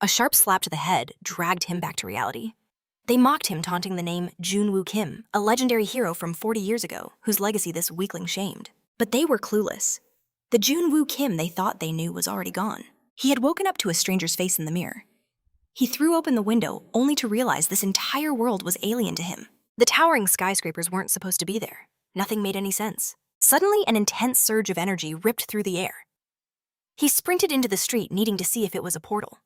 A sharp slap to the head dragged him back to reality. They mocked him, taunting the name Jun Wu Kim, a legendary hero from 40 years ago, whose legacy this weakling shamed. But they were clueless. The Jun Wu Kim they thought they knew was already gone. He had woken up to a stranger's face in the mirror. He threw open the window, only to realize this entire world was alien to him. The towering skyscrapers weren't supposed to be there. Nothing made any sense. Suddenly, an intense surge of energy ripped through the air. He sprinted into the street, needing to see if it was a portal.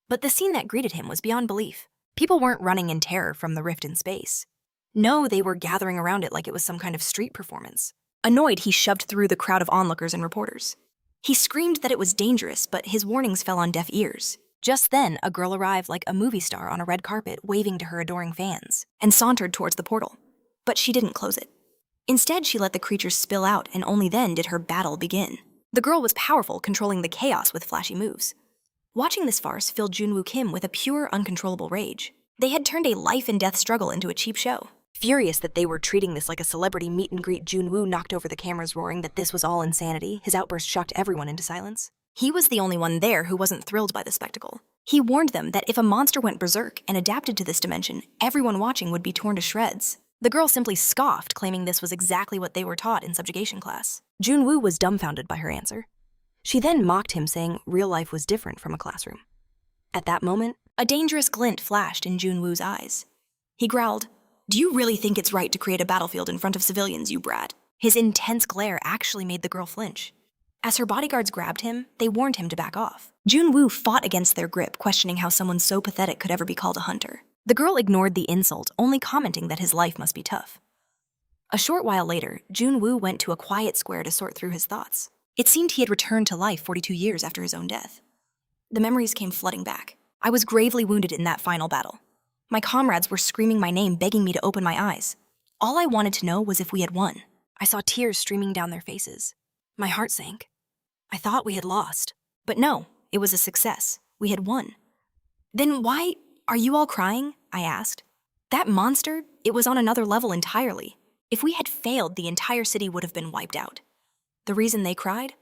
But the scene that greeted him was beyond belief. People weren't running in terror from the rift in space. No, they were gathering around it like it was some kind of street performance. Annoyed, he shoved through the crowd of onlookers and reporters. He screamed that it was dangerous, but his warnings fell on deaf ears. Just then, a girl arrived like a movie star on a red carpet, waving to her adoring fans, and sauntered towards the portal. But she didn't close it. Instead, she let the creatures spill out, and only then did her battle begin. The girl was powerful, controlling the chaos with flashy moves. Watching this farce filled Jun Wu Kim with a pure, uncontrollable rage. They had turned a life-and-death struggle into a cheap show. Furious that they were treating this like a celebrity meet-and-greet, Jun Wu knocked over the cameras, roaring that this was all insanity. His outburst shocked everyone into silence. He was the only one there who wasn't thrilled by the spectacle. He warned them that if a monster went berserk and adapted to this dimension, everyone watching would be torn to shreds. The girl simply scoffed, claiming this was exactly what they were taught in subjugation class. Jun Wu was dumbfounded by her answer. She then mocked him, saying real life was different from a classroom. At that moment, a dangerous glint flashed in Jun Wu's eyes. He growled, "Do you really think it's right to create a battlefield in front of civilians, you brat?" His intense glare actually made the girl flinch. As her bodyguards grabbed him, they warned him to back off. Jun Wu fought against their grip, questioning how someone so pathetic could ever be called a hunter. The girl ignored the insult, only commenting that his life must be tough. A short while later, Jun Wu went to a quiet square to sort through his thoughts. It seemed he had returned to life 42 years after his own death. The memories came flooding back. I was gravely wounded in that final battle. My comrades were screaming my name, begging me to open my eyes. All I wanted to know was if we had won. I saw tears streaming down their faces. My heart sank. I thought we had lost. But no, it was a success. We had won. Then why are you all crying? I asked. That monster, it was on another level entirely. If we had failed, the entire city would have been wiped out. The reason they cried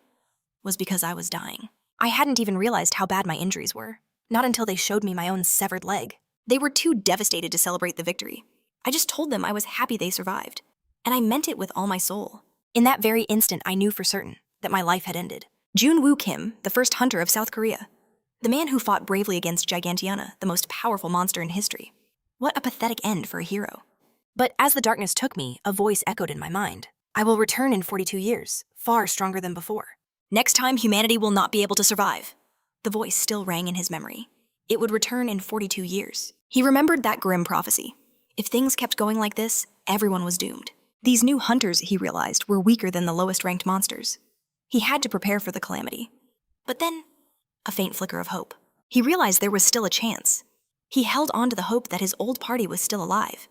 was because I was dying. I hadn't even realized how bad my injuries were, not until they showed me my own severed leg. They were too devastated to celebrate the victory. I just told them I was happy they survived, and I meant it with all my soul. In that very instant, I knew for certain that my life had ended. Jun Wu Kim, the first hunter of South Korea, the man who fought bravely against Gigantiana, the most powerful monster in history. What a pathetic end for a hero. But as the darkness took me, a voice echoed in my mind. I will return in 42 years, far stronger than before. Next time, humanity will not be able to survive. The voice still rang in his memory. It would return in 42 years. He remembered that grim prophecy. If things kept going like this, everyone was doomed. These new hunters, he realized, were weaker than the lowest-ranked monsters. He had to prepare for the calamity. But then, a faint flicker of hope. He realized there was still a chance. He held on to the hope that his old party was still alive.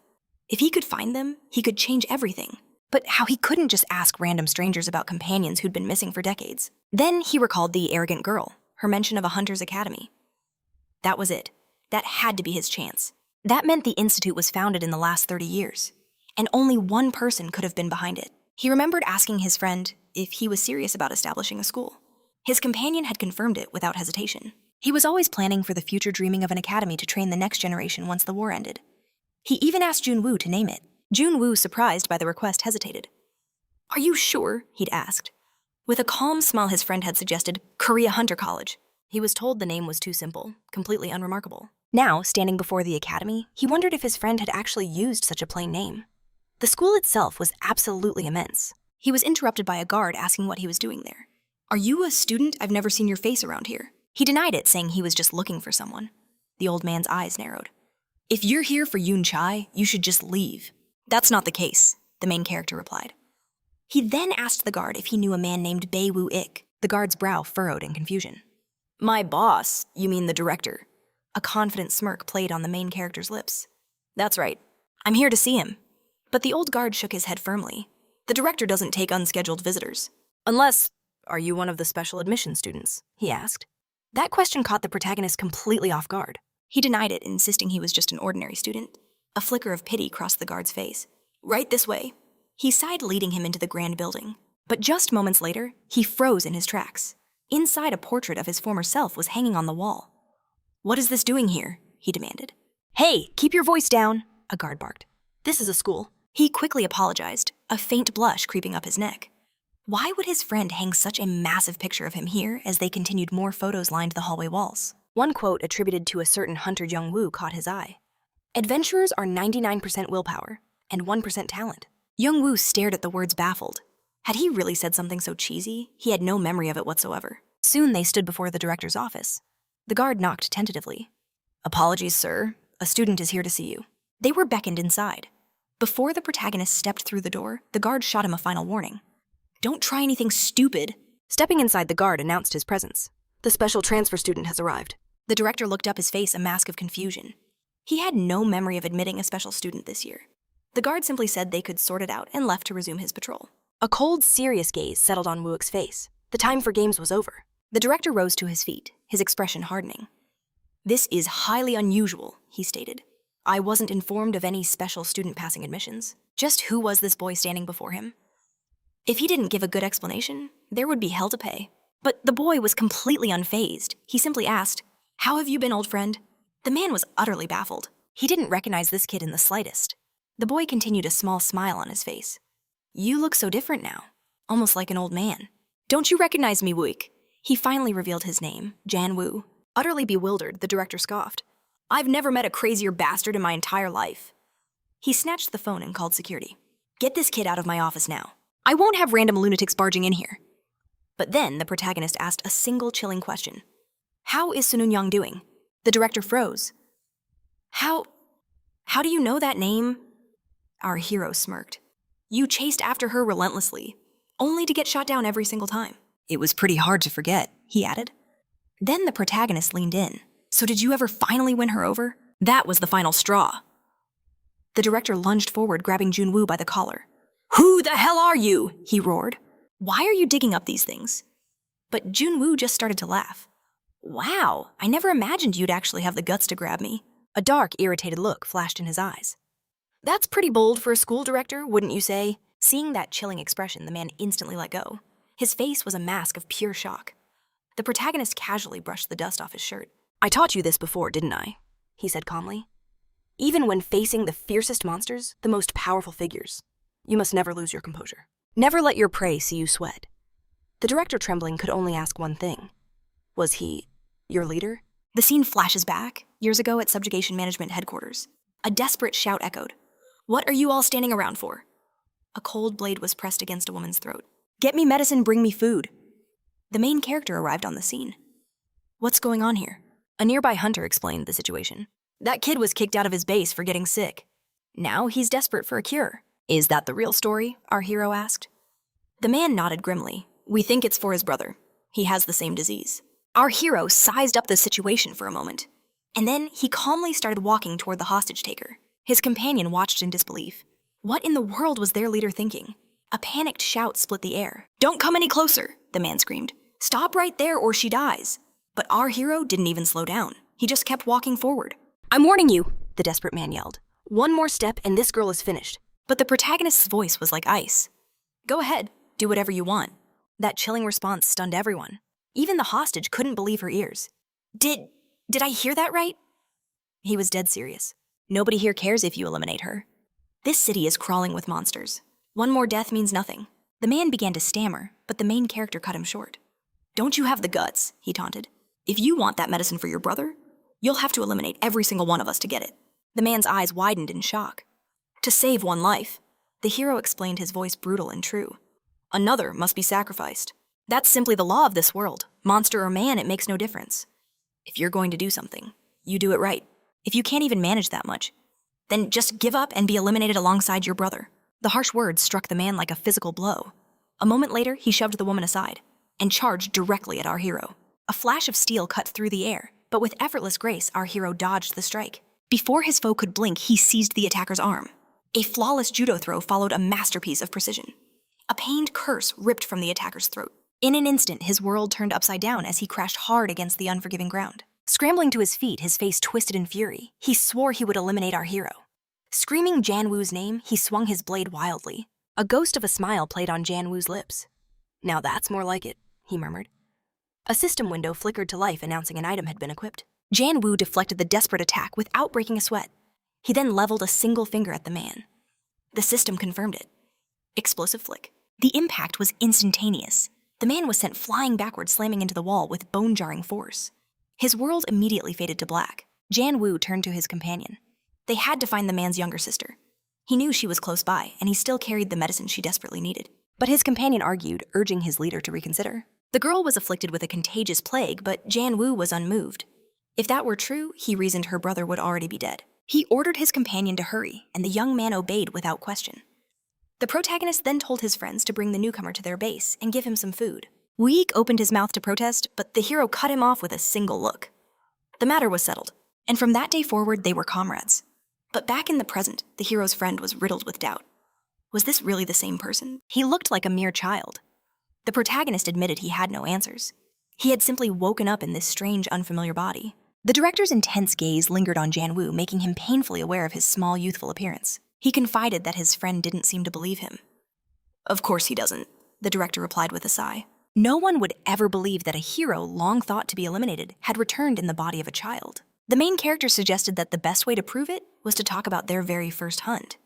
If he could find them, he could change everything. But how he couldn't just ask random strangers about companions who'd been missing for decades. Then he recalled the arrogant girl, her mention of a hunter's academy. That was it. That had to be his chance. That meant the institute was founded in the last 30 years, and only one person could have been behind it. He remembered asking his friend if he was serious about establishing a school. His companion had confirmed it without hesitation. He was always planning for the future, dreaming of an academy to train the next generation once the war ended. He even asked Jun Wu to name it. Jun Wu, surprised by the request, hesitated. "Are you sure?" he'd asked. With a calm smile, his friend had suggested Korea Hunter College. He was told the name was too simple, completely unremarkable. Now, standing before the academy, he wondered if his friend had actually used such a plain name. The school itself was absolutely immense. He was interrupted by a guard asking what he was doing there. "Are you a student? I've never seen your face around here." He denied it, saying he was just looking for someone. The old man's eyes narrowed. "If you're here for Yoon Chai, you should just leave." "That's not the case," the main character replied. He then asked the guard if he knew a man named Bae Woo Ik. The guard's brow furrowed in confusion. "My boss? You mean the director?" A confident smirk played on the main character's lips. "That's right. I'm here to see him." But the old guard shook his head firmly. "The director doesn't take unscheduled visitors. Unless, are you one of the special admission students?" he asked. That question caught the protagonist completely off guard. He denied it, insisting he was just an ordinary student. A flicker of pity crossed the guard's face. "Right this way." He sighed, leading him into the grand building. But just moments later, he froze in his tracks. Inside, a portrait of his former self was hanging on the wall. "What is this doing here?" he demanded. "Hey, keep your voice down," a guard barked. "This is a school." He quickly apologized, a faint blush creeping up his neck. Why would his friend hang such a massive picture of him here as they continued more photos lined the hallway walls? One quote attributed to a certain hunter Jun Wu caught his eye. "Adventurers are 99% willpower and 1% talent." Jun Wu stared at the words baffled. Had he really said something so cheesy? He had no memory of it whatsoever. Soon they stood before the director's office. The guard knocked tentatively. "Apologies, sir. A student is here to see you." They were beckoned inside. Before the protagonist stepped through the door, the guard shot him a final warning. "Don't try anything stupid." Stepping inside, the guard announced his presence. "The special transfer student has arrived." The director looked up, his face a mask of confusion. He had no memory of admitting a special student this year. The guard simply said they could sort it out and left to resume his patrol. A cold, serious gaze settled on Wook's face. The time for games was over. The director rose to his feet, his expression hardening. "This is highly unusual," he stated. "I wasn't informed of any special student passing admissions. Just who was this boy standing before him?" If he didn't give a good explanation, there would be hell to pay. But the boy was completely unfazed. He simply asked, "How have you been, old friend?" The man was utterly baffled. He didn't recognize this kid in the slightest. The boy continued, a small smile on his face. "You look so different now, almost like an old man. Don't you recognize me, Wook?" He finally revealed his name, Jun Wu. Utterly bewildered, the director scoffed. "I've never met a crazier bastard in my entire life." He snatched the phone and called security. "Get this kid out of my office now. I won't have random lunatics barging in here." But then the protagonist asked a single chilling question. "How is Sunun doing?" The director froze. How do you know that name?" Our hero smirked. "You chased after her relentlessly, only to get shot down every single time." "It was pretty hard to forget," he added. Then the protagonist leaned in. "So did you ever finally win her over?" That was the final straw. The director lunged forward, grabbing Jun Wu by the collar. "Who the hell are you?" he roared. "Why are you digging up these things?" But Jun Wu just started to laugh. "Wow, I never imagined you'd actually have the guts to grab me." A dark, irritated look flashed in his eyes. "That's pretty bold for a school director, wouldn't you say?" Seeing that chilling expression, the man instantly let go. His face was a mask of pure shock. The protagonist casually brushed the dust off his shirt. "I taught you this before, didn't I?" he said calmly. "Even when facing the fiercest monsters, the most powerful figures, you must never lose your composure. Never let your prey see you sweat." The director, trembling, could only ask one thing. Was he your leader? The scene flashes back, years ago at Subjugation Management Headquarters. A desperate shout echoed. "What are you all standing around for?" A cold blade was pressed against a woman's throat. "Get me medicine, bring me food." The main character arrived on the scene. "What's going on here?" A nearby hunter explained the situation. "That kid was kicked out of his base for getting sick. Now he's desperate for a cure." "Is that the real story?" our hero asked. The man nodded grimly. "We think it's for his brother. He has the same disease." Our hero sized up the situation for a moment, and then he calmly started walking toward the hostage-taker. His companion watched in disbelief. What in the world was their leader thinking? A panicked shout split the air. "Don't come any closer," the man screamed. "Stop right there or she dies." But our hero didn't even slow down. He just kept walking forward. "I'm warning you," the desperate man yelled. "One more step and this girl is finished." But the protagonist's voice was like ice. "Go ahead, do whatever you want." That chilling response stunned everyone. Even the hostage couldn't believe her ears. Did I hear that right?" He was dead serious. "Nobody here cares if you eliminate her. This city is crawling with monsters. One more death means nothing." The man began to stammer, but the main character cut him short. "Don't you have the guts?" he taunted. "If you want that medicine for your brother, you'll have to eliminate every single one of us to get it." The man's eyes widened in shock. "To save one life," the hero explained, his voice brutal and true, "another must be sacrificed. That's simply the law of this world. Monster or man, it makes no difference. If you're going to do something, you do it right. If you can't even manage that much, then just give up and be eliminated alongside your brother." The harsh words struck the man like a physical blow. A moment later, he shoved the woman aside and charged directly at our hero. A flash of steel cut through the air, but with effortless grace, our hero dodged the strike. Before his foe could blink, he seized the attacker's arm. A flawless judo throw followed, a masterpiece of precision. A pained curse ripped from the attacker's throat. In an instant, his world turned upside down as he crashed hard against the unforgiving ground. Scrambling to his feet, his face twisted in fury, he swore he would eliminate our hero. Screaming Jun Wu's name, he swung his blade wildly. A ghost of a smile played on Jun Wu's lips. "Now that's more like it," he murmured. A system window flickered to life, announcing an item had been equipped. Jan Wu deflected the desperate attack without breaking a sweat. He then leveled a single finger at the man. The system confirmed it. Explosive flick. The impact was instantaneous. The man was sent flying backward, slamming into the wall with bone-jarring force. His world immediately faded to black. Jan Wu turned to his companion. They had to find the man's younger sister. He knew she was close by, and he still carried the medicine she desperately needed. But his companion argued, urging his leader to reconsider. The girl was afflicted with a contagious plague, but Jan Wu was unmoved. If that were true, he reasoned her brother would already be dead. He ordered his companion to hurry, and the young man obeyed without question. The protagonist then told his friends to bring the newcomer to their base and give him some food. Weik opened his mouth to protest, but the hero cut him off with a single look. The matter was settled, and from that day forward they were comrades. But back in the present, the hero's friend was riddled with doubt. Was this really the same person? He looked like a mere child. The protagonist admitted he had no answers. He had simply woken up in this strange, unfamiliar body. The director's intense gaze lingered on Jan Wu, making him painfully aware of his small, youthful appearance. He confided that his friend didn't seem to believe him. "Of course he doesn't," the director replied with a sigh. No one would ever believe that a hero long thought to be eliminated had returned in the body of a child. The main character suggested that the best way to prove it was to talk about their very first hunt.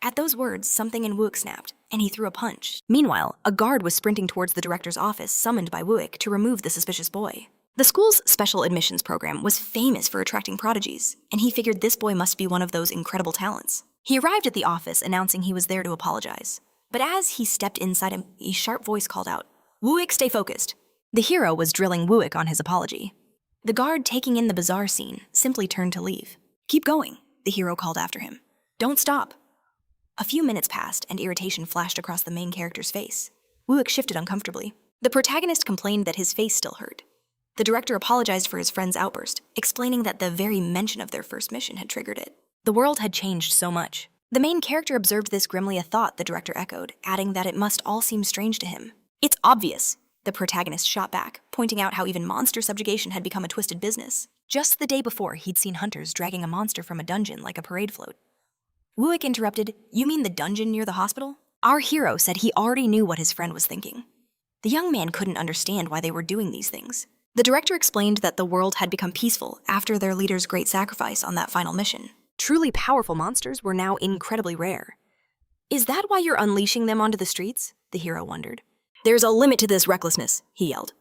At those words, something in Wuik snapped, and he threw a punch. Meanwhile, a guard was sprinting towards the director's office, summoned by Wuik to remove the suspicious boy. The school's special admissions program was famous for attracting prodigies, and he figured this boy must be one of those incredible talents. He arrived at the office announcing he was there to apologize. But as he stepped inside, a sharp voice called out, "Wuik, stay focused." The hero was drilling Wuik on his apology. The guard, taking in the bizarre scene, simply turned to leave. "Keep going," the hero called after him. "Don't stop." A few minutes passed, and irritation flashed across the main character's face. Wuik shifted uncomfortably. The protagonist complained that his face still hurt. The director apologized for his friend's outburst, explaining that the very mention of their first mission had triggered it. The world had changed so much. The main character observed this grimly, a thought the director echoed, adding that it must all seem strange to him. "It's obvious," the protagonist shot back, pointing out how even monster subjugation had become a twisted business. Just the day before, he'd seen hunters dragging a monster from a dungeon like a parade float. Wuik interrupted, "You mean the dungeon near the hospital?" Our hero said he already knew what his friend was thinking. The young man couldn't understand why they were doing these things. The director explained that the world had become peaceful after their leader's great sacrifice on that final mission. Truly powerful monsters were now incredibly rare. "Is that why you're unleashing them onto the streets?" the hero wondered. "There's a limit to this recklessness," he yelled.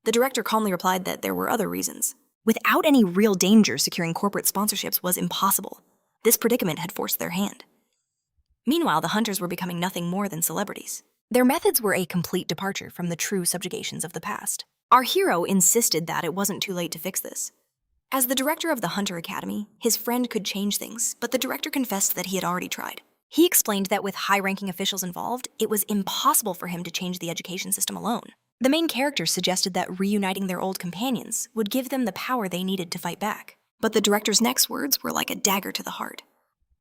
The director calmly replied that there were other reasons. Without any real danger, securing corporate sponsorships was impossible. This predicament had forced their hand. Meanwhile, the hunters were becoming nothing more than celebrities. Their methods were a complete departure from the true subjugations of the past. Our hero insisted that it wasn't too late to fix this. As the director of the Hunter Academy, his friend could change things, but the director confessed that he had already tried. He explained that with high-ranking officials involved, it was impossible for him to change the education system alone. The main character suggested that reuniting their old companions would give them the power they needed to fight back. But the director's next words were like a dagger to the heart.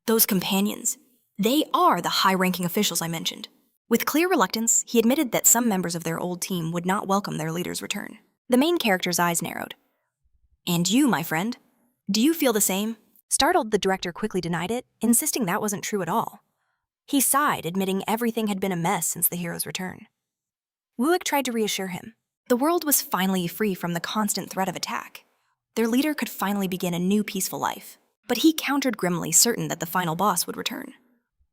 "Those companions, they are the high-ranking officials I mentioned." With clear reluctance, he admitted that some members of their old team would not welcome their leader's return. The main character's eyes narrowed. "And you, my friend, do you feel the same?" Startled, the director quickly denied it, insisting that wasn't true at all. He sighed, admitting everything had been a mess since the hero's return. Wuik tried to reassure him. The world was finally free from the constant threat of attack. Their leader could finally begin a new peaceful life. But he countered grimly, certain that the final boss would return.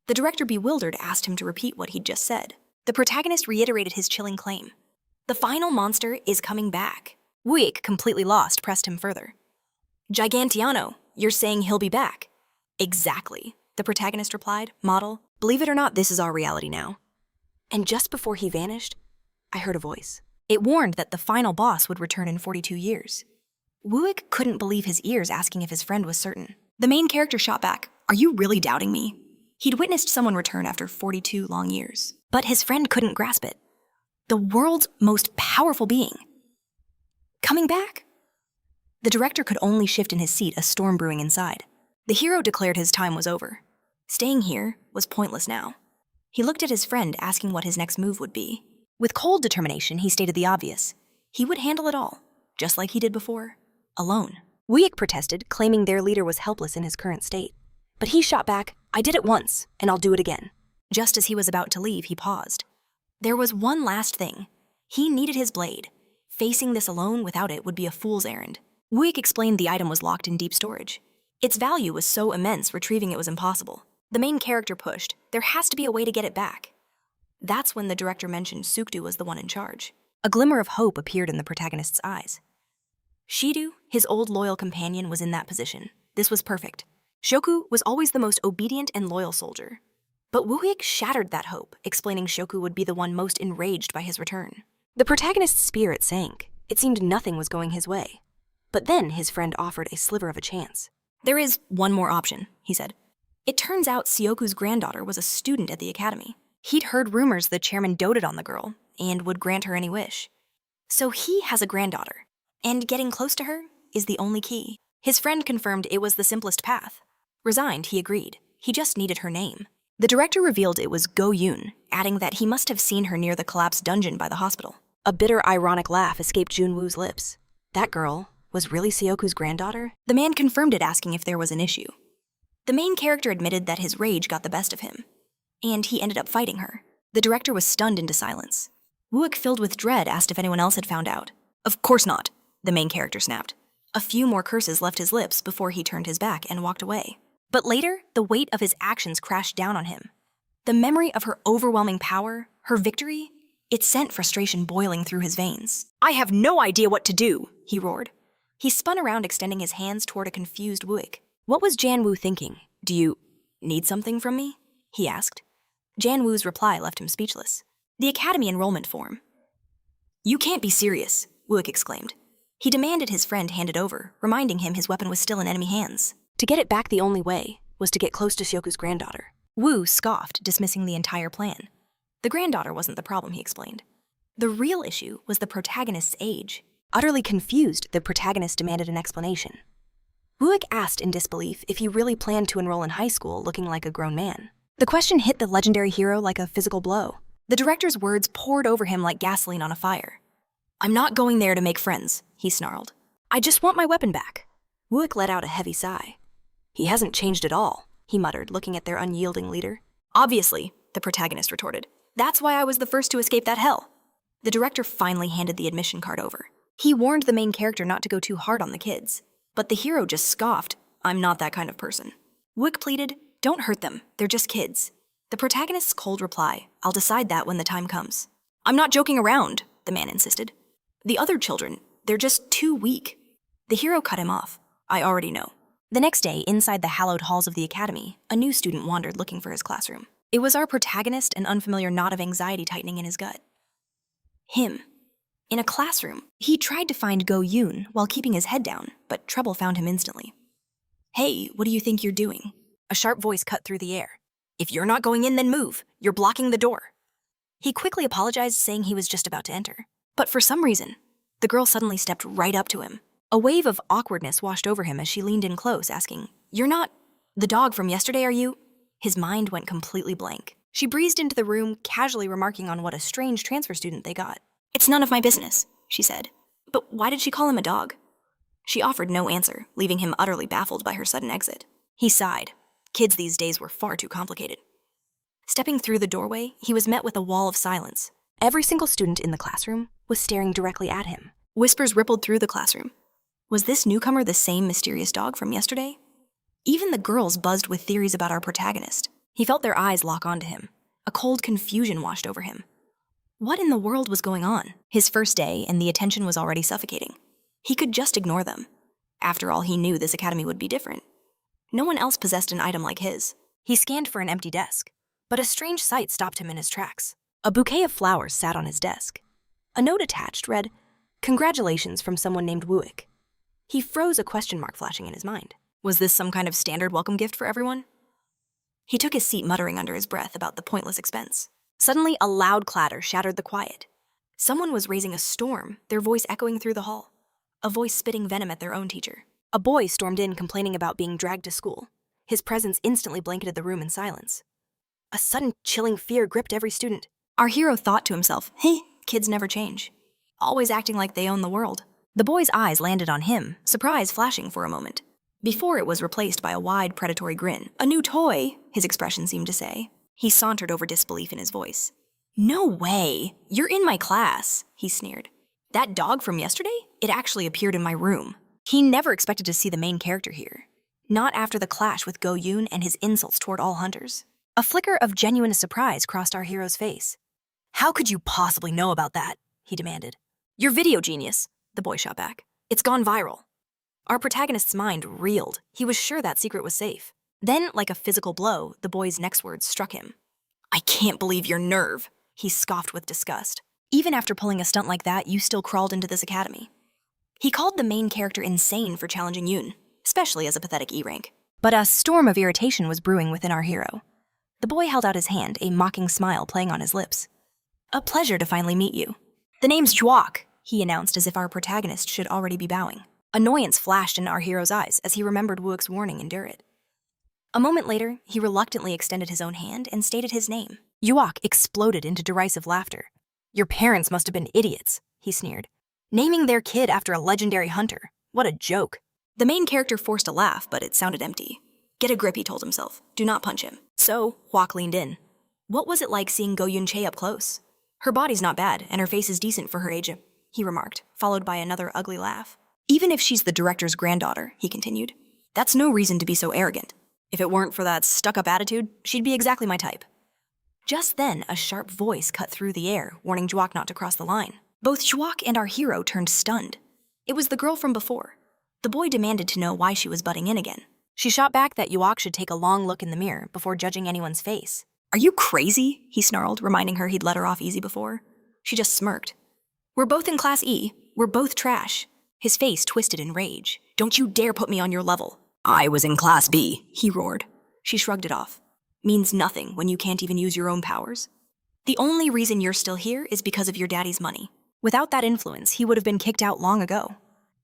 The director, bewildered, asked him to repeat what he'd just said. The protagonist reiterated his chilling claim. "The final monster is coming back." Wuik, completely lost, pressed him further. "Gigantiano, you're saying he'll be back?" "Exactly," the protagonist replied. "Model, believe it or not, this is our reality now." And just before he vanished, I heard a voice. It warned that the final boss would return in 42 years. Wuik couldn't believe his ears, asking if his friend was certain. The main character shot back, "Are you really doubting me?" He'd witnessed someone return after 42 long years. But his friend couldn't grasp it. The world's most powerful being. Coming back? The director could only shift in his seat, a storm brewing inside. The hero declared his time was over. Staying here was pointless now. He looked at his friend, asking what his next move would be. With cold determination, he stated the obvious. He would handle it all, just like he did before, alone. Wuik protested, claiming their leader was helpless in his current state. But he shot back, "I did it once, and I'll do it again." Just as he was about to leave, he paused. There was one last thing. He needed his blade. Facing this alone without it would be a fool's errand. Wuik explained the item was locked in deep storage. Its value was so immense, retrieving it was impossible. The main character pushed, there has to be a way to get it back. That's when the director mentioned Sukdu was the one in charge. A glimmer of hope appeared in the protagonist's eyes. Shidu, his old loyal companion, was in that position. This was perfect. Shoku was always the most obedient and loyal soldier. But Wuik shattered that hope, explaining Shoku would be the one most enraged by his return. The protagonist's spirit sank. It seemed nothing was going his way. But then his friend offered a sliver of a chance. There is one more option, he said. It turns out Sioku's granddaughter was a student at the academy. He'd heard rumors the chairman doted on the girl and would grant her any wish. So he has a granddaughter, and getting close to her is the only key. His friend confirmed it was the simplest path. Resigned, he agreed. He just needed her name. The director revealed it was Go Yoon, adding that he must have seen her near the collapsed dungeon by the hospital. A bitter, ironic laugh escaped Jun Woo's lips. That girl was really Sioku's granddaughter? The man confirmed it, asking if there was an issue. The main character admitted that his rage got the best of him, and he ended up fighting her. The director was stunned into silence. Wuik, filled with dread, asked if anyone else had found out. Of course not, the main character snapped. A few more curses left his lips before he turned his back and walked away. But later, the weight of his actions crashed down on him. The memory of her overwhelming power, her victory, it sent frustration boiling through his veins. I have no idea what to do, he roared. He spun around, extending his hands toward a confused Wuik. What was Jan Wu thinking? Do you need something from me? He asked. Jan Wu's reply left him speechless. The academy enrollment form. You can't be serious, Wuik exclaimed. He demanded his friend hand it over, reminding him his weapon was still in enemy hands. To get it back, the only way was to get close to Sioku's granddaughter. Wu scoffed, dismissing the entire plan. The granddaughter wasn't the problem, he explained. The real issue was the protagonist's age. Utterly confused, the protagonist demanded an explanation. Wuik asked in disbelief if he really planned to enroll in high school looking like a grown man. The question hit the legendary hero like a physical blow. The director's words poured over him like gasoline on a fire. I'm not going there to make friends, he snarled. I just want my weapon back. Wuik let out a heavy sigh. He hasn't changed at all, he muttered, looking at their unyielding leader. Obviously, the protagonist retorted. That's why I was the first to escape that hell. The director finally handed the admission card over. He warned the main character not to go too hard on the kids, but the hero just scoffed. I'm not that kind of person. Wuik pleaded, don't hurt them, they're just kids. The protagonist's cold reply, I'll decide that when the time comes. I'm not joking around, the man insisted. The other children, they're just too weak. The hero cut him off. I already know. The next day, inside the hallowed halls of the academy, a new student wandered looking for his classroom. It was our protagonist, an unfamiliar knot of anxiety tightening in his gut. Him. In a classroom, he tried to find Go Yoon while keeping his head down, but trouble found him instantly. Hey, what do you think you're doing? A sharp voice cut through the air. If you're not going in, then move. You're blocking the door. He quickly apologized, saying he was just about to enter. But for some reason, the girl suddenly stepped right up to him. A wave of awkwardness washed over him as she leaned in close, asking, You're not the dog from yesterday, are you? His mind went completely blank. She breezed into the room, casually remarking on what a strange transfer student they got. It's none of my business, she said. But why did she call him a dog? She offered no answer, leaving him utterly baffled by her sudden exit. He sighed. Kids these days were far too complicated. Stepping through the doorway, he was met with a wall of silence. Every single student in the classroom was staring directly at him. Whispers rippled through the classroom. Was this newcomer the same mysterious dog from yesterday? Even the girls buzzed with theories about our protagonist. He felt their eyes lock onto him. A cold confusion washed over him. What in the world was going on? His first day, and the attention was already suffocating. He could just ignore them. After all, he knew this academy would be different. No one else possessed an item like his. He scanned for an empty desk, but a strange sight stopped him in his tracks. A bouquet of flowers sat on his desk. A note attached read, Congratulations from someone named Wuik. He froze, a question mark flashing in his mind. Was this some kind of standard welcome gift for everyone? He took his seat, muttering under his breath about the pointless expense. Suddenly, a loud clatter shattered the quiet. Someone was raising a storm, their voice echoing through the hall. A voice spitting venom at their own teacher. A boy stormed in, complaining about being dragged to school. His presence instantly blanketed the room in silence. A sudden, chilling fear gripped every student. Our hero thought to himself, hey, kids never change. Always acting like they own the world. The boy's eyes landed on him, surprise flashing for a moment. Before it was replaced by a wide, predatory grin. A new toy, his expression seemed to say. He sauntered over, disbelief in his voice. No way! You're in my class, he sneered. That dog from yesterday? It actually appeared in my room. He never expected to see the main character here. Not after the clash with Go Yoon and his insults toward all hunters. A flicker of genuine surprise crossed our hero's face. "How could you possibly know about that?" he demanded. "You're video genius," the boy shot back. "It's gone viral." Our protagonist's mind reeled. He was sure that secret was safe. Then, like a physical blow, the boy's next words struck him. "I can't believe your nerve," he scoffed with disgust. "Even after pulling a stunt like that, you still crawled into this academy." He called the main character insane for challenging Yoon, especially as a pathetic E-rank. But a storm of irritation was brewing within our hero. The boy held out his hand, a mocking smile playing on his lips. "A pleasure to finally meet you. The name's Jwok," he announced as if our protagonist should already be bowing. Annoyance flashed in our hero's eyes as he remembered Wook's warning in Durit. A moment later, he reluctantly extended his own hand and stated his name. Jwok exploded into derisive laughter. "Your parents must have been idiots," he sneered. "Naming their kid after a legendary hunter. What a joke." The main character forced a laugh, but it sounded empty. "Get a grip," he told himself. "Do not punch him." So, Hwak leaned in. "What was it like seeing Go Yoon Chae up close?" "Her body's not bad, and her face is decent for her age," he remarked, followed by another ugly laugh. "Even if she's the director's granddaughter," he continued, "that's no reason to be so arrogant. If it weren't for that stuck-up attitude, she'd be exactly my type." Just then, a sharp voice cut through the air, warning Jwok not to cross the line. Both Jwok and our hero turned stunned. It was the girl from before. The boy demanded to know why she was butting in again. She shot back that Jwok should take a long look in the mirror before judging anyone's face. "Are you crazy?" he snarled, reminding her he'd let her off easy before. She just smirked. "We're both in Class E. We're both trash." His face twisted in rage. "Don't you dare put me on your level." "I was in Class B, he roared. She shrugged it off. "Means nothing when you can't even use your own powers. The only reason you're still here is because of your daddy's money. Without that influence, he would have been kicked out long ago."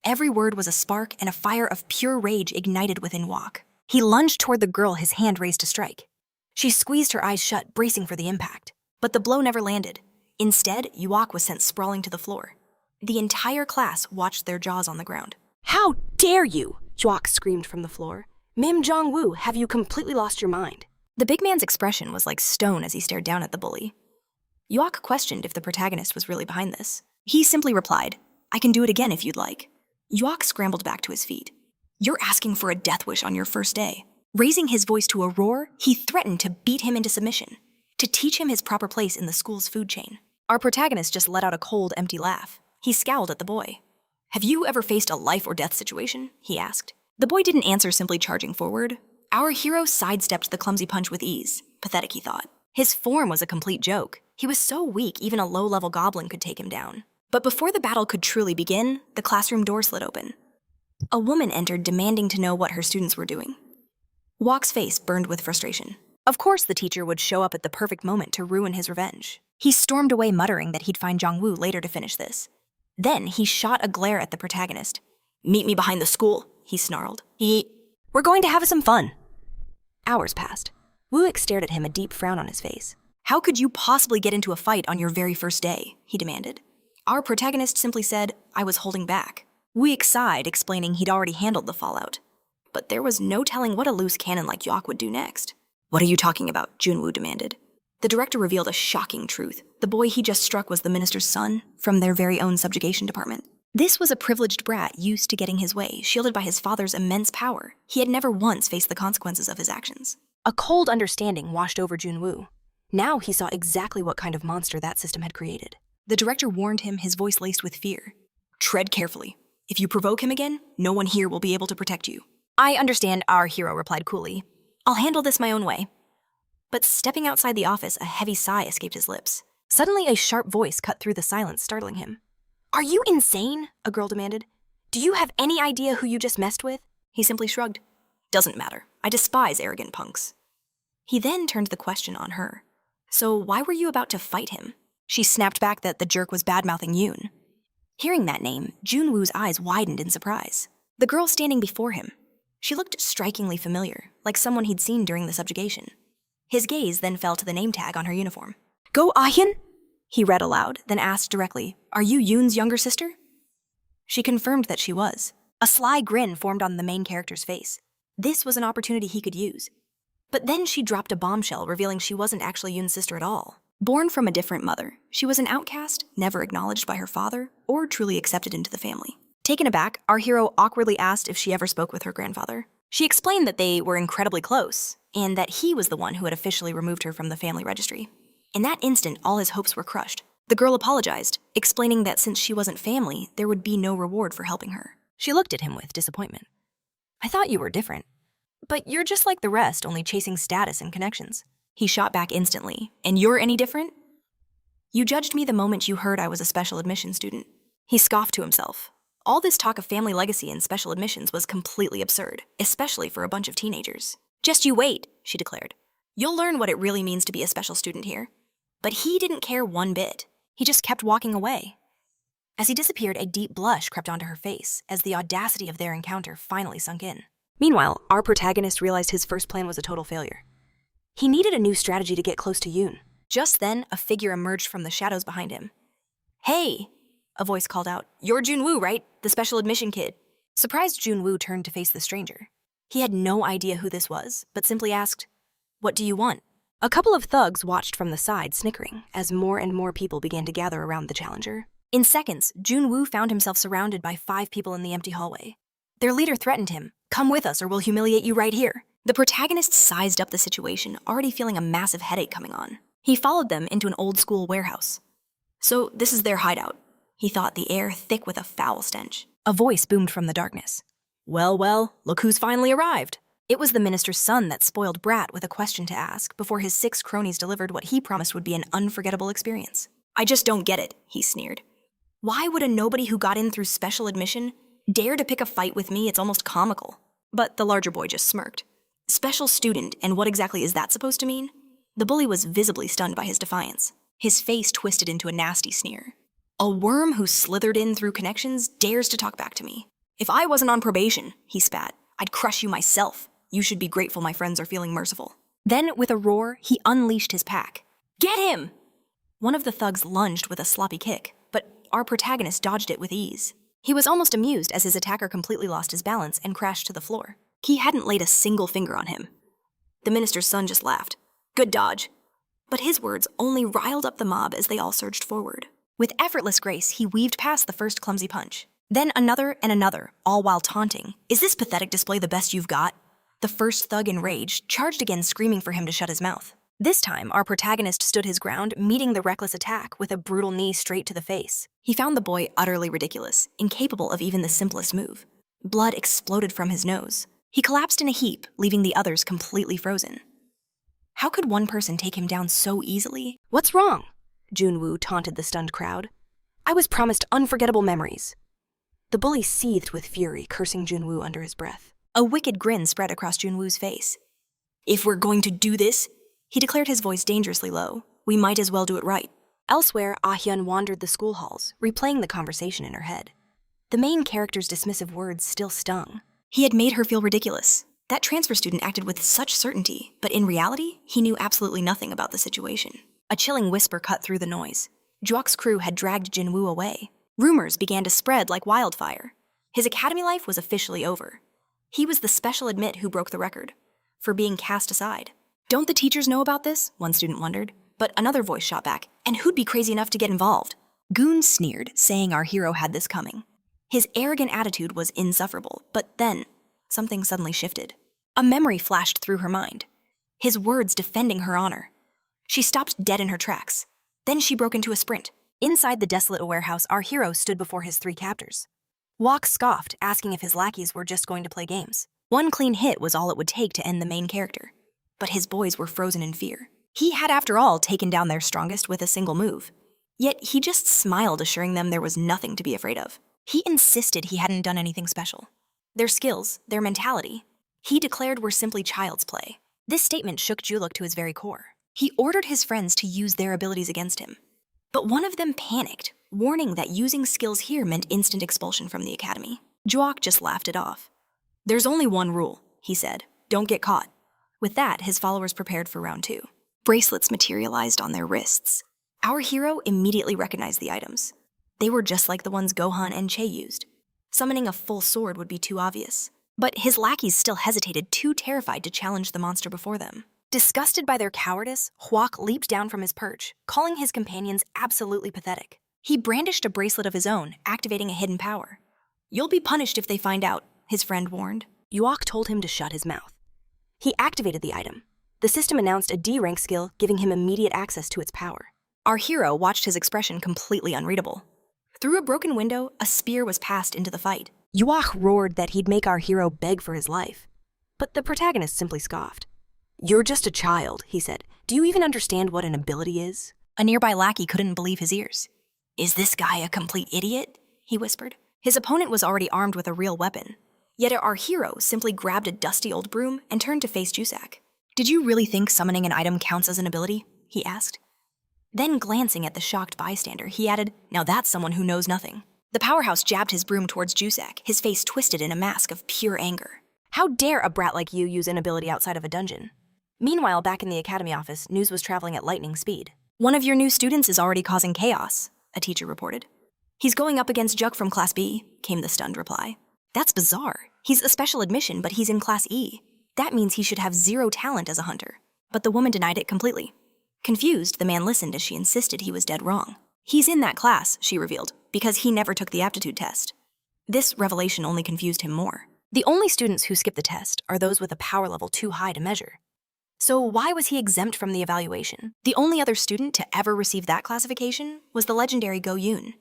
Every word was a spark, and a fire of pure rage ignited within Jwok. He lunged toward the girl, his hand raised to strike. She squeezed her eyes shut, bracing for the impact. But the blow never landed. Instead, Jwok was sent sprawling to the floor. The entire class watched their jaws on the ground. "How dare you!" Jwok screamed from the floor. "Mim Jong-woo, have you completely lost your mind?" The big man's expression was like stone as he stared down at the bully. Jwok questioned if the protagonist was really behind this. He simply replied, "I can do it again if you'd like." Jwok scrambled back to his feet. "You're asking for a death wish on your first day." Raising his voice to a roar, he threatened to beat him into submission, to teach him his proper place in the school's food chain. Our protagonist just let out a cold, empty laugh. He scowled at the boy. "Have you ever faced a life or death situation?" he asked. The boy didn't answer, simply charging forward. Our hero sidestepped the clumsy punch with ease. Pathetic, he thought. His form was a complete joke. He was so weak, even a low-level goblin could take him down. But before the battle could truly begin, the classroom door slid open. A woman entered, demanding to know what her students were doing. Jwok's face burned with frustration. Of course the teacher would show up at the perfect moment to ruin his revenge. He stormed away, muttering that he'd find Jong-woo later to finish this. Then he shot a glare at the protagonist. "Meet me behind the school," he snarled. "We're going to have some fun." Hours passed. Wooik stared at him, a deep frown on his face. "How could you possibly get into a fight on your very first day?" he demanded. Our protagonist simply said, "I was holding back." Wooik sighed, explaining he'd already handled the fallout. But there was no telling what a loose cannon like Jwok would do next. "What are you talking about?" Jun Wu demanded. The director revealed a shocking truth. The boy he just struck was the minister's son, from their very own subjugation department. This was a privileged brat used to getting his way, shielded by his father's immense power. He had never once faced the consequences of his actions. A cold understanding washed over Jun Wu. Now he saw exactly what kind of monster that system had created. The director warned him, his voice laced with fear. "Tread carefully. If you provoke him again, no one here will be able to protect you." "I understand," our hero replied coolly. "I'll handle this my own way." But stepping outside the office, a heavy sigh escaped his lips. Suddenly, a sharp voice cut through the silence, startling him. "Are you insane?" a girl demanded. "Do you have any idea who you just messed with?" He simply shrugged. "Doesn't matter. I despise arrogant punks." He then turned the question on her. "So why were you about to fight him?" She snapped back that the jerk was bad-mouthing Yoon. Hearing that name, Jun Woo's eyes widened in surprise. The girl standing before him. She looked strikingly familiar, like someone he'd seen during the subjugation. His gaze then fell to the name tag on her uniform. "Go Ahyeon?" he read aloud, then asked directly, "Are you Yoon's younger sister?" She confirmed that she was. A sly grin formed on the main character's face. This was an opportunity he could use. But then she dropped a bombshell, revealing she wasn't actually Yoon's sister at all. Born from a different mother, she was an outcast, never acknowledged by her father, or truly accepted into the family. Taken aback, our hero awkwardly asked if she ever spoke with her grandfather. She explained that they were incredibly close, and that he was the one who had officially removed her from the family registry. In that instant, all his hopes were crushed. The girl apologized, explaining that since she wasn't family, there would be no reward for helping her. She looked at him with disappointment. "I thought you were different. But you're just like the rest, only chasing status and connections." He shot back instantly. "And you're any different? You judged me the moment you heard I was a special admission student." He scoffed to himself. All this talk of family legacy and special admissions was completely absurd, especially for a bunch of teenagers. "Just you wait," she declared. "You'll learn what it really means to be a special student here." But he didn't care one bit. He just kept walking away. As he disappeared, a deep blush crept onto her face as the audacity of their encounter finally sunk in. Meanwhile, our protagonist realized his first plan was a total failure. He needed a new strategy to get close to Yoon. Just then, a figure emerged from the shadows behind him. "Hey!" a voice called out. "You're Jun Wu, right? The special admission kid." Surprised, Jun Wu turned to face the stranger. He had no idea who this was, but simply asked, "What do you want?" A couple of thugs watched from the side, snickering, as more and more people began to gather around the challenger. In seconds, Jun Wu found himself surrounded by 5 people in the empty hallway. Their leader threatened him, "Come with us or we'll humiliate you right here." The protagonist sized up the situation, already feeling a massive headache coming on. He followed them into an old-school warehouse. "So this is their hideout," he thought, the air thick with a foul stench. A voice boomed from the darkness. Well, look who's finally arrived." It was the minister's son, that spoiled brat, with a question to ask before his 6 cronies delivered what he promised would be an unforgettable experience. "I just don't get it," he sneered. "Why would a nobody who got in through special admission dare to pick a fight with me? It's almost comical." But the larger boy just smirked. "Special student, and what exactly is that supposed to mean?" The bully was visibly stunned by his defiance. His face twisted into a nasty sneer. "A worm who slithered in through connections dares to talk back to me. If I wasn't on probation," he spat, "I'd crush you myself. You should be grateful my friends are feeling merciful." Then, with a roar, he unleashed his pack. "Get him!" One of the thugs lunged with a sloppy kick, but our protagonist dodged it with ease. He was almost amused as his attacker completely lost his balance and crashed to the floor. He hadn't laid a single finger on him. The minister's son just laughed. "Good dodge." But his words only riled up the mob as they all surged forward. With effortless grace, he weaved past the first clumsy punch. Then another and another, all while taunting. "Is this pathetic display the best you've got?" The first thug, enraged, charged again, screaming for him to shut his mouth. This time, our protagonist stood his ground, meeting the reckless attack with a brutal knee straight to the face. He found the boy utterly ridiculous, incapable of even the simplest move. Blood exploded from his nose. He collapsed in a heap, leaving the others completely frozen. How could one person take him down so easily? "What's wrong?" Jun Wu taunted the stunned crowd. "I was promised unforgettable memories." The bully seethed with fury, cursing Jun Wu under his breath. A wicked grin spread across Jun Wu's face. "If we're going to do this," he declared, his voice dangerously low, "we might as well do it right." Elsewhere, Ah-hyun wandered the school halls, replaying the conversation in her head. The main character's dismissive words still stung. He had made her feel ridiculous. That transfer student acted with such certainty, but in reality, he knew absolutely nothing about the situation. A chilling whisper cut through the noise. Juok's crew had dragged Jin Woo away. Rumors began to spread like wildfire. His academy life was officially over. He was the special admit who broke the record for being cast aside. "Don't the teachers know about this?" one student wondered. But another voice shot back, "And who'd be crazy enough to get involved?" Goon sneered, saying our hero had this coming. His arrogant attitude was insufferable, but then something suddenly shifted. A memory flashed through her mind. His words defending her honor. She stopped dead in her tracks. Then she broke into a sprint. Inside the desolate warehouse, our hero stood before his 3 captors. Wok scoffed, asking if his lackeys were just going to play games. One clean hit was all it would take to end the main character. But his boys were frozen in fear. He had, after all, taken down their strongest with a single move. Yet he just smiled, assuring them there was nothing to be afraid of. He insisted he hadn't done anything special. Their skills, their mentality, he declared were simply child's play. This statement shook Juluk to his very core. He ordered his friends to use their abilities against him. But one of them panicked, warning that using skills here meant instant expulsion from the academy. Juok just laughed it off. "There's only one rule," he said. "Don't get caught." With that, his followers prepared for round 2. Bracelets materialized on their wrists. Our hero immediately recognized the items. They were just like the ones Gohan and Che used. Summoning a full sword would be too obvious. But his lackeys still hesitated, too terrified to challenge the monster before them. Disgusted by their cowardice, Hwak leaped down from his perch, calling his companions absolutely pathetic. He brandished a bracelet of his own, activating a hidden power. You'll be punished if they find out, his friend warned. Yuak told him to shut his mouth. He activated the item. The system announced a D rank skill, giving him immediate access to its power. Our hero watched his expression completely unreadable. Through a broken window, a spear was passed into the fight. Yuak roared that he'd make our hero beg for his life. But the protagonist simply scoffed. You're just a child, he said. Do you even understand what an ability is? A nearby lackey couldn't believe his ears. Is this guy a complete idiot? He whispered. His opponent was already armed with a real weapon. Yet our hero simply grabbed a dusty old broom and turned to face Jusak. Did you really think summoning an item counts as an ability? He asked. Then glancing at the shocked bystander, he added, now that's someone who knows nothing. The powerhouse jabbed his broom towards Jusak, his face twisted in a mask of pure anger. How dare a brat like you use an ability outside of a dungeon? Meanwhile, back in the academy office, news was traveling at lightning speed. One of your new students is already causing chaos, a teacher reported. He's going up against Juk from Class B, came the stunned reply. That's bizarre. He's a special admission, but he's in Class E. That means he should have zero talent as a hunter. But the woman denied it completely. Confused, the man listened as she insisted he was dead wrong. He's in that class, she revealed, because he never took the aptitude test. This revelation only confused him more. The only students who skip the test are those with a power level too high to measure. So why was he exempt from the evaluation? The only other student to ever receive that classification was the legendary Go Yoon.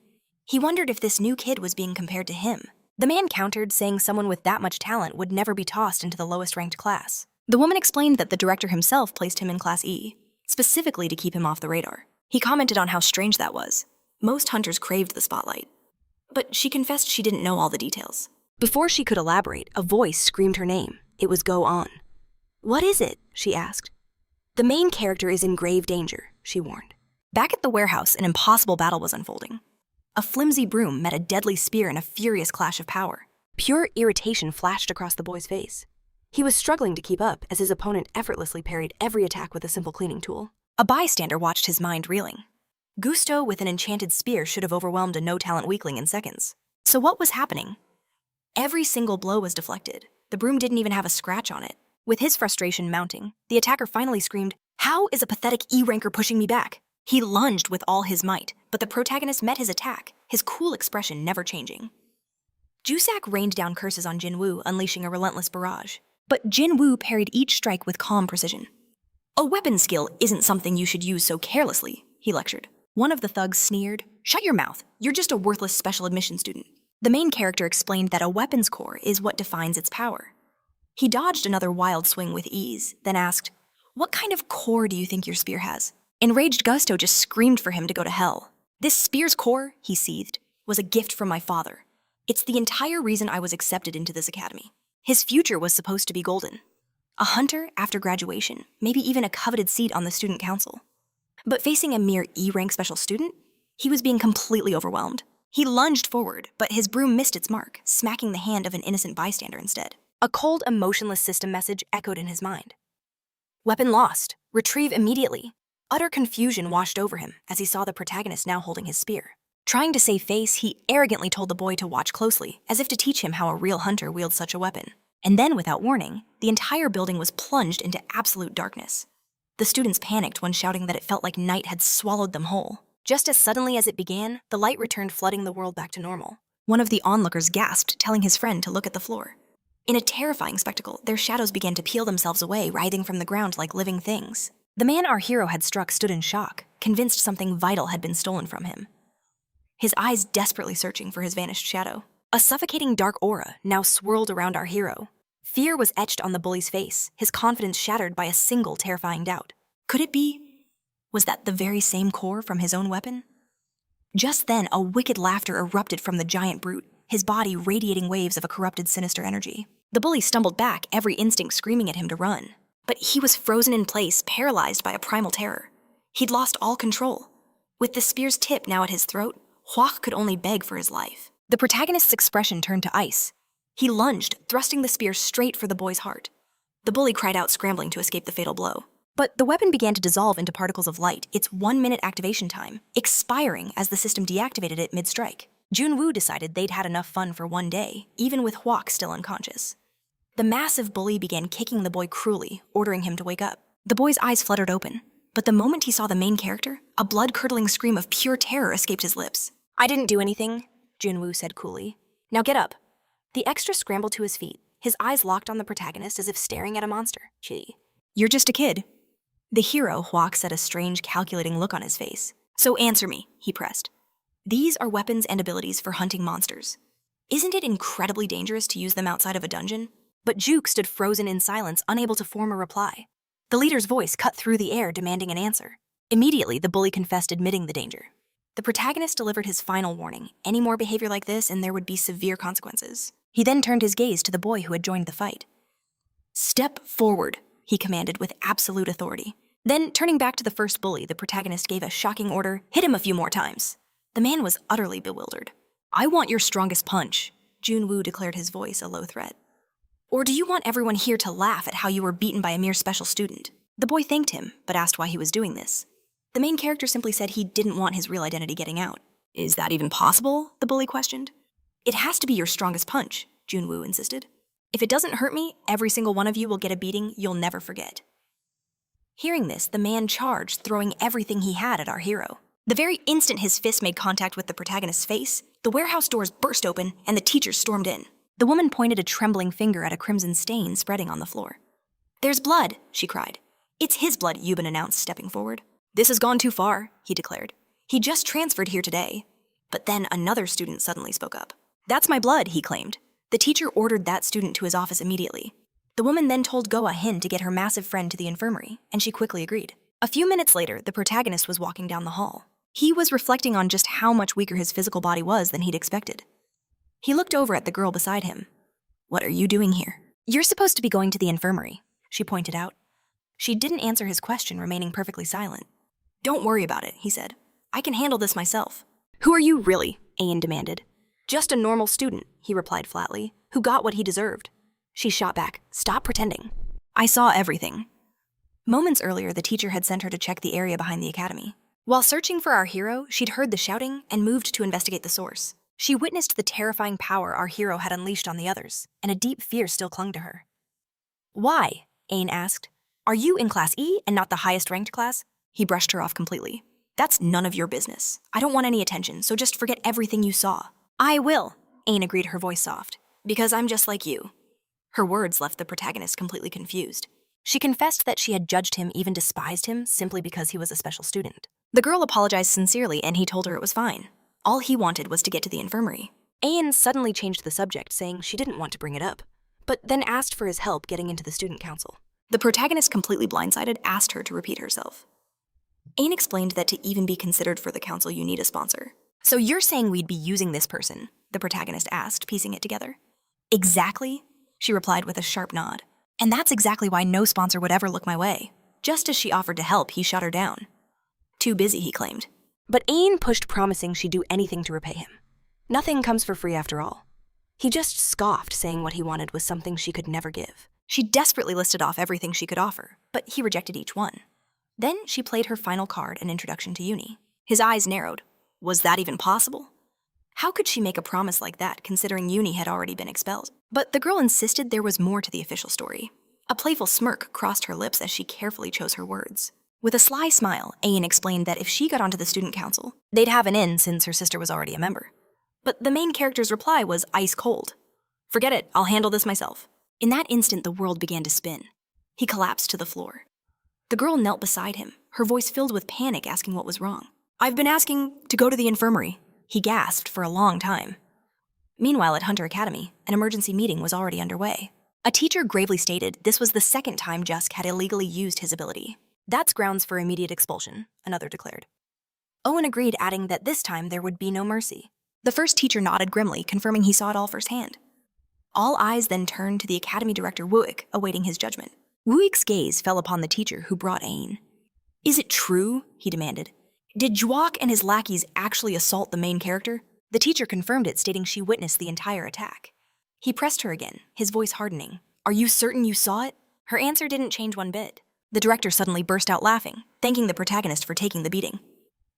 He wondered if this new kid was being compared to him. The man countered, saying someone with that much talent would never be tossed into the lowest ranked class. The woman explained that the director himself placed him in Class E, specifically to keep him off the radar. He commented on how strange that was. Most hunters craved the spotlight. But she confessed she didn't know all the details. Before she could elaborate, a voice screamed her name. It was Go On. What is it? She asked. The main character is in grave danger, she warned. Back at the warehouse, an impossible battle was unfolding. A flimsy broom met a deadly spear in a furious clash of power. Pure irritation flashed across the boy's face. He was struggling to keep up as his opponent effortlessly parried every attack with a simple cleaning tool. A bystander watched his mind reeling. Gusto with an enchanted spear should have overwhelmed a no-talent weakling in seconds. So what was happening? Every single blow was deflected. The broom didn't even have a scratch on it. With his frustration mounting, the attacker finally screamed, "How is a pathetic E-ranker pushing me back?" He lunged with all his might, but the protagonist met his attack, his cool expression never changing. Jusak rained down curses on Jin Wu, unleashing a relentless barrage. But Jin Wu parried each strike with calm precision. A weapon skill isn't something you should use so carelessly, he lectured. One of the thugs sneered, "Shut your mouth, you're just a worthless special admission student." The main character explained that a weapon's core is what defines its power. He dodged another wild swing with ease, then asked, "What kind of core do you think your spear has?" Enraged Gusto just screamed for him to go to hell. "This spear's core," he seethed, "was a gift from my father. It's the entire reason I was accepted into this academy." His future was supposed to be golden. A hunter after graduation, maybe even a coveted seat on the student council. But facing a mere E-rank special student, he was being completely overwhelmed. He lunged forward, but his broom missed its mark, smacking the hand of an innocent bystander instead. A cold, emotionless system message echoed in his mind. Weapon lost. Retrieve immediately. Utter confusion washed over him as he saw the protagonist now holding his spear. Trying to save face, he arrogantly told the boy to watch closely, as if to teach him how a real hunter wields such a weapon. And then, without warning, the entire building was plunged into absolute darkness. The students panicked when shouting that it felt like night had swallowed them whole. Just as suddenly as it began, the light returned, flooding the world back to normal. One of the onlookers gasped, telling his friend to look at the floor. In a terrifying spectacle, their shadows began to peel themselves away, writhing from the ground like living things. The man our hero had struck stood in shock, convinced something vital had been stolen from him. His eyes desperately searching for his vanished shadow. A suffocating dark aura now swirled around our hero. Fear was etched on the bully's face, his confidence shattered by a single terrifying doubt. Could it be? Was that the very same core from his own weapon? Just then, a wicked laughter erupted from the giant brute, his body radiating waves of a corrupted, sinister energy. The bully stumbled back, every instinct screaming at him to run. But he was frozen in place, paralyzed by a primal terror. He'd lost all control. With the spear's tip now at his throat, Huak could only beg for his life. The protagonist's expression turned to ice. He lunged, thrusting the spear straight for the boy's heart. The bully cried out, scrambling to escape the fatal blow. But the weapon began to dissolve into particles of light, its 1-minute activation time, expiring as the system deactivated it mid-strike. Jun Wu decided they'd had enough fun for one day, even with Huak still unconscious. The massive bully began kicking the boy cruelly, ordering him to wake up. The boy's eyes fluttered open, but the moment he saw the main character, a blood-curdling scream of pure terror escaped his lips. "I didn't do anything," Jun Wu said coolly. Now get up. The extra scrambled to his feet, his eyes locked on the protagonist as if staring at a monster. You're just a kid. The hero, Huak, set a strange, calculating look on his face. So answer me, he pressed. These are weapons and abilities for hunting monsters. Isn't it incredibly dangerous to use them outside of a dungeon? But Juke stood frozen in silence, unable to form a reply. The leader's voice cut through the air, demanding an answer. Immediately, the bully confessed, admitting the danger. The protagonist delivered his final warning. Any more behavior like this, and there would be severe consequences. He then turned his gaze to the boy who had joined the fight. Step forward, he commanded with absolute authority. Then, turning back to the first bully, the protagonist gave a shocking order, hit him a few more times. The man was utterly bewildered. I want your strongest punch, Jun Wu declared, his voice a low threat. Or do you want everyone here to laugh at how you were beaten by a mere special student? The boy thanked him, but asked why he was doing this. The main character simply said he didn't want his real identity getting out. Is that even possible? The bully questioned. It has to be your strongest punch, Jun Wu insisted. If it doesn't hurt me, every single one of you will get a beating you'll never forget. Hearing this, the man charged, throwing everything he had at our hero. The very instant his fist made contact with the protagonist's face, the warehouse doors burst open and the teacher stormed in. The woman pointed a trembling finger at a crimson stain spreading on the floor. There's blood, she cried. It's his blood, Yuban announced, stepping forward. This has gone too far, he declared. He just transferred here today. But then another student suddenly spoke up. That's my blood, he claimed. The teacher ordered that student to his office immediately. The woman then told Goa Hin to get her massive friend to the infirmary, and she quickly agreed. A few minutes later, the protagonist was walking down the hall. He was reflecting on just how much weaker his physical body was than he'd expected. He looked over at the girl beside him. What are you doing here? You're supposed to be going to the infirmary, she pointed out. She didn't answer his question, remaining perfectly silent. Don't worry about it, he said. I can handle this myself. Who are you really? Ayn demanded. Just a normal student, he replied flatly, who got what he deserved. She shot back. Stop pretending. I saw everything. Moments earlier, the teacher had sent her to check the area behind the academy. While searching for our hero, she'd heard the shouting and moved to investigate the source. She witnessed the terrifying power our hero had unleashed on the others, and a deep fear still clung to her. Why? Ayn asked. Are you in Class E and not the highest ranked class? He brushed her off completely. That's none of your business. I don't want any attention, so just forget everything you saw. I will, Ayn agreed, her voice soft, because I'm just like you. Her words left the protagonist completely confused. She confessed that she had judged him, even despised him, simply because he was a special student. The girl apologized sincerely, and he told her it was fine. All he wanted was to get to the infirmary. Ayn suddenly changed the subject, saying she didn't want to bring it up, but then asked for his help getting into the student council. The protagonist, completely blindsided, asked her to repeat herself. Ayn explained that to even be considered for the council, you need a sponsor. So you're saying we'd be using this person? The protagonist asked, piecing it together. Exactly, she replied with a sharp nod. And that's exactly why no sponsor would ever look my way. Just as she offered to help, he shut her down. Too busy, he claimed. But Ayn pushed, promising she'd do anything to repay him. Nothing comes for free after all. He just scoffed, saying what he wanted was something she could never give. She desperately listed off everything she could offer, but he rejected each one. Then she played her final card, an introduction to uni. His eyes narrowed. Was that even possible? How could she make a promise like that, considering uni had already been expelled? But the girl insisted there was more to the official story. A playful smirk crossed her lips as she carefully chose her words. With a sly smile, Ayn explained that if she got onto the student council, they'd have an in since her sister was already a member. But the main character's reply was ice cold. Forget it, I'll handle this myself. In that instant, the world began to spin. He collapsed to the floor. The girl knelt beside him, her voice filled with panic, asking what was wrong. I've been asking to go to the infirmary, he gasped for a long time. Meanwhile, at Hunter Academy, an emergency meeting was already underway. A teacher gravely stated this was the second time Jusk had illegally used his ability. That's grounds for immediate expulsion, another declared. Owen agreed, adding that this time there would be no mercy. The first teacher nodded grimly, confirming he saw it all firsthand. All eyes then turned to the academy director Wuik, awaiting his judgment. Wuik's gaze fell upon the teacher who brought Ayn. Is it true? He demanded. Did Juok and his lackeys actually assault the main character? The teacher confirmed it, stating she witnessed the entire attack. He pressed her again, his voice hardening. Are you certain you saw it? Her answer didn't change one bit. The director suddenly burst out laughing, thanking the protagonist for taking the beating.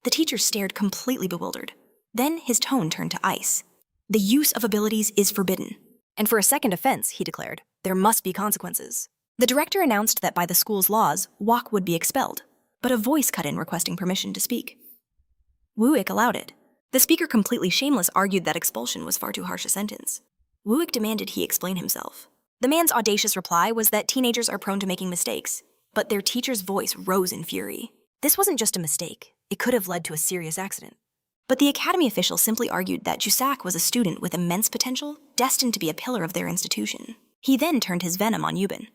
The teacher stared, completely bewildered. Then his tone turned to ice. The use of abilities is forbidden. And for a second offense, he declared, there must be consequences. The director announced that by the school's laws, Wok would be expelled, but a voice cut in requesting permission to speak. Wuik allowed it. The speaker, completely shameless, argued that expulsion was far too harsh a sentence. Wooik demanded he explain himself. The man's audacious reply was that teenagers are prone to making mistakes, but their teacher's voice rose in fury. This wasn't just a mistake. It could have led to a serious accident. But the academy official simply argued that Jusak was a student with immense potential, destined to be a pillar of their institution. He then turned his venom on Yubin.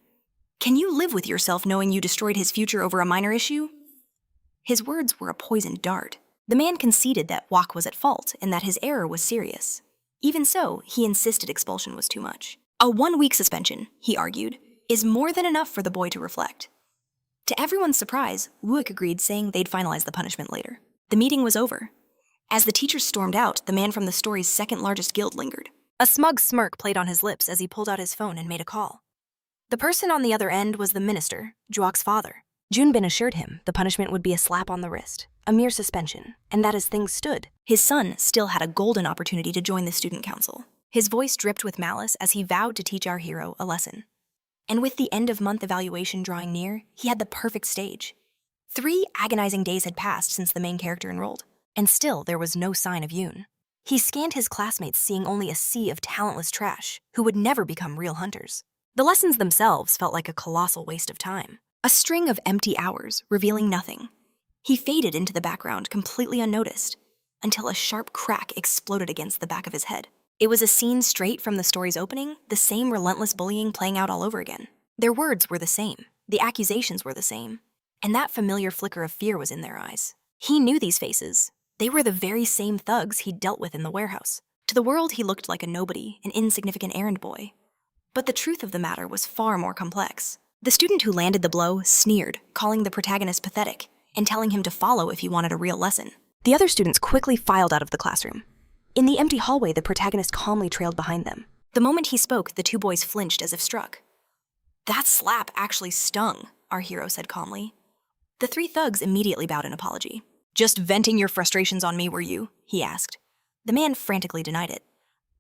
Can you live with yourself knowing you destroyed his future over a minor issue? His words were a poisoned dart. The man conceded that Wak was at fault and that his error was serious. Even so, he insisted expulsion was too much. A 1-week suspension, he argued, is more than enough for the boy to reflect. To everyone's surprise, Wooik agreed, saying they'd finalize the punishment later. The meeting was over. As the teachers stormed out, the man from the story's second-largest guild lingered. A smug smirk played on his lips as he pulled out his phone and made a call. The person on the other end was the minister, Juak's father. Junbin assured him the punishment would be a slap on the wrist, a mere suspension, and that as things stood, his son still had a golden opportunity to join the student council. His voice dripped with malice as he vowed to teach our hero a lesson. And with the end-of-month evaluation drawing near, he had the perfect stage. 3 agonizing days had passed since the main character enrolled, and still there was no sign of Yoon. He scanned his classmates, seeing only a sea of talentless trash who would never become real hunters. The lessons themselves felt like a colossal waste of time. A string of empty hours, revealing nothing. He faded into the background completely unnoticed, until a sharp crack exploded against the back of his head. It was a scene straight from the story's opening, the same relentless bullying playing out all over again. Their words were the same, the accusations were the same, and that familiar flicker of fear was in their eyes. He knew these faces. They were the very same thugs he'd dealt with in the warehouse. To the world, he looked like a nobody, an insignificant errand boy. But the truth of the matter was far more complex. The student who landed the blow sneered, calling the protagonist pathetic, and telling him to follow if he wanted a real lesson. The other students quickly filed out of the classroom. In the empty hallway, the protagonist calmly trailed behind them. The moment he spoke, the 2 boys flinched as if struck. "That slap actually stung," our hero said calmly. The 3 thugs immediately bowed in apology. "Just venting your frustrations on me, were you?" he asked. The man frantically denied it.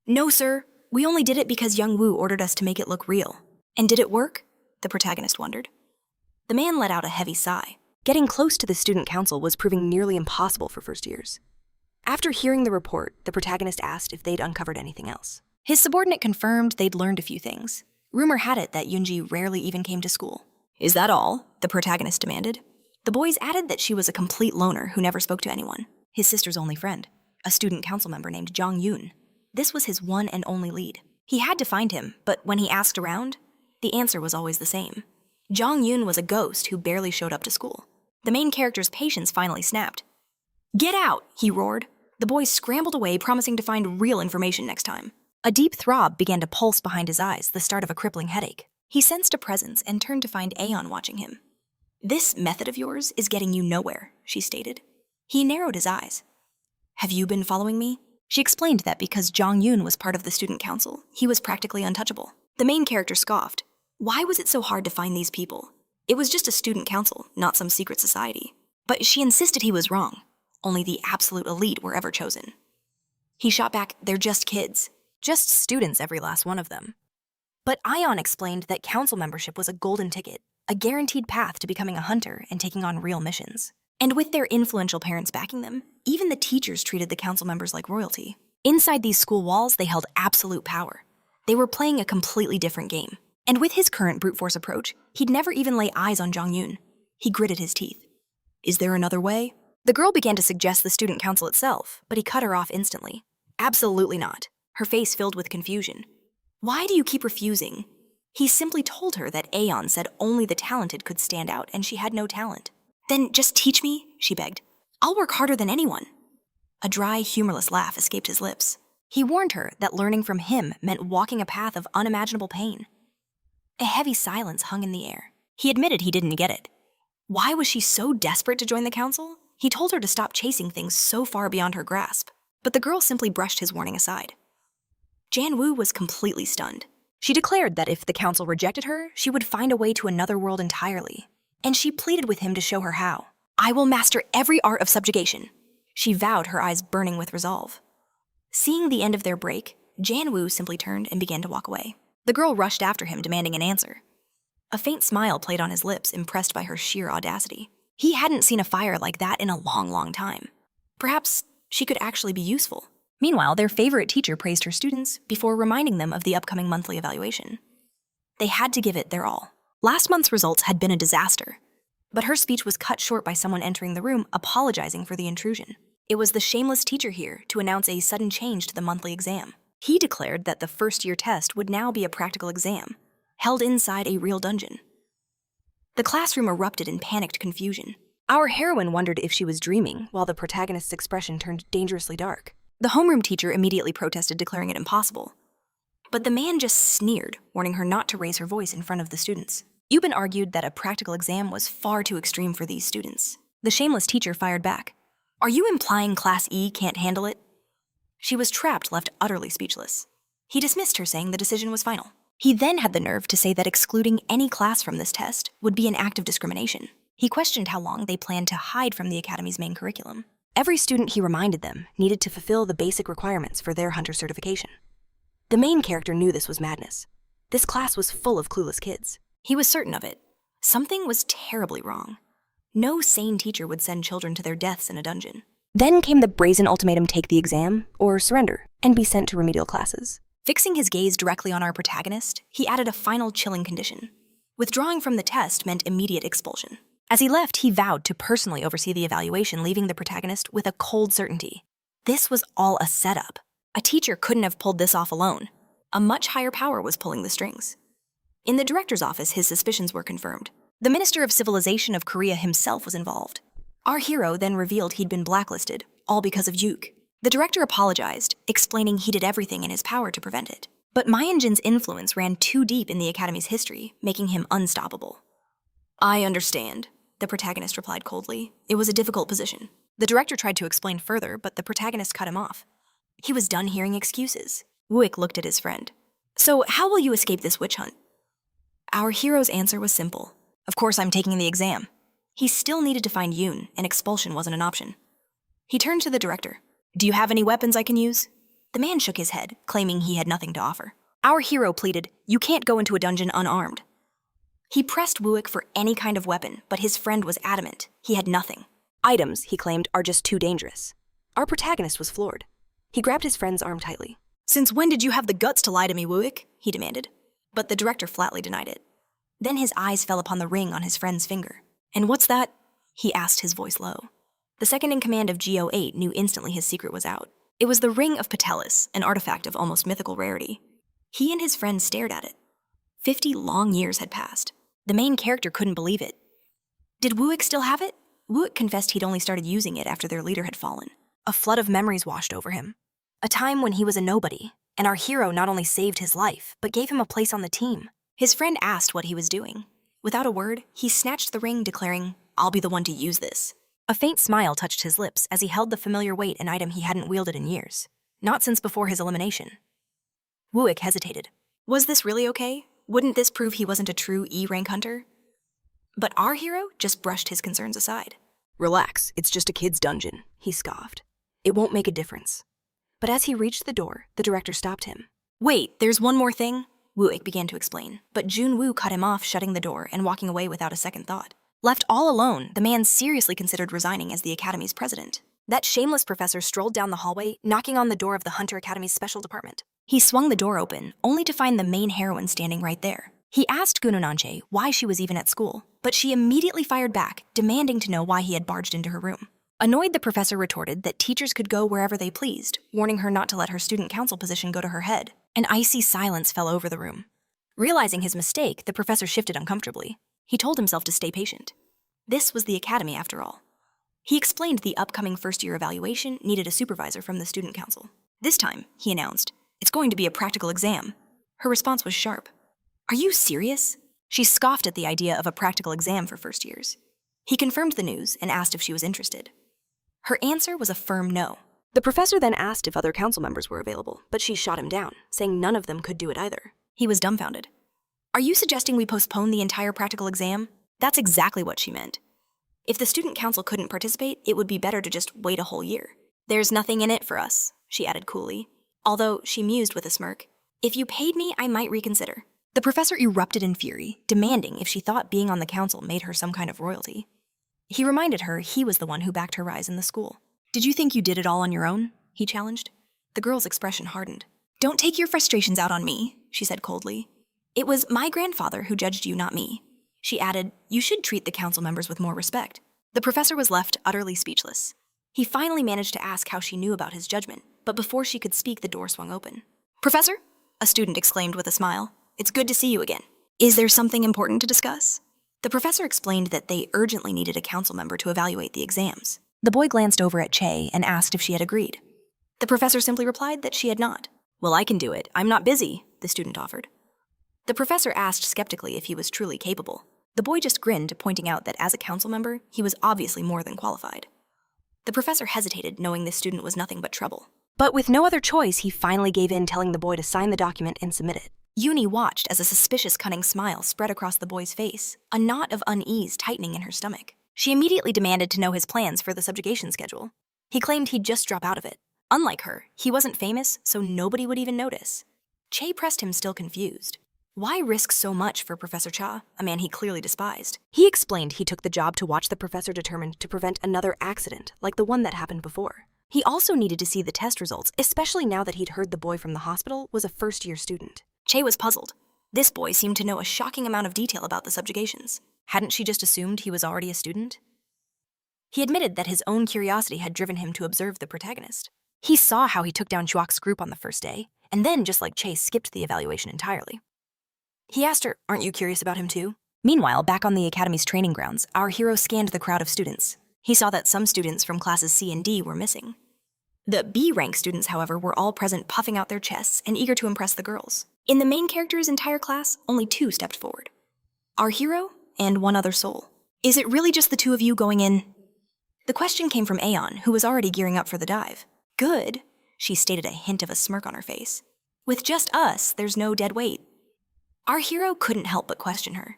"No, sir. We only did it because young Wu ordered us to make it look real." "And did it work?" the protagonist wondered. The man let out a heavy sigh. Getting close to the student council was proving nearly impossible for first years. After hearing the report, the protagonist asked if they'd uncovered anything else. His subordinate confirmed they'd learned a few things. Rumor had it that Yoonji rarely even came to school. "Is that all?" the protagonist demanded. The boys added that she was a complete loner who never spoke to anyone, his sister's only friend, a student council member named Jong Yoon. This was his one and only lead. He had to find him, but when he asked around, the answer was always the same. Jong Yoon was a ghost who barely showed up to school. The main character's patience finally snapped. "Get out!" he roared. The boys scrambled away, promising to find real information next time. A deep throb began to pulse behind his eyes, the start of a crippling headache. He sensed a presence and turned to find Aeon watching him. "This method of yours is getting you nowhere," she stated. He narrowed his eyes. "Have you been following me?" She explained that because Jong Yoon was part of the student council, he was practically untouchable. The main character scoffed. Why was it so hard to find these people? It was just a student council, not some secret society. But she insisted he was wrong. Only the absolute elite were ever chosen. He shot back, "They're just kids. Just students, every last one of them." But Ion explained that council membership was a golden ticket, a guaranteed path to becoming a hunter and taking on real missions. And with their influential parents backing them, even the teachers treated the council members like royalty. Inside these school walls, they held absolute power. They were playing a completely different game. And with his current brute force approach, he'd never even lay eyes on Jong Yoon. He gritted his teeth. "Is there another way?" The girl began to suggest the student council itself, but he cut her off instantly. "Absolutely not." Her face filled with confusion. "Why do you keep refusing?" He simply told her that Aeon said only the talented could stand out and she had no talent. "Then just teach me," she begged. "I'll work harder than anyone." A dry, humorless laugh escaped his lips. He warned her that learning from him meant walking a path of unimaginable pain. A heavy silence hung in the air. He admitted he didn't get it. Why was she so desperate to join the council? He told her to stop chasing things so far beyond her grasp, but the girl simply brushed his warning aside. Jan Woo was completely stunned. She declared that if the council rejected her, she would find a way to another world entirely. And she pleaded with him to show her how. "I will master every art of subjugation," she vowed, her eyes burning with resolve. Seeing the end of their break, Jan Woo simply turned and began to walk away. The girl rushed after him, demanding an answer. A faint smile played on his lips, impressed by her sheer audacity. He hadn't seen a fire like that in a long, long time. Perhaps she could actually be useful. Meanwhile, their favorite teacher praised her students before reminding them of the upcoming monthly evaluation. They had to give it their all. Last month's results had been a disaster, but her speech was cut short by someone entering the room apologizing for the intrusion. It was the shameless teacher here to announce a sudden change to the monthly exam. He declared that the first-year test would now be a practical exam, held inside a real dungeon. The classroom erupted in panicked confusion. Our heroine wondered if she was dreaming, while the protagonist's expression turned dangerously dark. The homeroom teacher immediately protested, declaring it impossible. But the man just sneered, warning her not to raise her voice in front of the students. Euban argued that a practical exam was far too extreme for these students. The shameless teacher fired back. "Are you implying Class E can't handle it?" She was trapped, left utterly speechless. He dismissed her, saying the decision was final. He then had the nerve to say that excluding any class from this test would be an act of discrimination. He questioned how long they planned to hide from the Academy's main curriculum. Every student, he reminded them, needed to fulfill the basic requirements for their hunter certification. The main character knew this was madness. This class was full of clueless kids. He was certain of it. Something was terribly wrong. No sane teacher would send children to their deaths in a dungeon. Then came the brazen ultimatum: take the exam, or surrender, and be sent to remedial classes. Fixing his gaze directly on our protagonist, he added a final chilling condition. Withdrawing from the test meant immediate expulsion. As he left, he vowed to personally oversee the evaluation, leaving the protagonist with a cold certainty. This was all a setup. A teacher couldn't have pulled this off alone. A much higher power was pulling the strings. In the director's office, his suspicions were confirmed. The Minister of Civilization of Korea himself was involved. Our hero then revealed he'd been blacklisted, all because of Juk. The director apologized, explaining he did everything in his power to prevent it. But Mayunjin's influence ran too deep in the Academy's history, making him unstoppable. "I understand," the protagonist replied coldly. It was a difficult position. The director tried to explain further, but the protagonist cut him off. He was done hearing excuses. Wooik looked at his friend. "So how will you escape this witch hunt?" Our hero's answer was simple. "Of course I'm taking the exam." He still needed to find Yoon, and expulsion wasn't an option. He turned to the director. "Do you have any weapons I can use?" The man shook his head, claiming he had nothing to offer. Our hero pleaded, "You can't go into a dungeon unarmed." He pressed Wooik for any kind of weapon, but his friend was adamant. He had nothing. Items, he claimed, are just too dangerous. Our protagonist was floored. He grabbed his friend's arm tightly. "Since when did you have the guts to lie to me, Wooik?" he demanded. But the director flatly denied it. Then his eyes fell upon the ring on his friend's finger. "And what's that?" he asked, his voice low. The second-in-command of GO8 knew instantly his secret was out. It was the Ring of Patelis, an artifact of almost mythical rarity. He and his friend stared at it. 50 long years had passed. The main character couldn't believe it. Did Wooik still have it? Wooik confessed he'd only started using it after their leader had fallen. A flood of memories washed over him. A time when he was a nobody, and our hero not only saved his life, but gave him a place on the team. His friend asked what he was doing. Without a word, he snatched the ring, declaring, "I'll be the one to use this." A faint smile touched his lips as he held the familiar weight, an item he hadn't wielded in years. Not since before his elimination. Wooik hesitated. Was this really okay? Wouldn't this prove he wasn't a true E-rank hunter? But our hero just brushed his concerns aside. "Relax, it's just a kid's dungeon," he scoffed. "It won't make a difference." But as he reached the door, the director stopped him. "Wait, there's one more thing," Wooik began to explain, but Jun Wu cut him off, shutting the door and walking away without a second thought. Left all alone, the man seriously considered resigning as the Academy's president. That shameless professor strolled down the hallway, knocking on the door of the Hunter Academy's special department. He swung the door open, only to find the main heroine standing right there. He asked Gunonanche why she was even at school, but she immediately fired back, demanding to know why he had barged into her room. Annoyed, the professor retorted that teachers could go wherever they pleased, warning her not to let her student council position go to her head. An icy silence fell over the room. Realizing his mistake, the professor shifted uncomfortably. He told himself to stay patient. This was the Academy, after all. He explained the upcoming first-year evaluation needed a supervisor from the student council. This time, he announced, "It's going to be a practical exam." Her response was sharp. "Are you serious?" She scoffed at the idea of a practical exam for first years. He confirmed the news and asked if she was interested. Her answer was a firm no. The professor then asked if other council members were available, but she shot him down, saying none of them could do it either. He was dumbfounded. "Are you suggesting we postpone the entire practical exam?" That's exactly what she meant. If the student council couldn't participate, it would be better to just wait a whole year. "There's nothing in it for us," she added coolly. Although, she mused with a smirk, "If you paid me, I might reconsider." The professor erupted in fury, demanding if she thought being on the council made her some kind of royalty. He reminded her he was the one who backed her rise in the school. Did you think you did it all on your own? He challenged. The girl's expression hardened. Don't take your frustrations out on me, she said coldly. It was my grandfather who judged you, not me. She added, you should treat the council members with more respect. The professor was left utterly speechless. He finally managed to ask how she knew about his judgment, but before she could speak, the door swung open. Professor? A student exclaimed with a smile. It's good to see you again. Is there something important to discuss? The professor explained that they urgently needed a council member to evaluate the exams. The boy glanced over at Che and asked if she had agreed. The professor simply replied that she had not. Well, I can do it. I'm not busy, the student offered. The professor asked skeptically if he was truly capable. The boy just grinned, pointing out that as a council member, he was obviously more than qualified. The professor hesitated, knowing this student was nothing but trouble. But with no other choice, he finally gave in, telling the boy to sign the document and submit it. Uni watched as a suspicious, cunning smile spread across the boy's face, a knot of unease tightening in her stomach. She immediately demanded to know his plans for the subjugation schedule. He claimed he'd just drop out of it. Unlike her, he wasn't famous, so nobody would even notice. Che pressed him, still confused. Why risk so much for Professor Cha, a man he clearly despised? He explained he took the job to watch the professor, determined to prevent another accident like the one that happened before. He also needed to see the test results, especially now that he'd heard the boy from the hospital was a first-year student. Che was puzzled. This boy seemed to know a shocking amount of detail about the subjugations. Hadn't she just assumed he was already a student? He admitted that his own curiosity had driven him to observe the protagonist. He saw how he took down Chuok's group on the first day, and then, just like Che, skipped the evaluation entirely. He asked her, aren't you curious about him too? Meanwhile, back on the academy's training grounds, our hero scanned the crowd of students. He saw that some students from classes C and D were missing. The B-rank students, however, were all present, puffing out their chests and eager to impress the girls. In the main character's entire class, only 2 stepped forward. Our hero and one other soul. Is it really just the 2 of you going in? The question came from Aeon, who was already gearing up for the dive. Good, she stated, a hint of a smirk on her face. With just us, there's no dead weight. Our hero couldn't help but question her.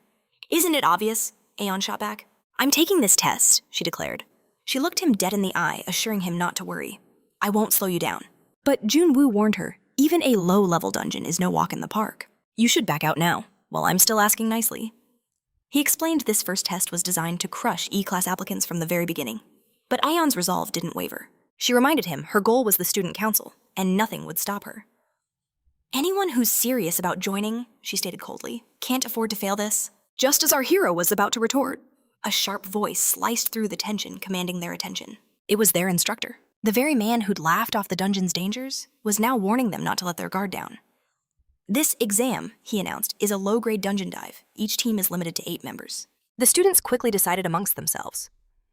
Isn't it obvious? Aeon shot back. I'm taking this test, she declared. She looked him dead in the eye, assuring him not to worry. I won't slow you down. But Jun Wu warned her, even a low-level dungeon is no walk in the park. You should back out now, while I'm still asking nicely. He explained this first test was designed to crush E-class applicants from the very beginning. But Aeon's resolve didn't waver. She reminded him her goal was the student council, and nothing would stop her. Anyone who's serious about joining, she stated coldly, can't afford to fail this. Just as our hero was about to retort, a sharp voice sliced through the tension, commanding their attention. It was their instructor. The very man who'd laughed off the dungeon's dangers was now warning them not to let their guard down. This exam, he announced, is a low-grade dungeon dive. Each team is limited to 8 members. The students quickly decided amongst themselves.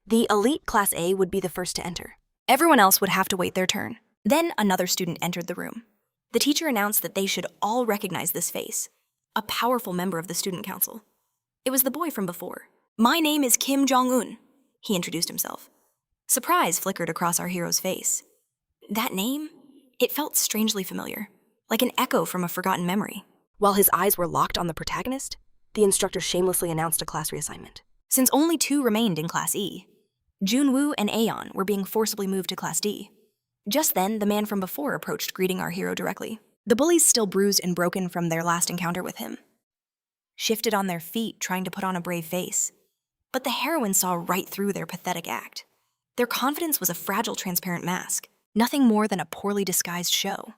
The elite Class A would be the first to enter. Everyone else would have to wait their turn. Then another student entered the room. The teacher announced that they should all recognize this face, a powerful member of the student council. It was the boy from before. My name is Kim Jong-un, he introduced himself. Surprise flickered across our hero's face. That name? It felt strangely familiar, like an echo from a forgotten memory. While his eyes were locked on the protagonist, the instructor shamelessly announced a class reassignment. Since only 2 remained in Class E, Jun Wu and Aeon were being forcibly moved to Class D. Just then, the man from before approached, greeting our hero directly. The bullies, still bruised and broken from their last encounter with him, shifted on their feet, trying to put on a brave face. But the heroine saw right through their pathetic act. Their confidence was a fragile, transparent mask, nothing more than a poorly disguised show.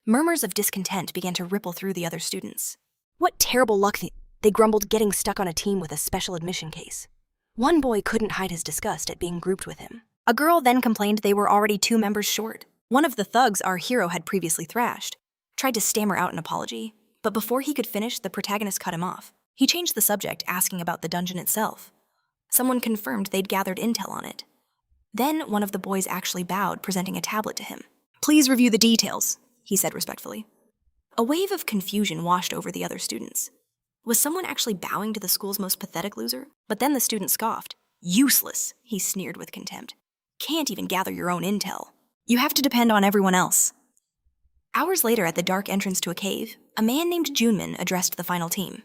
Murmurs of discontent began to ripple through the other students. What terrible luck, they grumbled, getting stuck on a team with a special admission case. One boy couldn't hide his disgust at being grouped with him. A girl then complained they were already 2 members short. One of the thugs our hero had previously thrashed tried to stammer out an apology, but before he could finish, the protagonist cut him off. He changed the subject, asking about the dungeon itself. Someone confirmed they'd gathered intel on it. Then one of the boys actually bowed, presenting a tablet to him. Please review the details, he said respectfully. A wave of confusion washed over the other students. Was someone actually bowing to the school's most pathetic loser? But then the student scoffed. Useless, he sneered with contempt. Can't even gather your own intel. You have to depend on everyone else. Hours later, at the dark entrance to a cave, a man named Junmin addressed the final team.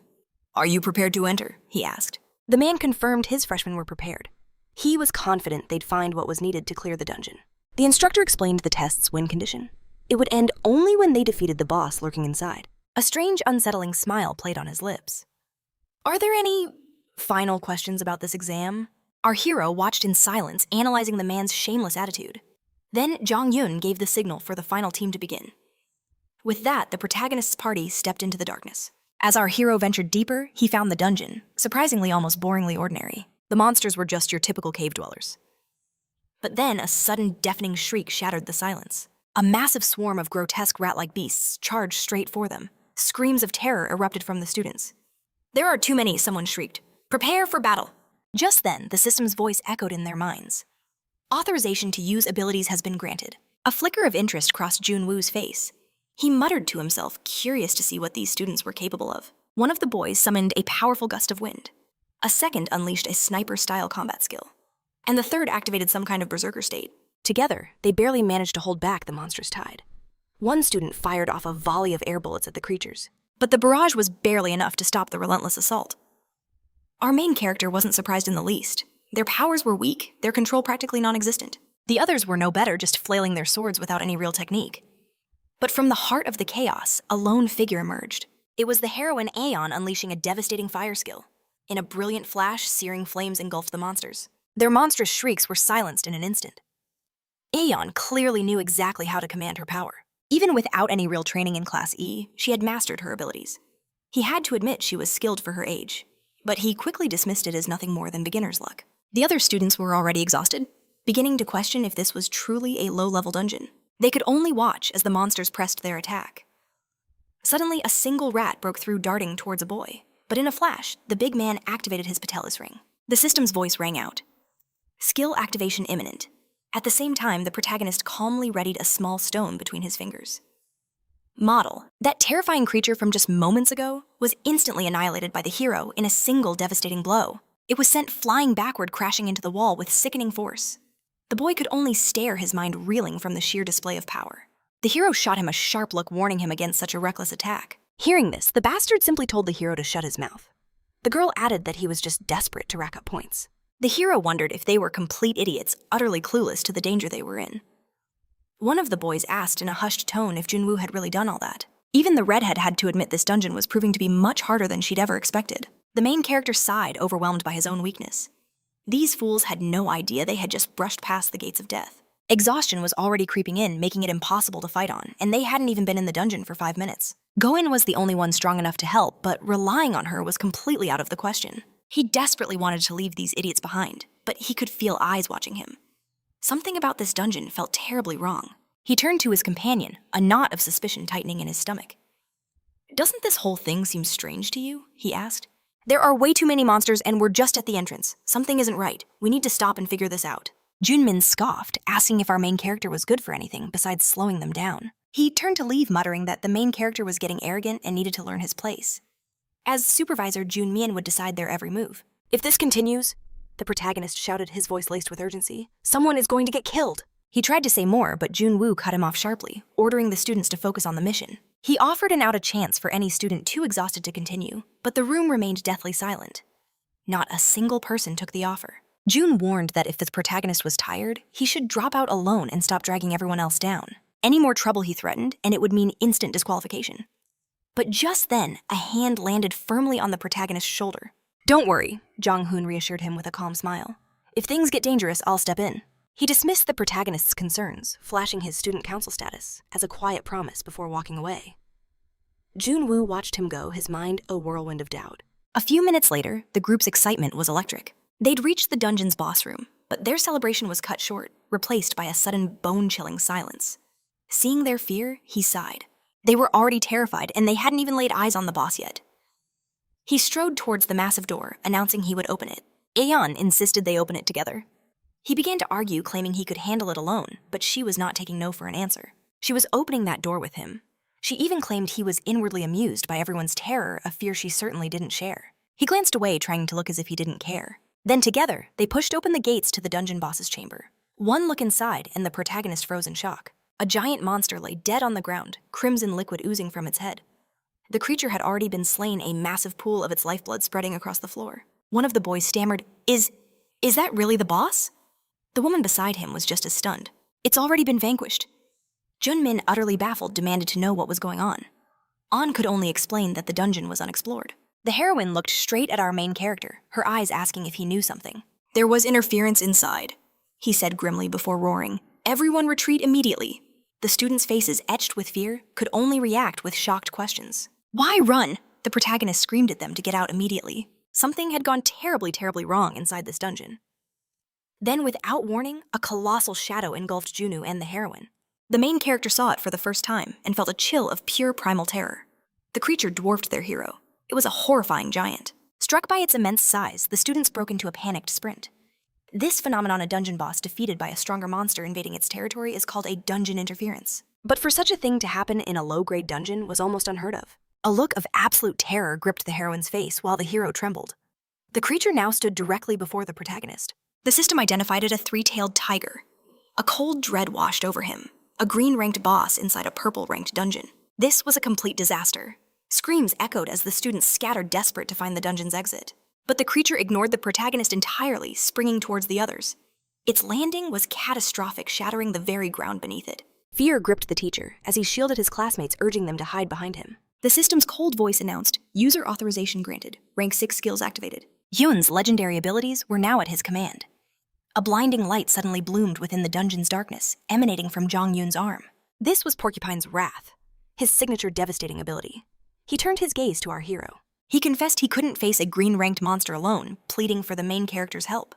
Are you prepared to enter? He asked. The man confirmed his freshmen were prepared. He was confident they'd find what was needed to clear the dungeon. The instructor explained the test's win condition. It would end only when they defeated the boss lurking inside. A strange, unsettling smile played on his lips. Are there any final questions about this exam? Our hero watched in silence, analyzing the man's shameless attitude. Then Jong-yun gave the signal for the final team to begin. With that, the protagonist's party stepped into the darkness. As our hero ventured deeper, he found the dungeon, surprisingly almost boringly ordinary. The monsters were just your typical cave dwellers. But then a sudden deafening shriek shattered the silence. A massive swarm of grotesque rat-like beasts charged straight for them. Screams of terror erupted from the students. "There are too many," someone shrieked. "Prepare for battle." Just then, the system's voice echoed in their minds. Authorization to use abilities has been granted. A flicker of interest crossed Jun Woo's face. He muttered to himself, curious to see what these students were capable of. One of the boys summoned a powerful gust of wind. A second unleashed a sniper-style combat skill. And the third activated some kind of berserker state. Together, they barely managed to hold back the monstrous tide. One student fired off a volley of air bullets at the creatures, but the barrage was barely enough to stop the relentless assault. Our main character wasn't surprised in the least. Their powers were weak, their control practically non-existent. The others were no better, just flailing their swords without any real technique. But from the heart of the chaos, a lone figure emerged. It was the heroine Aeon unleashing a devastating fire skill. In a brilliant flash, searing flames engulfed the monsters. Their monstrous shrieks were silenced in an instant. Aeon clearly knew exactly how to command her power. Even without any real training in Class E, she had mastered her abilities. He had to admit she was skilled for her age, but he quickly dismissed it as nothing more than beginner's luck. The other students were already exhausted, beginning to question if this was truly a low-level dungeon. They could only watch as the monsters pressed their attack. Suddenly, a single rat broke through, darting towards a boy. But in a flash, the big man activated his patelis ring. The system's voice rang out. Skill activation imminent. At the same time, the protagonist calmly readied a small stone between his fingers. Model, that terrifying creature from just moments ago, was instantly annihilated by the hero in a single devastating blow. It was sent flying backward, crashing into the wall with sickening force. The boy could only stare, his mind reeling from the sheer display of power. The hero shot him a sharp look, warning him against such a reckless attack. Hearing this, the bastard simply told the hero to shut his mouth. The girl added that he was just desperate to rack up points. The hero wondered if they were complete idiots, utterly clueless to the danger they were in. One of the boys asked in a hushed tone if Jun Wu had really done all that. Even the redhead had to admit this dungeon was proving to be much harder than she'd ever expected. The main character sighed, overwhelmed by his own weakness. These fools had no idea they had just brushed past the gates of death. Exhaustion was already creeping in, making it impossible to fight on, and they hadn't even been in the dungeon for 5 minutes. Go-in was the only one strong enough to help, but relying on her was completely out of the question. He desperately wanted to leave these idiots behind, but he could feel eyes watching him. Something about this dungeon felt terribly wrong. He turned to his companion, a knot of suspicion tightening in his stomach. "Doesn't this whole thing seem strange to you?" he asked. "There are way too many monsters and we're just at the entrance. Something isn't right. We need to stop and figure this out." Junmin scoffed, asking if our main character was good for anything besides slowing them down. He turned to leave, muttering that the main character was getting arrogant and needed to learn his place. As supervisor, Junmin would decide their every move. "If this continues," the protagonist shouted, his voice laced with urgency, "someone is going to get killed." He tried to say more, but Jun Wu cut him off sharply, ordering the students to focus on the mission. He offered an out a chance for any student too exhausted to continue, but the room remained deathly silent. Not a single person took the offer. Jun warned that if the protagonist was tired, he should drop out alone and stop dragging everyone else down. Any more trouble, he threatened, and it would mean instant disqualification. But just then, a hand landed firmly on the protagonist's shoulder. "Don't worry," Jong-hoon reassured him with a calm smile. "If things get dangerous, I'll step in." He dismissed the protagonist's concerns, flashing his student council status as a quiet promise before walking away. Jun Wu watched him go, his mind a whirlwind of doubt. A few minutes later, the group's excitement was electric. They'd reached the dungeon's boss room, but their celebration was cut short, replaced by a sudden bone-chilling silence. Seeing their fear, he sighed. They were already terrified, and they hadn't even laid eyes on the boss yet. He strode towards the massive door, announcing he would open it. Aeon insisted they open it together. He began to argue, claiming he could handle it alone, but she was not taking no for an answer. She was opening that door with him. She even claimed he was inwardly amused by everyone's terror, a fear she certainly didn't share. He glanced away, trying to look as if he didn't care. Then together, they pushed open the gates to the dungeon boss's chamber. One look inside, and the protagonist froze in shock. A giant monster lay dead on the ground, crimson liquid oozing from its head. The creature had already been slain, a massive pool of its lifeblood spreading across the floor. One of the boys stammered, Is that really the boss?" The woman beside him was just as stunned. "It's already been vanquished." Junmin, utterly baffled, demanded to know what was going on. An could only explain that the dungeon was unexplored. The heroine looked straight at our main character, her eyes asking if he knew something. There was interference inside, he said grimly before roaring. Everyone retreat immediately. The students' faces etched with fear could only react with shocked questions. Why run? The protagonist screamed at them to get out immediately. Something had gone terribly, terribly wrong inside this dungeon. Then, without warning, a colossal shadow engulfed Junwoo and the heroine. The main character saw it for the first time and felt a chill of pure primal terror. The creature dwarfed their hero. It was a horrifying giant. Struck by its immense size, the students broke into a panicked sprint. This phenomenon, a dungeon boss defeated by a stronger monster invading its territory, is called a dungeon interference. But for such a thing to happen in a low-grade dungeon was almost unheard of. A look of absolute terror gripped the heroine's face while the hero trembled. The creature now stood directly before the protagonist. The system identified it a three-tailed tiger. A cold dread washed over him, a green-ranked boss inside a purple-ranked dungeon. This was a complete disaster. Screams echoed as the students scattered, desperate to find the dungeon's exit. But the creature ignored the protagonist entirely, springing towards the others. Its landing was catastrophic, shattering the very ground beneath it. Fear gripped the teacher as he shielded his classmates, urging them to hide behind him. The system's cold voice announced, "User authorization granted, rank 6 skills activated." Yun's legendary abilities were now at his command. A blinding light suddenly bloomed within the dungeon's darkness, emanating from Jong Yun's arm. This was Porcupine's Wrath, his signature devastating ability. He turned his gaze to our hero. He confessed he couldn't face a green-ranked monster alone, pleading for the main character's help.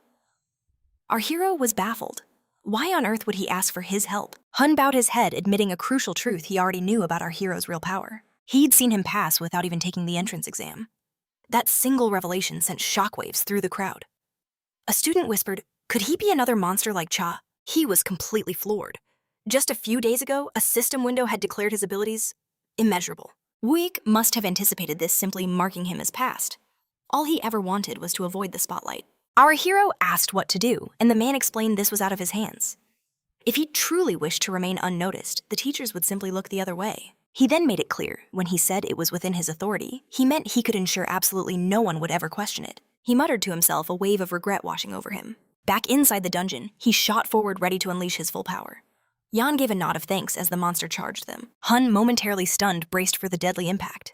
Our hero was baffled. Why on earth would he ask for his help? Hun bowed his head, admitting a crucial truth he already knew about our hero's real power. He'd seen him pass without even taking the entrance exam. That single revelation sent shockwaves through the crowd. A student whispered, "Could he be another monster like Cha?" He was completely floored. Just a few days ago, a system window had declared his abilities immeasurable. Wuik must have anticipated this, simply marking him as past. All he ever wanted was to avoid the spotlight. Our hero asked what to do, and the man explained this was out of his hands. If he truly wished to remain unnoticed, the teachers would simply look the other way. He then made it clear, when he said it was within his authority, he meant he could ensure absolutely no one would ever question it. He muttered to himself, a wave of regret washing over him. Back inside the dungeon, he shot forward, ready to unleash his full power. Yan gave a nod of thanks as the monster charged them. Hun, momentarily stunned, braced for the deadly impact.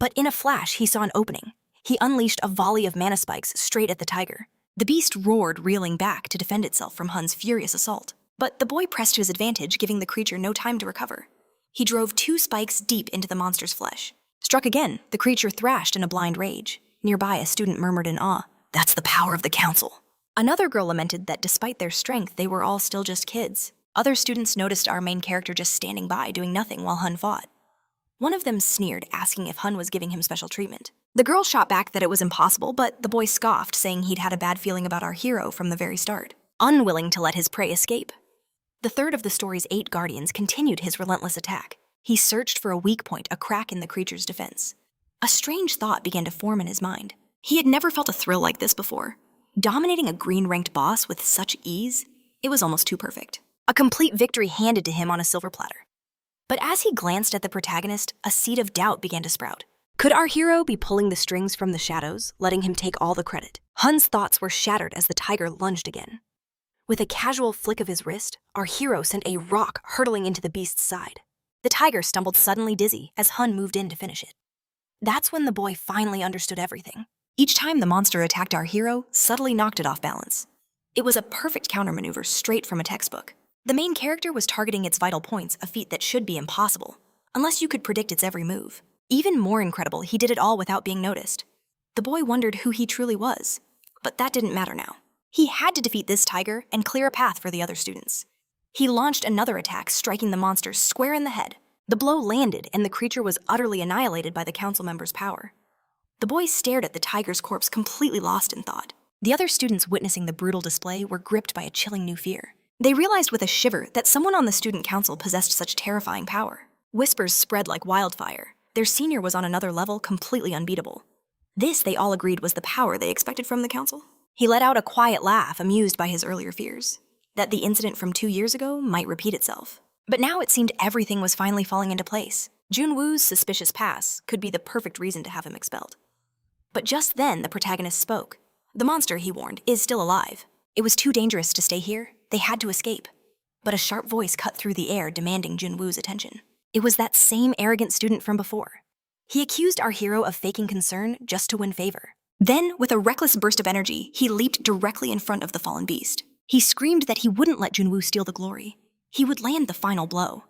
But in a flash, he saw an opening. He unleashed a volley of mana spikes straight at the tiger. The beast roared, reeling back to defend itself from Hun's furious assault. But the boy pressed to his advantage, giving the creature no time to recover. He drove 2 spikes deep into the monster's flesh. Struck again, the creature thrashed in a blind rage. Nearby, a student murmured in awe, "That's the power of the council." Another girl lamented that despite their strength, they were all still just kids. Other students noticed our main character just standing by, doing nothing while Hun fought. One of them sneered, asking if Hun was giving him special treatment. The girl shot back that it was impossible, but the boy scoffed, saying he'd had a bad feeling about our hero from the very start, unwilling to let his prey escape. The third of the story's 8 guardians continued his relentless attack. He searched for a weak point, a crack in the creature's defense. A strange thought began to form in his mind. He had never felt a thrill like this before. Dominating a green-ranked boss with such ease, it was almost too perfect. A complete victory handed to him on a silver platter. But as he glanced at the protagonist, a seed of doubt began to sprout. Could our hero be pulling the strings from the shadows, letting him take all the credit? Hun's thoughts were shattered as the tiger lunged again. With a casual flick of his wrist, our hero sent a rock hurtling into the beast's side. The tiger stumbled suddenly dizzy as Hun moved in to finish it. That's when the boy finally understood everything. Each time the monster attacked our hero, subtly knocked it off balance. It was a perfect countermaneuver straight from a textbook. The main character was targeting its vital points, a feat that should be impossible, unless you could predict its every move. Even more incredible, he did it all without being noticed. The boy wondered who he truly was, but that didn't matter now. He had to defeat this tiger and clear a path for the other students. He launched another attack, striking the monster square in the head. The blow landed, and the creature was utterly annihilated by the council member's power. The boy stared at the tiger's corpse, completely lost in thought. The other students witnessing the brutal display were gripped by a chilling new fear. They realized with a shiver that someone on the student council possessed such terrifying power. Whispers spread like wildfire. Their senior was on another level, completely unbeatable. This, they all agreed, was the power they expected from the council. He let out a quiet laugh, amused by his earlier fears, that the incident from 2 years ago might repeat itself. But now it seemed everything was finally falling into place. Jun Woo's suspicious past could be the perfect reason to have him expelled. But just then, the protagonist spoke. The monster, he warned, is still alive. It was too dangerous to stay here. They had to escape. But a sharp voice cut through the air, demanding Jun Woo's attention. It was that same arrogant student from before. He accused our hero of faking concern just to win favor. Then, with a reckless burst of energy, he leaped directly in front of the fallen beast. He screamed that he wouldn't let Jun Wu steal the glory. He would land the final blow.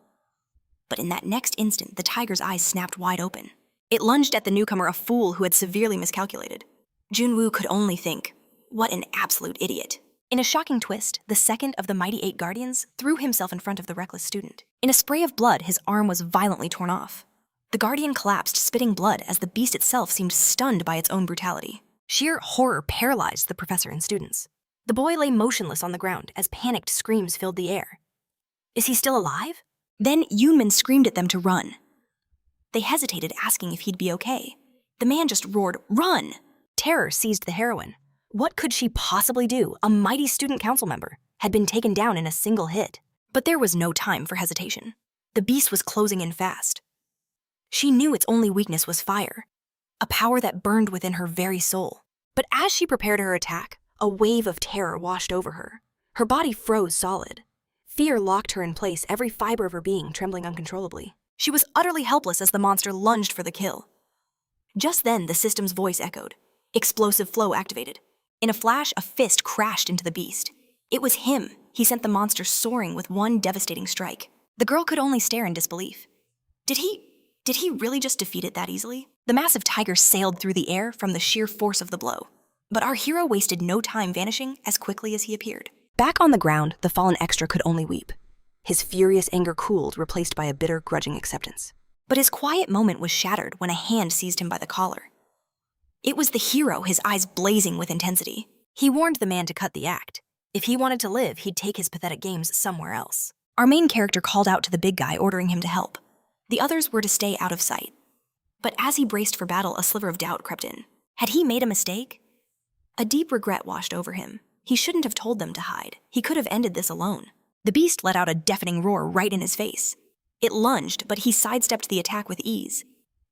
But in that next instant, the tiger's eyes snapped wide open. It lunged at the newcomer, a fool who had severely miscalculated. Jun Wu could only think, what an absolute idiot. In a shocking twist, the second of the mighty 8 guardians threw himself in front of the reckless student. In a spray of blood, his arm was violently torn off. The guardian collapsed, spitting blood, as the beast itself seemed stunned by its own brutality. Sheer horror paralyzed the professor and students. The boy lay motionless on the ground as panicked screams filled the air. Is he still alive? Then Yunmin screamed at them to run. They hesitated, asking if he'd be okay. The man just roared, "Run!" Terror seized the heroine. What could she possibly do? A mighty student council member had been taken down in a single hit. But there was no time for hesitation. The beast was closing in fast. She knew its only weakness was fire, a power that burned within her very soul. But as she prepared her attack, a wave of terror washed over her. Her body froze solid. Fear locked her in place, every fiber of her being trembling uncontrollably. She was utterly helpless as the monster lunged for the kill. Just then, the system's voice echoed. Explosive flow activated. In a flash, a fist crashed into the beast. It was him. He sent the monster soaring with one devastating strike. The girl could only stare in disbelief. Did he really just defeat it that easily? The massive tiger sailed through the air from the sheer force of the blow. But our hero wasted no time vanishing as quickly as he appeared. Back on the ground, the fallen extra could only weep. His furious anger cooled, replaced by a bitter, grudging acceptance. But his quiet moment was shattered when a hand seized him by the collar. It was the hero, his eyes blazing with intensity. He warned the man to cut the act. If he wanted to live, he'd take his pathetic games somewhere else. Our main character called out to the big guy, ordering him to help. The others were to stay out of sight. But as he braced for battle, a sliver of doubt crept in. Had he made a mistake? A deep regret washed over him. He shouldn't have told them to hide. He could have ended this alone. The beast let out a deafening roar right in his face. It lunged, but he sidestepped the attack with ease.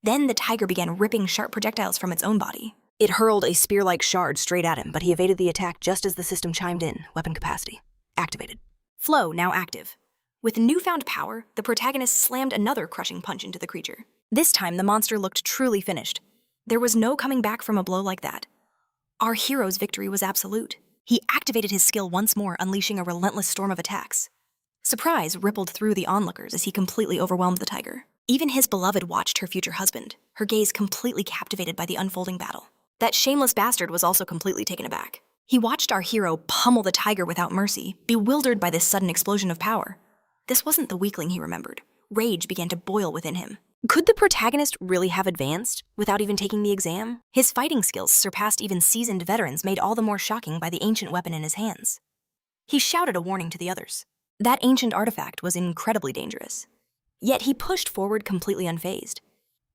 Then the tiger began ripping sharp projectiles from its own body. It hurled a spear-like shard straight at him, but he evaded the attack just as the system chimed in. Weapon capacity activated. Flow now active. With newfound power, the protagonist slammed another crushing punch into the creature. This time, the monster looked truly finished. There was no coming back from a blow like that. Our hero's victory was absolute. He activated his skill once more, unleashing a relentless storm of attacks. Surprise rippled through the onlookers as he completely overwhelmed the tiger. Even his beloved watched her future husband, her gaze completely captivated by the unfolding battle. That shameless bastard was also completely taken aback. He watched our hero pummel the tiger without mercy, bewildered by this sudden explosion of power. This wasn't the weakling he remembered. Rage began to boil within him. Could the protagonist really have advanced without even taking the exam? His fighting skills surpassed even seasoned veterans, made all the more shocking by the ancient weapon in his hands. He shouted a warning to the others. That ancient artifact was incredibly dangerous. Yet he pushed forward completely unfazed.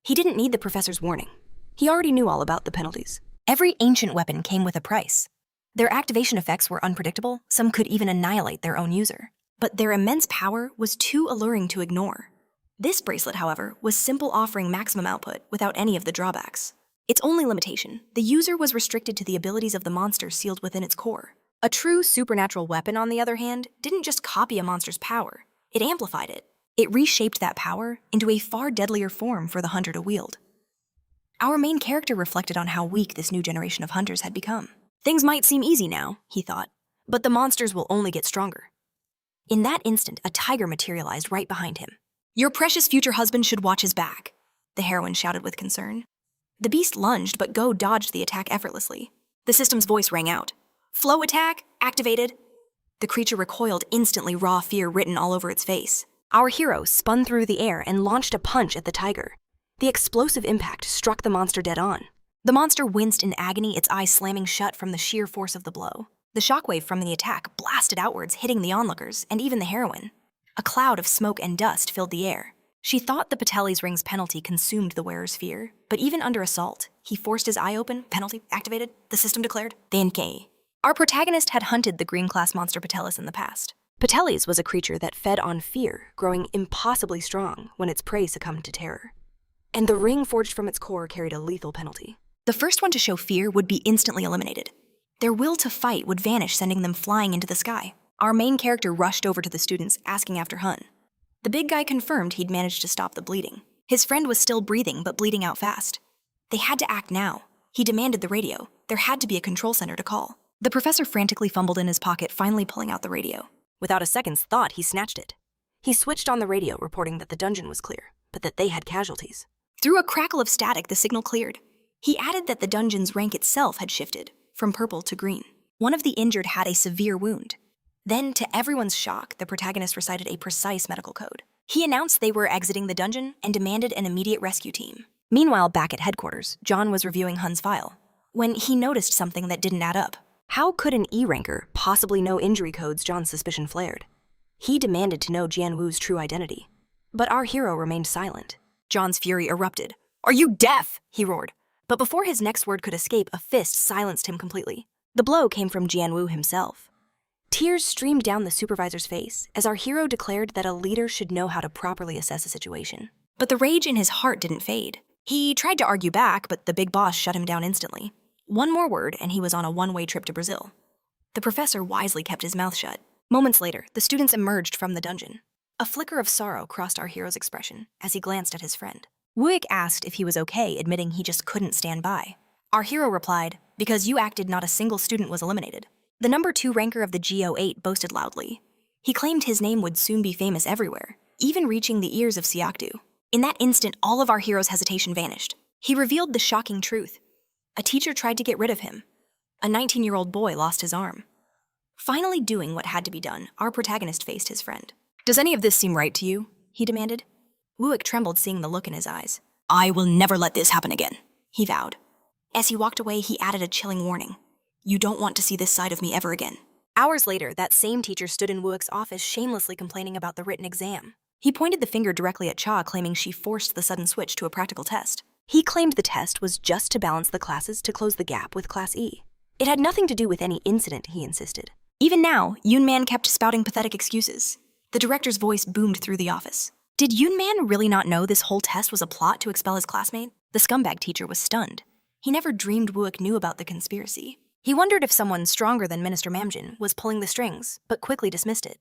He didn't need the professor's warning. He already knew all about the penalties. Every ancient weapon came with a price. Their activation effects were unpredictable, some could even annihilate their own user. But their immense power was too alluring to ignore. This bracelet, however, was simple, offering maximum output without any of the drawbacks. Its only limitation, the user was restricted to the abilities of the monster sealed within its core. A true supernatural weapon, on the other hand, didn't just copy a monster's power, it amplified it. It reshaped that power into a far deadlier form for the hunter to wield. Our main character reflected on how weak this new generation of hunters had become. Things might seem easy now, he thought, but the monsters will only get stronger. In that instant, a tiger materialized right behind him. "Your precious future husband should watch his back," the heroine shouted with concern. The beast lunged, but Go dodged the attack effortlessly. The system's voice rang out. "Flow attack activated." The creature recoiled instantly, raw fear written all over its face. Our hero spun through the air and launched a punch at the tiger. The explosive impact struck the monster dead on. The monster winced in agony, its eyes slamming shut from the sheer force of the blow. The shockwave from the attack blasted outwards, hitting the onlookers and even the heroine. A cloud of smoke and dust filled the air. She thought the Patelli's ring's penalty consumed the wearer's fear, but even under assault, he forced his eye open. Penalty activated, the system declared. Denkei. Our protagonist had hunted the green-class monster Patelis in the past. Patelis was a creature that fed on fear, growing impossibly strong when its prey succumbed to terror. And the ring forged from its core carried a lethal penalty. The first one to show fear would be instantly eliminated. Their will to fight would vanish, sending them flying into the sky. Our main character rushed over to the students, asking after Hun. The big guy confirmed he'd managed to stop the bleeding. His friend was still breathing, but bleeding out fast. They had to act now. He demanded the radio. There had to be a control center to call. The professor frantically fumbled in his pocket, finally pulling out the radio. Without a second's thought, he snatched it. He switched on the radio, reporting that the dungeon was clear, but that they had casualties. Through a crackle of static, the signal cleared. He added that the dungeon's rank itself had shifted, from purple to green. One of the injured had a severe wound. Then, to everyone's shock, the protagonist recited a precise medical code. He announced they were exiting the dungeon and demanded an immediate rescue team. Meanwhile, back at headquarters, John was reviewing Hun's file, when he noticed something that didn't add up. How could an E-ranker possibly know injury codes? John's suspicion flared. He demanded to know Jian Wu's true identity. But our hero remained silent. John's fury erupted. "Are you deaf?" he roared. But before his next word could escape, a fist silenced him completely. The blow came from Jian Wu himself. Tears streamed down the supervisor's face as our hero declared that a leader should know how to properly assess a situation. But the rage in his heart didn't fade. He tried to argue back, but the big boss shut him down instantly. One more word, and he was on a one-way trip to Brazil. The professor wisely kept his mouth shut. Moments later, the students emerged from the dungeon. A flicker of sorrow crossed our hero's expression as he glanced at his friend. Wuik asked if he was okay, admitting he just couldn't stand by. Our hero replied, "Because you acted, not a single student was eliminated." The number 2 ranker of the GO8 boasted loudly. He claimed his name would soon be famous everywhere, even reaching the ears of Siakdu. In that instant, all of our hero's hesitation vanished. He revealed the shocking truth. A teacher tried to get rid of him. A 19-year-old boy lost his arm. Finally doing what had to be done, our protagonist faced his friend. "Does any of this seem right to you?" he demanded. Wuik trembled, seeing the look in his eyes. "I will never let this happen again," he vowed. As he walked away, he added a chilling warning. "You don't want to see this side of me ever again." Hours later, that same teacher stood in Wuik's office shamelessly complaining about the written exam. He pointed the finger directly at Cha, claiming she forced the sudden switch to a practical test. He claimed the test was just to balance the classes to close the gap with Class E. It had nothing to do with any incident, he insisted. Even now, Yunman kept spouting pathetic excuses. The director's voice boomed through the office. Did Yunman really not know this whole test was a plot to expel his classmate? The scumbag teacher was stunned. He never dreamed Wuik knew about the conspiracy. He wondered if someone stronger than Minister Mamjin was pulling the strings, but quickly dismissed it.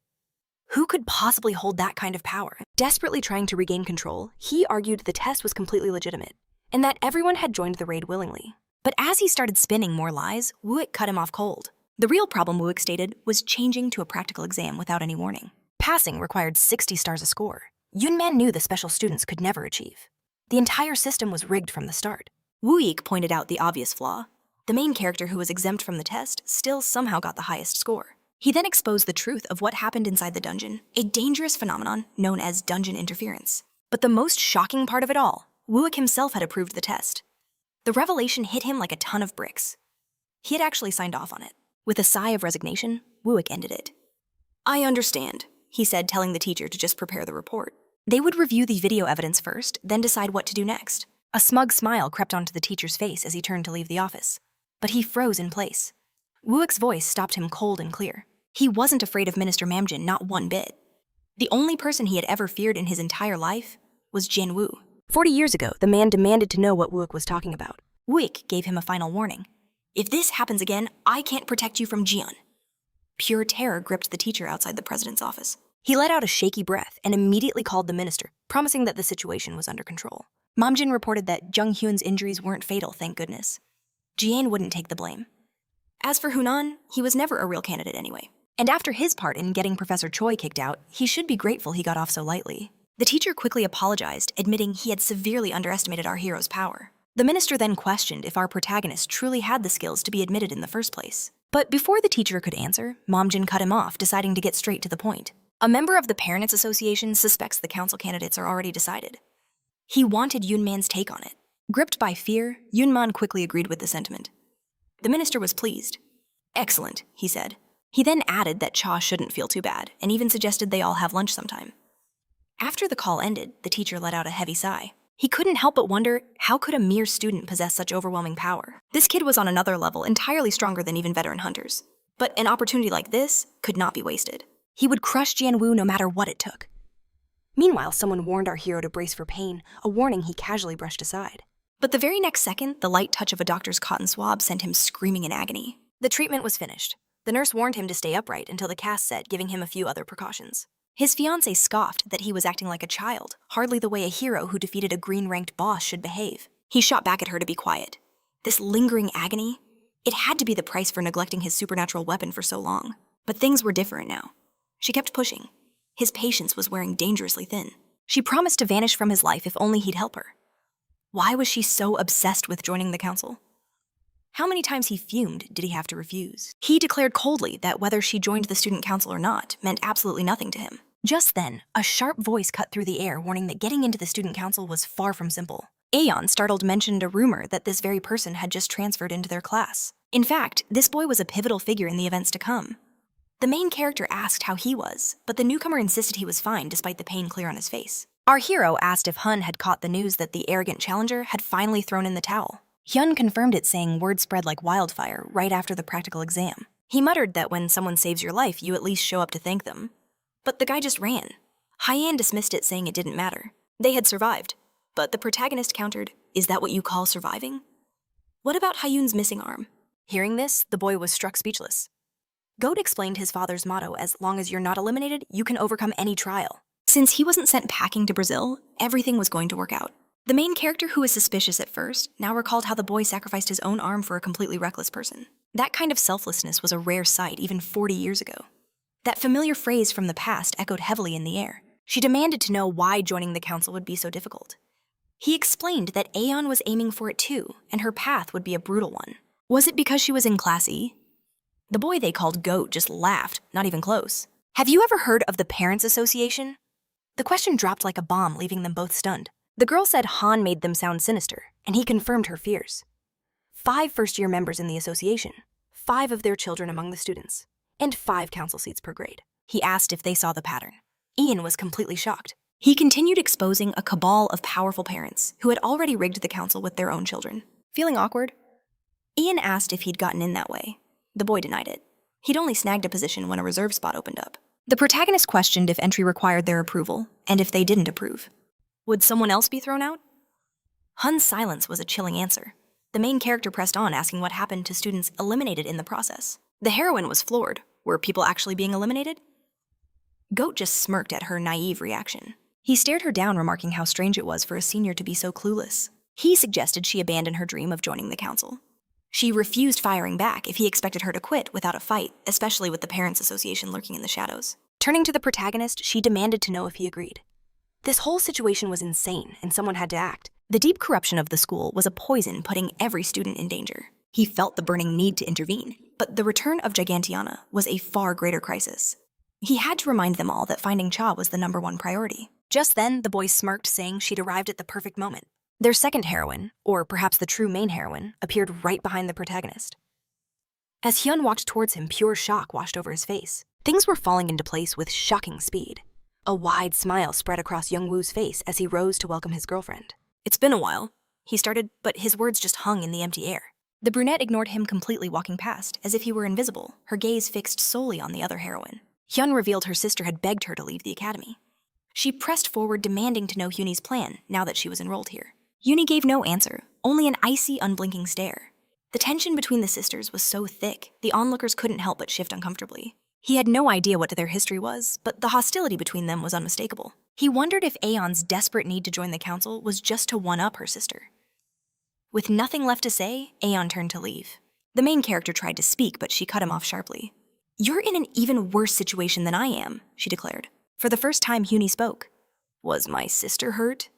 Who could possibly hold that kind of power? Desperately trying to regain control, he argued the test was completely legitimate, and that everyone had joined the raid willingly. But as he started spinning more lies, Wuik cut him off cold. The real problem, Wuik stated, was changing to a practical exam without any warning. Passing required 60 stars a score. Yunman knew the special students could never achieve. The entire system was rigged from the start. Wuik pointed out the obvious flaw. The main character who was exempt from the test still somehow got the highest score. He then exposed the truth of what happened inside the dungeon, a dangerous phenomenon known as dungeon interference. But the most shocking part of it all, Wuik himself had approved the test. The revelation hit him like a ton of bricks. He had actually signed off on it. With a sigh of resignation, Wuik ended it. "I understand," he said, telling the teacher to just prepare the report. They would review the video evidence first, then decide what to do next. A smug smile crept onto the teacher's face as he turned to leave the office. But he froze in place. Wuik's voice stopped him cold and clear. He wasn't afraid of Minister Mamjin, not one bit. The only person he had ever feared in his entire life was Jian Wu. 40 years ago, the man demanded to know what Wuik was talking about. Wuik gave him a final warning. "If this happens again, I can't protect you from Jian." Pure terror gripped the teacher outside the president's office. He let out a shaky breath and immediately called the minister, promising that the situation was under control. Mamjin reported that Jung Hyun's injuries weren't fatal, thank goodness. Jian wouldn't take the blame. As for Hunan, he was never a real candidate anyway. And after his part in getting Professor Choi kicked out, he should be grateful he got off so lightly. The teacher quickly apologized, admitting he had severely underestimated our hero's power. The minister then questioned if our protagonist truly had the skills to be admitted in the first place. But before the teacher could answer, Mamjin cut him off, deciding to get straight to the point. A member of the Parents Association suspects the council candidates are already decided. He wanted Yunman's take on it. Gripped by fear, Yunman quickly agreed with the sentiment. The minister was pleased. "Excellent," he said. He then added that Cha shouldn't feel too bad, and even suggested they all have lunch sometime. After the call ended, the teacher let out a heavy sigh. He couldn't help but wonder, how could a mere student possess such overwhelming power? This kid was on another level, entirely stronger than even veteran hunters. But an opportunity like this could not be wasted. He would crush Jian Wu no matter what it took. Meanwhile, someone warned our hero to brace for pain, a warning he casually brushed aside. But the very next second, the light touch of a doctor's cotton swab sent him screaming in agony. The treatment was finished. The nurse warned him to stay upright until the cast set, giving him a few other precautions. His fiancée scoffed that he was acting like a child, hardly the way a hero who defeated a green-ranked boss should behave. He shot back at her to be quiet. This lingering agony, It had to be the price for neglecting his supernatural weapon for so long. But things were different now. She kept pushing. His patience was wearing dangerously thin. She promised to vanish from his life if only he'd help her. Why was she so obsessed with joining the council? How many times he fumed did he have to refuse? He declared coldly that whether she joined the student council or not meant absolutely nothing to him. Just then, a sharp voice cut through the air warning that getting into the student council was far from simple. Aeon, startled, mentioned a rumor that this very person had just transferred into their class. In fact, this boy was a pivotal figure in the events to come. The main character asked how he was, but the newcomer insisted he was fine despite the pain clear on his face. Our hero asked if Hun had caught the news that the arrogant challenger had finally thrown in the towel. Hyun confirmed it, saying word spread like wildfire right after the practical exam. He muttered that when someone saves your life, you at least show up to thank them. But the guy just ran. Hyan dismissed it, saying it didn't matter. They had survived. But the protagonist countered, "Is that what you call surviving? What about Hyun's missing arm?" Hearing this, the boy was struck speechless. Goat explained his father's motto, "As long as you're not eliminated, you can overcome any trial." Since he wasn't sent packing to Brazil, everything was going to work out. The main character, who was suspicious at first, now recalled how the boy sacrificed his own arm for a completely reckless person. That kind of selflessness was a rare sight even 40 years ago. That familiar phrase from the past echoed heavily in the air. She demanded to know why joining the council would be so difficult. He explained that Aeon was aiming for it too, and her path would be a brutal one. Was it because she was in Class E? The boy they called Goat just laughed, not even close. "Have you ever heard of the Parents Association?" The question dropped like a bomb, leaving them both stunned. The girl said Han made them sound sinister, and he confirmed her fears. 5 first-year members in the association, 5 of their children among the students, and 5 council seats per grade. He asked if they saw the pattern. Ian was completely shocked. He continued exposing a cabal of powerful parents who had already rigged the council with their own children. Feeling awkward, Ian asked if he'd gotten in that way. The boy denied it. He'd only snagged a position when a reserve spot opened up. The protagonist questioned if entry required their approval, and if they didn't approve. Would someone else be thrown out? Hun's silence was a chilling answer. The main character pressed on, asking what happened to students eliminated in the process. The heroine was floored. Were people actually being eliminated? Goat just smirked at her naive reaction. He stared her down, remarking how strange it was for a senior to be so clueless. He suggested she abandon her dream of joining the council. She refused firing back if he expected her to quit without a fight, especially with the Parents Association lurking in the shadows. Turning to the protagonist, she demanded to know if he agreed. This whole situation was insane, and someone had to act. The deep corruption of the school was a poison, putting every student in danger. He felt the burning need to intervene, but the return of Gigantiana was a far greater crisis. He had to remind them all that finding Cha was the #1 priority. Just then, the boy smirked, saying she'd arrived at the perfect moment. Their second heroine, or perhaps the true main heroine, appeared right behind the protagonist. As Hyun walked towards him, pure shock washed over his face. Things were falling into place with shocking speed. A wide smile spread across Jung Woo's face as he rose to welcome his girlfriend. "It's been a while," he started, but his words just hung in the empty air. The brunette ignored him completely, walking past, as if he were invisible, her gaze fixed solely on the other heroine. Hyun revealed her sister had begged her to leave the academy. She pressed forward, demanding to know Hyuni's plan now that she was enrolled here. Hyuni gave no answer, only an icy, unblinking stare. The tension between the sisters was so thick, the onlookers couldn't help but shift uncomfortably. He had no idea what their history was, but the hostility between them was unmistakable. He wondered if Aeon's desperate need to join the council was just to one-up her sister. With nothing left to say, Aeon turned to leave. The main character tried to speak, but she cut him off sharply. "You're in an even worse situation than I am," she declared. For the first time, Hyuni spoke. "Was my sister hurt?"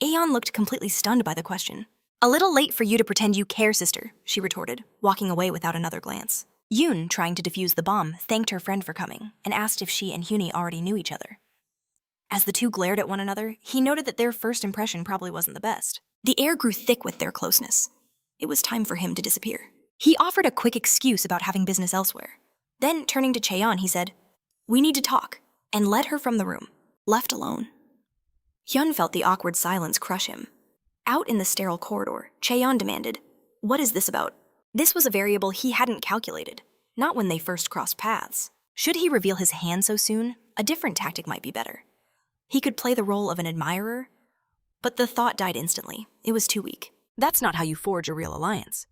Aeon looked completely stunned by the question. "A little late for you to pretend you care, sister," she retorted, walking away without another glance. Yoon, trying to defuse the bomb, thanked her friend for coming and asked if she and Hyuni already knew each other. As the two glared at one another, he noted that their first impression probably wasn't the best. The air grew thick with their closeness. It was time for him to disappear. He offered a quick excuse about having business elsewhere. Then, turning to Cheon, he said, "We need to talk," and led her from the room, left alone. Hyun felt the awkward silence crush him. Out in the sterile corridor, Cheon demanded, "What is this about?" This was a variable he hadn't calculated, not when they first crossed paths. Should he reveal his hand so soon, a different tactic might be better. He could play the role of an admirer, but the thought died instantly. It was too weak. That's not how you forge a real alliance.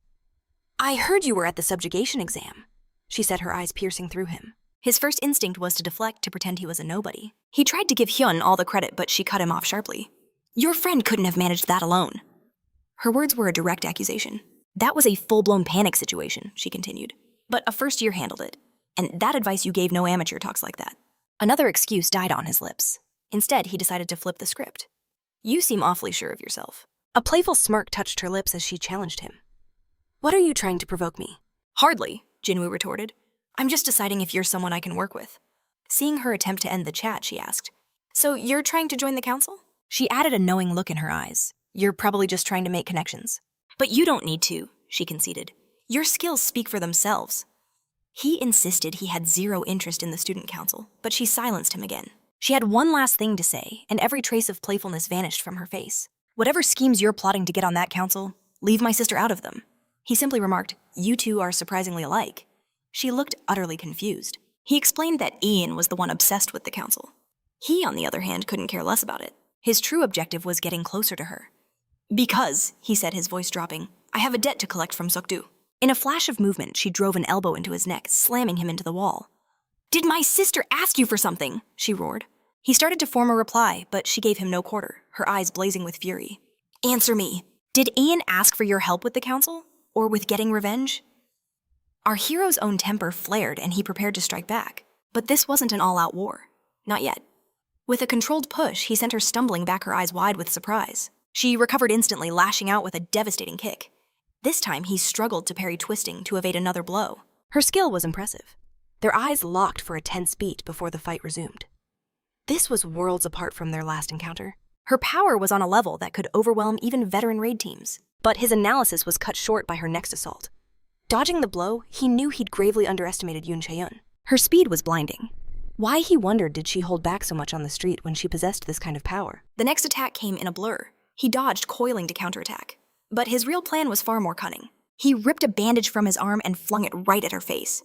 "I heard you were at the subjugation exam," she said, her eyes piercing through him. His first instinct was to deflect, to pretend he was a nobody. He tried to give Hyun all the credit, but she cut him off sharply. "Your friend couldn't have managed that alone." Her words were a direct accusation. That was a full-blown panic situation, she continued. But a first year handled it. And that advice you gave no amateur talks like that. Another excuse died on his lips. Instead, he decided to flip the script. You seem awfully sure of yourself. A playful smirk touched her lips as she challenged him. What are you trying to provoke me? Hardly, Jun Wu retorted. I'm just deciding if you're someone I can work with. Seeing her attempt to end the chat, she asked, So you're trying to join the council? She added a knowing look in her eyes. You're probably just trying to make connections. But you don't need to, she conceded. Your skills speak for themselves. He insisted he had zero interest in the student council, but she silenced him again. She had one last thing to say, and every trace of playfulness vanished from her face. Whatever schemes you're plotting to get on that council, leave my sister out of them. He simply remarked, You two are surprisingly alike. She looked utterly confused. He explained that Ian was the one obsessed with the council. He, on the other hand, couldn't care less about it. His true objective was getting closer to her. Because, he said, his voice dropping, I have a debt to collect from Sokdu. In a flash of movement, she drove an elbow into his neck, slamming him into the wall. Did my sister ask you for something? She roared. He started to form a reply, but she gave him no quarter, her eyes blazing with fury. Answer me. Did Ian ask for your help with the council? Or with getting revenge? Our hero's own temper flared and he prepared to strike back. But this wasn't an all-out war. Not yet. With a controlled push, he sent her stumbling back, her eyes wide with surprise. She recovered instantly, lashing out with a devastating kick. This time, he struggled to parry twisting to evade another blow. Her skill was impressive. Their eyes locked for a tense beat before the fight resumed. This was worlds apart from their last encounter. Her power was on a level that could overwhelm even veteran raid teams. But his analysis was cut short by her next assault. Dodging the blow, he knew he'd gravely underestimated Yoon Chaeun. Her speed was blinding. Why, he wondered, did she hold back so much on the street when she possessed this kind of power? The next attack came in a blur. He dodged, coiling to counterattack. But his real plan was far more cunning. He ripped a bandage from his arm and flung it right at her face.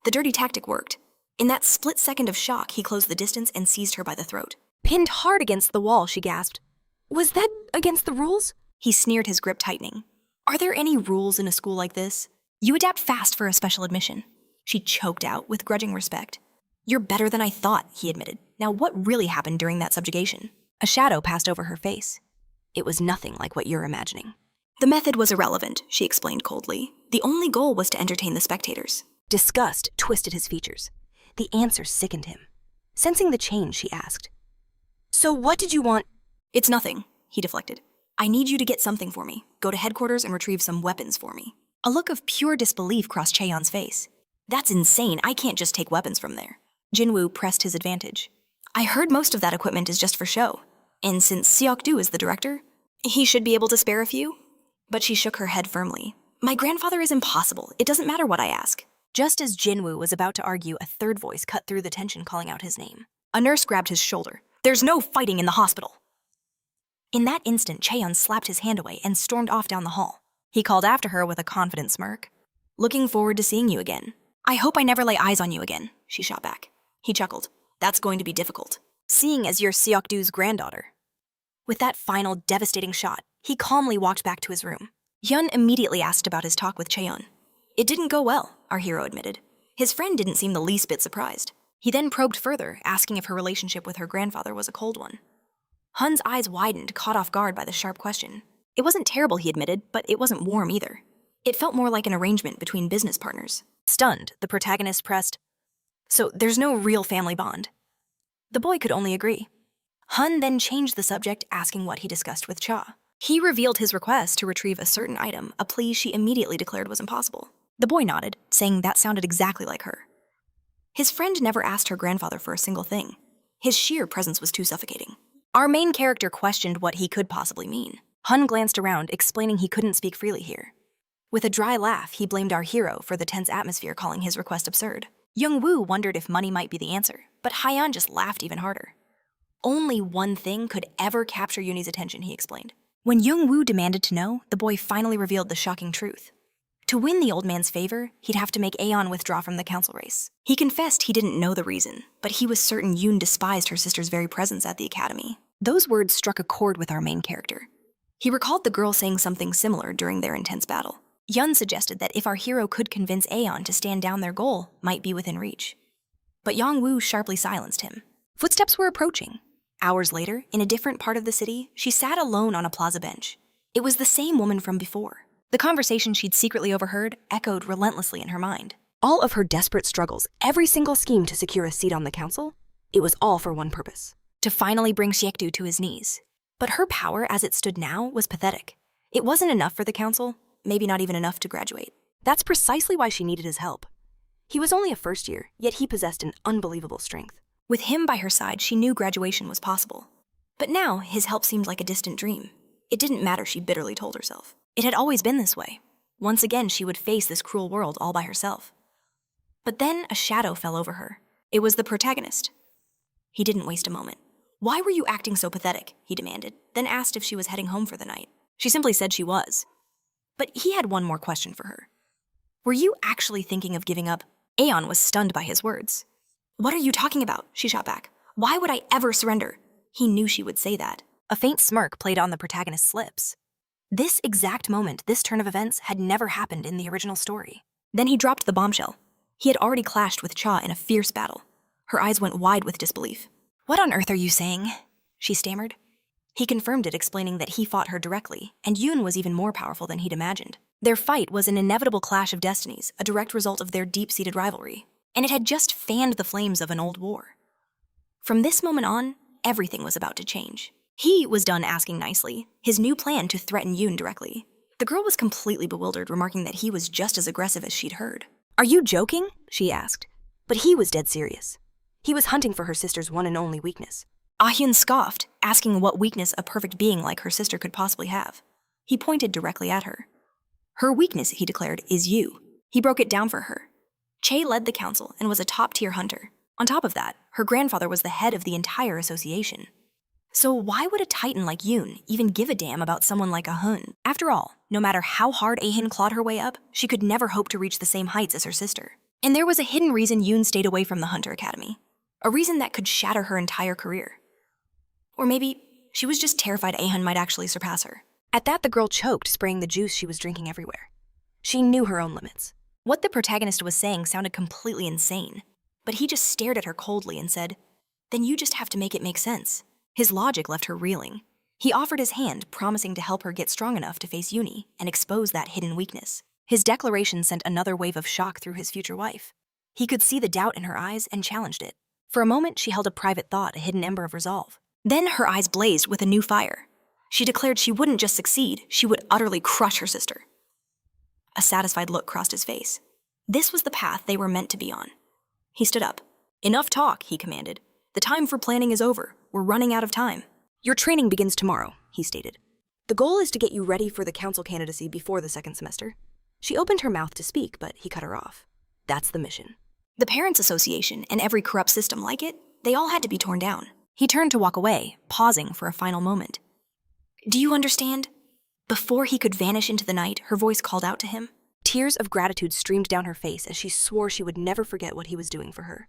The dirty tactic worked. In that split second of shock, he closed the distance and seized her by the throat. Pinned hard against the wall, she gasped. Was that against the rules? He sneered, his grip tightening. Are there any rules in a school like this? You adapt fast for a special admission. She choked out with grudging respect. You're better than I thought, he admitted. Now what really happened during that subjugation? A shadow passed over her face. It was nothing like what you're imagining. The method was irrelevant, she explained coldly. The only goal was to entertain the spectators. Disgust twisted his features. The answer sickened him. Sensing the change, she asked, So what did you want? It's nothing, he deflected. I need you to get something for me. Go to headquarters and retrieve some weapons for me. A look of pure disbelief crossed Chaeyeon's face. That's insane, I can't just take weapons from there. Jin Woo pressed his advantage. I heard most of that equipment is just for show. And since Seok-do is the director, he should be able to spare a few. But she shook her head firmly. My grandfather is impossible. It doesn't matter what I ask. Just as Jin Woo was about to argue, a third voice cut through the tension, calling out his name. A nurse grabbed his shoulder. There's no fighting in the hospital. In that instant, Chaeyeon slapped his hand away and stormed off down the hall. He called after her with a confident smirk. Looking forward to seeing you again. I hope I never lay eyes on you again, she shot back. He chuckled. That's going to be difficult, seeing as you're Seok-du's granddaughter. With that final devastating shot, he calmly walked back to his room. Hyun immediately asked about his talk with Chaeyeon. It didn't go well, our hero admitted. His friend didn't seem the least bit surprised. He then probed further, asking if her relationship with her grandfather was a cold one. Hun's eyes widened, caught off guard by the sharp question. It wasn't terrible, he admitted, but it wasn't warm either. It felt more like an arrangement between business partners. Stunned, the protagonist pressed, So there's no real family bond. The boy could only agree. Hun then changed the subject, asking what he discussed with Cha. He revealed his request to retrieve a certain item, a plea she immediately declared was impossible. The boy nodded, saying that sounded exactly like her. His friend never asked her grandfather for a single thing. His sheer presence was too suffocating. Our main character questioned what he could possibly mean. Hun glanced around, explaining he couldn't speak freely here. With a dry laugh, he blamed our hero for the tense atmosphere, calling his request absurd. Young Woo wondered if money might be the answer, but Hyeon just laughed even harder. Only one thing could ever capture Yooni's attention, he explained. When Young Woo demanded to know, the boy finally revealed the shocking truth. To win the old man's favor, he'd have to make Aeon withdraw from the council race. He confessed he didn't know the reason, but he was certain Yoon despised her sister's very presence at the academy. Those words struck a chord with our main character. He recalled the girl saying something similar during their intense battle. Yun suggested that if our hero could convince Aeon to stand down, their goal might be within reach. But Yang Woo sharply silenced him. Footsteps were approaching. Hours later, in a different part of the city, she sat alone on a plaza bench. It was the same woman from before. The conversation she'd secretly overheard echoed relentlessly in her mind. All of her desperate struggles, every single scheme to secure a seat on the council, it was all for one purpose. To finally bring Siekdu to his knees. But her power as it stood now was pathetic. It wasn't enough for the council, maybe not even enough to graduate. That's precisely why she needed his help. He was only a first year, yet he possessed an unbelievable strength. With him by her side, she knew graduation was possible. But now, his help seemed like a distant dream. It didn't matter, she bitterly told herself. It had always been this way. Once again, she would face this cruel world all by herself. But then a shadow fell over her. It was the protagonist. He didn't waste a moment. "Why were you acting so pathetic?" he demanded, then asked if she was heading home for the night. She simply said she was. But he had one more question for her. "Were you actually thinking of giving up?" Aeon was stunned by his words. "What are you talking about?" she shot back. "Why would I ever surrender?" He knew she would say that. A faint smirk played on the protagonist's lips. This exact moment, this turn of events, had never happened in the original story. Then he dropped the bombshell. He had already clashed with Cha in a fierce battle. Her eyes went wide with disbelief. "What on earth are you saying?" she stammered. He confirmed it, explaining that he fought her directly, and Yoon was even more powerful than he'd imagined. Their fight was an inevitable clash of destinies, a direct result of their deep-seated rivalry, and it had just fanned the flames of an old war. From this moment on, everything was about to change. He was done asking nicely, his new plan to threaten Yoon directly. The girl was completely bewildered, remarking that he was just as aggressive as she'd heard. "Are you joking?" she asked. But he was dead serious. He was hunting for her sister's one and only weakness. Ah-hyun scoffed, asking what weakness a perfect being like her sister could possibly have. He pointed directly at her. "Her weakness," he declared, "is you." He broke it down for her. Che led the council and was a top-tier hunter. On top of that, her grandfather was the head of the entire association. So why would a titan like Yoon even give a damn about someone like Ah-hyun? After all, no matter how hard Ah-hyun clawed her way up, she could never hope to reach the same heights as her sister. And there was a hidden reason Yoon stayed away from the Hunter Academy. A reason that could shatter her entire career. Or maybe she was just terrified Ah-hyun might actually surpass her. At that, the girl choked, spraying the juice she was drinking everywhere. She knew her own limits. What the protagonist was saying sounded completely insane, but he just stared at her coldly and said, "Then you just have to make it make sense." His logic left her reeling. He offered his hand, promising to help her get strong enough to face Uni and expose that hidden weakness. His declaration sent another wave of shock through his future wife. He could see the doubt in her eyes and challenged it. For a moment, she held a private thought, a hidden ember of resolve. Then her eyes blazed with a new fire. She declared she wouldn't just succeed, she would utterly crush her sister. A satisfied look crossed his face. This was the path they were meant to be on. He stood up. "Enough talk," he commanded. "The time for planning is over. We're running out of time." "Your training begins tomorrow," he stated. "The goal is to get you ready for the council candidacy before the second semester." She opened her mouth to speak, but he cut her off. "That's the mission." The Parents' Association and every corrupt system like it, they all had to be torn down. He turned to walk away, pausing for a final moment. "Do you understand?" Before he could vanish into the night, her voice called out to him. Tears of gratitude streamed down her face as she swore she would never forget what he was doing for her.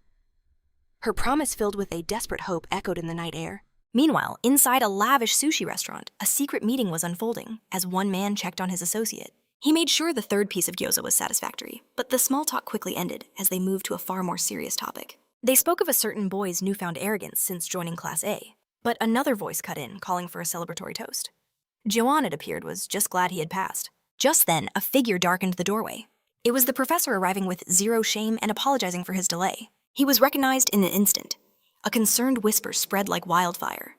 Her promise, filled with a desperate hope, echoed in the night air. Meanwhile, inside a lavish sushi restaurant, a secret meeting was unfolding as one man checked on his associate. He made sure the third piece of gyoza was satisfactory, but the small talk quickly ended as they moved to a far more serious topic. They spoke of a certain boy's newfound arrogance since joining Class A, but another voice cut in, calling for a celebratory toast. Joan, it appeared, was just glad he had passed. Just then, a figure darkened the doorway. It was the professor arriving with zero shame and apologizing for his delay. He was recognized in an instant. A concerned whisper spread like wildfire.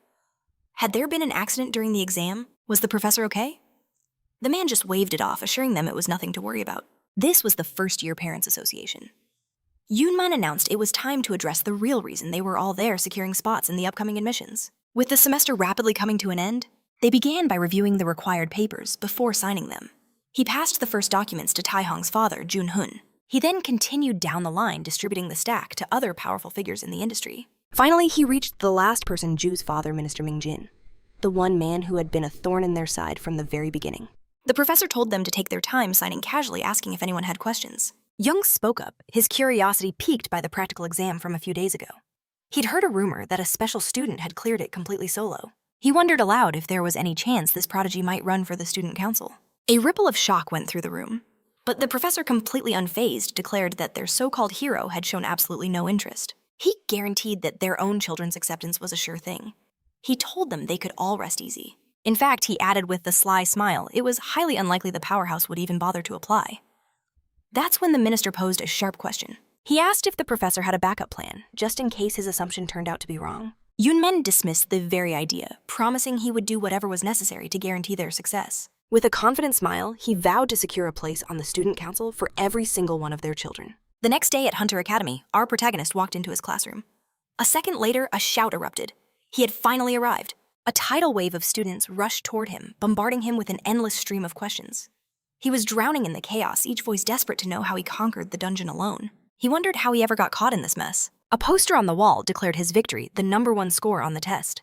Had there been an accident during the exam? Was the professor okay? The man just waved it off, assuring them it was nothing to worry about. This was the first-year Parents' Association. Yoonman announced it was time to address the real reason they were all there securing spots in the upcoming admissions. With the semester rapidly coming to an end, they began by reviewing the required papers before signing them. He passed the first documents to Taehong's father, Jun Hun. He then continued down the line, distributing the stack to other powerful figures in the industry. Finally, he reached the last person, Ju's father, Minister Mingjin, the one man who had been a thorn in their side from the very beginning. The professor told them to take their time, signing casually, asking if anyone had questions. Young spoke up, his curiosity piqued by the practical exam from a few days ago. He'd heard a rumor that a special student had cleared it completely solo. He wondered aloud if there was any chance this prodigy might run for the student council. A ripple of shock went through the room, but the professor, completely unfazed, declared that their so-called hero had shown absolutely no interest. He guaranteed that their own children's acceptance was a sure thing. He told them they could all rest easy. In fact, he added with the sly smile, it was highly unlikely the powerhouse would even bother to apply. That's when the minister posed a sharp question. He asked if the professor had a backup plan, just in case his assumption turned out to be wrong. Yunmen dismissed the very idea, promising he would do whatever was necessary to guarantee their success. With a confident smile, he vowed to secure a place on the student council for every single one of their children. The next day at Hunter Academy, our protagonist walked into his classroom. A second later, a shout erupted. He had finally arrived. A tidal wave of students rushed toward him, bombarding him with an endless stream of questions. He was drowning in the chaos, each voice desperate to know how he conquered the dungeon alone. He wondered how he ever got caught in this mess. A poster on the wall declared his victory the #1 score on the test.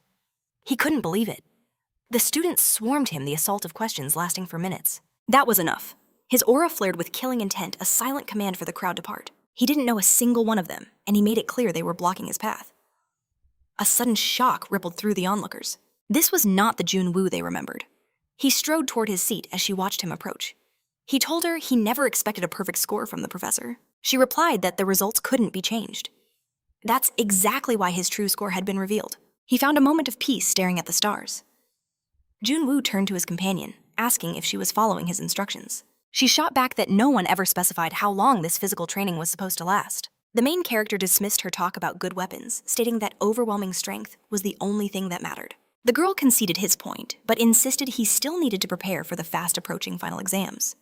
He couldn't believe it. The students swarmed him, the assault of questions lasting for minutes. That was enough. His aura flared with killing intent, a silent command for the crowd to part. He didn't know a single one of them, and he made it clear they were blocking his path. A sudden shock rippled through the onlookers. This was not the Jun Wu they remembered. He strode toward his seat as she watched him approach. He told her he never expected a perfect score from the professor. She replied that the results couldn't be changed. That's exactly why his true score had been revealed. He found a moment of peace staring at the stars. Jun Wu turned to his companion, asking if she was following his instructions. She shot back that no one ever specified how long this physical training was supposed to last. The main character dismissed her talk about good weapons, stating that overwhelming strength was the only thing that mattered. The girl conceded his point, but insisted he still needed to prepare for the fast-approaching final exams.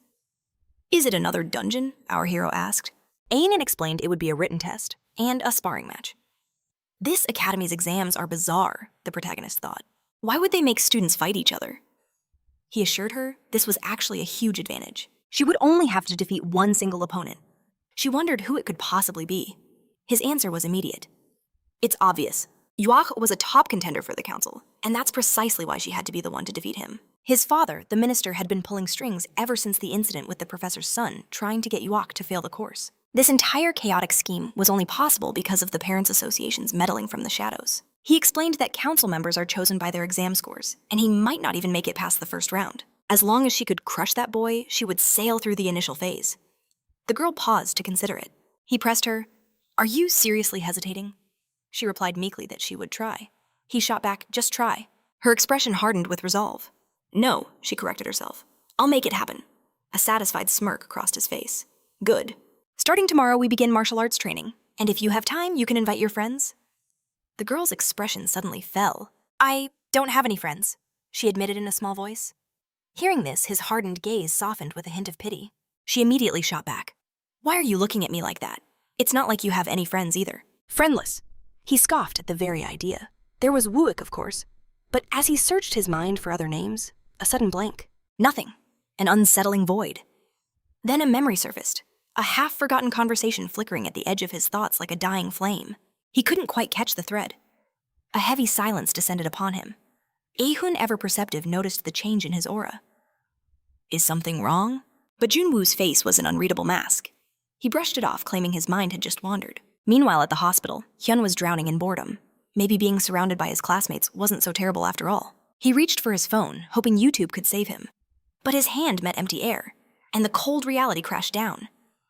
Is it another dungeon? Our hero asked. Ainen explained it would be a written test and a sparring match. This academy's exams are bizarre, the protagonist thought. Why would they make students fight each other? He assured her this was actually a huge advantage. She would only have to defeat one single opponent. She wondered who it could possibly be. His answer was immediate. It's obvious. Yuak was a top contender for the council, and that's precisely why she had to be the one to defeat him. His father, the minister, had been pulling strings ever since the incident with the professor's son, trying to get Yuak to fail the course. This entire chaotic scheme was only possible because of the Parents' Association's meddling from the shadows. He explained that council members are chosen by their exam scores, and he might not even make it past the first round. As long as she could crush that boy, she would sail through the initial phase. The girl paused to consider it. He pressed her, "Are you seriously hesitating?" She replied meekly that she would try. He shot back, "Just try." Her expression hardened with resolve. "No," she corrected herself. "I'll make it happen." A satisfied smirk crossed his face. "Good. Starting tomorrow, we begin martial arts training, and if you have time, you can invite your friends." The girl's expression suddenly fell. "I don't have any friends," she admitted in a small voice. Hearing this, his hardened gaze softened with a hint of pity. She immediately shot back. "Why are you looking at me like that? It's not like you have any friends either." Friendless. He scoffed at the very idea. There was Wuik, of course, but as he searched his mind for other names, a sudden blank. Nothing. An unsettling void. Then a memory surfaced, a half-forgotten conversation flickering at the edge of his thoughts like a dying flame. He couldn't quite catch the thread. A heavy silence descended upon him. Ehun, ever perceptive, noticed the change in his aura. Is something wrong? But Junwoo's face was an unreadable mask. He brushed it off, claiming his mind had just wandered. Meanwhile, at the hospital, Hyun was drowning in boredom. Maybe being surrounded by his classmates wasn't so terrible after all. He reached for his phone, hoping YouTube could save him. But his hand met empty air, and the cold reality crashed down.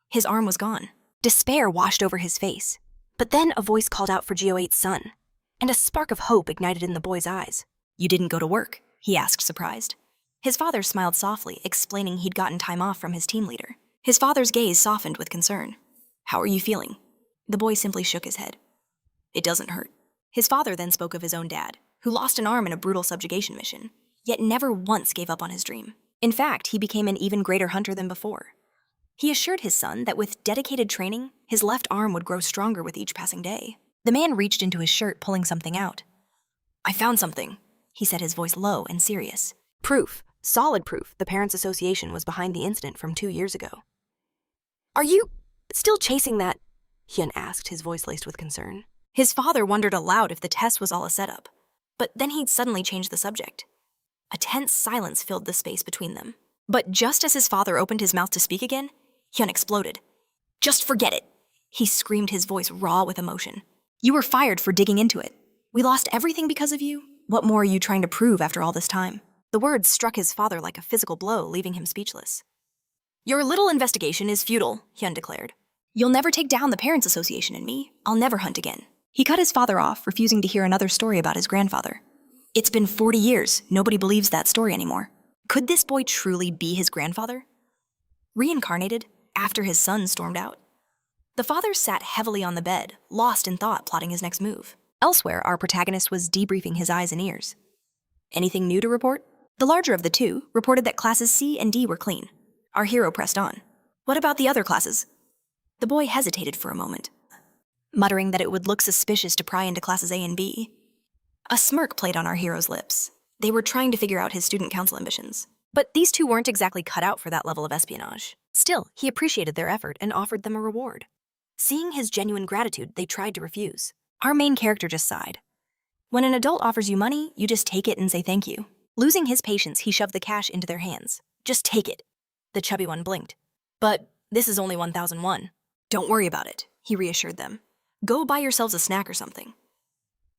His arm was gone. Despair washed over his face. But then a voice called out for Geo8's son, and a spark of hope ignited in the boy's eyes. "You didn't go to work?" he asked, surprised. His father smiled softly, explaining he'd gotten time off from his team leader. His father's gaze softened with concern. "How are you feeling?" The boy simply shook his head. "It doesn't hurt." His father then spoke of his own dad, who lost an arm in a brutal subjugation mission, yet never once gave up on his dream. In fact, he became an even greater hunter than before. He assured his son that with dedicated training, his left arm would grow stronger with each passing day. The man reached into his shirt, pulling something out. "I found something," he said, his voice low and serious. Proof, solid proof, the Parents' Association was behind the incident from 2 years ago. "Are you still chasing that?" Hyun asked, his voice laced with concern. His father wondered aloud if the test was all a setup, but then he'd suddenly changed the subject. A tense silence filled the space between them. But just as his father opened his mouth to speak again, Hyun exploded. "Just forget it," he screamed, his voice raw with emotion. "You were fired for digging into it. We lost everything because of you. What more are you trying to prove after all this time?" The words struck his father like a physical blow, leaving him speechless. "Your little investigation is futile," Hyun declared. "You'll never take down the Parents' Association and me. I'll never hunt again." He cut his father off, refusing to hear another story about his grandfather. It's been 40 years. Nobody believes that story anymore. Could this boy truly be his grandfather? Reincarnated after his son stormed out. The father sat heavily on the bed, lost in thought, plotting his next move. Elsewhere, our protagonist was debriefing his eyes and ears. Anything new to report? The larger of the two reported that classes C and D were clean. Our hero pressed on. What about the other classes? The boy hesitated for a moment, muttering that it would look suspicious to pry into classes A and B. A smirk played on our hero's lips. They were trying to figure out his student council ambitions. But these two weren't exactly cut out for that level of espionage. Still, he appreciated their effort and offered them a reward. Seeing his genuine gratitude, they tried to refuse. Our main character just sighed. When an adult offers you money, you just take it and say thank you. Losing his patience, he shoved the cash into their hands. Just take it. The chubby one blinked. But this is only 1,001. Don't worry about it, he reassured them. Go buy yourselves a snack or something.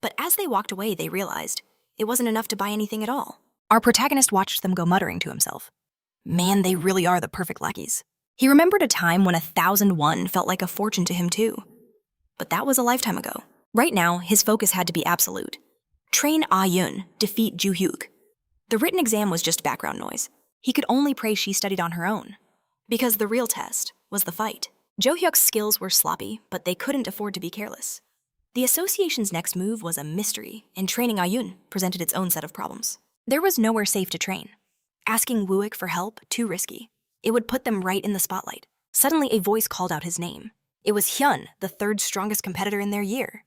But as they walked away, they realized it wasn't enough to buy anything at all. Our protagonist watched them go, muttering to himself. Man, they really are the perfect lackeys. He remembered a time when 1,001 felt like a fortune to him too. But that was a lifetime ago. Right now, his focus had to be absolute. Train Ah-Yun, defeat Ju-Hyuk. The written exam was just background noise. He could only pray she studied on her own. Because the real test was the fight. Jo-Hyuk's skills were sloppy, but they couldn't afford to be careless. The association's next move was a mystery, and training Ah-Yun presented its own set of problems. There was nowhere safe to train. Asking Woo-Ik for help, too risky. It would put them right in the spotlight. Suddenly, a voice called out his name. It was Hyun, the third strongest competitor in their year.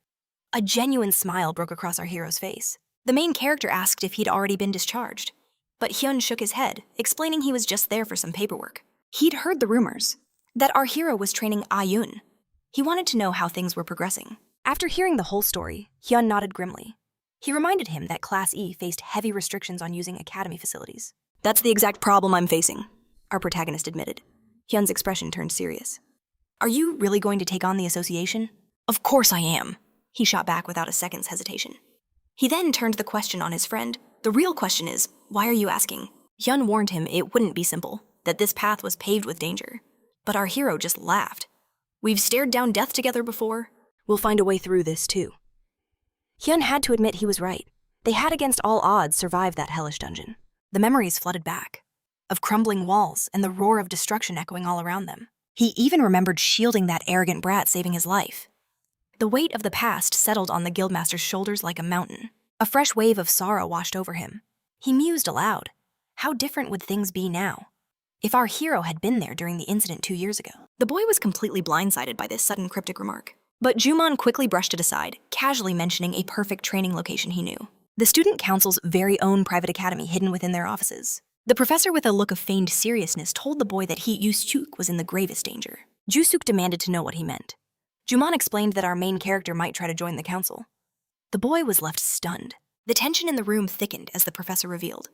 A genuine smile broke across our hero's face. The main character asked if he'd already been discharged. But Hyun shook his head, explaining he was just there for some paperwork. He'd heard the rumors that our hero was training Ah-Yun. He wanted to know how things were progressing. After hearing the whole story, Hyun nodded grimly. He reminded him that Class E faced heavy restrictions on using academy facilities. That's the exact problem I'm facing, our protagonist admitted. Hyun's expression turned serious. Are you really going to take on the association? Of course I am, he shot back without a second's hesitation. He then turned the question on his friend. The real question is, why are you asking? Hyun warned him it wouldn't be simple, that this path was paved with danger. But our hero just laughed. We've stared down death together before. We'll find a way through this too. Hyun had to admit he was right. They had against all odds survived that hellish dungeon. The memories flooded back, of crumbling walls and the roar of destruction echoing all around them. He even remembered shielding that arrogant brat, saving his life. The weight of the past settled on the guildmaster's shoulders like a mountain. A fresh wave of sorrow washed over him. He mused aloud. How different would things be now if our hero had been there during the incident 2 years ago? The boy was completely blindsided by this sudden cryptic remark. But Jumon quickly brushed it aside, casually mentioning a perfect training location he knew. The student council's very own private academy hidden within their offices. The professor, with a look of feigned seriousness, told the boy that Ju-Suk was in the gravest danger. Ju-Suk demanded to know what he meant. Jumon explained that our main character might try to join the council. The boy was left stunned. The tension in the room thickened as the professor revealed.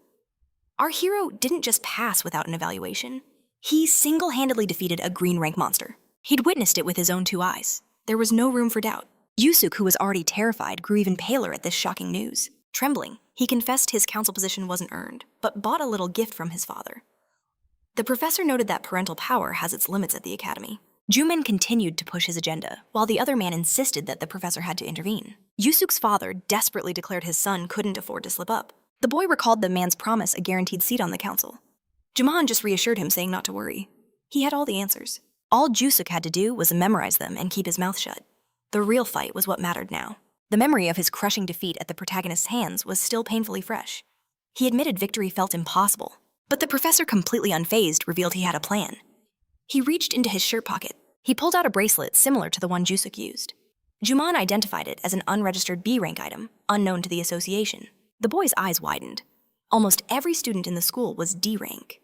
Our hero didn't just pass without an evaluation. He single-handedly defeated a green rank monster. He'd witnessed it with his own 2 eyes. There was no room for doubt. Ju-Suk, who was already terrified, grew even paler at this shocking news. Trembling, he confessed his council position wasn't earned, but bought a little gift from his father. The professor noted that parental power has its limits at the academy. Jumin continued to push his agenda, while the other man insisted that the professor had to intervene. Ju-Suk's father desperately declared his son couldn't afford to slip up. The boy recalled the man's promise a guaranteed seat on the council. Juman just reassured him, saying not to worry. He had all the answers. All Ju-Suk had to do was memorize them and keep his mouth shut. The real fight was what mattered now. The memory of his crushing defeat at the protagonist's hands was still painfully fresh. He admitted victory felt impossible, but the professor, completely unfazed, revealed he had a plan. He reached into his shirt pocket. He pulled out a bracelet similar to the one Ju-Suk used. Juman identified it as an unregistered B-rank item, unknown to the association. The boy's eyes widened. Almost every student in the school was D-rank.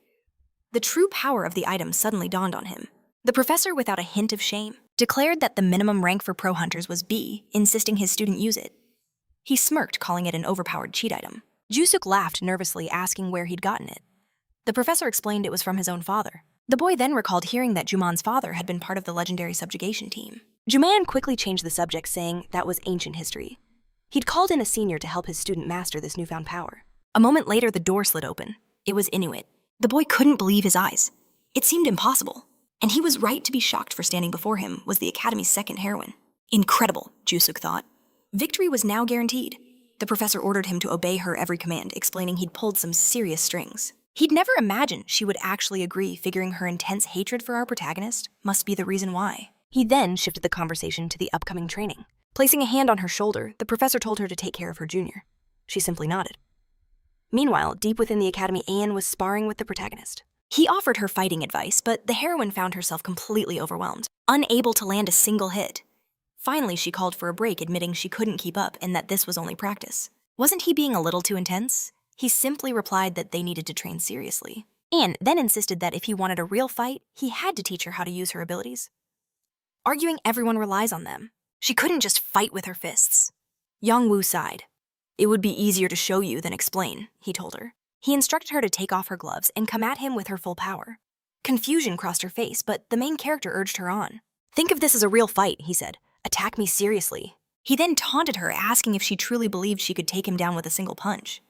The true power of the item suddenly dawned on him. The professor, without a hint of shame, declared that the minimum rank for pro hunters was B, insisting his student use it. He smirked, calling it an overpowered cheat item. Ju-Suk laughed nervously, asking where he'd gotten it. The professor explained it was from his own father. The boy then recalled hearing that Juman's father had been part of the legendary subjugation team. Juman quickly changed the subject, saying that was ancient history. He'd called in a senior to help his student master this newfound power. A moment later, the door slid open. It was Inuit. The boy couldn't believe his eyes. It seemed impossible. And he was right to be shocked, for standing before him was the academy's second heroine. Incredible, Ju-Suk thought. Victory was now guaranteed. The professor ordered him to obey her every command, explaining he'd pulled some serious strings. He'd never imagined she would actually agree, figuring her intense hatred for our protagonist must be the reason why. He then shifted the conversation to the upcoming training. Placing a hand on her shoulder, the professor told her to take care of her junior. She simply nodded. Meanwhile, deep within the academy, Anne was sparring with the protagonist. He offered her fighting advice, but the heroine found herself completely overwhelmed, unable to land a single hit. Finally, she called for a break, admitting she couldn't keep up and that this was only practice. Wasn't he being a little too intense? He simply replied that they needed to train seriously. Anne then insisted that if he wanted a real fight, he had to teach her how to use her abilities. Arguing everyone relies on them. She couldn't just fight with her fists. Yang Wu sighed. It would be easier to show you than explain, he told her. He instructed her to take off her gloves and come at him with her full power. Confusion crossed her face, but the main character urged her on. Think of this as a real fight, he said. Attack me seriously. He then taunted her, asking if she truly believed she could take him down with a single punch.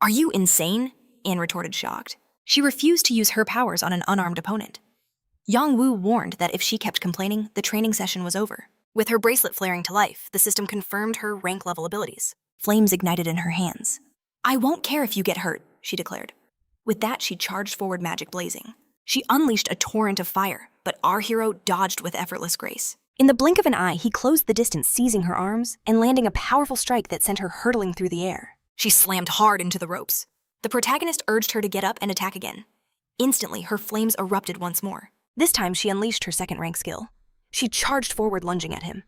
Are you insane? Anne retorted, shocked. She refused to use her powers on an unarmed opponent. Yang Wu warned that if she kept complaining, the training session was over. With her bracelet flaring to life, the system confirmed her rank-level abilities. Flames ignited in her hands. I won't care if you get hurt, she declared. With that, she charged forward, magic blazing. She unleashed a torrent of fire, but our hero dodged with effortless grace. In the blink of an eye, he closed the distance, seizing her arms and landing a powerful strike that sent her hurtling through the air. She slammed hard into the ropes. The protagonist urged her to get up and attack again. Instantly, her flames erupted once more. This time, she unleashed her second-rank skill. She charged forward, lunging at him.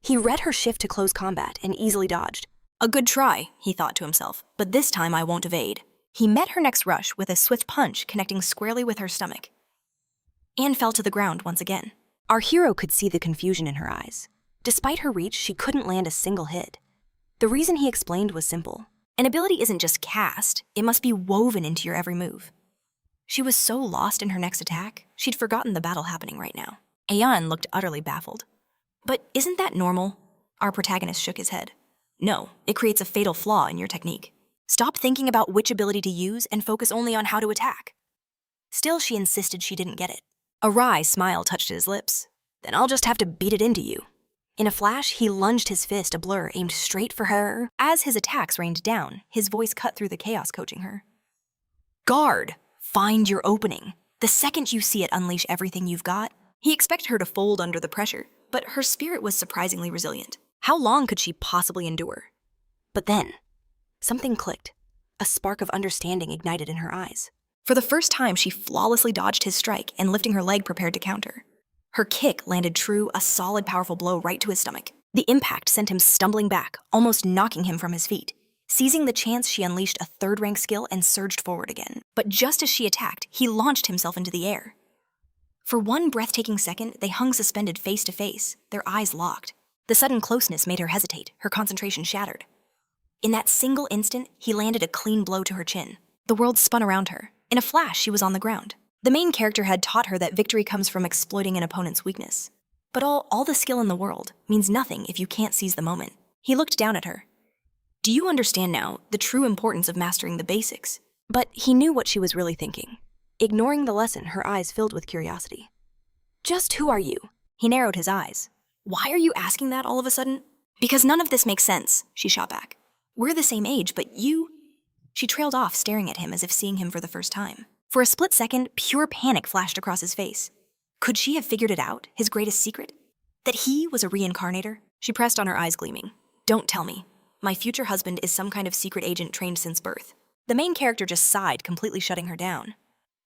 He read her shift to close combat and easily dodged. A good try, he thought to himself, but this time I won't evade. He met her next rush with a swift punch connecting squarely with her stomach. Anne fell to the ground once again. Our hero could see the confusion in her eyes. Despite her reach, she couldn't land a single hit. The reason he explained was simple. An ability isn't just cast, it must be woven into your every move. She was so lost in her next attack, she'd forgotten the battle happening right now. Ayan looked utterly baffled. But isn't that normal? Our protagonist shook his head. No, it creates a fatal flaw in your technique. Stop thinking about which ability to use and focus only on how to attack. Still, she insisted she didn't get it. A wry smile touched his lips. Then I'll just have to beat it into you. In a flash, he lunged his fist, a blur, aimed straight for her. As his attacks rained down, his voice cut through the chaos, coaching her. Guard! Find your opening. The second you see it, unleash everything you've got. He expected her to fold under the pressure, but her spirit was surprisingly resilient. How long could she possibly endure? But then, something clicked. A spark of understanding ignited in her eyes. For the first time, she flawlessly dodged his strike and, lifting her leg, prepared to counter. Her kick landed true, a solid, powerful blow right to his stomach. The impact sent him stumbling back, almost knocking him from his feet. Seizing the chance, she unleashed a third-rank skill and surged forward again. But just as she attacked, he launched himself into the air. For one breathtaking second, they hung suspended face to face, their eyes locked. The sudden closeness made her hesitate, her concentration shattered. In that single instant, he landed a clean blow to her chin. The world spun around her. In a flash, she was on the ground. The main character had taught her that victory comes from exploiting an opponent's weakness. But all the skill in the world means nothing if you can't seize the moment. He looked down at her. Do you understand now the true importance of mastering the basics? But he knew what she was really thinking. Ignoring the lesson, her eyes filled with curiosity. Just who are you? He narrowed his eyes. Why are you asking that all of a sudden? Because none of this makes sense, she shot back. We're the same age, but you... She trailed off, staring at him as if seeing him for the first time. For a split second, pure panic flashed across his face. Could she have figured it out, his greatest secret? That he was a reincarnator? She pressed on, her eyes gleaming. Don't tell me. My future husband is some kind of secret agent trained since birth. The main character just sighed, completely shutting her down.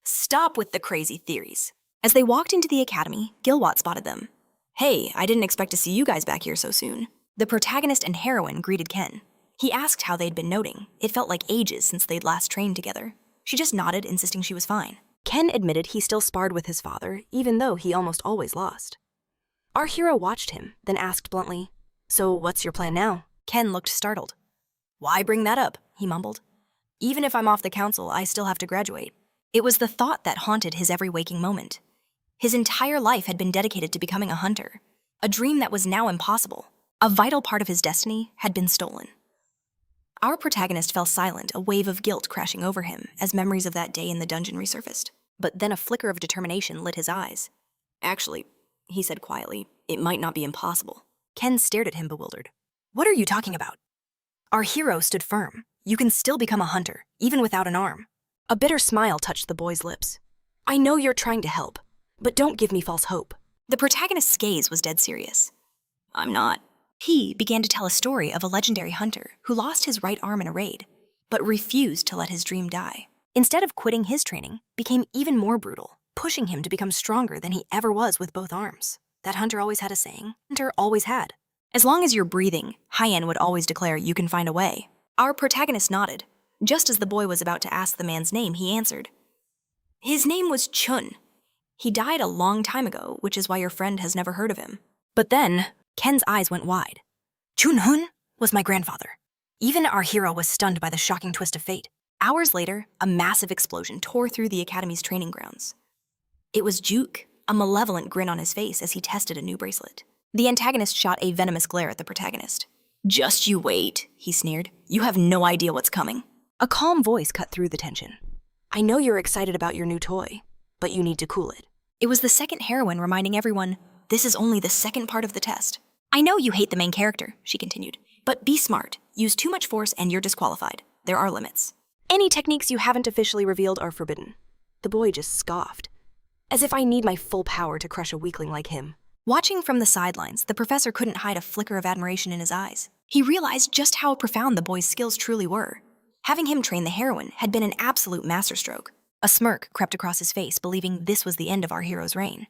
Stop with the crazy theories. As they walked into the academy, Gilwat spotted them. Hey, I didn't expect to see you guys back here so soon. The protagonist and heroine greeted Ken. He asked how they'd been noting. It felt like ages since they'd last trained together. She just nodded, insisting she was fine. Ken admitted he still sparred with his father, even though he almost always lost. Our hero watched him, then asked bluntly, So what's your plan now? Ken looked startled. Why bring that up? He mumbled. Even if I'm off the council, I still have to graduate. It was the thought that haunted his every waking moment. His entire life had been dedicated to becoming a hunter. A dream that was now impossible. A vital part of his destiny had been stolen. Our protagonist fell silent, a wave of guilt crashing over him as memories of that day in the dungeon resurfaced. But then a flicker of determination lit his eyes. Actually, he said quietly, it might not be impossible. Ken stared at him bewildered. What are you talking about? Our hero stood firm. You can still become a hunter, even without an arm. A bitter smile touched the boy's lips. I know you're trying to help, but don't give me false hope. The protagonist's gaze was dead serious. I'm not. He began to tell a story of a legendary hunter who lost his right arm in a raid, but refused to let his dream die. Instead of quitting his training, became even more brutal, pushing him to become stronger than he ever was with both arms. That hunter always had a saying. Hunter always had. As long as you're breathing, Hyen would always declare you can find a way. Our protagonist nodded. Just as the boy was about to ask the man's name, he answered. His name was Chun. He died a long time ago, which is why your friend has never heard of him. But then, Ken's eyes went wide. Chun Hun was my grandfather. Even our hero was stunned by the shocking twist of fate. Hours later, a massive explosion tore through the Academy's training grounds. It was Juke, a malevolent grin on his face as he tested a new bracelet. The antagonist shot a venomous glare at the protagonist. Just you wait, he sneered. You have no idea what's coming. A calm voice cut through the tension. I know you're excited about your new toy, but you need to cool it. It was the second heroine reminding everyone, this is only the second part of the test. I know you hate the main character, she continued, but be smart. Use too much force and you're disqualified. There are limits. Any techniques you haven't officially revealed are forbidden. The boy just scoffed. As if I need my full power to crush a weakling like him. Watching from the sidelines, the professor couldn't hide a flicker of admiration in his eyes. He realized just how profound the boy's skills truly were. Having him train the heroine had been an absolute masterstroke. A smirk crept across his face, believing this was the end of our hero's reign.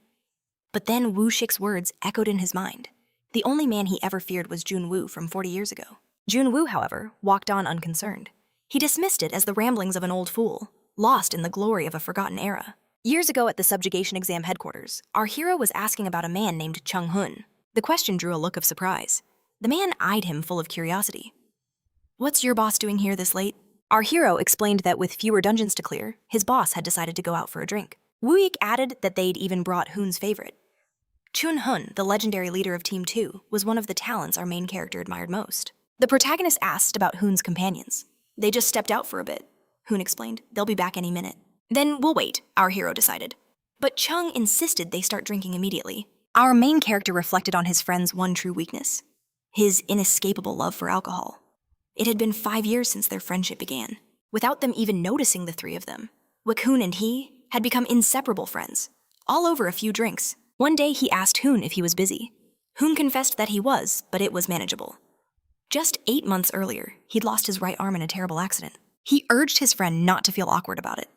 But then Wu Xic's words echoed in his mind. The only man he ever feared was Jun Wu from 40 years ago. Jun Wu, however, walked on unconcerned. He dismissed it as the ramblings of an old fool, lost in the glory of a forgotten era. Years ago at the subjugation exam headquarters, our hero was asking about a man named Chung Hun. The question drew a look of surprise. The man eyed him full of curiosity. What's your boss doing here this late? Our hero explained that with fewer dungeons to clear, his boss had decided to go out for a drink. Wu Yik added that they'd even brought Hun's favorite. Chun Hun, the legendary leader of Team 2, was one of the talents our main character admired most. The protagonist asked about Hun's companions. They just stepped out for a bit. Hun explained, they'll be back any minute. Then we'll wait, our hero decided. But Chung insisted they start drinking immediately. Our main character reflected on his friend's one true weakness, his inescapable love for alcohol. It had been 5 years since their friendship began. Without them even noticing, the three of them, Wekun and he had become inseparable friends, all over a few drinks. One day he asked Hun if he was busy. Hun confessed that he was, but it was manageable. Just 8 months earlier, he'd lost his right arm in a terrible accident. He urged his friend not to feel awkward about it.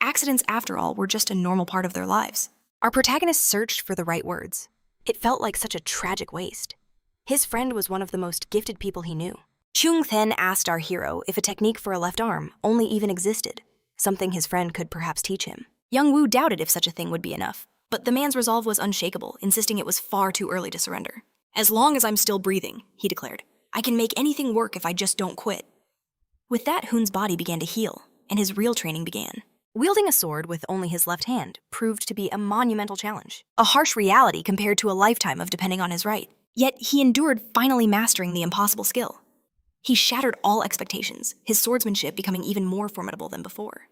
Accidents, after all, were just a normal part of their lives. Our protagonist searched for the right words. It felt like such a tragic waste. His friend was one of the most gifted people he knew. Chung then asked our hero if a technique for a left arm only even existed, something his friend could perhaps teach him. Young Wu doubted if such a thing would be enough, but the man's resolve was unshakable, insisting it was far too early to surrender. As long as I'm still breathing, he declared, I can make anything work if I just don't quit. With that, Hun's body began to heal, and his real training began. Wielding a sword with only his left hand proved to be a monumental challenge, a harsh reality compared to a lifetime of depending on his right. Yet he endured, finally mastering the impossible skill. He shattered all expectations, his swordsmanship becoming even more formidable than before.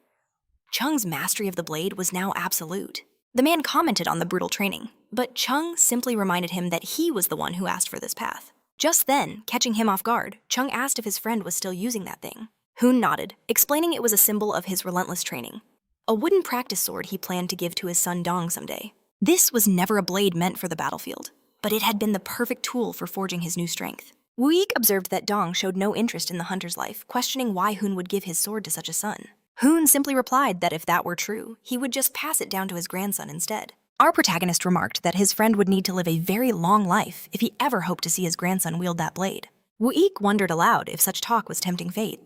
Chung's mastery of the blade was now absolute. The man commented on the brutal training, but Chung simply reminded him that he was the one who asked for this path. Just then, catching him off guard, Chung asked if his friend was still using that thing. Hun nodded, explaining it was a symbol of his relentless training. A wooden practice sword he planned to give to his son Dong someday. This was never a blade meant for the battlefield, but it had been the perfect tool for forging his new strength. Wu Yik observed that Dong showed no interest in the hunter's life, questioning why Hun would give his sword to such a son. Hun simply replied that if that were true, he would just pass it down to his grandson instead. Our protagonist remarked that his friend would need to live a very long life if he ever hoped to see his grandson wield that blade. Wu Yik wondered aloud if such talk was tempting fate.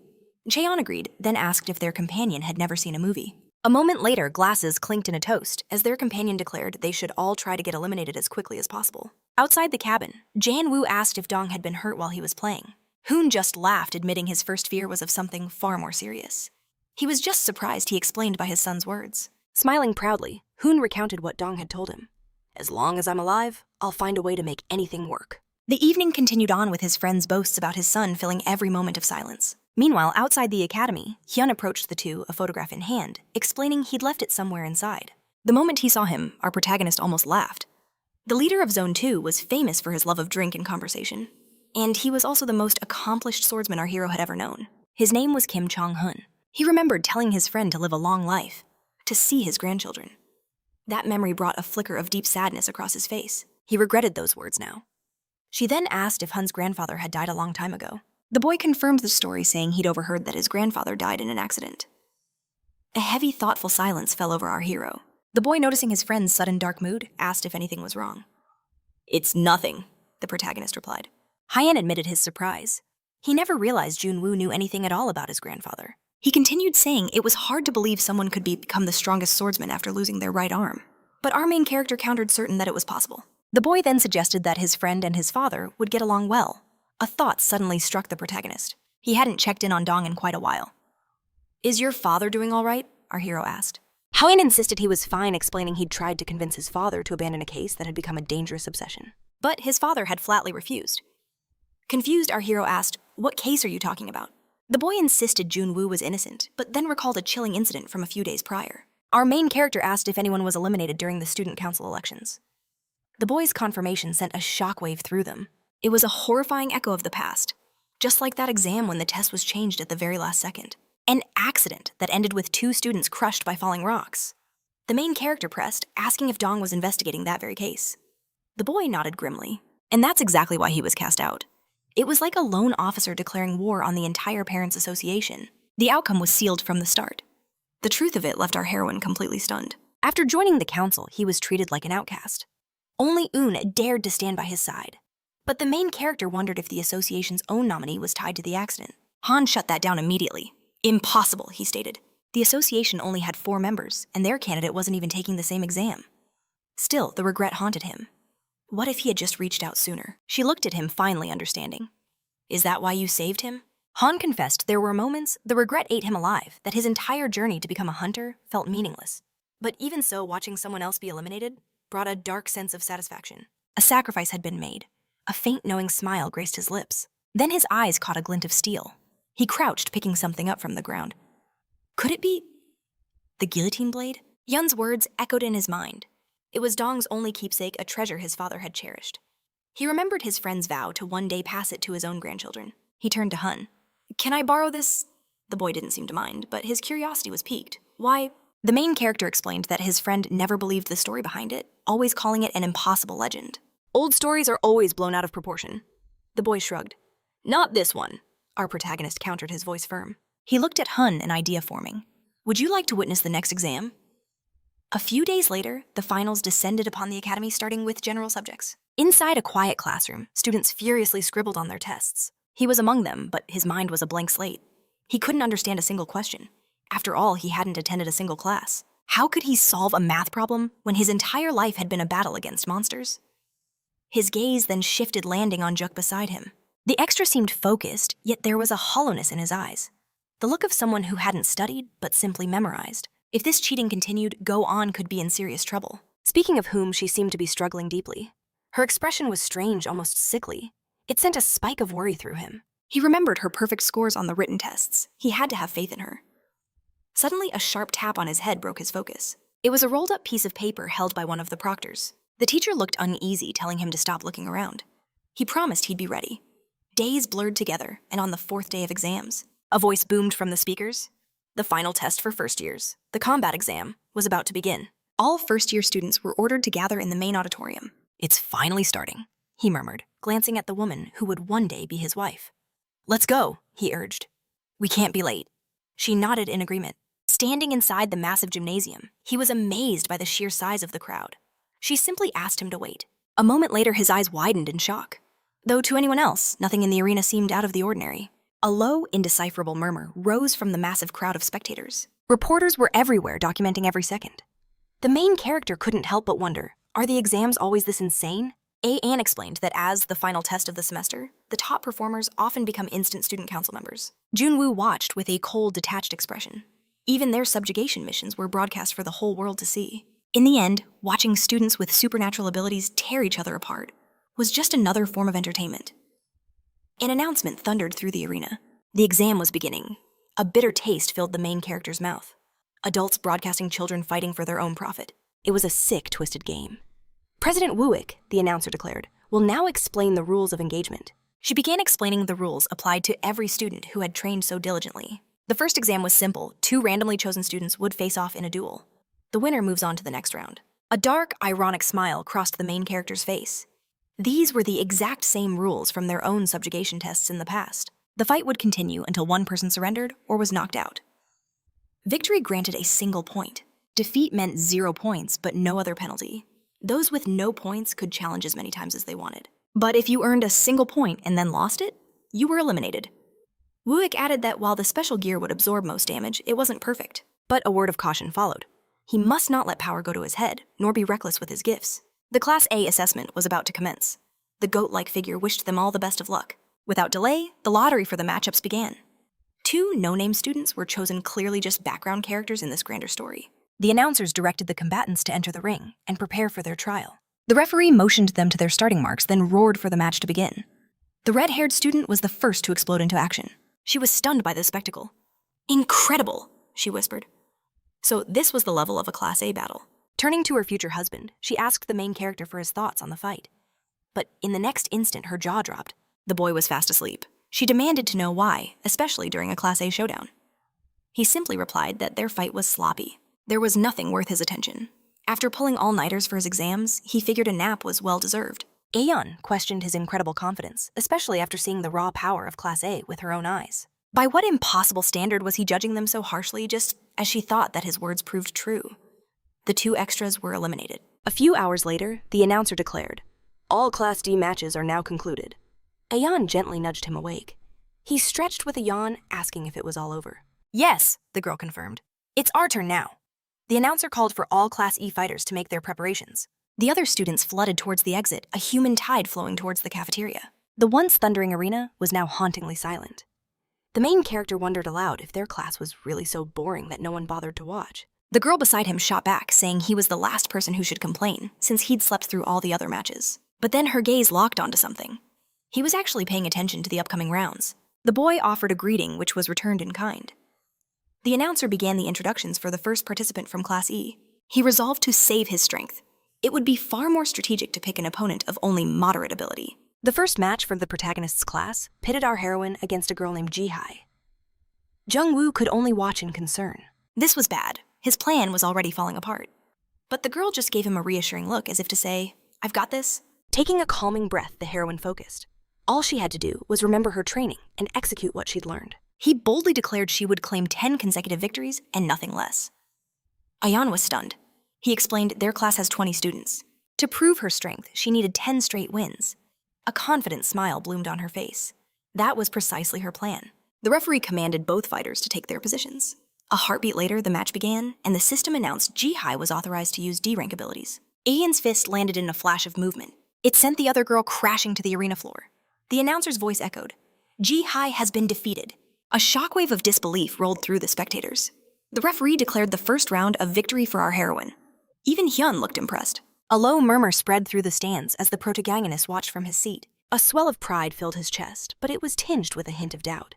Cheon agreed, then asked if their companion had never seen a movie. A moment later, glasses clinked in a toast as their companion declared they should all try to get eliminated as quickly as possible. Outside the cabin, Jan Wu asked if Dong had been hurt while he was playing. Hun just laughed, admitting his first fear was of something far more serious. He was just surprised he explained by his son's words. Smiling proudly, Hun recounted what Dong had told him. As long as I'm alive, I'll find a way to make anything work. The evening continued on with his friend's boasts about his son filling every moment of silence. Meanwhile, outside the academy, Hyun approached the two, a photograph in hand, explaining he'd left it somewhere inside. The moment he saw him, our protagonist almost laughed. The leader of Zone 2 was famous for his love of drink and conversation. And he was also the most accomplished swordsman our hero had ever known. His name was Kim Chong-hun. He remembered telling his friend to live a long life, to see his grandchildren. That memory brought a flicker of deep sadness across his face. He regretted those words now. She then asked if Hun's grandfather had died a long time ago. The boy confirmed the story, saying he'd overheard that his grandfather died in an accident. A heavy, thoughtful silence fell over our hero. The boy, noticing his friend's sudden dark mood, asked if anything was wrong. "It's nothing," the protagonist replied. Hyen admitted his surprise. He never realized Jun Wu knew anything at all about his grandfather. He continued saying it was hard to believe someone could become the strongest swordsman after losing their right arm. But our main character countered, certain that it was possible. The boy then suggested that his friend and his father would get along well. A thought suddenly struck the protagonist. He hadn't checked in on Dong in quite a while. "Is your father doing all right?" our hero asked. Hyen insisted he was fine, explaining he'd tried to convince his father to abandon a case that had become a dangerous obsession. But his father had flatly refused. Confused, our hero asked, "What case are you talking about?" The boy insisted Jun Wu was innocent, but then recalled a chilling incident from a few days prior. Our main character asked if anyone was eliminated during the student council elections. The boy's confirmation sent a shockwave through them. It was a horrifying echo of the past, just like that exam when the test was changed at the very last second. An accident that ended with 2 students crushed by falling rocks. The main character pressed, asking if Dong was investigating that very case. The boy nodded grimly, and that's exactly why he was cast out. It was like a lone officer declaring war on the entire Parents' Association. The outcome was sealed from the start. The truth of it left our heroine completely stunned. After joining the council, he was treated like an outcast. Only Un dared to stand by his side. But the main character wondered if the association's own nominee was tied to the accident. Han shut that down immediately. "Impossible," he stated. The association only had 4 members, and their candidate wasn't even taking the same exam. Still, the regret haunted him. What if he had just reached out sooner? She looked at him, finally understanding. "Is that why you saved him?" Han confessed there were moments the regret ate him alive, that his entire journey to become a hunter felt meaningless. But even so, watching someone else be eliminated brought a dark sense of satisfaction. A sacrifice had been made. A faint, knowing smile graced his lips. Then his eyes caught a glint of steel. He crouched, picking something up from the ground. Could it be the guillotine blade? Yun's words echoed in his mind. It was Dong's only keepsake, a treasure his father had cherished. He remembered his friend's vow to one day pass it to his own grandchildren. He turned to Hun. "Can I borrow this?" The boy didn't seem to mind, but his curiosity was piqued. "Why?" The main character explained that his friend never believed the story behind it, always calling it an impossible legend. Old stories are always blown out of proportion. The boy shrugged. "Not this one," our protagonist countered, his voice firm. He looked at Hun, an idea forming. "Would you like to witness the next exam?" A few days later, the finals descended upon the academy, starting with general subjects. Inside a quiet classroom, students furiously scribbled on their tests. He was among them, but his mind was a blank slate. He couldn't understand a single question. After all, he hadn't attended a single class. How could he solve a math problem when his entire life had been a battle against monsters? His gaze then shifted, landing on Juk beside him. The extra seemed focused, yet there was a hollowness in his eyes. The look of someone who hadn't studied, but simply memorized. If this cheating continued, Go On could be in serious trouble. Speaking of whom, she seemed to be struggling deeply. Her expression was strange, almost sickly. It sent a spike of worry through him. He remembered her perfect scores on the written tests. He had to have faith in her. Suddenly, a sharp tap on his head broke his focus. It was a rolled-up piece of paper held by one of the proctors. The teacher looked uneasy, telling him to stop looking around. He promised he'd be ready. Days blurred together, and on the 4th day of exams, a voice boomed from the speakers. The final test for first years, the combat exam, was about to begin. All first-year students were ordered to gather in the main auditorium. "It's finally starting," he murmured, glancing at the woman who would one day be his wife. "Let's go," he urged. "We can't be late." She nodded in agreement. Standing inside the massive gymnasium, he was amazed by the sheer size of the crowd. She simply asked him to wait. A moment later, his eyes widened in shock. Though to anyone else, nothing in the arena seemed out of the ordinary. A low, indecipherable murmur rose from the massive crowd of spectators. Reporters were everywhere, documenting every second. The main character couldn't help but wonder, are the exams always this insane? Anne explained that as the final test of the semester, the top performers often become instant student council members. Jun Wu watched with a cold, detached expression. Even their subjugation missions were broadcast for the whole world to see. In the end, watching students with supernatural abilities tear each other apart was just another form of entertainment. An announcement thundered through the arena. The exam was beginning. A bitter taste filled the main character's mouth. Adults broadcasting children fighting for their own profit. It was a sick, twisted game. President Wooick, the announcer declared, will now explain the rules of engagement. She began explaining the rules applied to every student who had trained so diligently. The first exam was simple. 2 randomly chosen students would face off in a duel. The winner moves on to the next round. A dark, ironic smile crossed the main character's face. These were the exact same rules from their own subjugation tests in the past. The fight would continue until one person surrendered or was knocked out. Victory granted a single point. Defeat meant 0 points, but no other penalty. Those with no points could challenge as many times as they wanted. But if you earned a single point and then lost it, you were eliminated. Wooick added that while the special gear would absorb most damage, it wasn't perfect. But a word of caution followed. He must not let power go to his head, nor be reckless with his gifts. The Class A assessment was about to commence. The goat-like figure wished them all the best of luck. Without delay, the lottery for the matchups began. 2 no-name students were chosen clearly just background characters in this grander story. The announcers directed the combatants to enter the ring and prepare for their trial. The referee motioned them to their starting marks, then roared for the match to begin. The red-haired student was the first to explode into action. She was stunned by this spectacle. "Incredible," she whispered. So this was the level of a Class A battle. Turning to her future husband, she asked the main character for his thoughts on the fight. But in the next instant, her jaw dropped. The boy was fast asleep. She demanded to know why, especially during a Class A showdown. He simply replied that their fight was sloppy. There was nothing worth his attention. After pulling all-nighters for his exams, he figured a nap was well-deserved. Aeon questioned his incredible confidence, especially after seeing the raw power of Class A with her own eyes. By what impossible standard was he judging them so harshly, just as she thought that his words proved true? The 2 extras were eliminated. A few hours later, the announcer declared, "All Class D matches are now concluded." Aeon gently nudged him awake. He stretched with a yawn, asking if it was all over. "Yes," the girl confirmed. "It's our turn now." The announcer called for all Class E fighters to make their preparations. The other students flooded towards the exit, a human tide flowing towards the cafeteria. The once thundering arena was now hauntingly silent. The main character wondered aloud if their class was really so boring that no one bothered to watch. The girl beside him shot back, saying he was the last person who should complain, since he'd slept through all the other matches. But then her gaze locked onto something. He was actually paying attention to the upcoming rounds. The boy offered a greeting, which was returned in kind. The announcer began the introductions for the first participant from Class E. He resolved to save his strength. It would be far more strategic to pick an opponent of only moderate ability. The first match for the protagonist's class pitted our heroine against a girl named Ji-hai. Jun Wu could only watch in concern. This was bad. His plan was already falling apart. But the girl just gave him a reassuring look, as if to say, "I've got this." Taking a calming breath, the heroine focused. All she had to do was remember her training and execute what she'd learned. He boldly declared she would claim 10 consecutive victories and nothing less. Ayan was stunned. He explained their class has 20 students. To prove her strength, she needed 10 straight wins. A confident smile bloomed on her face. That was precisely her plan. The referee commanded both fighters to take their positions. A heartbeat later, the match began, and the system announced Ji-hai was authorized to use D-rank abilities. Aeon's fist landed in a flash of movement. It sent the other girl crashing to the arena floor. The announcer's voice echoed, "Ji-hai has been defeated." A shockwave of disbelief rolled through the spectators. The referee declared the first round a victory for our heroine. Even Hyun looked impressed. A low murmur spread through the stands as the protagonist watched from his seat. A swell of pride filled his chest, but it was tinged with a hint of doubt.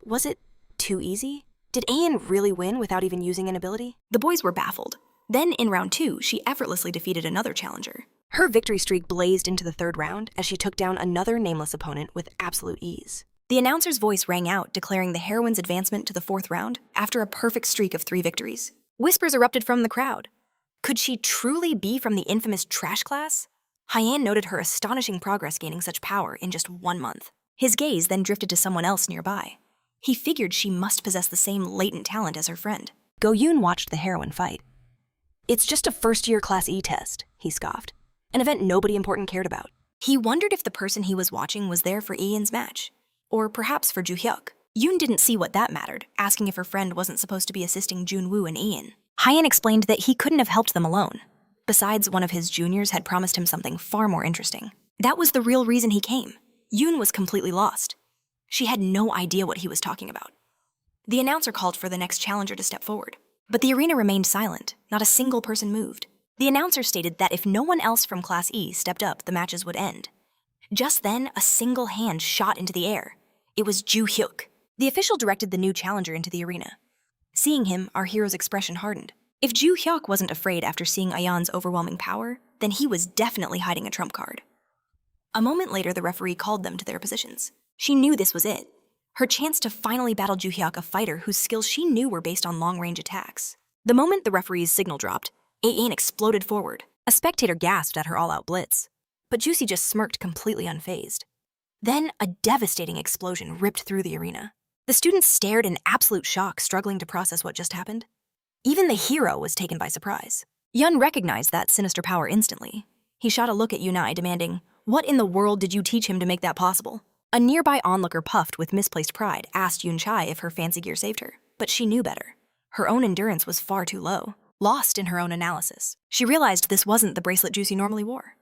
Was it too easy? Did Aeon really win without even using an ability? The boys were baffled. Then, in round 2, she effortlessly defeated another challenger. Her victory streak blazed into the third round as she took down another nameless opponent with absolute ease. The announcer's voice rang out, declaring the heroine's advancement to the 4th round after a perfect streak of 3 victories. Whispers erupted from the crowd. Could she truly be from the infamous trash class? Hyan noted her astonishing progress gaining such power in just 1 month. His gaze then drifted to someone else nearby. He figured she must possess the same latent talent as her friend. Go-yoon watched the heroine fight. "It's just a first-year Class E test," he scoffed. An event nobody important cared about. He wondered if the person he was watching was there for Aeon's match. Or perhaps for Ju-hyuk. Yoon didn't see what that mattered, asking if her friend wasn't supposed to be assisting Jun-woo and Aeon. Hyan explained that he couldn't have helped them alone. Besides, one of his juniors had promised him something far more interesting. That was the real reason he came. Yoon was completely lost. She had no idea what he was talking about. The announcer called for the next challenger to step forward. But the arena remained silent. Not a single person moved. The announcer stated that if no one else from Class E stepped up, the matches would end. Just then, a single hand shot into the air. It was Ju-hyuk. The official directed the new challenger into the arena. Seeing him, our hero's expression hardened. If Ju-hyuk wasn't afraid after seeing Ayan's overwhelming power, then he was definitely hiding a trump card. A moment later, the referee called them to their positions. She knew this was it. Her chance to finally battle Joo-hyuk, a fighter whose skills she knew were based on long-range attacks. The moment the referee's signal dropped, Ayan exploded forward. A spectator gasped at her all-out blitz, but Juicy just smirked completely unfazed. Then, a devastating explosion ripped through the arena. The students stared in absolute shock, struggling to process what just happened. Even the hero was taken by surprise. Yun recognized that sinister power instantly. He shot a look at Yunai, demanding, "What in the world did you teach him to make that possible?" A nearby onlooker puffed with misplaced pride, asked Yun Chai if her fancy gear saved her, but she knew better. Her own endurance was far too low. Lost in her own analysis, she realized this wasn't the bracelet Juicy normally wore.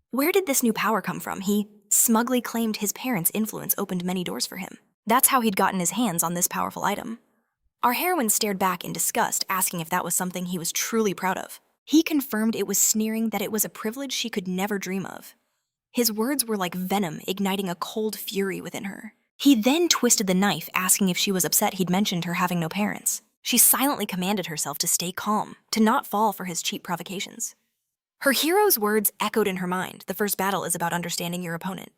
Where did this new power come from? He smugly claimed his parents' influence opened many doors for him. That's how he'd gotten his hands on this powerful item. Our heroine stared back in disgust, asking if that was something he was truly proud of. He confirmed it was sneering, that it was a privilege she could never dream of. His words were like venom, igniting a cold fury within her. He then twisted the knife, asking if she was upset he'd mentioned her having no parents. She silently commanded herself to stay calm, to not fall for his cheap provocations. Her hero's words echoed in her mind. The first battle is about understanding your opponent.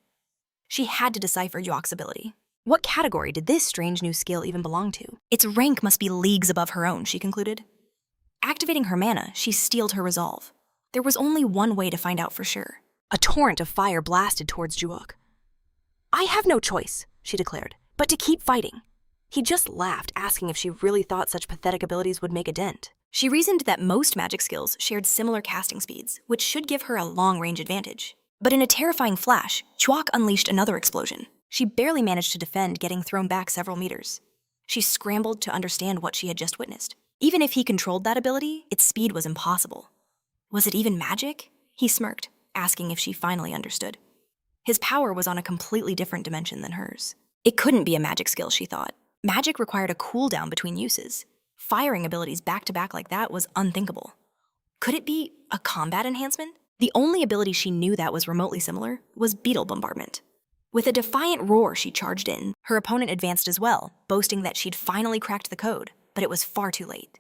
She had to decipher Yuok's ability. What category did this strange new skill even belong to? Its rank must be leagues above her own, she concluded. Activating her mana, she steeled her resolve. There was only one way to find out for sure. A torrent of fire blasted towards Juok. "I have no choice," she declared, "but to keep fighting." He just laughed, asking if she really thought such pathetic abilities would make a dent. She reasoned that most magic skills shared similar casting speeds, which should give her a long-range advantage. But in a terrifying flash, Juok unleashed another explosion. She barely managed to defend, getting thrown back several meters. She scrambled to understand what she had just witnessed. Even if he controlled that ability, its speed was impossible. Was it even magic? He smirked, asking if she finally understood. His power was on a completely different dimension than hers. It couldn't be a magic skill, she thought. Magic required a cooldown between uses. Firing abilities back-to-back like that was unthinkable. Could it be a combat enhancement? The only ability she knew that was remotely similar was beetle bombardment. With a defiant roar, she charged in. Her opponent advanced as well, boasting that she'd finally cracked the code, but it was far too late.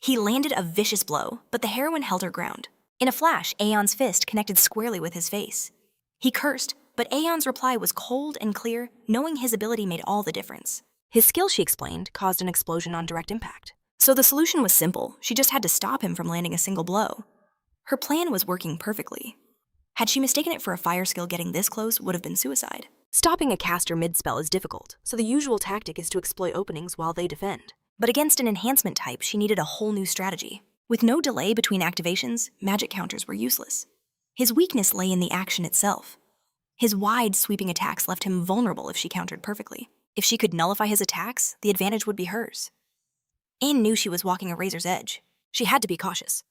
He landed a vicious blow, but the heroine held her ground. In a flash, Aeon's fist connected squarely with his face. He cursed, but Aeon's reply was cold and clear, knowing his ability made all the difference. His skill, she explained, caused an explosion on direct impact. So the solution was simple. She just had to stop him from landing a single blow. Her plan was working perfectly. Had she mistaken it for a fire skill, getting this close would have been suicide. Stopping a caster mid-spell is difficult, so the usual tactic is to exploit openings while they defend. But against an enhancement type, she needed a whole new strategy. With no delay between activations, magic counters were useless. His weakness lay in the action itself. His wide, sweeping attacks left him vulnerable if she countered perfectly. If she could nullify his attacks, the advantage would be hers. Anne knew she was walking a razor's edge. She had to be cautious.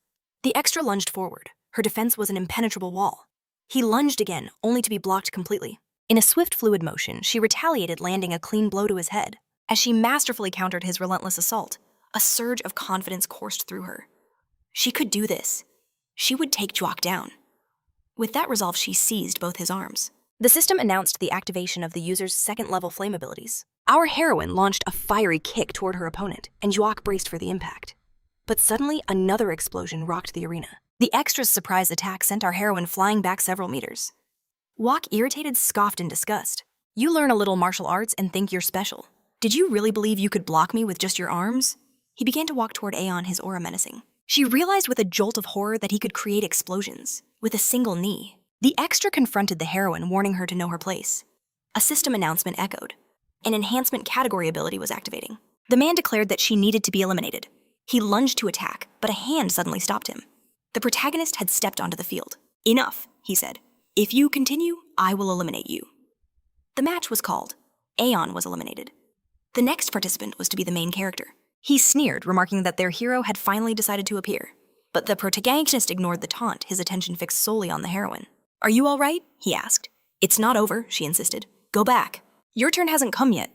The extra lunged forward. Her defense was an impenetrable wall. He lunged again, only to be blocked completely. In a swift, fluid motion, she retaliated, landing a clean blow to his head. As she masterfully countered his relentless assault, a surge of confidence coursed through her. She could do this. She would take Juok down. With that resolve, she seized both his arms. The system announced the activation of the user's second-level flame abilities. Our heroine launched a fiery kick toward her opponent, and Juok braced for the impact. But suddenly, another explosion rocked the arena. The extra's surprise attack sent our heroine flying back several meters. Juok, irritated, scoffed in disgust. "You learn a little martial arts and think you're special. Did you really believe you could block me with just your arms?" He began to walk toward Aeon, his aura menacing. She realized with a jolt of horror that he could create explosions with a single knee. The extra confronted the heroine, warning her to know her place. A system announcement echoed. An enhancement category ability was activating. The man declared that she needed to be eliminated. He lunged to attack, but a hand suddenly stopped him. The protagonist had stepped onto the field. "Enough," he said. "If you continue, I will eliminate you." The match was called. Aeon was eliminated. The next participant was to be the main character. He sneered, remarking that their hero had finally decided to appear. But the protagonist ignored the taunt, his attention fixed solely on the heroine. "Are you all right?" he asked. "It's not over," she insisted. "Go back. Your turn hasn't come yet."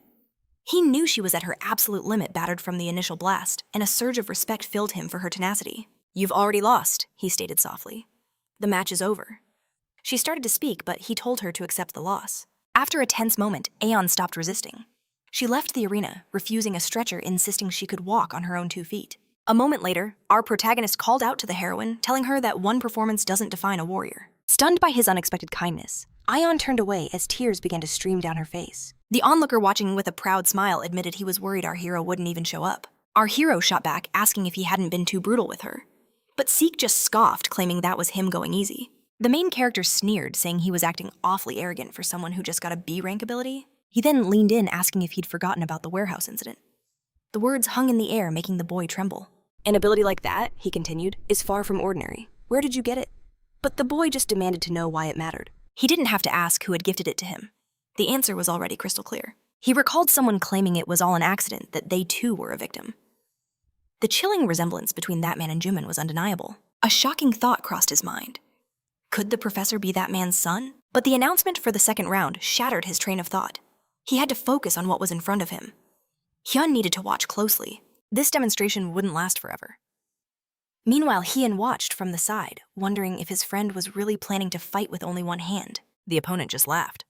He knew she was at her absolute limit, battered from the initial blast, and a surge of respect filled him for her tenacity. "You've already lost," he stated softly. "The match is over." She started to speak, but he told her to accept the loss. After a tense moment, Aeon stopped resisting. She left the arena, refusing a stretcher, insisting she could walk on her own 2 feet. A moment later, our protagonist called out to the heroine, telling her that one performance doesn't define a warrior. Stunned by his unexpected kindness, Ion turned away as tears began to stream down her face. The onlooker watching with a proud smile admitted he was worried our hero wouldn't even show up. Our hero shot back, asking if he hadn't been too brutal with her. But Seek just scoffed, claiming that was him going easy. The main character sneered, saying he was acting awfully arrogant for someone who just got a B rank ability. He then leaned in, asking if he'd forgotten about the warehouse incident. The words hung in the air, making the boy tremble. An ability like that, he continued, is far from ordinary. Where did you get it? But the boy just demanded to know why it mattered. He didn't have to ask who had gifted it to him. The answer was already crystal clear. He recalled someone claiming it was all an accident, that they too were a victim. The chilling resemblance between that man and Juman was undeniable. A shocking thought crossed his mind. Could the professor be that man's son? But the announcement for the second round shattered his train of thought. He had to focus on what was in front of him. Hyun needed to watch closely. This demonstration wouldn't last forever. Meanwhile, Hyun watched from the side, wondering if his friend was really planning to fight with only one hand. The opponent just laughed.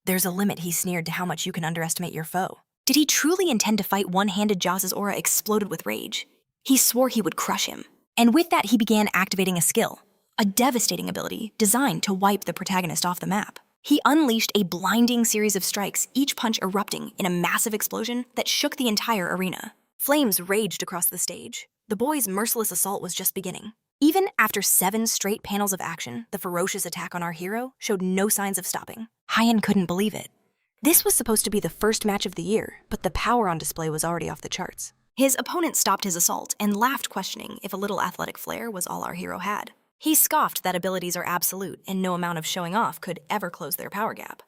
There's a limit, he sneered, to how much you can underestimate your foe. Did he truly intend to fight one-handed? Jaws' aura exploded with rage. He swore he would crush him. And with that, he began activating a skill, a devastating ability designed to wipe the protagonist off the map. He unleashed a blinding series of strikes, each punch erupting in a massive explosion that shook the entire arena. Flames raged across the stage. The boy's merciless assault was just beginning. Even after 7 straight panels of action, the ferocious attack on our hero showed no signs of stopping. Hyun couldn't believe it. This was supposed to be the first match of the year, but the power on display was already off the charts. His opponent stopped his assault and laughed, questioning if a little athletic flair was all our hero had. He scoffed that abilities are absolute and no amount of showing off could ever close their power gap.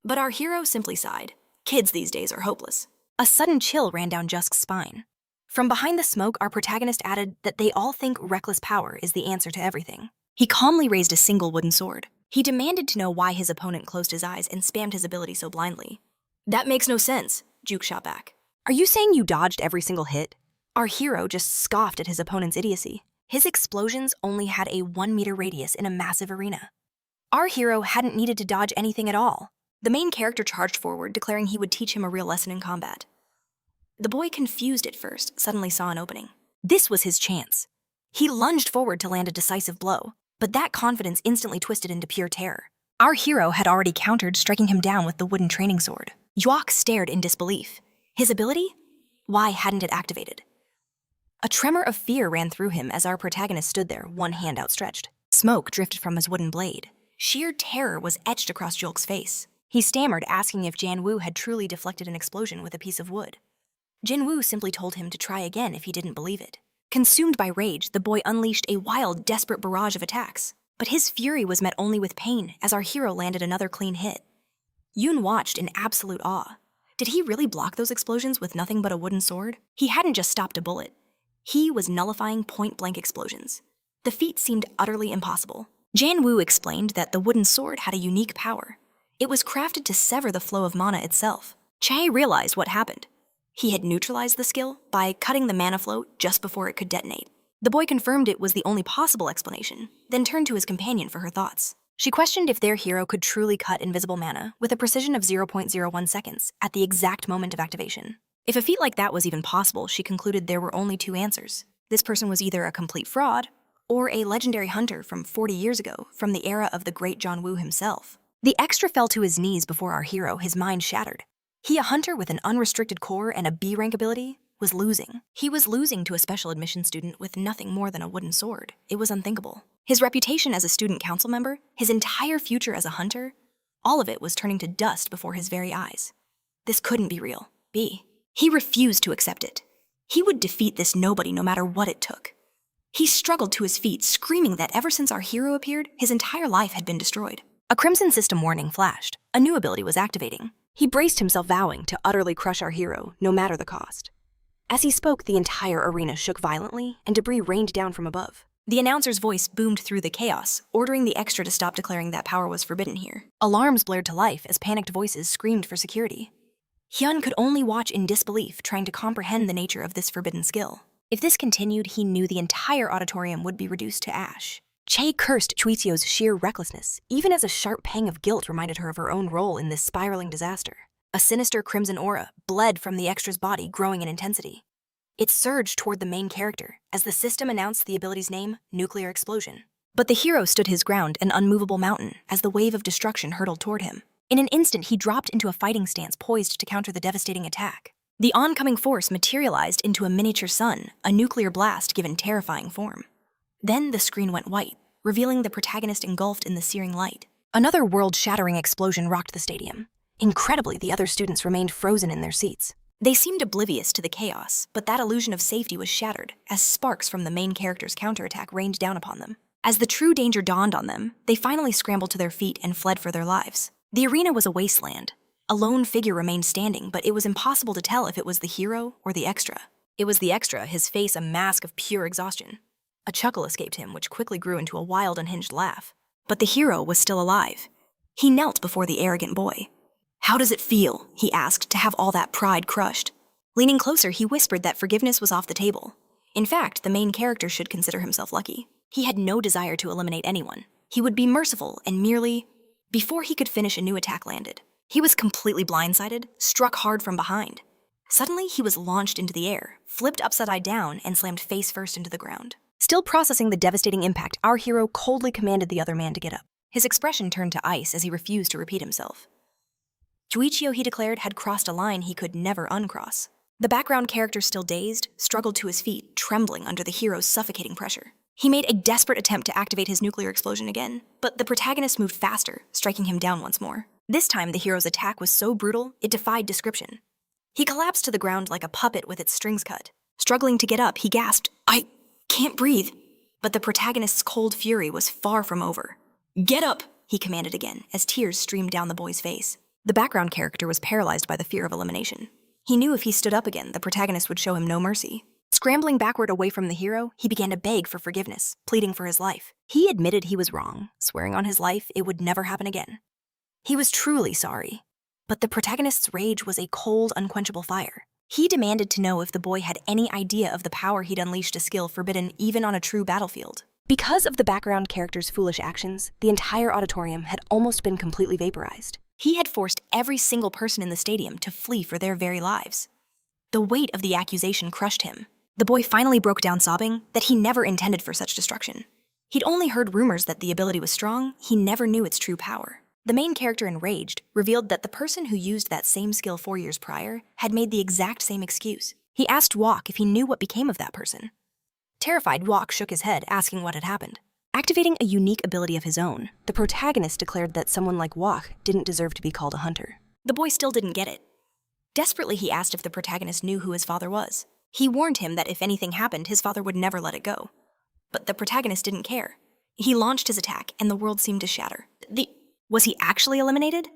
But our hero simply sighed. Kids these days are hopeless. A sudden chill ran down Jusk's spine. From behind the smoke, our protagonist added that they all think reckless power is the answer to everything. He calmly raised a single wooden sword. He demanded to know why his opponent closed his eyes and spammed his ability so blindly. That makes no sense, Juke shot back. Are you saying you dodged every single hit? Our hero just scoffed at his opponent's idiocy. His explosions only had a 1-meter radius in a massive arena. Our hero hadn't needed to dodge anything at all. The main character charged forward, declaring he would teach him a real lesson in combat. The boy, confused at first, suddenly saw an opening. This was his chance. He lunged forward to land a decisive blow, but that confidence instantly twisted into pure terror. Our hero had already countered, striking him down with the wooden training sword. Yuak stared in disbelief. His ability? Why hadn't it activated? A tremor of fear ran through him as our protagonist stood there, one hand outstretched. Smoke drifted from his wooden blade. Sheer terror was etched across Julk's face. He stammered, asking if Jan Woo had truly deflected an explosion with a piece of wood. Jin Woo simply told him to try again if he didn't believe it. Consumed by rage, the boy unleashed a wild, desperate barrage of attacks. But his fury was met only with pain as our hero landed another clean hit. Yoon watched in absolute awe. Did he really block those explosions with nothing but a wooden sword? He hadn't just stopped a bullet. He was nullifying point-blank explosions. The feat seemed utterly impossible. Jan Woo explained that the wooden sword had a unique power. It was crafted to sever the flow of mana itself. Chae realized what happened. He had neutralized the skill by cutting the mana flow just before it could detonate. The boy confirmed it was the only possible explanation, then turned to his companion for her thoughts. She questioned if their hero could truly cut invisible mana with a precision of 0.01 seconds at the exact moment of activation. If a feat like that was even possible, she concluded there were only 2 answers. This person was either a complete fraud or a legendary hunter from 40 years ago, from the era of the great Jun Wu himself. The extra fell to his knees before our hero, his mind shattered. He, a hunter with an unrestricted core and a B-rank ability, was losing. He was losing to a special admission student with nothing more than a wooden sword. It was unthinkable. His reputation as a student council member, his entire future as a hunter, all of it was turning to dust before his very eyes. This couldn't be real. He refused to accept it. He would defeat this nobody no matter what it took. He struggled to his feet, screaming that ever since our hero appeared, his entire life had been destroyed. A Crimson System warning flashed. A new ability was activating. He braced himself, vowing to utterly crush our hero, no matter the cost. As he spoke, the entire arena shook violently, and debris rained down from above. The announcer's voice boomed through the chaos, ordering the extra to stop declaring that power was forbidden here. Alarms blared to life as panicked voices screamed for security. Hyun could only watch in disbelief, trying to comprehend the nature of this forbidden skill. If this continued, he knew the entire auditorium would be reduced to ash. Chae cursed Chuizio's sheer recklessness, even as a sharp pang of guilt reminded her of her own role in this spiraling disaster. A sinister crimson aura bled from the extra's body, growing in intensity. It surged toward the main character as the system announced the ability's name, Nuclear Explosion. But the hero stood his ground, an unmovable mountain, as the wave of destruction hurtled toward him. In an instant, he dropped into a fighting stance poised to counter the devastating attack. The oncoming force materialized into a miniature sun, a nuclear blast given terrifying form. Then the screen went white, revealing the protagonist engulfed in the searing light. Another world-shattering explosion rocked the stadium. Incredibly, the other students remained frozen in their seats. They seemed oblivious to the chaos, but that illusion of safety was shattered as sparks from the main character's counterattack rained down upon them. As the true danger dawned on them, they finally scrambled to their feet and fled for their lives. The arena was a wasteland. A lone figure remained standing, but it was impossible to tell if it was the hero or the extra. It was the extra, his face a mask of pure exhaustion. A chuckle escaped him, which quickly grew into a wild, unhinged laugh. But the hero was still alive. He knelt before the arrogant boy. "How does it feel," he asked, "to have all that pride crushed?" Leaning closer, he whispered that forgiveness was off the table. In fact, the main character should consider himself lucky. He had no desire to eliminate anyone. He would be merciful and merely... Before he could finish, a new attack landed. He was completely blindsided, struck hard from behind. Suddenly, he was launched into the air, flipped upside down, and slammed face first into the ground. Still processing the devastating impact, our hero coldly commanded the other man to get up. His expression turned to ice as he refused to repeat himself. Juichio, he declared, had crossed a line he could never uncross. The background character, still dazed, struggled to his feet, trembling under the hero's suffocating pressure. He made a desperate attempt to activate his nuclear explosion again, but the protagonist moved faster, striking him down once more. This time, the hero's attack was so brutal, it defied description. He collapsed to the ground like a puppet with its strings cut. Struggling to get up, he gasped, "I can't breathe." But the protagonist's cold fury was far from over. "Get up," he commanded again, as tears streamed down the boy's face. The background character was paralyzed by the fear of elimination. He knew if he stood up again, the protagonist would show him no mercy. Scrambling backward away from the hero, he began to beg for forgiveness, pleading for his life. He admitted he was wrong, swearing on his life it would never happen again. He was truly sorry. But the protagonist's rage was a cold, unquenchable fire. He demanded to know if the boy had any idea of the power he'd unleashed, a skill forbidden even on a true battlefield. Because of the background character's foolish actions, the entire auditorium had almost been completely vaporized. He had forced every single person in the stadium to flee for their very lives. The weight of the accusation crushed him. The boy finally broke down sobbing that he never intended for such destruction. He'd only heard rumors that the ability was strong, he never knew its true power. The main character, enraged, revealed that the person who used that same skill 4 years prior had made the exact same excuse. He asked Wok if he knew what became of that person. Terrified, Wok shook his head, asking what had happened. Activating a unique ability of his own, the protagonist declared that someone like Wok didn't deserve to be called a hunter. The boy still didn't get it. Desperately, he asked if the protagonist knew who his father was. He warned him that if anything happened, his father would never let it go. But the protagonist didn't care. He launched his attack, and the world seemed to shatter. Was he actually eliminated?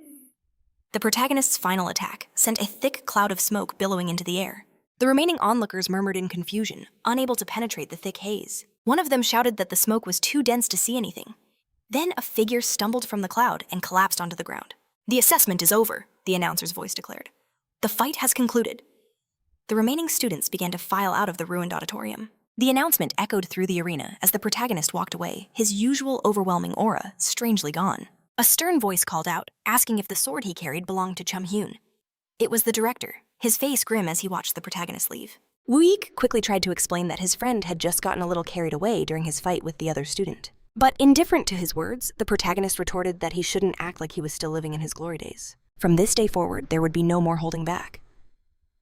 The protagonist's final attack sent a thick cloud of smoke billowing into the air. The remaining onlookers murmured in confusion, unable to penetrate the thick haze. One of them shouted that the smoke was too dense to see anything. Then a figure stumbled from the cloud and collapsed onto the ground. "The assessment is over," the announcer's voice declared. "The fight has concluded." The remaining students began to file out of the ruined auditorium. The announcement echoed through the arena as the protagonist walked away, his usual overwhelming aura strangely gone. A stern voice called out, asking if the sword he carried belonged to Chum Hyun. It was the director, his face grim as he watched the protagonist leave. Woo-ik quickly tried to explain that his friend had just gotten a little carried away during his fight with the other student. But indifferent to his words, the protagonist retorted that he shouldn't act like he was still living in his glory days. From this day forward, there would be no more holding back.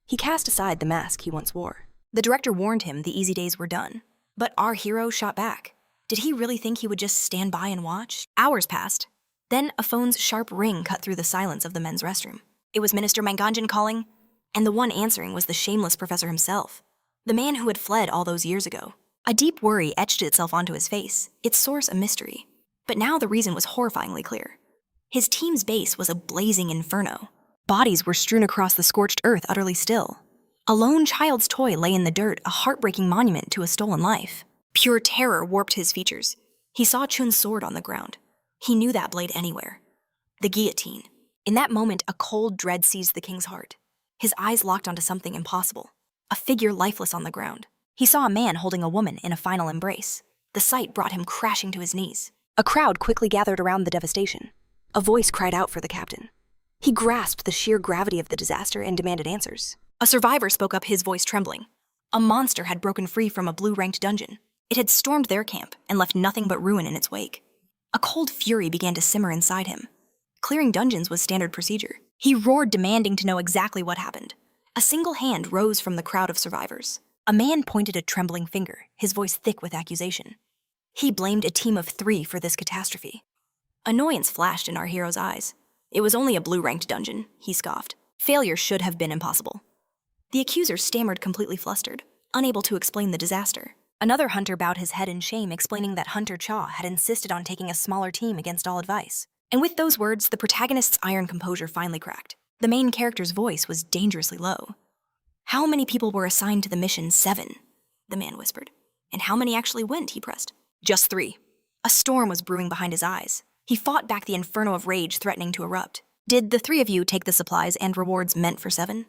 He cast aside the mask he once wore. The director warned him the easy days were done. But our hero shot back. Did he really think he would just stand by and watch? Hours passed. Then a phone's sharp ring cut through the silence of the men's restroom. It was Minister Manganjin calling, and the one answering was the shameless professor himself, the man who had fled all those years ago. A deep worry etched itself onto his face, its source a mystery. But now the reason was horrifyingly clear. His team's base was a blazing inferno. Bodies were strewn across the scorched earth, utterly still. A lone child's toy lay in the dirt, a heartbreaking monument to a stolen life. Pure terror warped his features. He saw Chun's sword on the ground. He knew that blade anywhere. The guillotine. In that moment, a cold dread seized the king's heart. His eyes locked onto something impossible. A figure lifeless on the ground. He saw a man holding a woman in a final embrace. The sight brought him crashing to his knees. A crowd quickly gathered around the devastation. A voice cried out for the captain. He grasped the sheer gravity of the disaster and demanded answers. A survivor spoke up, his voice trembling. A monster had broken free from a blue-ranked dungeon. It had stormed their camp and left nothing but ruin in its wake. A cold fury began to simmer inside him. Clearing dungeons was standard procedure. He roared, demanding to know exactly what happened. A single hand rose from the crowd of survivors. A man pointed a trembling finger, his voice thick with accusation. He blamed a team of 3 for this catastrophe. Annoyance flashed in our hero's eyes. It was only a blue-ranked dungeon, he scoffed. Failure should have been impossible. The accuser stammered, completely flustered, unable to explain the disaster. Another hunter bowed his head in shame, explaining that Hunter Cha had insisted on taking a smaller team against all advice. And with those words, the protagonist's iron composure finally cracked. The main character's voice was dangerously low. "How many people were assigned to the mission? 7, the man whispered. "And how many actually went?" he pressed. "Just 3. A storm was brewing behind his eyes. He fought back the inferno of rage threatening to erupt. "Did the 3 of you take the supplies and rewards meant for 7?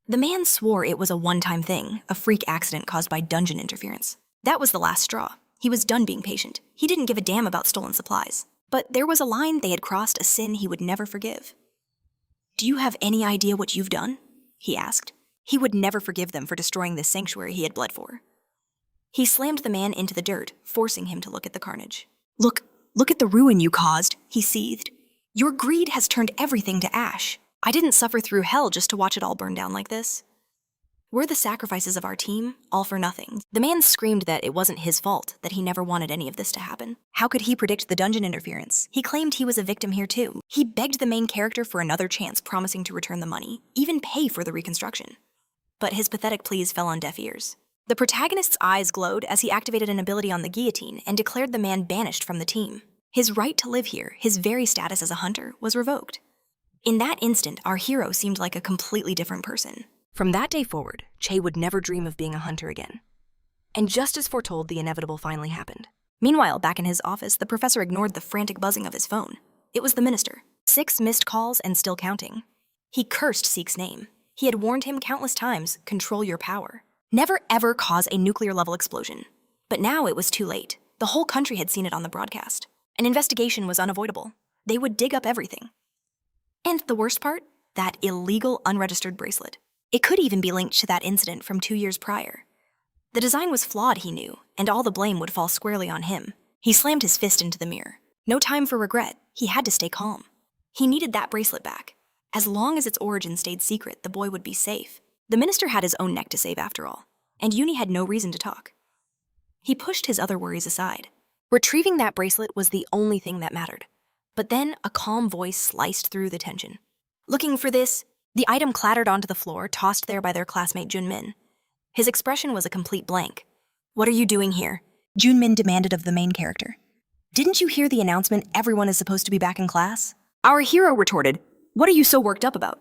The man swore it was a one-time thing, a freak accident caused by dungeon interference. That was the last straw. He was done being patient. He didn't give a damn about stolen supplies. But there was a line they had crossed, a sin he would never forgive. "Do you have any idea what you've done?" he asked. He would never forgive them for destroying this sanctuary he had bled for. He slammed the man into the dirt, forcing him to look at the carnage. Look at the ruin you caused," he seethed. "Your greed has turned everything to ash. I didn't suffer through hell just to watch it all burn down like this. Were the sacrifices of our team all for nothing?" The man screamed that it wasn't his fault, that he never wanted any of this to happen. How could he predict the dungeon interference? He claimed he was a victim here too. He begged the main character for another chance, promising to return the money, even pay for the reconstruction. But his pathetic pleas fell on deaf ears. The protagonist's eyes glowed as he activated an ability on the guillotine and declared the man banished from the team. His right to live here, his very status as a hunter, was revoked. In that instant, our hero seemed like a completely different person. From that day forward, Che would never dream of being a hunter again. And just as foretold, the inevitable finally happened. Meanwhile, back in his office, the professor ignored the frantic buzzing of his phone. It was the minister. 6 missed calls and still counting. He cursed Seek's name. He had warned him countless times, control your power. Never ever cause a nuclear-level explosion. But now it was too late. The whole country had seen it on the broadcast. An investigation was unavoidable. They would dig up everything. And the worst part? That illegal, unregistered bracelet. It could even be linked to that incident from 2 years prior. The design was flawed, he knew, and all the blame would fall squarely on him. He slammed his fist into the mirror. No time for regret. He had to stay calm. He needed that bracelet back. As long as its origin stayed secret, the boy would be safe. The minister had his own neck to save after all, and Uni had no reason to talk. He pushed his other worries aside. Retrieving that bracelet was the only thing that mattered. But then a calm voice sliced through the tension. "Looking for this?" The item clattered onto the floor, tossed there by their classmate Junmin. His expression was a complete blank. "What are you doing here?" Junmin demanded of the main character. "Didn't you hear the announcement everyone is supposed to be back in class?" Our hero retorted, "What are you so worked up about?"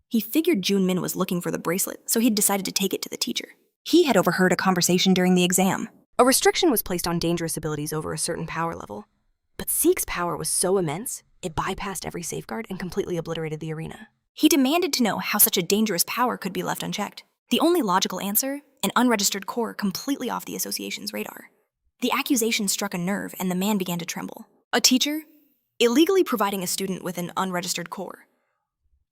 He figured Junmin was looking for the bracelet, so he'd decided to take it to the teacher. He had overheard a conversation during the exam. A restriction was placed on dangerous abilities over a certain power level. But Seek's power was so immense, it bypassed every safeguard and completely obliterated the arena. He demanded to know how such a dangerous power could be left unchecked. The only logical answer, an unregistered core completely off the association's radar. The accusation struck a nerve and the man began to tremble. A teacher? Illegally providing a student with an unregistered core.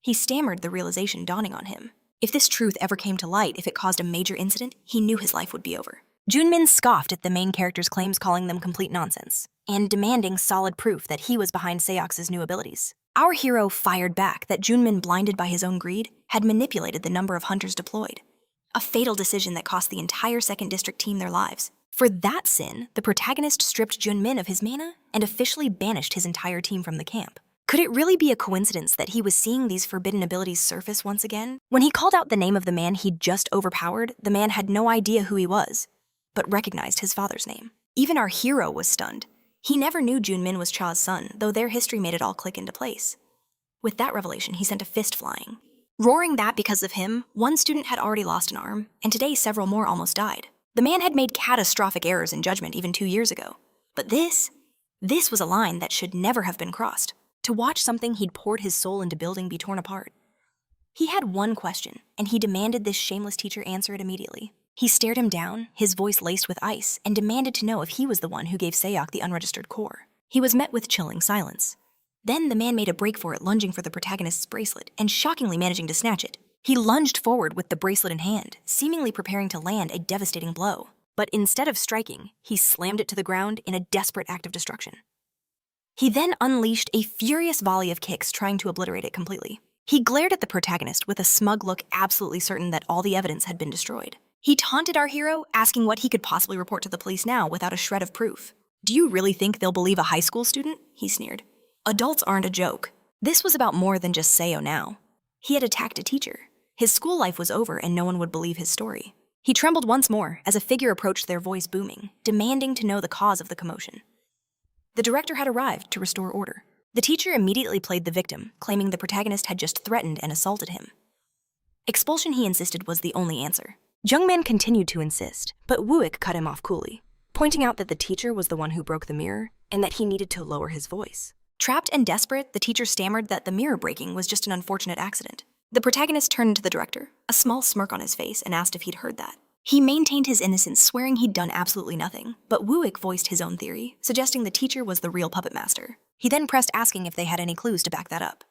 He stammered, the realization dawning on him. If this truth ever came to light, if it caused a major incident, he knew his life would be over. Junmin scoffed at the main character's claims, calling them complete nonsense, and demanding solid proof that he was behind Seox's new abilities. Our hero fired back that Junmin, blinded by his own greed, had manipulated the number of hunters deployed. A fatal decision that cost the entire 2nd District team their lives. For that sin, the protagonist stripped Junmin of his mana and officially banished his entire team from the camp. Could it really be a coincidence that he was seeing these forbidden abilities surface once again? When he called out the name of the man he'd just overpowered, the man had no idea who he was, but recognized his father's name. Even our hero was stunned. He never knew Junmin was Cha's son, though their history made it all click into place. With that revelation, he sent a fist flying. Roaring that because of him, one student had already lost an arm, and today several more almost died. The man had made catastrophic errors in judgment even 2 years ago. But this was a line that should never have been crossed. To watch something he'd poured his soul into building be torn apart. He had one question, and he demanded this shameless teacher answer it immediately. He stared him down, his voice laced with ice, and demanded to know if he was the one who gave Seok the unregistered core. He was met with chilling silence. Then the man made a break for it, lunging for the protagonist's bracelet, and shockingly managing to snatch it. He lunged forward with the bracelet in hand, seemingly preparing to land a devastating blow. But instead of striking, he slammed it to the ground in a desperate act of destruction. He then unleashed a furious volley of kicks, trying to obliterate it completely. He glared at the protagonist with a smug look, absolutely certain that all the evidence had been destroyed. He taunted our hero, asking what he could possibly report to the police now without a shred of proof. "Do you really think they'll believe a high school student?" he sneered. "Adults aren't a joke." This was about more than just Seo now. He had attacked a teacher. His school life was over and no one would believe his story. He trembled once more as a figure approached, their voice booming, demanding to know the cause of the commotion. The director had arrived to restore order. The teacher immediately played the victim, claiming the protagonist had just threatened and assaulted him. Expulsion, he insisted, was the only answer. Jungman continued to insist, but Wooik cut him off coolly, pointing out that the teacher was the one who broke the mirror and that he needed to lower his voice. Trapped and desperate, the teacher stammered that the mirror breaking was just an unfortunate accident. The protagonist turned to the director, a small smirk on his face, and asked if he'd heard that. He maintained his innocence, swearing he'd done absolutely nothing, but Wooik voiced his own theory, suggesting the teacher was the real puppet master. He then pressed, asking if they had any clues to back that up.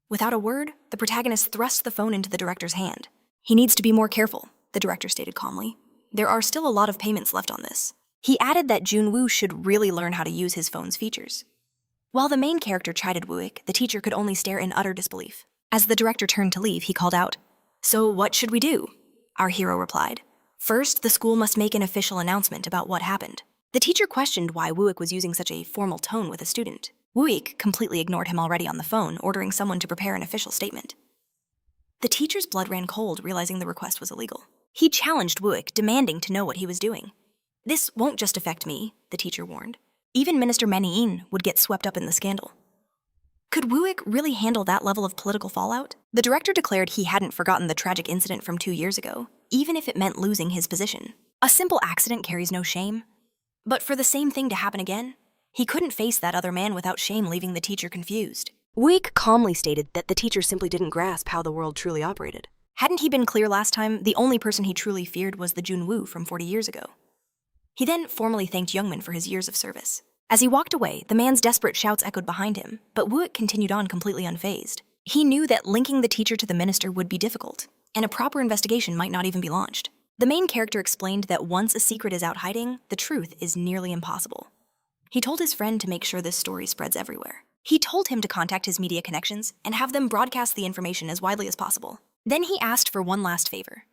Without a word, the protagonist thrust the phone into the director's hand. "He needs to be more careful," the director stated calmly. "There are still a lot of payments left on this." He added that Jun Wu should really learn how to use his phone's features. While the main character chided Wooik, the teacher could only stare in utter disbelief. As the director turned to leave, he called out, "So what should we do?" Our hero replied, "First, the school must make an official announcement about what happened." The teacher questioned why Wooik was using such a formal tone with a student. Wooik completely ignored him already on the phone, ordering someone to prepare an official statement. The teacher's blood ran cold, realizing the request was illegal. He challenged Wooik, demanding to know what he was doing. "This won't just affect me," the teacher warned. "Even Minister Manhwa would get swept up in the scandal." Could Wooik really handle that level of political fallout? The director declared he hadn't forgotten the tragic incident from 2 years ago, even if it meant losing his position. A simple accident carries no shame. But for the same thing to happen again, he couldn't face that other man without shame, leaving the teacher confused. Wooik calmly stated that the teacher simply didn't grasp how the world truly operated. Hadn't he been clear last time? The only person he truly feared was the Jun Wu from 40 years ago. He then formally thanked Youngman for his years of service. As he walked away, the man's desperate shouts echoed behind him, but Wooik continued on completely unfazed. He knew that linking the teacher to the minister would be difficult, and a proper investigation might not even be launched. The main character explained that once a secret is out hiding, the truth is nearly impossible. He told his friend to make sure this story spreads everywhere. He told him to contact his media connections and have them broadcast the information as widely as possible. Then he asked for one last favor.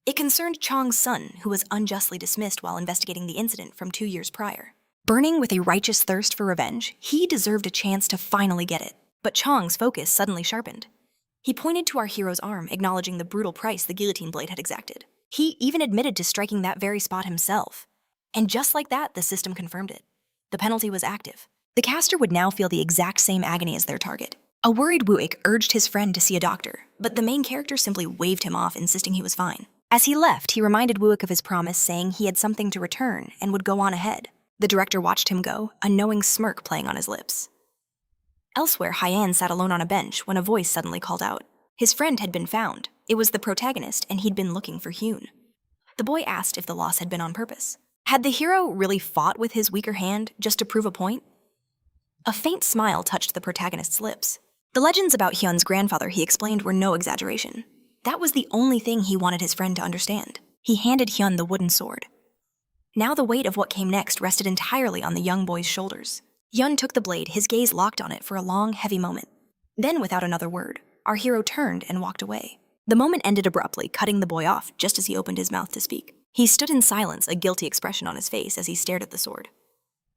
It concerned Chong's son, who was unjustly dismissed while investigating the incident from 2 years prior. Burning with a righteous thirst for revenge, he deserved a chance to finally get it. But Chong's focus suddenly sharpened. He pointed to our hero's arm, acknowledging the brutal price the guillotine blade had exacted. He even admitted to striking that very spot himself. And just like that, the system confirmed it. The penalty was active. The caster would now feel the exact same agony as their target. A worried Wooik urged his friend to see a doctor, but the main character simply waved him off, insisting he was fine. As he left, he reminded Wooik of his promise, saying he had something to return and would go on ahead. The director watched him go, a knowing smirk playing on his lips. Elsewhere, Hyan sat alone on a bench when a voice suddenly called out. His friend had been found. It was the protagonist, and he'd been looking for Hyun. The boy asked if the loss had been on purpose. Had the hero really fought with his weaker hand just to prove a point? A faint smile touched the protagonist's lips. The legends about Hyun's grandfather, he explained, were no exaggeration. That was the only thing he wanted his friend to understand. He handed Hyun the wooden sword. Now the weight of what came next rested entirely on the young boy's shoulders. Hyun took the blade, his gaze locked on it for a long, heavy moment. Then, without another word, our hero turned and walked away. The moment ended abruptly, cutting the boy off just as he opened his mouth to speak. He stood in silence, a guilty expression on his face as he stared at the sword.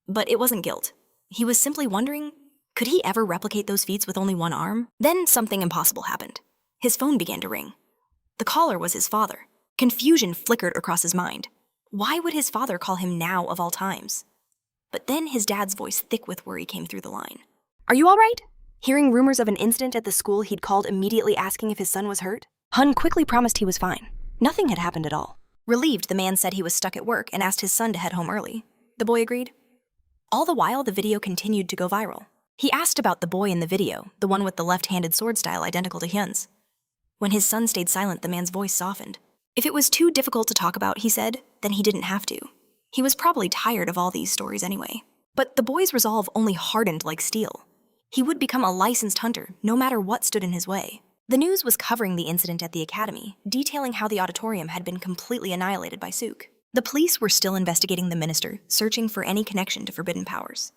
But it wasn't guilt. He was simply wondering, could he ever replicate those feats with only one arm? Then something impossible happened. His phone began to ring. The caller was his father. Confusion flickered across his mind. Why would his father call him now of all times? But then his dad's voice, thick with worry, came through the line. "Are you all right?" Hearing rumors of an incident at the school, he'd called, immediately asking if his son was hurt. Hun quickly promised he was fine. Nothing had happened at all. Relieved, the man said he was stuck at work and asked his son to head home early. The boy agreed. All the while, the video continued to go viral. He asked about the boy in the video, the one with the left-handed sword style identical to Hyun's. When his son stayed silent, the man's voice softened. If it was too difficult to talk about, he said, then he didn't have to. He was probably tired of all these stories anyway. But the boy's resolve only hardened like steel. He would become a licensed hunter, no matter what stood in his way. The news was covering the incident at the academy, detailing how the auditorium had been completely annihilated by Sook. The police were still investigating the minister, searching for any connection to forbidden powers.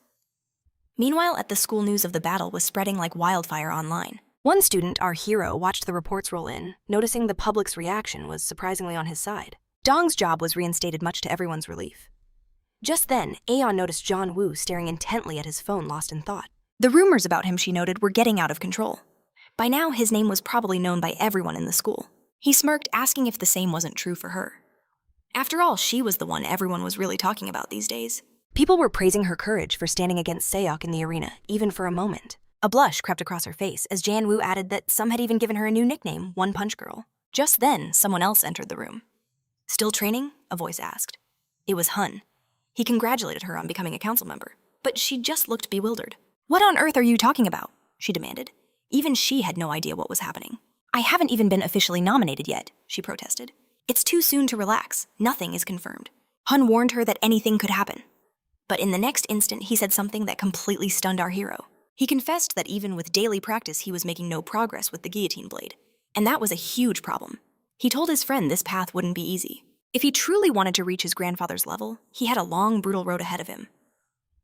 Meanwhile, at the school, news of the battle was spreading like wildfire online. One student, our hero, watched the reports roll in, noticing the public's reaction was surprisingly on his side. Dong's job was reinstated, much to everyone's relief. Just then, Aeon noticed Jun Wu staring intently at his phone, lost in thought. The rumors about him, she noted, were getting out of control. By now, his name was probably known by everyone in the school. He smirked, asking if the same wasn't true for her. After all, she was the one everyone was really talking about these days. People were praising her courage for standing against Seok in the arena, even for a moment. A blush crept across her face as Jan Woo added that some had even given her a new nickname, One Punch Girl. Just then, someone else entered the room. "Still training?" a voice asked. It was Hun. He congratulated her on becoming a council member, but she just looked bewildered. "What on earth are you talking about?" she demanded. Even she had no idea what was happening. "I haven't even been officially nominated yet," she protested. "It's too soon to relax. Nothing is confirmed." Hun warned her that anything could happen. But in the next instant, he said something that completely stunned our hero. He confessed that even with daily practice, he was making no progress with the guillotine blade. And that was a huge problem. He told his friend this path wouldn't be easy. If he truly wanted to reach his grandfather's level, he had a long, brutal road ahead of him.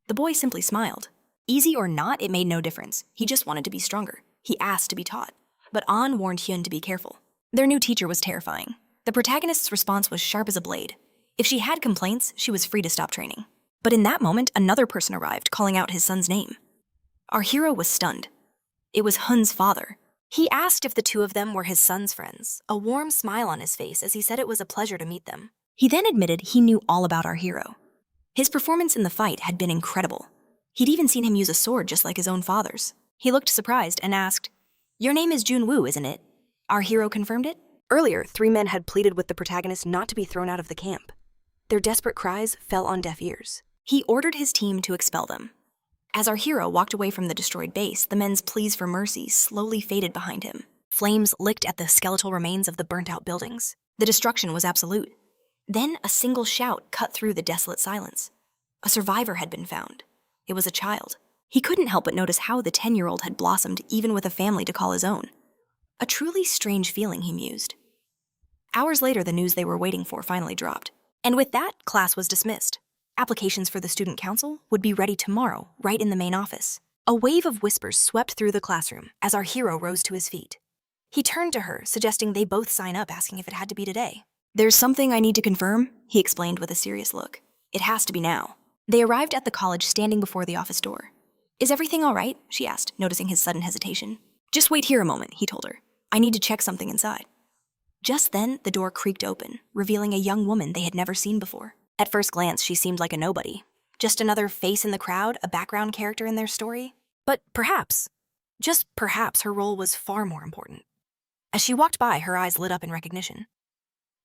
The boy simply smiled. Easy or not, it made no difference. He just wanted to be stronger. He asked to be taught. But An warned Hyun to be careful. Their new teacher was terrifying. The protagonist's response was sharp as a blade. If she had complaints, she was free to stop training. But in that moment, another person arrived, calling out his son's name. Our hero was stunned. It was Hun's father. He asked if the two of them were his son's friends, a warm smile on his face as he said it was a pleasure to meet them. He then admitted he knew all about our hero. His performance in the fight had been incredible. He'd even seen him use a sword just like his own father's. He looked surprised and asked, "Your name is Jun Wu, isn't it?" Our hero confirmed it. Earlier, 3 men had pleaded with the protagonist not to be thrown out of the camp. Their desperate cries fell on deaf ears. He ordered his team to expel them. As our hero walked away from the destroyed base, the men's pleas for mercy slowly faded behind him. Flames licked at the skeletal remains of the burnt-out buildings. The destruction was absolute. Then a single shout cut through the desolate silence. A survivor had been found. It was a child. He couldn't help but notice how the 10-year-old had blossomed even with a family to call his own. A truly strange feeling, he mused. Hours later, the news they were waiting for finally dropped. And with that, class was dismissed. Applications for the student council would be ready tomorrow, right in the main office. A wave of whispers swept through the classroom as our hero rose to his feet. He turned to her, suggesting they both sign up, asking if it had to be today. "There's something I need to confirm," he explained with a serious look. "It has to be now." They arrived at the college, standing before the office door. "Is everything all right?" she asked, noticing his sudden hesitation. "Just wait here a moment," he told her. "I need to check something inside." Just then, the door creaked open, revealing a young woman they had never seen before. At first glance, she seemed like a nobody. Just another face in the crowd, a background character in their story. But perhaps, just perhaps, her role was far more important. As she walked by, her eyes lit up in recognition.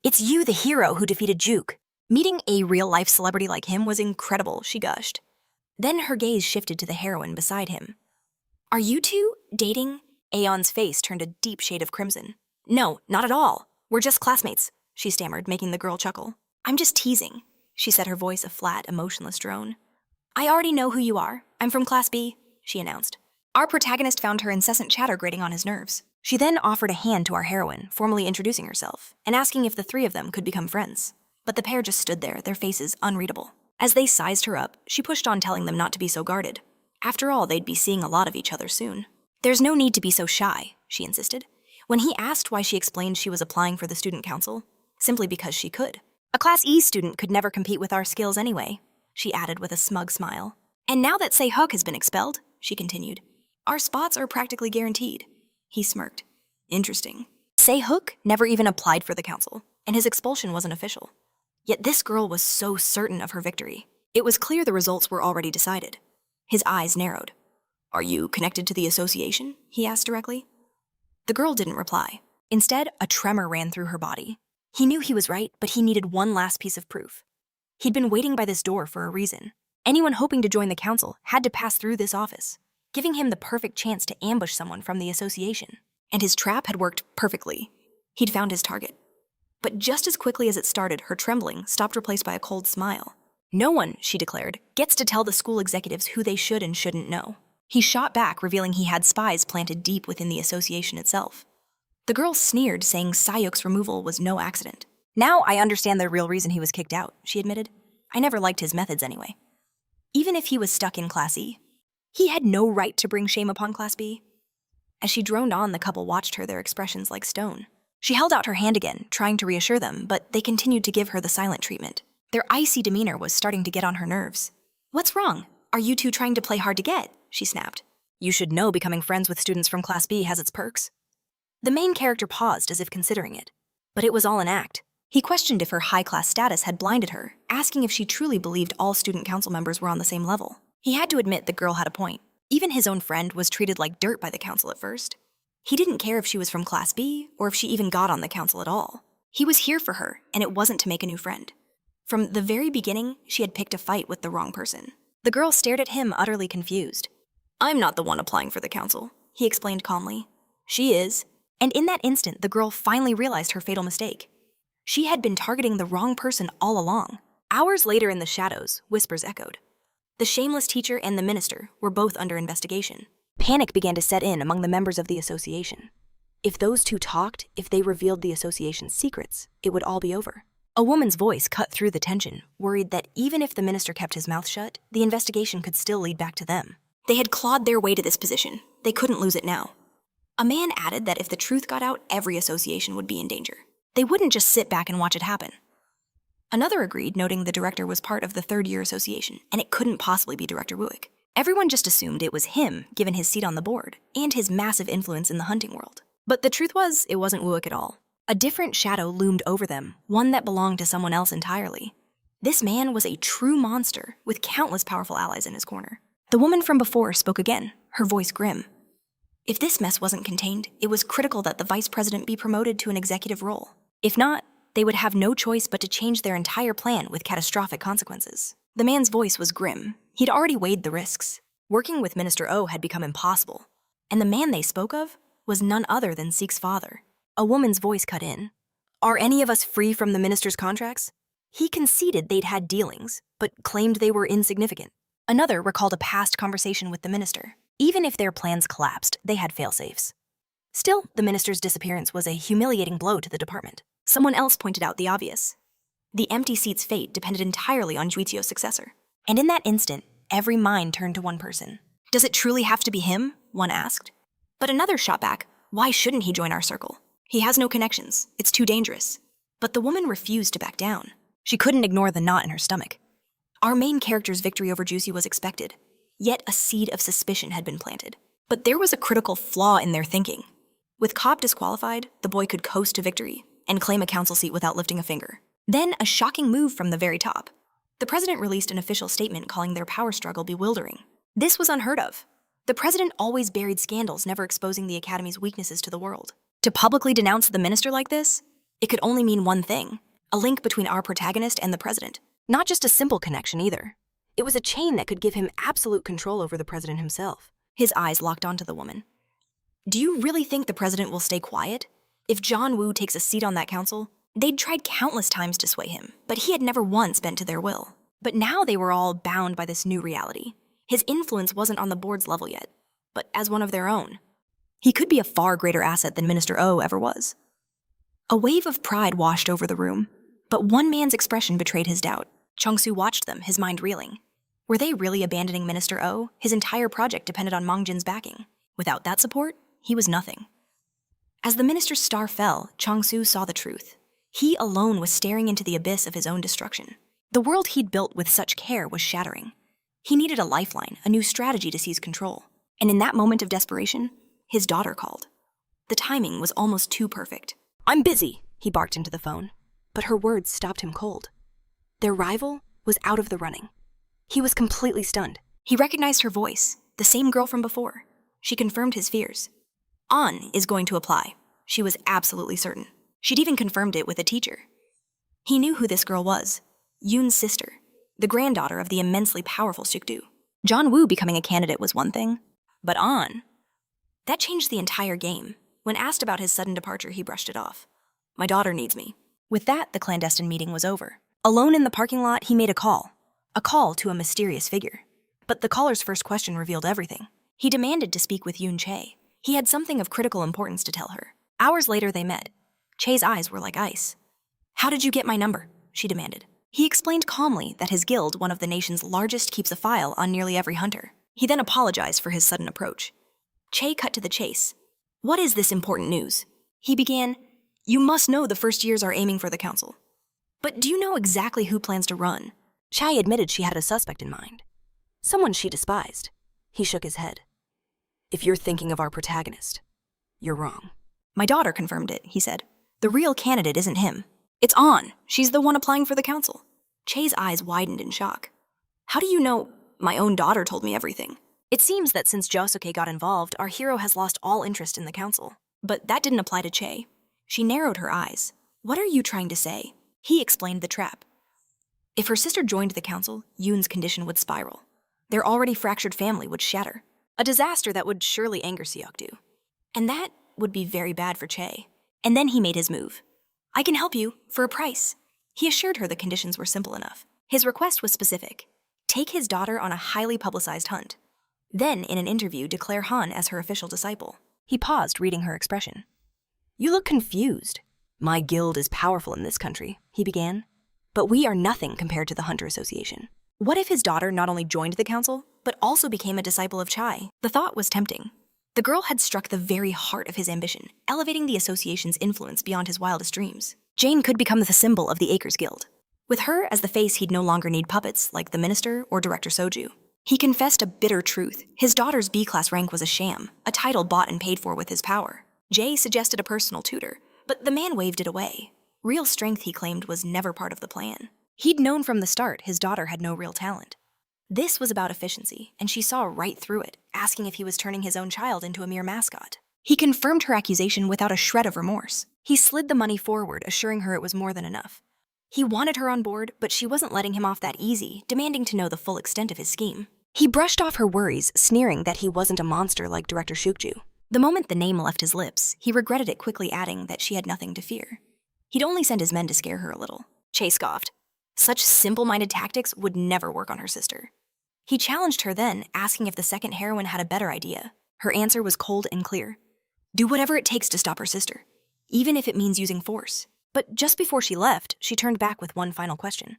"It's you, the hero who defeated Juke." Meeting a real-life celebrity like him was incredible, she gushed. Then her gaze shifted to the heroine beside him. "Are you two dating?" Aeon's face turned a deep shade of crimson. "No, not at all. We're just classmates," she stammered, making the girl chuckle. "I'm just teasing," she said, her voice a flat, emotionless drone. "I already know who you are. I'm from Class B," she announced. Our protagonist found her incessant chatter grating on his nerves. She then offered a hand to our heroine, formally introducing herself, and asking if the 3 of them could become friends. But the pair just stood there, their faces unreadable. As they sized her up, she pushed on, telling them not to be so guarded. After all, they'd be seeing a lot of each other soon. "There's no need to be so shy," she insisted. When he asked why, she explained she was applying for the student council, simply because she could. "A Class E student could never compete with our skills anyway," she added with a smug smile. "And now that Se-Huk has been expelled," she continued, "our spots are practically guaranteed." He smirked. "Interesting." Se-Huk never even applied for the council, and his expulsion wasn't official. Yet this girl was so certain of her victory. It was clear the results were already decided. His eyes narrowed. "Are you connected to the association?" he asked directly. The girl didn't reply. Instead, a tremor ran through her body. He knew he was right, but he needed one last piece of proof. He'd been waiting by this door for a reason. Anyone hoping to join the council had to pass through this office, giving him the perfect chance to ambush someone from the association. And his trap had worked perfectly. He'd found his target. But just as quickly as it started, her trembling stopped, replaced by a cold smile. "No one," she declared, "gets to tell the school executives who they should and shouldn't know." He shot back, revealing he had spies planted deep within the association itself. The girl sneered, saying Sayok's removal was no accident. Now I understand the real reason he was kicked out, she admitted. I never liked his methods anyway. Even if he was stuck in Class E, he had no right to bring shame upon Class B. As she droned on, the couple watched her, their expressions like stone. She held out her hand again, trying to reassure them, but they continued to give her the silent treatment. Their icy demeanor was starting to get on her nerves. What's wrong? Are you two trying to play hard to get? She snapped. You should know becoming friends with students from Class B has its perks. The main character paused as if considering it. But it was all an act. He questioned if her high-class status had blinded her, asking if she truly believed all student council members were on the same level. He had to admit the girl had a point. Even his own friend was treated like dirt by the council at first. He didn't care if she was from Class B or if she even got on the council at all. He was here for her, and it wasn't to make a new friend. From the very beginning, she had picked a fight with the wrong person. The girl stared at him, utterly confused. I'm not the one applying for the council, he explained calmly. She is. And in that instant, the girl finally realized her fatal mistake. She had been targeting the wrong person all along. Hours later in the shadows, whispers echoed. The shameless teacher and the minister were both under investigation. Panic began to set in among the members of the association. If those two talked, if they revealed the association's secrets, it would all be over. A woman's voice cut through the tension, worried that even if the minister kept his mouth shut, the investigation could still lead back to them. They had clawed their way to this position. They couldn't lose it now. A man added that if the truth got out, every association would be in danger. They wouldn't just sit back and watch it happen. Another agreed, noting the director was part of the third-year association, and it couldn't possibly be Director Wuick. Everyone just assumed it was him, given his seat on the board, and his massive influence in the hunting world. But the truth was, it wasn't Wuick at all. A different shadow loomed over them, one that belonged to someone else entirely. This man was a true monster, with countless powerful allies in his corner. The woman from before spoke again, her voice grim. If this mess wasn't contained, it was critical that the vice president be promoted to an executive role. If not, they would have no choice but to change their entire plan with catastrophic consequences. The man's voice was grim. He'd already weighed the risks. Working with Minister O had become impossible. And the man they spoke of was none other than Seek's father. A woman's voice cut in. Are any of us free from the minister's contracts? He conceded they'd had dealings, but claimed they were insignificant. Another recalled a past conversation with the minister. Even if their plans collapsed, they had fail-safes. Still, the minister's disappearance was a humiliating blow to the department. Someone else pointed out the obvious. The empty seat's fate depended entirely on Juizio's successor. And in that instant, every mind turned to one person. Does it truly have to be him? One asked. But another shot back, why shouldn't he join our circle? He has no connections. It's too dangerous. But the woman refused to back down. She couldn't ignore the knot in her stomach. Our main character's victory over Juicy was expected. Yet a seed of suspicion had been planted. But there was a critical flaw in their thinking. With Cobb disqualified, the boy could coast to victory and claim a council seat without lifting a finger. Then a shocking move from the very top. The president released an official statement calling their power struggle bewildering. This was unheard of. The president always buried scandals, never exposing the academy's weaknesses to the world. To publicly denounce the minister like this, it could only mean one thing, a link between our protagonist and the president. Not just a simple connection either. It was a chain that could give him absolute control over the president himself. His eyes locked onto the woman. Do you really think the president will stay quiet? If John Woo takes a seat on that council, they'd tried countless times to sway him, but he had never once bent to their will. But now they were all bound by this new reality. His influence wasn't on the board's level yet, but as one of their own. He could be a far greater asset than Minister O ever was. A wave of pride washed over the room, but one man's expression betrayed his doubt. Chung-soo watched them, his mind reeling. Were they really abandoning Minister O? His entire project depended on Mangjin's backing. Without that support, he was nothing. As the minister's star fell, Chung-soo saw the truth. He alone was staring into the abyss of his own destruction. The world he'd built with such care was shattering. He needed a lifeline, a new strategy to seize control. And in that moment of desperation, his daughter called. The timing was almost too perfect. I'm busy, he barked into the phone. But her words stopped him cold. Their rival was out of the running. He was completely stunned. He recognized her voice, the same girl from before. She confirmed his fears. An is going to apply. She was absolutely certain. She'd even confirmed it with a teacher. He knew who this girl was. Yoon's sister, the granddaughter of the immensely powerful Sukdu. John Woo becoming a candidate was one thing, but An, that changed the entire game. When asked about his sudden departure, he brushed it off. My daughter needs me. With that, the clandestine meeting was over. Alone in the parking lot, he made a call to a mysterious figure. But the caller's first question revealed everything. He demanded to speak with Yoon Chae. He had something of critical importance to tell her. Hours later, they met. Chae's eyes were like ice. How did you get my number? She demanded. He explained calmly that his guild, one of the nation's largest, keeps a file on nearly every hunter. He then apologized for his sudden approach. Che cut to the chase. What is this important news? He began, You must know the first years are aiming for the council. But do you know exactly who plans to run? Chai admitted she had a suspect in mind. Someone she despised. He shook his head. If you're thinking of our protagonist, you're wrong. My daughter confirmed it, he said. The real candidate isn't him. It's On. She's the one applying for the council. Che's eyes widened in shock. How do you know? My own daughter told me everything. It seems that since Josuke got involved, our hero has lost all interest in the council. But that didn't apply to Che. She narrowed her eyes. What are you trying to say? He explained the trap. If her sister joined the council, Yoon's condition would spiral. Their already fractured family would shatter. A disaster that would surely anger Seokdu. And that would be very bad for Che. And then he made his move. I can help you, for a price. He assured her the conditions were simple enough. His request was specific. Take his daughter on a highly publicized hunt. Then, in an interview, declare Han as her official disciple. He paused, reading her expression. You look confused. My guild is powerful in this country, he began. But we are nothing compared to the Hunter Association. What if his daughter not only joined the council, but also became a disciple of Chai? The thought was tempting. The girl had struck the very heart of his ambition, elevating the association's influence beyond his wildest dreams. Jane could become the symbol of the Acres Guild. With her as the face, he'd no longer need puppets like the minister or Director Soju. He confessed a bitter truth. His daughter's B-class rank was a sham, a title bought and paid for with his power. Jay suggested a personal tutor, but the man waved it away. Real strength, he claimed, was never part of the plan. He'd known from the start his daughter had no real talent. This was about efficiency, and she saw right through it, asking if he was turning his own child into a mere mascot. He confirmed her accusation without a shred of remorse. He slid the money forward, assuring her it was more than enough. He wanted her on board, but she wasn't letting him off that easy, demanding to know the full extent of his scheme. He brushed off her worries, sneering that he wasn't a monster like Director Shukju. The moment the name left his lips, he regretted it, quickly adding that she had nothing to fear. He'd only send his men to scare her a little. Che scoffed. Such simple-minded tactics would never work on her sister. He challenged her then, asking if the second heroine had a better idea. Her answer was cold and clear. Do whatever it takes to stop her sister, even if it means using force. But just before she left, she turned back with one final question.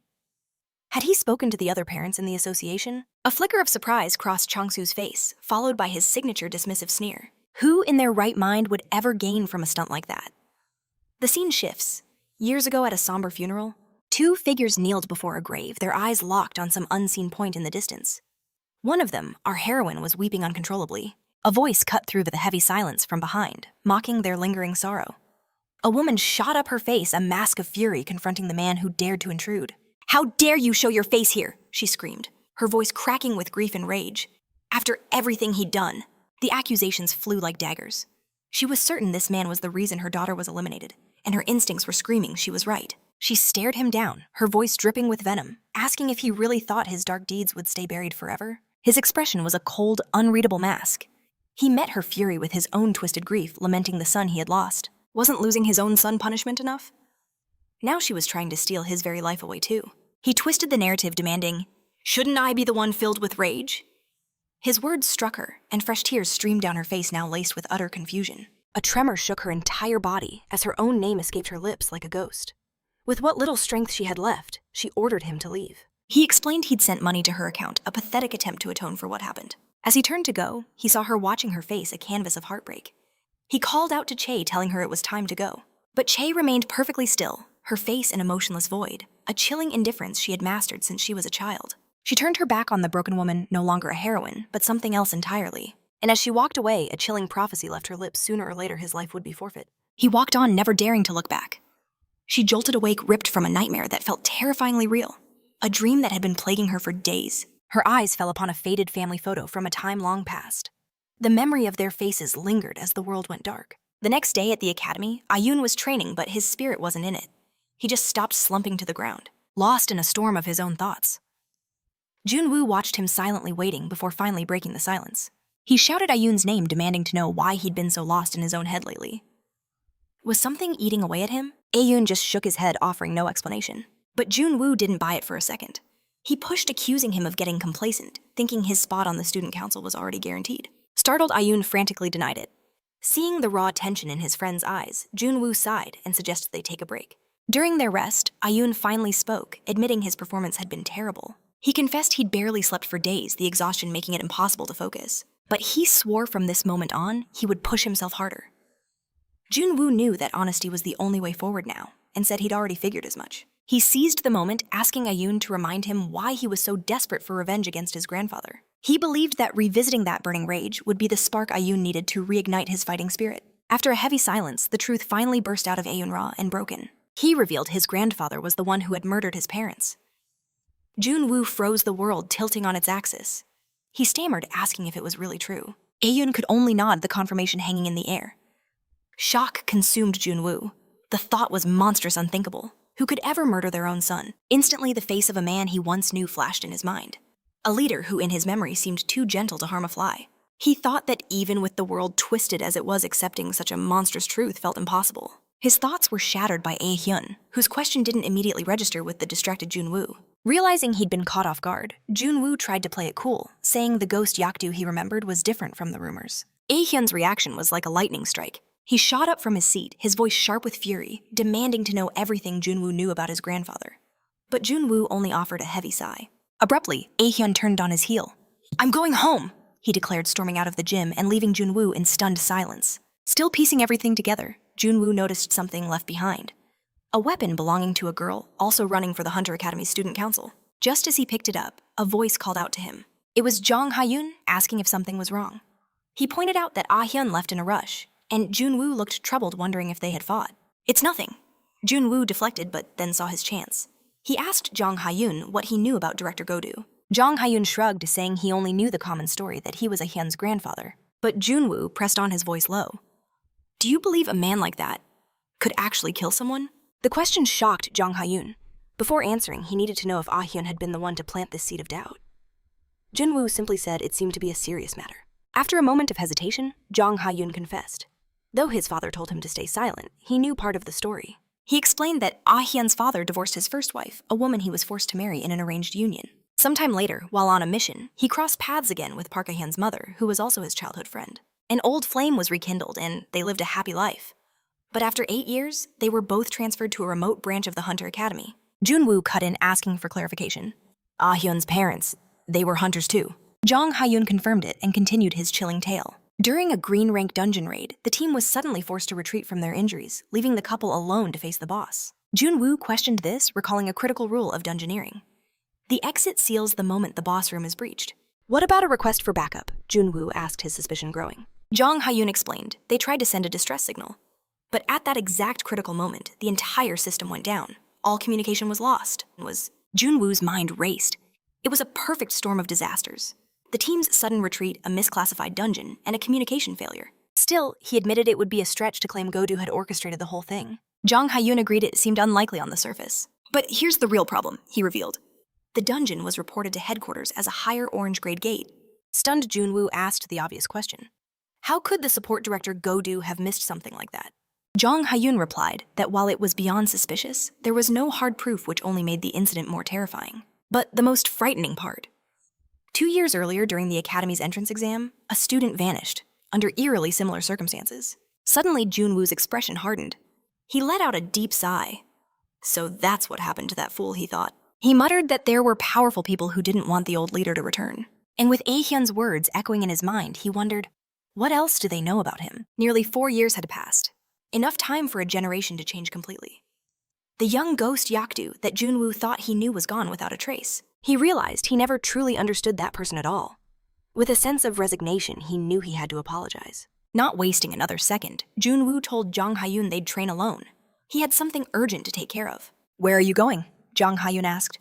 Had he spoken to the other parents in the association? A flicker of surprise crossed Changsu's face, followed by his signature dismissive sneer. Who in their right mind would ever gain from a stunt like that? The scene shifts. Years ago at a somber funeral, two figures kneeled before a grave, their eyes locked on some unseen point in the distance. One of them, our heroine, was weeping uncontrollably. A voice cut through the heavy silence from behind, mocking their lingering sorrow. A woman shot up her face, a mask of fury confronting the man who dared to intrude. How dare you show your face here, she screamed, her voice cracking with grief and rage. After everything he'd done, the accusations flew like daggers. She was certain this man was the reason her daughter was eliminated, and her instincts were screaming she was right. She stared him down, her voice dripping with venom, asking if he really thought his dark deeds would stay buried forever. His expression was a cold, unreadable mask. He met her fury with his own twisted grief, lamenting the son he had lost. Wasn't losing his own son punishment enough? Now she was trying to steal his very life away too. He twisted the narrative, demanding, Shouldn't I be the one filled with rage? His words struck her, and fresh tears streamed down her face, now laced with utter confusion. A tremor shook her entire body as her own name escaped her lips like a ghost. With what little strength she had left, she ordered him to leave. He explained he'd sent money to her account, a pathetic attempt to atone for what happened. As he turned to go, he saw her watching her face, a canvas of heartbreak. He called out to Che, telling her it was time to go. But Che remained perfectly still, her face an emotionless void, a chilling indifference she had mastered since she was a child. She turned her back on the broken woman, no longer a heroine, but something else entirely. And as she walked away, a chilling prophecy left her lips. Sooner or later, his life would be forfeit. He walked on, never daring to look back. She jolted awake, ripped from a nightmare that felt terrifyingly real. A dream that had been plaguing her for days. Her eyes fell upon a faded family photo from a time long past. The memory of their faces lingered as the world went dark. The next day at the academy, Ayun was training, but his spirit wasn't in it. He just stopped slumping to the ground, lost in a storm of his own thoughts. Jun Wu watched him silently waiting before finally breaking the silence. He shouted Ayun's name, demanding to know why he'd been so lost in his own head lately. Was something eating away at him? Ayun just shook his head, offering no explanation. But Jun Wu didn't buy it for a second. He pushed, accusing him of getting complacent, thinking his spot on the student council was already guaranteed. Startled, Ayun frantically denied it. Seeing the raw tension in his friend's eyes, Jun Wu sighed and suggested they take a break. During their rest, Ayun finally spoke, admitting his performance had been terrible. He confessed he'd barely slept for days, the exhaustion making it impossible to focus. But he swore from this moment on, he would push himself harder. Jun Wu knew that honesty was the only way forward now, and said he'd already figured as much. He seized the moment, asking Ayun to remind him why he was so desperate for revenge against his grandfather. He believed that revisiting that burning rage would be the spark Ayun needed to reignite his fighting spirit. After a heavy silence, the truth finally burst out of Ayun-ra and broken. He revealed his grandfather was the one who had murdered his parents. Jun Wu froze the world, tilting on its axis. He stammered, asking if it was really true. Ayun could only nod, the confirmation hanging in the air. Shock consumed Jun Wu. The thought was monstrous, unthinkable. Who could ever murder their own son? Instantly, the face of a man he once knew flashed in his mind. A leader who in his memory seemed too gentle to harm a fly. He thought that even with the world twisted as it was, accepting such a monstrous truth felt impossible. His thoughts were shattered by A Hyun, whose question didn't immediately register with the distracted Jun Wu. Realizing he'd been caught off guard, Jun Wu tried to play it cool, saying the ghost Yakdu he remembered was different from the rumors. A Hyun's reaction was like a lightning strike. He shot up from his seat, his voice sharp with fury, demanding to know everything Jun Wu knew about his grandfather. But Jun Wu only offered a heavy sigh. Abruptly, A Hyun turned on his heel. "I'm going home," he declared, storming out of the gym and leaving Jun Wu in stunned silence. Still piecing everything together, Jun Wu noticed something left behind. A weapon belonging to a girl, also running for the Hunter Academy Student Council. Just as he picked it up, a voice called out to him. It was Jong Ha-yoon, asking if something was wrong. He pointed out that Ah Hyun left in a rush, and Jun Wu looked troubled, wondering if they had fought. "It's nothing." Jun Wu deflected, but then saw his chance. He asked Jong Ha-yoon what he knew about Director Godu. Jong Ha-yoon shrugged, saying he only knew the common story that he was Ah Hyun's grandfather. But Jun Wu pressed on, his voice low. "Do you believe a man like that could actually kill someone?" The question shocked Jong Ha-yoon. Before answering, he needed to know if Ah Hyun had been the one to plant this seed of doubt. Jun Wu simply said it seemed to be a serious matter. After a moment of hesitation, Jong Ha-yoon confessed. Though his father told him to stay silent, he knew part of the story. He explained that Ah Hyun's father divorced his first wife, a woman he was forced to marry in an arranged union. Sometime later, while on a mission, he crossed paths again with Park Ah-hyun's mother, who was also his childhood friend. An old flame was rekindled, and they lived a happy life. But after 8 years, they were both transferred to a remote branch of the Hunter Academy. Jun Wu cut in, asking for clarification. Ah Hyun's parents, they were hunters too. Jong Ha-yoon confirmed it and continued his chilling tale. During a green rank dungeon raid, the team was suddenly forced to retreat from their injuries, leaving the couple alone to face the boss. Jun Wu questioned this, recalling a critical rule of dungeoneering. The exit seals the moment the boss room is breached. What about a request for backup? Jun Wu asked, his suspicion growing. Jong Ha-yoon explained they tried to send a distress signal. But at that exact critical moment, the entire system went down. All communication was lost. Jun Wu's mind raced. It was a perfect storm of disasters. The team's sudden retreat, a misclassified dungeon, and a communication failure. Still, he admitted it would be a stretch to claim Godu had orchestrated the whole thing. Jong Ha-yoon agreed it seemed unlikely on the surface. But here's the real problem, he revealed. The dungeon was reported to headquarters as a higher orange-grade gate. Stunned, Jun Wu asked the obvious question. How could the support director Godu have missed something like that? Jong Ha-yoon replied that while it was beyond suspicious, there was no hard proof, which only made the incident more terrifying. But the most frightening part. 2 years earlier, during the Academy's entrance exam, a student vanished, under eerily similar circumstances. Suddenly, Jun Wu's expression hardened. He let out a deep sigh. So that's what happened to that fool, he thought. He muttered that there were powerful people who didn't want the old leader to return. And with A Hyun's words echoing in his mind, he wondered, what else do they know about him? Nearly 4 years had passed. Enough time for a generation to change completely. The young ghost Yakdu that Jun Wu thought he knew was gone without a trace. He realized he never truly understood that person at all. With a sense of resignation, he knew he had to apologize. Not wasting another second, Jun Wu told Jong Ha-yoon they'd train alone. He had something urgent to take care of. Where are you going? Jong Ha-yoon asked.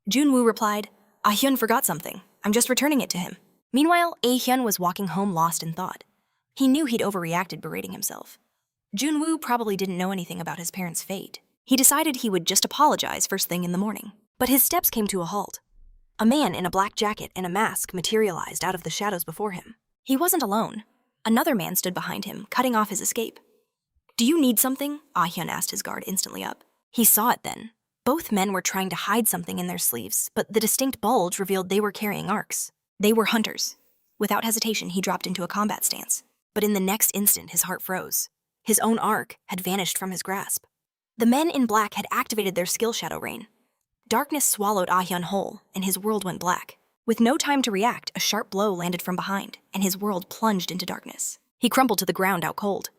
Jun Wu replied, Ah Hyun forgot something. I'm just returning it to him. Meanwhile, A Hyun was walking home lost in thought. He knew he'd overreacted, berating himself. Jun Wu probably didn't know anything about his parents' fate. He decided he would just apologize first thing in the morning. But his steps came to a halt. A man in a black jacket and a mask materialized out of the shadows before him. He wasn't alone. Another man stood behind him, cutting off his escape. Do you need something? Ah Hyun asked his guard, instantly up. He saw it then. Both men were trying to hide something in their sleeves, but the distinct bulge revealed they were carrying arcs. They were hunters. Without hesitation, he dropped into a combat stance. But in the next instant, his heart froze. His own arc had vanished from his grasp. The men in black had activated their skill shadow rain. Darkness swallowed Ah-hyun whole, and his world went black. With no time to react, a sharp blow landed from behind, and his world plunged into darkness. He crumpled to the ground out cold.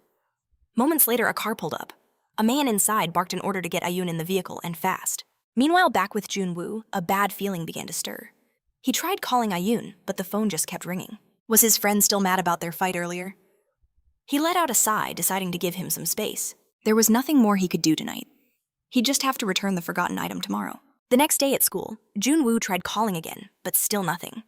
Moments later, a car pulled up. A man inside barked an order to get Ayun in the vehicle, and fast. Meanwhile, back with Jun Wu, a bad feeling began to stir. He tried calling Ayun, but the phone just kept ringing. Was his friend still mad about their fight earlier? He let out a sigh, deciding to give him some space. There was nothing more he could do tonight. He'd just have to return the forgotten item tomorrow. The next day at school, Jun Wu tried calling again, but still nothing.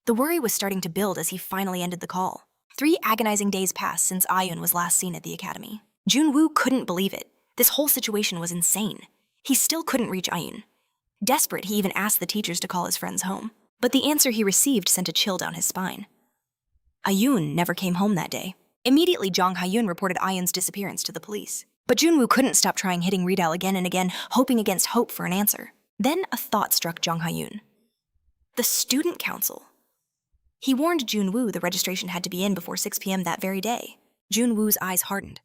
The worry was starting to build as he finally ended the call. 3 agonizing days passed since Ayun was last seen at the academy. Jun Wu couldn't believe it. This whole situation was insane. He still couldn't reach Ayun. Desperate, he even asked the teachers to call his friends home. But the answer he received sent a chill down his spine. Ayun never came home that day. Immediately, Jong Ha-yoon reported Ayun's disappearance to the police. But Jun Wu couldn't stop trying hitting redial again and again, hoping against hope for an answer. Then a thought struck Jong Ha-yoon. The student council. He warned Jun Wu the registration had to be in before 6 p.m. that very day. Jun Wu's eyes hardened.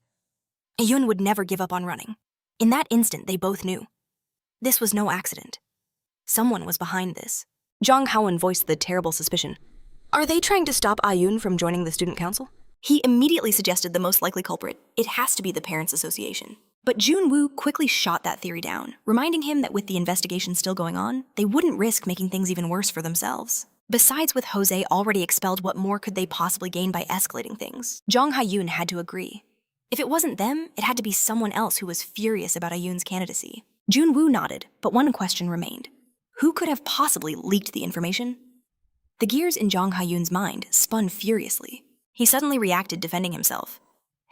Ayun would never give up on running. In that instant, they both knew. This was no accident. Someone was behind this. Jong Ha-won voiced the terrible suspicion. Are they trying to stop Ayun from joining the student council? He immediately suggested the most likely culprit. It has to be the Parents Association. But Jun Wu quickly shot that theory down, reminding him that with the investigation still going on, they wouldn't risk making things even worse for themselves. Besides, with Jose already expelled, what more could they possibly gain by escalating things? Jong Ha-yoon had to agree. If it wasn't them, it had to be someone else who was furious about Ayun's candidacy. Jun Wu nodded, but one question remained. Who could have possibly leaked the information? The gears in Jong Ha-yoon's mind spun furiously. He suddenly reacted, defending himself.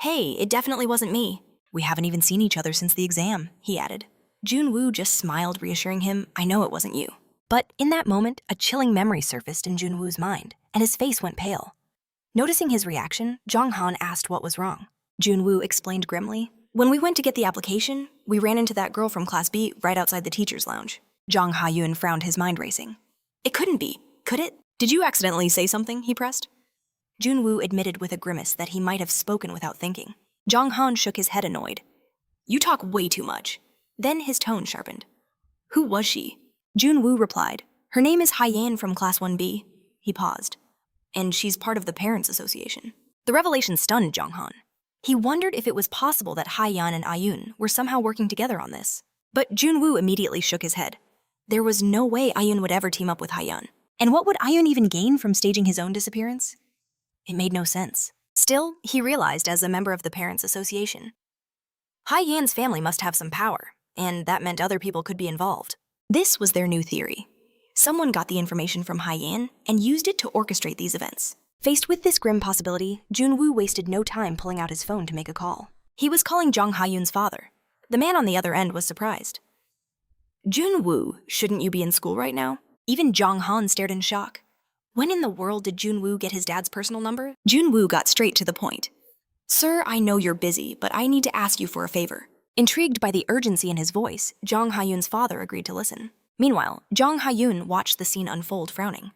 Hey, it definitely wasn't me. We haven't even seen each other since the exam, he added. Jun Wu just smiled, reassuring him, I know it wasn't you. But in that moment, a chilling memory surfaced in Jun Wu's mind, and his face went pale. Noticing his reaction, Jong Han asked what was wrong. Jun Wu explained grimly. When we went to get the application, we ran into that girl from Class B right outside the teacher's lounge. Jong Ha-yoon frowned, his mind racing. It couldn't be, could it? Did you accidentally say something? He pressed. Jun Wu admitted with a grimace that he might have spoken without thinking. Jong Han shook his head, annoyed. You talk way too much. Then his tone sharpened. Who was she? Jun Wu replied. Her name is Haiyan from Class 1B. He paused. And she's part of the Parents Association. The revelation stunned Jong Han. He wondered if it was possible that Haiyan and Ayun were somehow working together on this. But Jun Wu immediately shook his head. There was no way Ayun would ever team up with Haiyan. And what would Ayun even gain from staging his own disappearance? It made no sense. Still, he realized as a member of the Parents Association. Haiyan's family must have some power, and that meant other people could be involved. This was their new theory. Someone got the information from Haiyan and used it to orchestrate these events. Faced with this grim possibility, Jun Wu wasted no time pulling out his phone to make a call. He was calling Jong Ha-yoon's father. The man on the other end was surprised. Jun Wu, shouldn't you be in school right now? Even Jong Han stared in shock. When in the world did Jun Wu get his dad's personal number? Jun Wu got straight to the point. Sir, I know you're busy, but I need to ask you for a favor. Intrigued by the urgency in his voice, Jong Ha-yoon's father agreed to listen. Meanwhile, Jong Ha-yoon watched the scene unfold, frowning.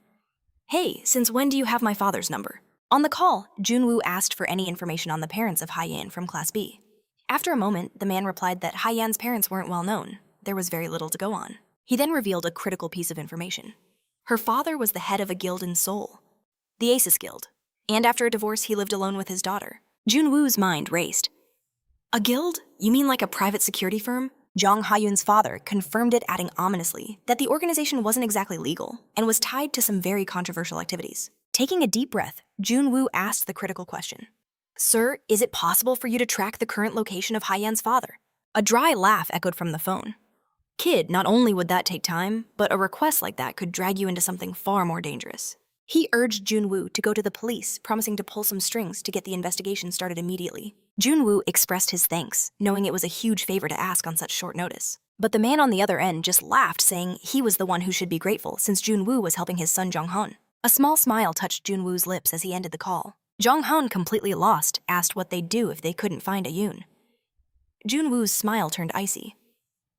Hey, since when do you have my father's number? On the call, Jun Wu asked for any information on the parents of Haiyan from Class B. After a moment, the man replied that Haiyan's parents weren't well known. There was very little to go on. He then revealed a critical piece of information. Her father was the head of a guild in Seoul, the Aces Guild, and after a divorce, he lived alone with his daughter. Jun Wu's mind raced. A guild? You mean like a private security firm? Jong Ha-yoon's father confirmed it, adding ominously that the organization wasn't exactly legal and was tied to some very controversial activities. Taking a deep breath, Jun Wu asked the critical question. Sir, is it possible for you to track the current location of Haiyan's father? A dry laugh echoed from the phone. Kid, not only would that take time, but a request like that could drag you into something far more dangerous. He urged Jun Wu to go to the police, promising to pull some strings to get the investigation started immediately. Jun Wu expressed his thanks, knowing it was a huge favor to ask on such short notice. But the man on the other end just laughed, saying he was the one who should be grateful since Jun Wu was helping his son Jong Han. A small smile touched Jun Wu's lips as he ended the call. Jong Han, completely lost, asked what they'd do if they couldn't find Ayun. Jun Wu's smile turned icy.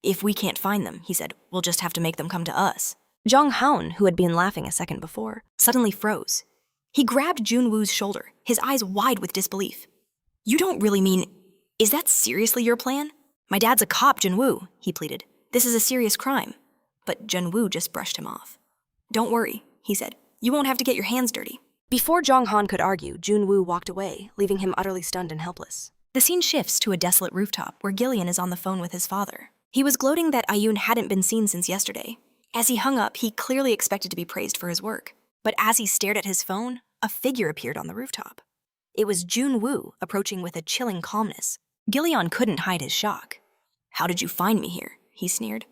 If we can't find them, he said, we'll just have to make them come to us. Jong Han, who had been laughing a second before, suddenly froze. He grabbed Jun Wu's shoulder, his eyes wide with disbelief. You don't really mean, is that seriously your plan? My dad's a cop, Jun Wu, he pleaded. This is a serious crime. But Jun Wu just brushed him off. Don't worry, he said. You won't have to get your hands dirty. Before Jong Han could argue, Jun Wu walked away, leaving him utterly stunned and helpless. The scene shifts to a desolate rooftop where Gillian is on the phone with his father. He was gloating that Ayun hadn't been seen since yesterday. As he hung up, he clearly expected to be praised for his work. But as he stared at his phone, a figure appeared on the rooftop. It was Jun Wu, approaching with a chilling calmness. Gillian couldn't hide his shock. How did you find me here? He sneered.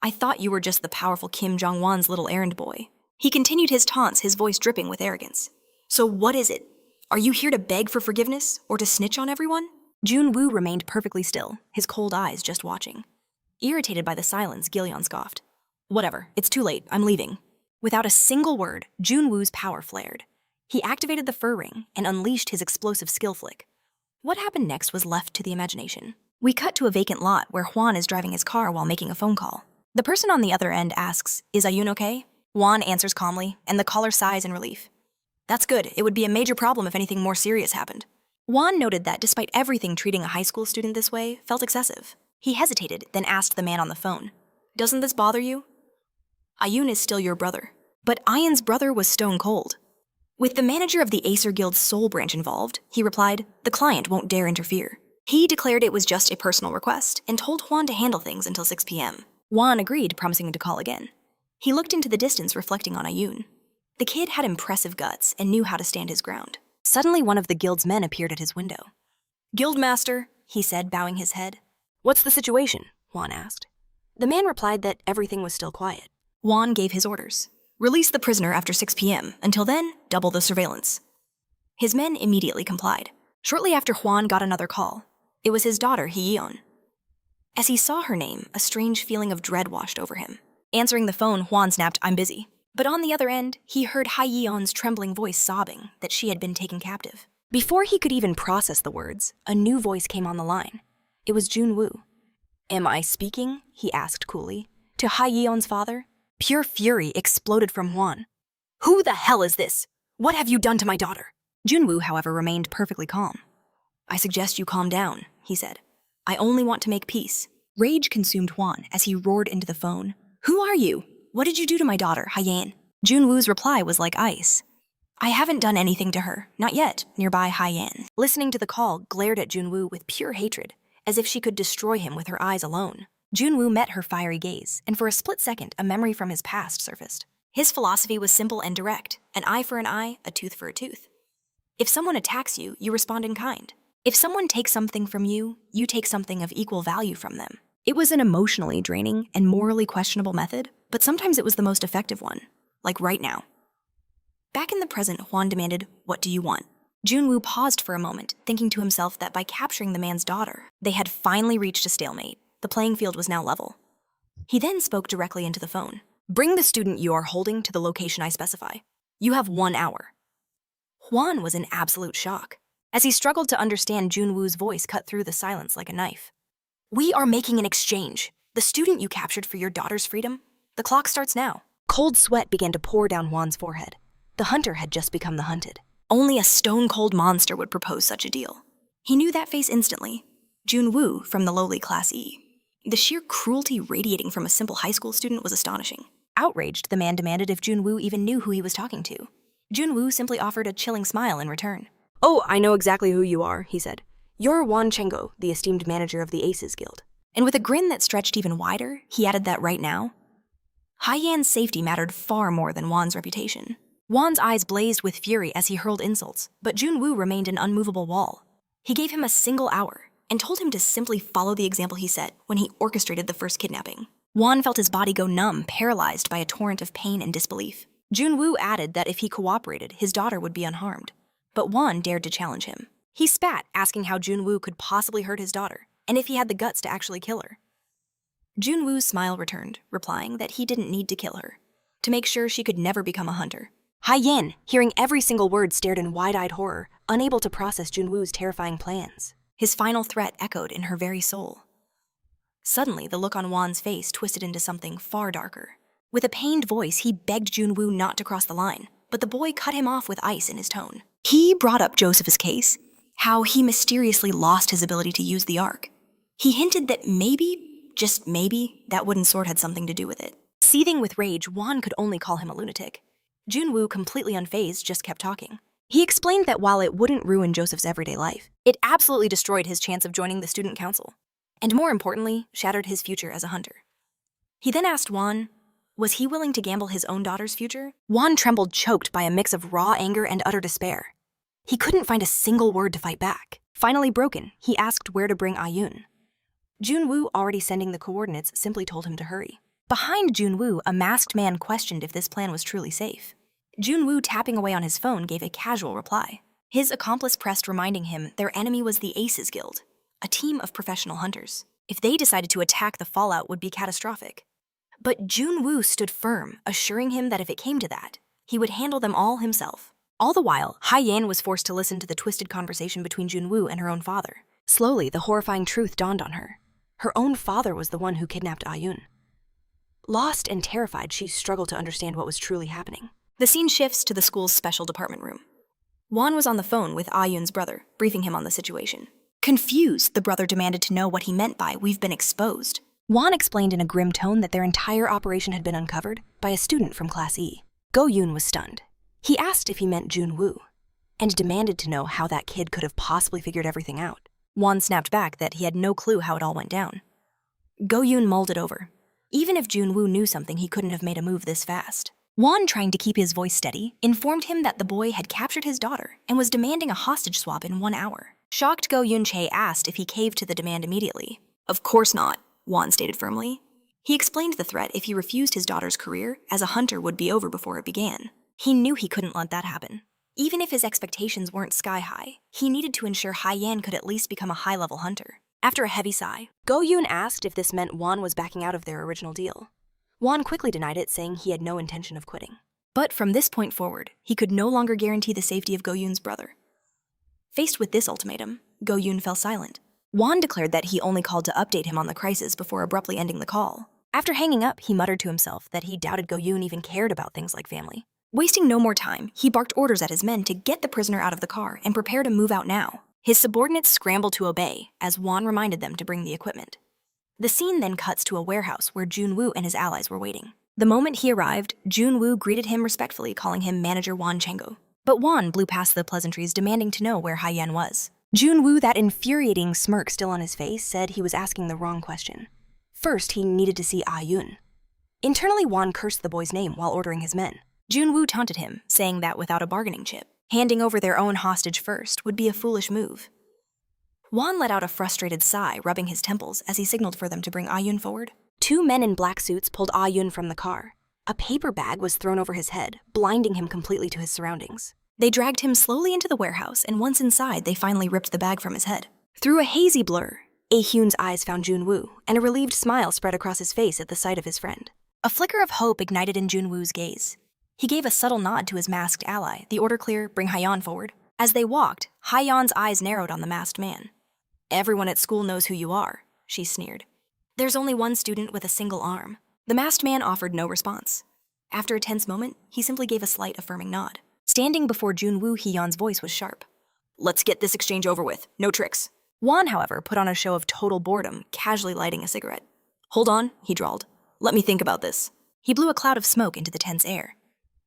I thought you were just the powerful Kim Jong-won's little errand boy. He continued his taunts, his voice dripping with arrogance. So what is it? Are you here to beg for forgiveness or to snitch on everyone? Jun Wu remained perfectly still, his cold eyes just watching. Irritated by the silence, Gillian scoffed. Whatever, it's too late, I'm leaving. Without a single word, Jun Wu's power flared. He activated the fur ring and unleashed his explosive skill flick. What happened next was left to the imagination. We cut to a vacant lot where Juan is driving his car while making a phone call. The person on the other end asks, "Is Ayun okay?" Juan answers calmly, and the caller sighs in relief. That's good, it would be a major problem if anything more serious happened. Juan noted that despite everything, treating a high school student this way felt excessive. He hesitated, then asked the man on the phone, "Doesn't this bother you?" Ayun is still your brother. But Ayun's brother was stone cold. With the manager of the Acer Guild's Seoul branch involved, he replied, the client won't dare interfere. He declared it was just a personal request and told Juan to handle things until 6 p.m. Juan agreed, promising him to call again. He looked into the distance, reflecting on Ayun. The kid had impressive guts and knew how to stand his ground. Suddenly, one of the guild's men appeared at his window. Guildmaster, he said, bowing his head. What's the situation? Juan asked. The man replied that everything was still quiet. Juan gave his orders. Release the prisoner after 6 p.m. Until then, double the surveillance. His men immediately complied. Shortly after, Juan got another call. It was his daughter, Hyeon. As he saw her name, a strange feeling of dread washed over him. Answering the phone, Juan snapped, "I'm busy." But on the other end, he heard Hyeon's trembling voice sobbing that she had been taken captive. Before he could even process the words, a new voice came on the line. It was Jun Wu. Am I speaking? He asked coolly. To Hyeon's father? Pure fury exploded from Juan. Who the hell is this? What have you done to my daughter? Jun Wu, however, remained perfectly calm. I suggest you calm down, he said. I only want to make peace. Rage consumed Juan as he roared into the phone. Who are you? What did you do to my daughter, Hyeon? Jun Wu's reply was like ice. I haven't done anything to her, not yet, nearby Hyeon. Listening to the call, glared at Jun Wu with pure hatred, as if she could destroy him with her eyes alone. Jun Wu met her fiery gaze, and for a split second, a memory from his past surfaced. His philosophy was simple and direct, an eye for an eye, a tooth for a tooth. If someone attacks you, you respond in kind. If someone takes something from you, you take something of equal value from them. It was an emotionally draining and morally questionable method, but sometimes it was the most effective one, like right now. Back in the present, Juan demanded, what do you want? Jun Wu paused for a moment, thinking to himself that by capturing the man's daughter, they had finally reached a stalemate. The playing field was now level. He then spoke directly into the phone. Bring the student you are holding to the location I specify. You have 1 hour. Juan was in absolute shock. As he struggled to understand, Jun Wu's voice cut through the silence like a knife. We are making an exchange. The student you captured for your daughter's freedom, the clock starts now. Cold sweat began to pour down Juan's forehead. The hunter had just become the hunted. Only a stone-cold monster would propose such a deal. He knew that face instantly. Jun Wu from the lowly Class E. The sheer cruelty radiating from a simple high school student was astonishing. Outraged, the man demanded if Jun Wu even knew who he was talking to. Jun Wu simply offered a chilling smile in return. Oh, I know exactly who you are, he said. You're Wan Chengo, the esteemed manager of the Aces Guild. And with a grin that stretched even wider, he added that right now, Hyeon's safety mattered far more than Wan's reputation. Wan's eyes blazed with fury as he hurled insults, but Jun Wu remained an unmovable wall. He gave him a single hour and told him to simply follow the example he set when he orchestrated the first kidnapping. Wan felt his body go numb, paralyzed by a torrent of pain and disbelief. Jun Wu added that if he cooperated, his daughter would be unharmed. But Wan dared to challenge him. He spat, asking how Jun Wu could possibly hurt his daughter, and if he had the guts to actually kill her. Jun Wu's smile returned, replying that he didn't need to kill her, to make sure she could never become a hunter. Hyeon, hearing every single word, stared in wide-eyed horror, unable to process Jun Wu's terrifying plans. His final threat echoed in her very soul. Suddenly, the look on Wan's face twisted into something far darker. With a pained voice, he begged Jun Wu not to cross the line, but the boy cut him off with ice in his tone. He brought up Joseph's case, how he mysteriously lost his ability to use the arc. He hinted that maybe, just maybe, that wooden sword had something to do with it. Seething with rage, Juan could only call him a lunatic. Jun Wu, completely unfazed, just kept talking. He explained that while it wouldn't ruin Joseph's everyday life, it absolutely destroyed his chance of joining the student council, and more importantly, shattered his future as a hunter. He then asked Juan, was he willing to gamble his own daughter's future? Juan trembled, choked by a mix of raw anger and utter despair. He couldn't find a single word to fight back. Finally broken, he asked where to bring Ayun. Jun Wu, already sending the coordinates, simply told him to hurry. Behind Jun Wu, a masked man questioned if this plan was truly safe. Jun Wu, tapping away on his phone, gave a casual reply. His accomplice pressed, reminding him their enemy was the Aces Guild, a team of professional hunters. If they decided to attack, the fallout would be catastrophic. But Jun Wu stood firm, assuring him that if it came to that, he would handle them all himself. All the while, Hai Yan was forced to listen to the twisted conversation between Jun Wu and her own father. Slowly, the horrifying truth dawned on her. Her own father was the one who kidnapped Ayun. Lost and terrified, she struggled to understand what was truly happening. The scene shifts to the school's special department room. Juan was on the phone with Ayun's brother, briefing him on the situation. Confused, the brother demanded to know what he meant by "we've been exposed." Juan explained in a grim tone that their entire operation had been uncovered by a student from Class E. Go Yun was stunned. He asked if he meant Jun Wu, and demanded to know how that kid could have possibly figured everything out. Juan snapped back that he had no clue how it all went down. Go Yun mulled it over. Even if Jun Wu knew something, he couldn't have made a move this fast. Juan, trying to keep his voice steady, informed him that the boy had captured his daughter and was demanding a hostage swap in 1 hour. Shocked, Go Yun-chae asked if he caved to the demand immediately. "Of course not," Juan stated firmly. He explained the threat if he refused his daughter's career as a hunter would be over before it began. He knew he couldn't let that happen. Even if his expectations weren't sky-high, he needed to ensure Hai Yan could at least become a high-level hunter. After a heavy sigh, Go Yun asked if this meant Juan was backing out of their original deal. Juan quickly denied it, saying he had no intention of quitting. But from this point forward, he could no longer guarantee the safety of Go Yun's brother. Faced with this ultimatum, Go Yun fell silent. Juan declared that he only called to update him on the crisis before abruptly ending the call. After hanging up, he muttered to himself that he doubted Go Yun even cared about things like family. Wasting no more time, he barked orders at his men to get the prisoner out of the car and prepare to move out now. His subordinates scrambled to obey, as Juan reminded them to bring the equipment. The scene then cuts to a warehouse where Jun Wu and his allies were waiting. The moment he arrived, Jun Wu greeted him respectfully, calling him Manager Juan Chengo. But Juan blew past the pleasantries, demanding to know where Hai Yan was. Jun Wu, that infuriating smirk still on his face, said he was asking the wrong question. First, he needed to see Ayun. Internally, Juan cursed the boy's name while ordering his men. Jun Wu taunted him, saying that without a bargaining chip, handing over their own hostage first would be a foolish move. Juan let out a frustrated sigh, rubbing his temples as he signaled for them to bring Ayun forward. 2 men in black suits pulled Ayun from the car. A paper bag was thrown over his head, blinding him completely to his surroundings. They dragged him slowly into the warehouse, and once inside, they finally ripped the bag from his head. Through a hazy blur, A-Hyun's eyes found Jun Wu, and a relieved smile spread across his face at the sight of his friend. A flicker of hope ignited in Jun Wu's gaze. He gave a subtle nod to his masked ally, the order clear, "Bring Haiyan forward." As they walked, Haiyan's eyes narrowed on the masked man. "Everyone at school knows who you are," she sneered. "There's only one student with a single arm." The masked man offered no response. After a tense moment, he simply gave a slight affirming nod. Standing before Jun Wu, Hyeon's voice was sharp. "Let's get this exchange over with. No tricks." Juan, however, put on a show of total boredom, casually lighting a cigarette. "Hold on," he drawled. "Let me think about this." He blew a cloud of smoke into the tense air.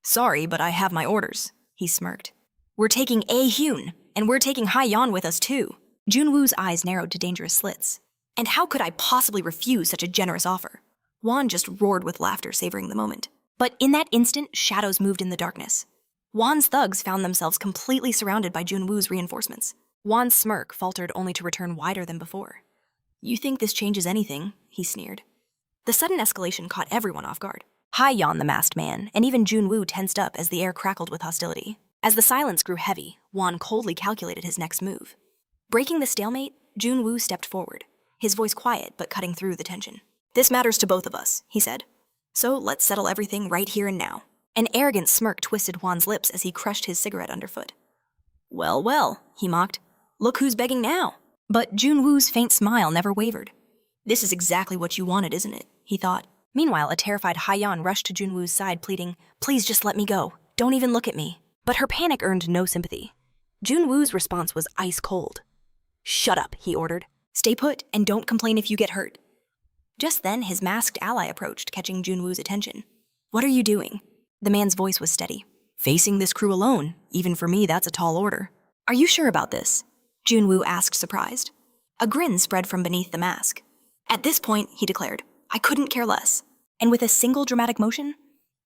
"Sorry, but I have my orders," he smirked. "We're taking A-Hyun, and we're taking Haiyan with us too." Jun Wu's eyes narrowed to dangerous slits. "And how could I possibly refuse such a generous offer?" Juan just roared with laughter, savoring the moment. But in that instant, shadows moved in the darkness. Juan's thugs found themselves completely surrounded by Jun Wu's reinforcements. Juan's smirk faltered only to return wider than before. "You think this changes anything?" he sneered. The sudden escalation caught everyone off guard. Haiyan, the masked man, and even Jun Wu tensed up as the air crackled with hostility. As the silence grew heavy, Juan coldly calculated his next move. Breaking the stalemate, Jun Wu stepped forward, his voice quiet but cutting through the tension. "This matters to both of us," he said. "So let's settle everything right here and now." An arrogant smirk twisted Juan's lips as he crushed his cigarette underfoot. "Well, well," he mocked. "Look who's begging now." But Jun Wu's faint smile never wavered. "This is exactly what you wanted, isn't it?" he thought. Meanwhile, a terrified Haiyan rushed to Jun Wu's side, pleading, "Please just let me go. Don't even look at me." But her panic earned no sympathy. Jun Wu's response was ice cold. "Shut up," he ordered. Stay put and don't complain if you get hurt. Just then, his masked ally approached, catching Jun Woo's attention. What are you doing? The man's voice was steady. Facing this crew alone. Even for me, that's a tall order. Are you sure about this? Jun Wu asked, surprised. A grin spread from beneath the mask. At this point, he declared, I couldn't care less. And with a single dramatic motion,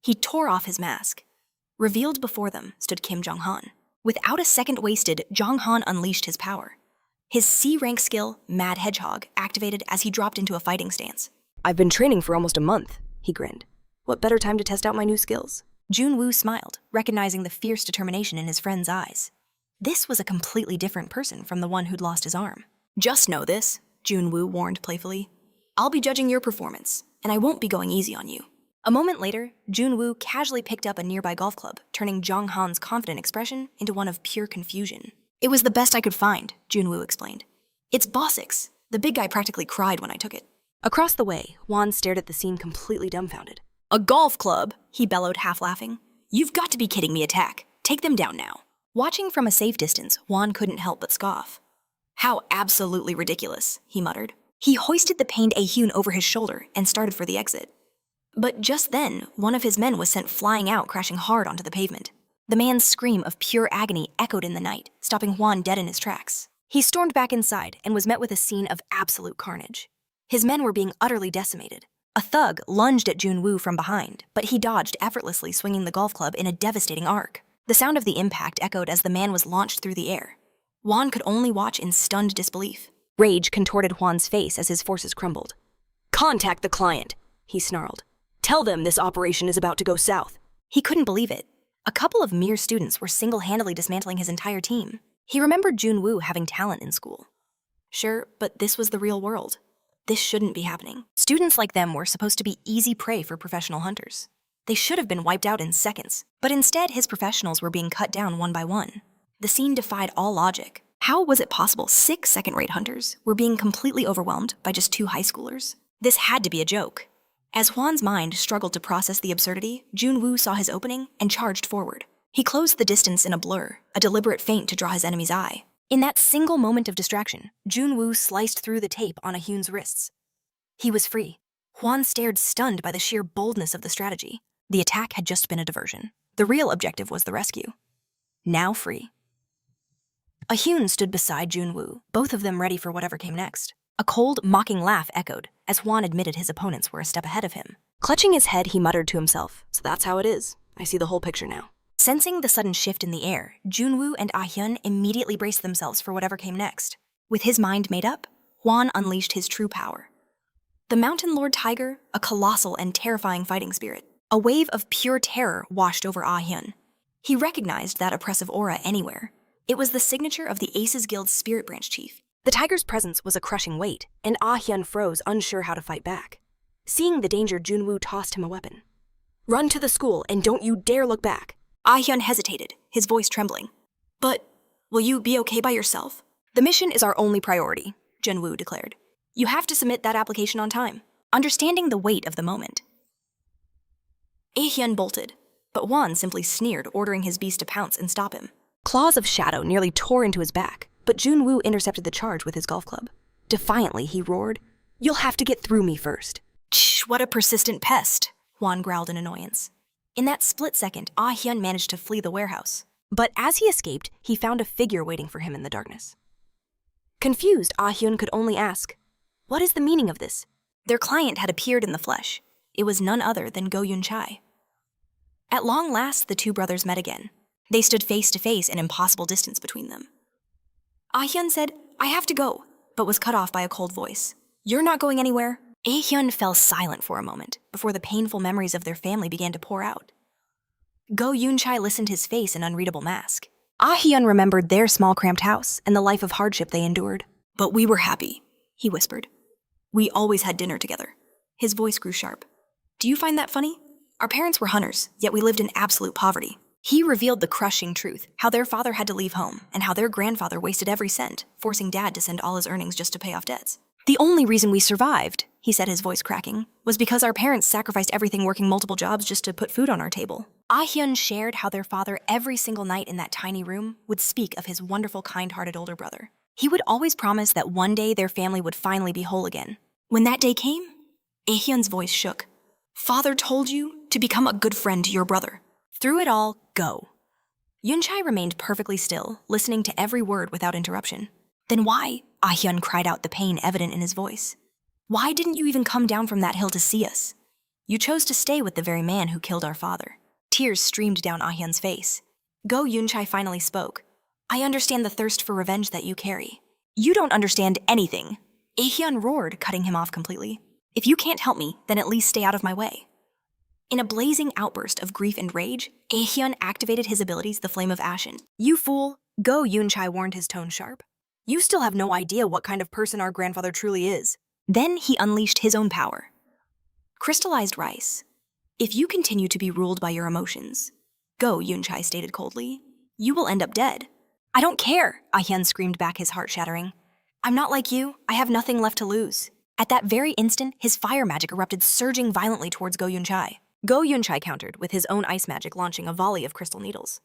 he tore off his mask. Revealed before them stood Kim Jong-han. Without a second wasted, Jong-han unleashed his power. His C-rank skill, Mad Hedgehog, activated as he dropped into a fighting stance. I've been training for almost a month, he grinned. What better time to test out my new skills? Jun Wu smiled, recognizing the fierce determination in his friend's eyes. This was a completely different person from the one who'd lost his arm. Just know this, Jun Wu warned playfully. I'll be judging your performance, and I won't be going easy on you. A moment later, Jun Wu casually picked up a nearby golf club, turning Jong Han's confident expression into one of pure confusion. It was the best I could find, Jun Wu explained. It's Bossix. The big guy practically cried when I took it. Across the way, Juan stared at the scene completely dumbfounded. A golf club, he bellowed, half laughing. You've got to be kidding me, Attack. Take them down now. Watching from a safe distance, Juan couldn't help but scoff. How absolutely ridiculous, he muttered. He hoisted the pained Ahyun over his shoulder and started for the exit. But just then, one of his men was sent flying out, crashing hard onto the pavement. The man's scream of pure agony echoed in the night, stopping Juan dead in his tracks. He stormed back inside and was met with a scene of absolute carnage. His men were being utterly decimated. A thug lunged at Jun Wu from behind, but he dodged, effortlessly swinging the golf club in a devastating arc. The sound of the impact echoed as the man was launched through the air. Juan could only watch in stunned disbelief. Rage contorted Juan's face as his forces crumbled. Contact the client, he snarled. Tell them this operation is about to go south. He couldn't believe it. A couple of mere students were single-handedly dismantling his entire team. He remembered Jun Wu having talent in school. Sure, but this was the real world. This shouldn't be happening. Students like them were supposed to be easy prey for professional hunters. They should have been wiped out in seconds, but instead his professionals were being cut down one by one. The scene defied all logic. How was it possible 6 second-rate hunters were being completely overwhelmed by just 2 high schoolers? This had to be a joke. As Juan's mind struggled to process the absurdity, Jun Wu saw his opening and charged forward. He closed the distance in a blur, a deliberate feint to draw his enemy's eye. In that single moment of distraction, Jun Wu sliced through the tape on Ahyun's wrists. He was free. Juan stared, stunned by the sheer boldness of the strategy. The attack had just been a diversion. The real objective was the rescue. Now free. Ahyun stood beside Jun Wu, both of them ready for whatever came next. A cold, mocking laugh echoed as Juan admitted his opponents were a step ahead of him. Clutching his head, he muttered to himself, so that's how it is. I see the whole picture now. Sensing the sudden shift in the air, Jun Wu and Ahyun immediately braced themselves for whatever came next. With his mind made up, Juan unleashed his true power. The Mountain Lord Tiger, a colossal and terrifying fighting spirit. A wave of pure terror washed over Ahyun. He recognized that oppressive aura anywhere. It was the signature of the Aces Guild's Spirit Branch chief. The tiger's presence was a crushing weight, and Ah-hyun froze, unsure how to fight back. Seeing the danger, Jun Wu tossed him a weapon. Run to the school, and don't you dare look back. Ah-hyun hesitated, his voice trembling. But will you be okay by yourself? The mission is our only priority, Jun Wu declared. You have to submit that application on time, understanding the weight of the moment. Ah-hyun bolted, but Juan simply sneered, ordering his beast to pounce and stop him. Claws of shadow nearly tore into his back, but Jun Wu intercepted the charge with his golf club. Defiantly, he roared, "You'll have to get through me first." Shh, what a persistent pest, Juan growled in annoyance. In that split second, Ah-hyun managed to flee the warehouse. But as he escaped, he found a figure waiting for him in the darkness. Confused, Ah-hyun could only ask, "What is the meaning of this?" Their client had appeared in the flesh. It was none other than Go Yun-chai. At long last, the two brothers met again. They stood face to face, an impossible distance between them. Ah-hyun said, "I have to go," but was cut off by a cold voice. "You're not going anywhere." Ah-hyun fell silent for a moment before the painful memories of their family began to pour out. Go Yun-chai listened, his face an unreadable mask. Ah-hyun remembered their small cramped house and the life of hardship they endured. "But we were happy," he whispered. "We always had dinner together." His voice grew sharp. "Do you find that funny? Our parents were hunters, yet we lived in absolute poverty." He revealed the crushing truth, how their father had to leave home, and how their grandfather wasted every cent, forcing Dad to send all his earnings just to pay off debts. "The only reason we survived," he said, his voice cracking, "was because our parents sacrificed everything working multiple jobs just to put food on our table." Ah-hyun shared how their father every single night in that tiny room would speak of his wonderful, kind-hearted older brother. He would always promise that one day their family would finally be whole again. When that day came, Aehyun's voice shook. Father told you to become a good friend to your brother. Through it all, go. Yunchai remained perfectly still, listening to every word without interruption. Then why? Aehyun cried out, the pain evident in his voice. Why didn't you even come down from that hill to see us? You chose to stay with the very man who killed our father. Tears streamed down Aehyun's face. Go Yunchai finally spoke. I understand the thirst for revenge that you carry. You don't understand anything. Aehyun roared, cutting him off completely. If you can't help me, then at least stay out of my way. In a blazing outburst of grief and rage, Aehyun activated his abilities, the Flame of Ashen. You fool! Go, Yunchai warned, his tone sharp. You still have no idea what kind of person our grandfather truly is. Then he unleashed his own power. Crystallized rice. If you continue to be ruled by your emotions, go, Yunchai stated coldly. You will end up dead. I don't care, Aehyun screamed back, his heart shattering. I'm not like you. I have nothing left to lose. At that very instant, his fire magic erupted, surging violently towards Go Yunchai. Go Yunchai countered, with his own ice magic launching a volley of crystal needles.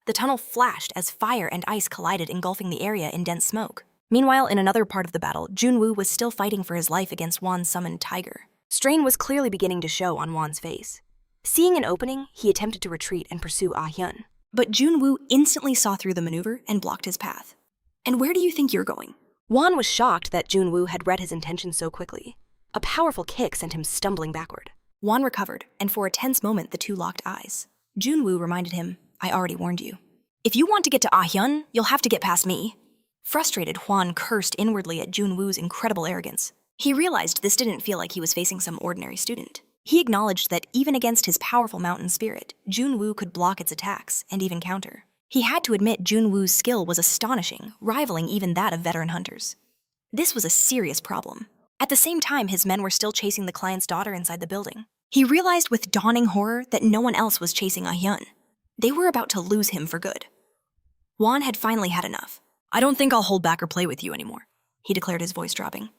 The tunnel flashed as fire and ice collided, engulfing the area in dense smoke. Meanwhile, in another part of the battle, Jun Wu was still fighting for his life against Wan's summoned tiger. Strain was clearly beginning to show on Wan's face. Seeing an opening, he attempted to retreat and pursue Aehyun. But Jun Wu instantly saw through the maneuver and blocked his path. And where do you think you're going? Wan was shocked that Jun Wu had read his intentions so quickly. A powerful kick sent him stumbling backward. Wan recovered, and for a tense moment the two locked eyes. Jun Wu reminded him, I already warned you. If you want to get to Aehyun, you'll have to get past me. Frustrated, Hwan cursed inwardly at Jun Wu's incredible arrogance. He realized this didn't feel like he was facing some ordinary student. He acknowledged that even against his powerful mountain spirit, Jun Wu could block its attacks and even counter. He had to admit Jun Wu's skill was astonishing, rivaling even that of veteran hunters. This was a serious problem. At the same time, his men were still chasing the client's daughter inside the building. He realized with dawning horror that no one else was chasing Aehyun. They were about to lose him for good. Wan had finally had enough. I don't think I'll hold back or play with you anymore, he declared, his voice dropping.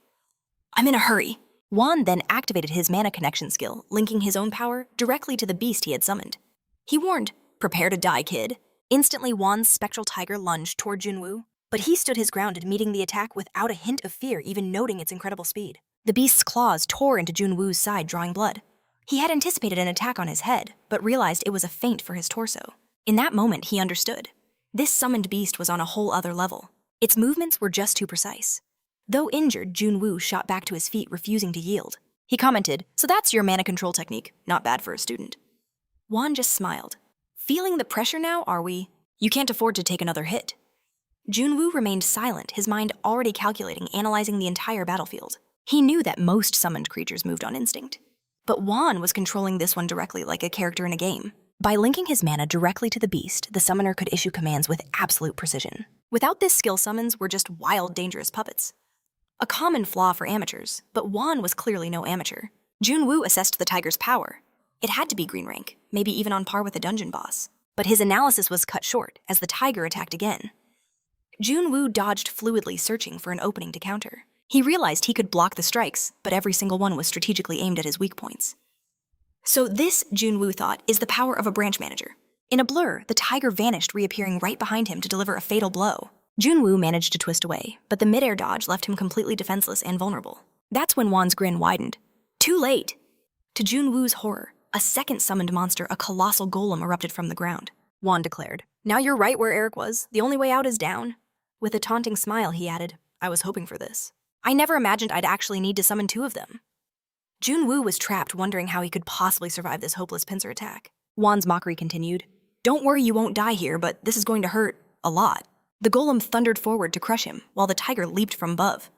I'm in a hurry. Wan then activated his mana connection skill, linking his own power directly to the beast he had summoned. He warned, prepare to die, kid. Instantly, Wan's spectral tiger lunged toward Jun Wu, but he stood his ground, meeting the attack without a hint of fear, even noting its incredible speed. The beast's claws tore into Jun Wu's side, drawing blood. He had anticipated an attack on his head, but realized it was a feint for his torso. In that moment, he understood. This summoned beast was on a whole other level. Its movements were just too precise. Though injured, Jun Wu shot back to his feet, refusing to yield. He commented, so that's your mana control technique, not bad for a student. Wan just smiled. Feeling the pressure now, are we? You can't afford to take another hit. Jun Wu remained silent, his mind already calculating, analyzing the entire battlefield. He knew that most summoned creatures moved on instinct. But Wan was controlling this one directly, like a character in a game. By linking his mana directly to the beast, the summoner could issue commands with absolute precision. Without this skill, summons were just wild, dangerous puppets. A common flaw for amateurs, but Wan was clearly no amateur. Jun Wu assessed the tiger's power. It had to be green rank, maybe even on par with a dungeon boss. But his analysis was cut short as the tiger attacked again. Jun Wu dodged fluidly, searching for an opening to counter. He realized he could block the strikes, but every single one was strategically aimed at his weak points. So this, Jun Wu thought, is the power of a branch manager. In a blur, the tiger vanished, reappearing right behind him to deliver a fatal blow. Jun Wu managed to twist away, but the mid-air dodge left him completely defenseless and vulnerable. That's when Wan's grin widened. Too late! To Jun Wu's horror, a second summoned monster, a colossal golem, erupted from the ground. Wan declared, now you're right where Eric was. The only way out is down. With a taunting smile, he added, I was hoping for this. I never imagined I'd actually need to summon two of them. Jun Wu was trapped, wondering how he could possibly survive this hopeless pincer attack. Wan's mockery continued. Don't worry, you won't die here, but this is going to hurt a lot. The golem thundered forward to crush him, while the tiger leaped from above.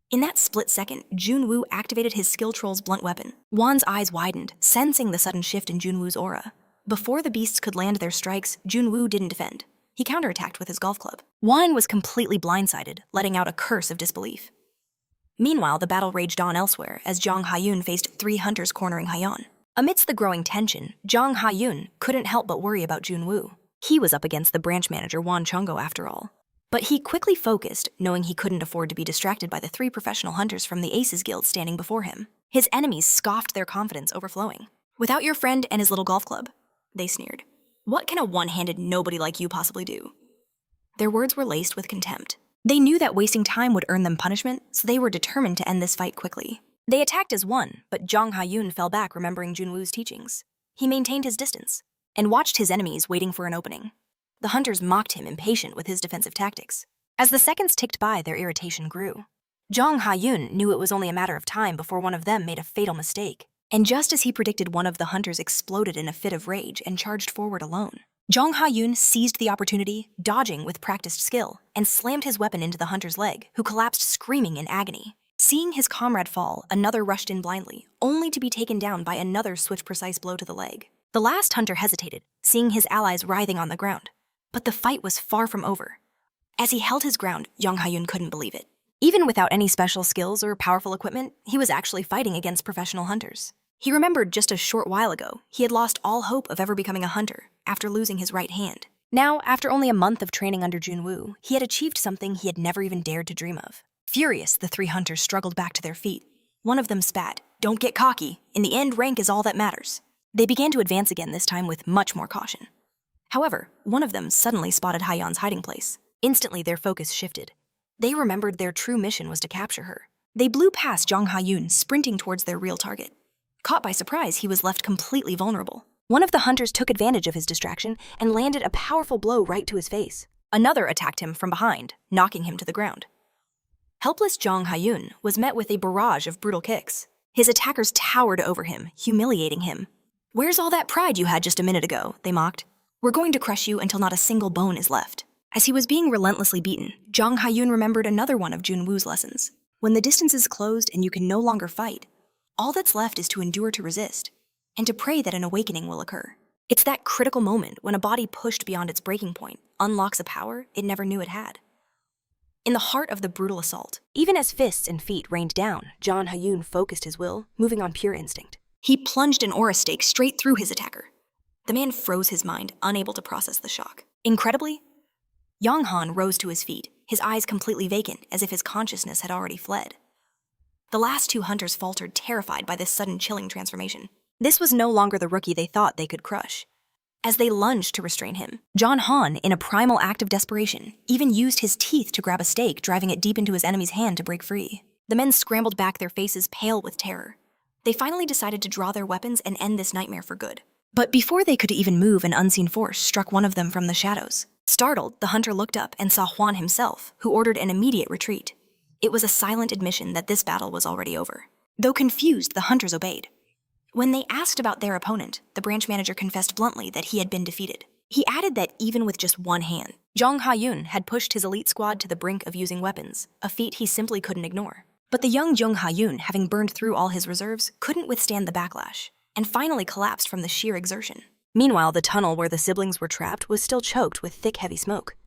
In that split second, Jun Wu activated his skill troll's blunt weapon. Wan's eyes widened, sensing the sudden shift in Jun Wu's aura. Before the beasts could land their strikes, Jun Wu didn't defend. He counterattacked with his golf club. Wan was completely blindsided, letting out a curse of disbelief. Meanwhile, the battle raged on elsewhere as Jong Ha-yoon faced three hunters cornering Hayeon. Amidst the growing tension, Jong Ha-yoon couldn't help but worry about Jun Wu. He was up against the branch manager Wan Chungo after all. But he quickly focused, knowing he couldn't afford to be distracted by the three professional hunters from the Aces Guild standing before him. His enemies scoffed, their confidence overflowing. Without your friend and his little golf club, they sneered. What can a one-handed nobody like you possibly do? Their words were laced with contempt. They knew that wasting time would earn them punishment, so they were determined to end this fight quickly. They attacked as one, but Jong Ha-yoon fell back remembering Jun Woo's teachings. He maintained his distance and watched his enemies waiting for an opening. The hunters mocked him, impatient with his defensive tactics. As the seconds ticked by, their irritation grew. Jong Ha-yoon knew it was only a matter of time before one of them made a fatal mistake. And just as he predicted, one of the hunters exploded in a fit of rage and charged forward alone. Jong Ha-yoon seized the opportunity, dodging with practiced skill, and slammed his weapon into the hunter's leg, who collapsed screaming in agony. Seeing his comrade fall, another rushed in blindly, only to be taken down by another swift, precise blow to the leg. The last hunter hesitated, seeing his allies writhing on the ground. But the fight was far from over. As he held his ground, Jong Ha-yoon couldn't believe it. Even without any special skills or powerful equipment, he was actually fighting against professional hunters. He remembered just a short while ago, he had lost all hope of ever becoming a hunter after losing his right hand. Now, after only a month of training under Jun Wu, he had achieved something he had never even dared to dream of. Furious, the three hunters struggled back to their feet. One of them spat, "Don't get cocky. In the end, rank is all that matters." They began to advance again, this time with much more caution. However, one of them suddenly spotted Ha-yeon's hiding place. Instantly, their focus shifted. They remembered their true mission was to capture her. They blew past Jong Ha-yoon, sprinting towards their real target. Caught by surprise, he was left completely vulnerable. One of the hunters took advantage of his distraction and landed a powerful blow right to his face. Another attacked him from behind, knocking him to the ground. Helpless Jong Ha-yoon was met with a barrage of brutal kicks. His attackers towered over him, humiliating him. "Where's all that pride you had just a minute ago?" they mocked. "We're going to crush you until not a single bone is left." As he was being relentlessly beaten, Jong Ha-yoon remembered another one of Jun Woo's lessons. When the distance is closed and you can no longer fight, all that's left is to endure to resist, and to pray that an awakening will occur. It's that critical moment when a body pushed beyond its breaking point unlocks a power it never knew it had. In the heart of the brutal assault, even as fists and feet rained down, Jong Ha-yoon focused his will, moving on pure instinct. He plunged an aura stake straight through his attacker. The man froze his mind, unable to process the shock. Incredibly, Yong-han rose to his feet, his eyes completely vacant, as if his consciousness had already fled. The last two hunters faltered, terrified by this sudden chilling transformation. This was no longer the rookie they thought they could crush. As they lunged to restrain him, John Han, in a primal act of desperation, even used his teeth to grab a stake, driving it deep into his enemy's hand to break free. The men scrambled back, their faces pale with terror. They finally decided to draw their weapons and end this nightmare for good. But before they could even move, an unseen force struck one of them from the shadows. Startled, the hunter looked up and saw Huan himself, who ordered an immediate retreat. It was a silent admission that this battle was already over. Though confused, the hunters obeyed. When they asked about their opponent, the branch manager confessed bluntly that he had been defeated. He added that even with just one hand, Jong Ha-yoon had pushed his elite squad to the brink of using weapons, a feat he simply couldn't ignore. But the young Jong Ha-yoon, having burned through all his reserves, couldn't withstand the backlash, and finally collapsed from the sheer exertion. Meanwhile, the tunnel where the siblings were trapped was still choked with thick, heavy smoke.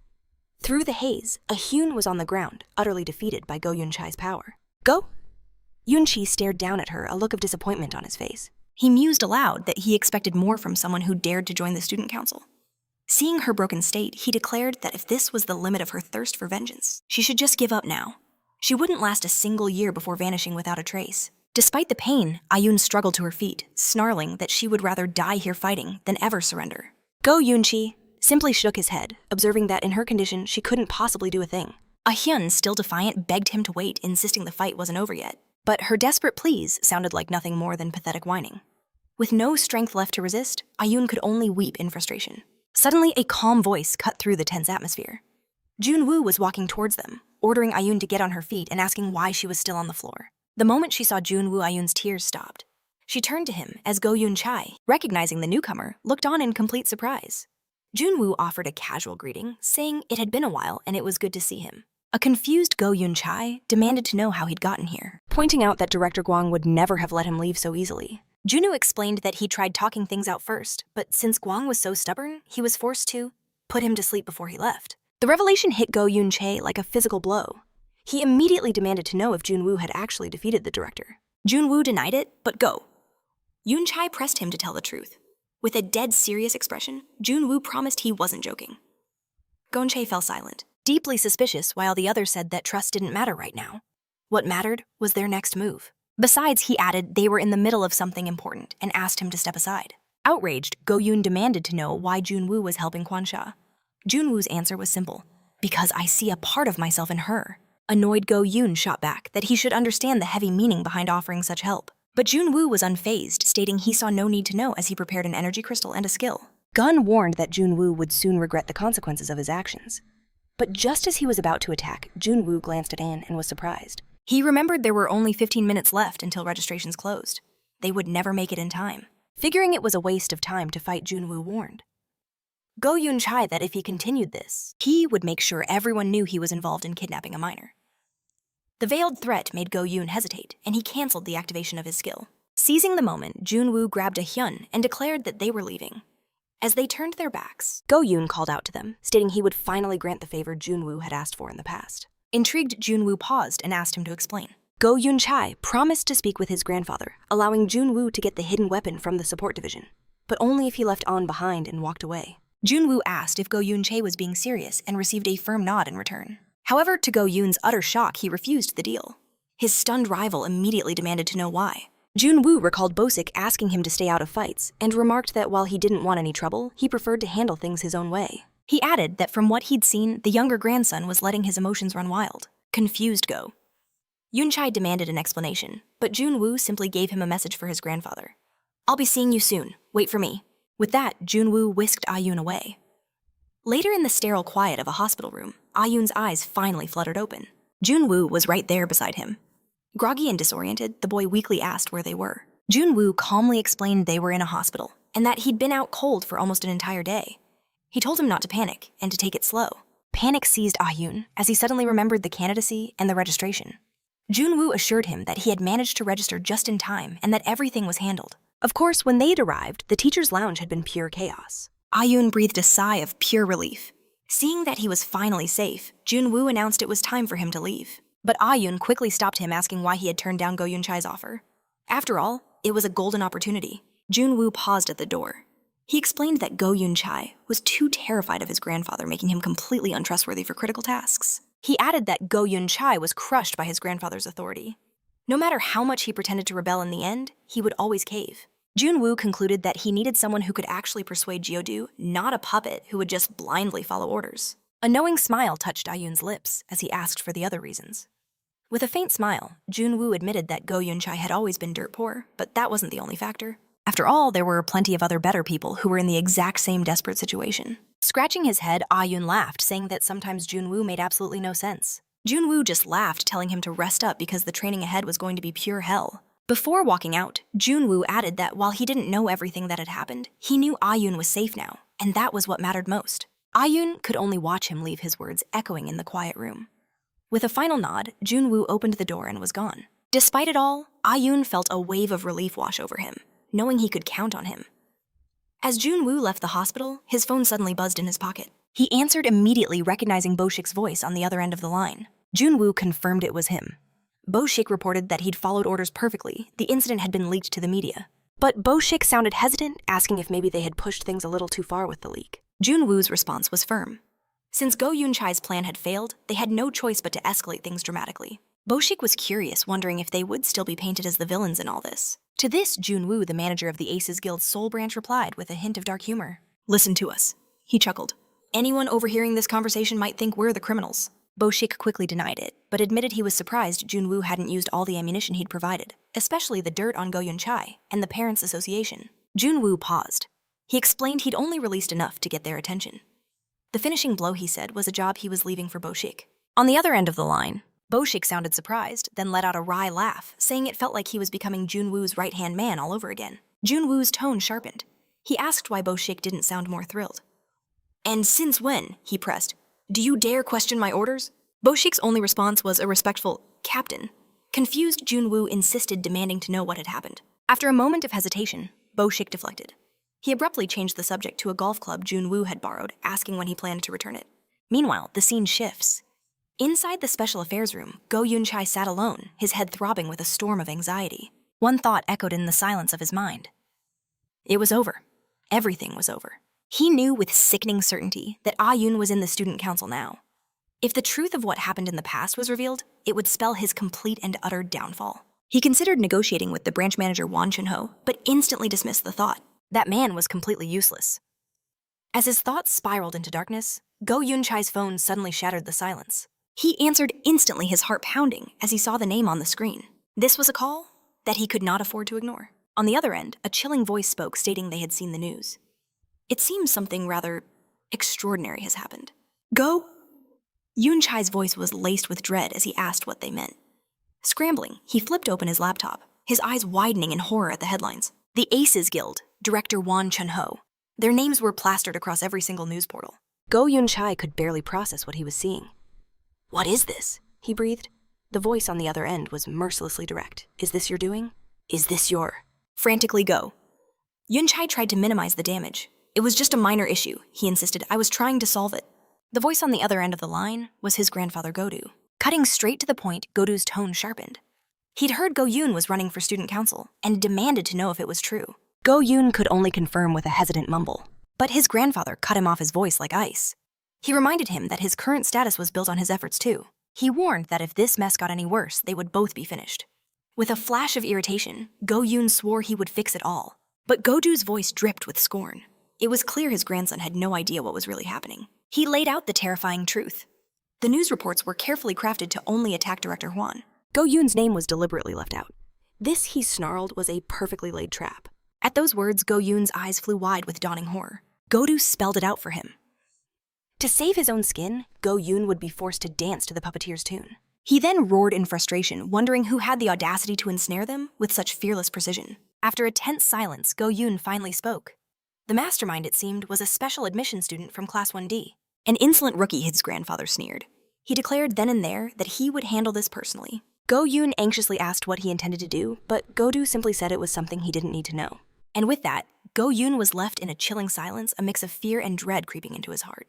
Through the haze, a Hyun was on the ground, utterly defeated by Go Yun-chai's power. "Go?" Yun-chi stared down at her, a look of disappointment on his face. He mused aloud that he expected more from someone who dared to join the student council. Seeing her broken state, he declared that if this was the limit of her thirst for vengeance, she should just give up now. She wouldn't last a single year before vanishing without a trace. Despite the pain, Ayun struggled to her feet, snarling that she would rather die here fighting than ever surrender. Go Yun-chi simply shook his head, observing that in her condition she couldn't possibly do a thing. Ah-hyun, still defiant, begged him to wait, insisting the fight wasn't over yet. But her desperate pleas sounded like nothing more than pathetic whining. With no strength left to resist, Ayun could only weep in frustration. Suddenly, a calm voice cut through the tense atmosphere. Jun Wu was walking towards them, ordering Ayun to get on her feet and asking why she was still on the floor. The moment she saw Jun Wu, Ayun's tears stopped. She turned to him as Go Yun-chai, recognizing the newcomer, looked on in complete surprise. Jun Wu offered a casual greeting, saying it had been a while and it was good to see him. A confused Go Yun-chai demanded to know how he'd gotten here, pointing out that Director Guang would never have let him leave so easily. Junwoo explained that he tried talking things out first, but since Guang was so stubborn, he was forced to put him to sleep before he left. The revelation hit Go Yun-chai like a physical blow. He immediately demanded to know if Jun Wu had actually defeated the director. Jun Wu denied it, but Go Yun-chai pressed him to tell the truth. With a dead serious expression, Jun Wu promised he wasn't joking. Gon-chae fell silent, deeply suspicious, while the other said that trust didn't matter right now. What mattered was their next move. Besides, he added they were in the middle of something important and asked him to step aside. Outraged, Go Yun demanded to know why Jun Wu was helping Quan Sha. Jun Wu's answer was simple: Because I see a part of myself in her. Annoyed Go Yoon shot back that he should understand the heavy meaning behind offering such help. But Jun Woo was unfazed, stating he saw no need to know as he prepared an energy crystal and a skill. Gun warned that Jun Woo would soon regret the consequences of his actions. But just as he was about to attack, Jun Woo glanced at Anne and was surprised. He remembered there were only 15 minutes left until registrations closed. They would never make it in time. Figuring it was a waste of time to fight, Jun Woo warned Go Yoon Chai that if he continued this, he would make sure everyone knew he was involved in kidnapping a minor. The veiled threat made Go Yoon hesitate, and he canceled the activation of his skill. Seizing the moment, Jun Woo grabbed a Hyun and declared that they were leaving. As they turned their backs, Go Yoon called out to them, stating he would finally grant the favor Jun Woo had asked for in the past. Intrigued, Jun Woo paused and asked him to explain. Go Yoon Chai promised to speak with his grandfather, allowing Jun Woo to get the hidden weapon from the support division, but only if he left An behind and walked away. Jun Woo asked if Go Yoon Chae was being serious and received a firm nod in return. However, to Go Yoon's utter shock, he refused the deal. His stunned rival immediately demanded to know why. Jun Woo recalled Bosik asking him to stay out of fights and remarked that while he didn't want any trouble, he preferred to handle things his own way. He added that from what he'd seen, the younger grandson was letting his emotions run wild. Confused Go Yoon Chai demanded an explanation, but Jun Woo simply gave him a message for his grandfather. "I'll be seeing you soon. Wait for me." With that, Jun Woo whisked Ayun away. Later in the sterile quiet of a hospital room, Ayun's eyes finally fluttered open. Jun Woo was right there beside him. Groggy and disoriented, the boy weakly asked where they were. Jun Woo calmly explained they were in a hospital, and that he'd been out cold for almost an entire day. He told him not to panic, and to take it slow. Panic seized Ayun as he suddenly remembered the candidacy and the registration. Jun Woo assured him that he had managed to register just in time and that everything was handled. Of course, when they'd arrived, the teacher's lounge had been pure chaos. Ayun breathed a sigh of pure relief. Seeing that he was finally safe, Jun Woo announced it was time for him to leave. But Ayun quickly stopped him, asking why he had turned down Go Yoon Chai's offer. After all, it was a golden opportunity. Jun Woo paused at the door. He explained that Go Yoon Chai was too terrified of his grandfather, making him completely untrustworthy for critical tasks. He added that Go Yoon Chai was crushed by his grandfather's authority. No matter how much he pretended to rebel in the end, he would always cave. Jun Woo concluded that he needed someone who could actually persuade Geodu, not a puppet who would just blindly follow orders. A knowing smile touched Ayun's lips as he asked for the other reasons. With a faint smile, Jun Woo admitted that Go Yoon Chai had always been dirt poor, but that wasn't the only factor. After all, there were plenty of other better people who were in the exact same desperate situation. Scratching his head, Ayun laughed, saying that sometimes Jun Woo made absolutely no sense. Jun Woo just laughed, telling him to rest up because the training ahead was going to be pure hell. Before walking out, Jun Woo added that while he didn't know everything that had happened, he knew Ayun was safe now, and that was what mattered most. Ayun could only watch him leave, his words echoing in the quiet room. With a final nod, Jun Woo opened the door and was gone. Despite it all, Ayun felt a wave of relief wash over him, knowing he could count on him. As Jun Woo left the hospital, his phone suddenly buzzed in his pocket. He answered immediately, recognizing Boshik's voice on the other end of the line. Jun Woo confirmed it was him. Boshik reported that he'd followed orders perfectly. The incident had been leaked to the media. But Boshik sounded hesitant, asking if maybe they had pushed things a little too far with the leak. Jun Woo's response was firm. Since Go Yoon Chai's plan had failed, they had no choice but to escalate things dramatically. Boshik was curious, wondering if they would still be painted as the villains in all this. To this, Jun Woo, the manager of the Aces Guild's Soul Branch, replied with a hint of dark humor. "Listen to us," he chuckled. "Anyone overhearing this conversation might think we're the criminals." Boshik quickly denied it, but admitted he was surprised Jun Woo hadn't used all the ammunition he'd provided, especially the dirt on Go Yoon Chai and the Parents' Association. Jun Woo paused. He explained he'd only released enough to get their attention. The finishing blow, he said, was a job he was leaving for Boshik. On the other end of the line, Boshik sounded surprised, then let out a wry laugh, saying it felt like he was becoming Jun Woo's right-hand man all over again. Jun Woo's tone sharpened. He asked why Boshik didn't sound more thrilled. "And since when," he pressed, "do you dare question my orders?" Boshik's only response was a respectful, "Captain." Confused, Jun Woo insisted, demanding to know what had happened. After a moment of hesitation, Boshik deflected. He abruptly changed the subject to a golf club Jun Woo had borrowed, asking when he planned to return it. Meanwhile, the scene shifts. Inside the special affairs room, Go Yoon Chai sat alone, his head throbbing with a storm of anxiety. One thought echoed in the silence of his mind. It was over. Everything was over. He knew with sickening certainty that Ayun was in the student council now. If the truth of what happened in the past was revealed, it would spell his complete and utter downfall. He considered negotiating with the branch manager Won Chun-ho, but instantly dismissed the thought. That man was completely useless. As his thoughts spiraled into darkness, Go Yunchai's phone suddenly shattered the silence. He answered instantly, his heart pounding as he saw the name on the screen. This was a call that he could not afford to ignore. On the other end, a chilling voice spoke, stating they had seen the news. It seems something rather extraordinary has happened. Go? Yunchai's voice was laced with dread as he asked what they meant. Scrambling, he flipped open his laptop, his eyes widening in horror at the headlines. The Aces Guild, director Won Chun-ho. Their names were plastered across every single news portal. Go Yunchai could barely process what he was seeing. What is this? He breathed. The voice on the other end was mercilessly direct. Is this your doing? Is this your... Frantically Go. Yunchai tried to minimize the damage. It was just a minor issue, he insisted. I was trying to solve it. The voice on the other end of the line was his grandfather Godu. Cutting straight to the point, Godu's tone sharpened. He'd heard Go Yoon was running for student council and demanded to know if it was true. Go Yoon could only confirm with a hesitant mumble. But his grandfather cut him off his voice like ice. He reminded him that his current status was built on his efforts too. He warned that if this mess got any worse, they would both be finished. With a flash of irritation, Go Yoon swore he would fix it all. But Godu's voice dripped with scorn. It was clear his grandson had no idea what was really happening. He laid out the terrifying truth. The news reports were carefully crafted to only attack Director Hwan. Go Yoon's name was deliberately left out. This, he snarled, was a perfectly laid trap. At those words, Go Yoon's eyes flew wide with dawning horror. Godu spelled it out for him. To save his own skin, Go Yoon would be forced to dance to the puppeteer's tune. He then roared in frustration, wondering who had the audacity to ensnare them with such fearless precision. After a tense silence, Go Yoon finally spoke. The mastermind, it seemed, was a special admission student from Class 1D. An insolent rookie, his grandfather sneered. He declared then and there that he would handle this personally. Go Yoon anxiously asked what he intended to do, but Godu simply said it was something he didn't need to know. And with that, Go Yoon was left in a chilling silence, a mix of fear and dread creeping into his heart.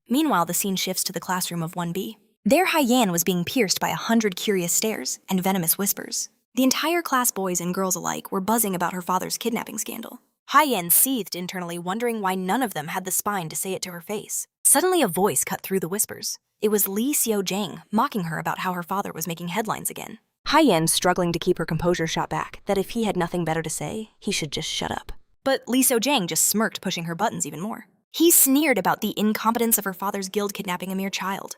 Meanwhile, the scene shifts to the classroom of 1B. There, Haiyan was being pierced by 100 curious stares and venomous whispers. The entire class, boys and girls alike, were buzzing about her father's kidnapping scandal. Haiyan seethed internally, wondering why none of them had the spine to say it to her face. Suddenly, a voice cut through the whispers. It was Lee Seo-jang, mocking her about how her father was making headlines again. Haiyan, struggling to keep her composure, shot back that if he had nothing better to say, he should just shut up. But Lee Seo-jang just smirked, pushing her buttons even more. He sneered about the incompetence of her father's guild kidnapping a mere child.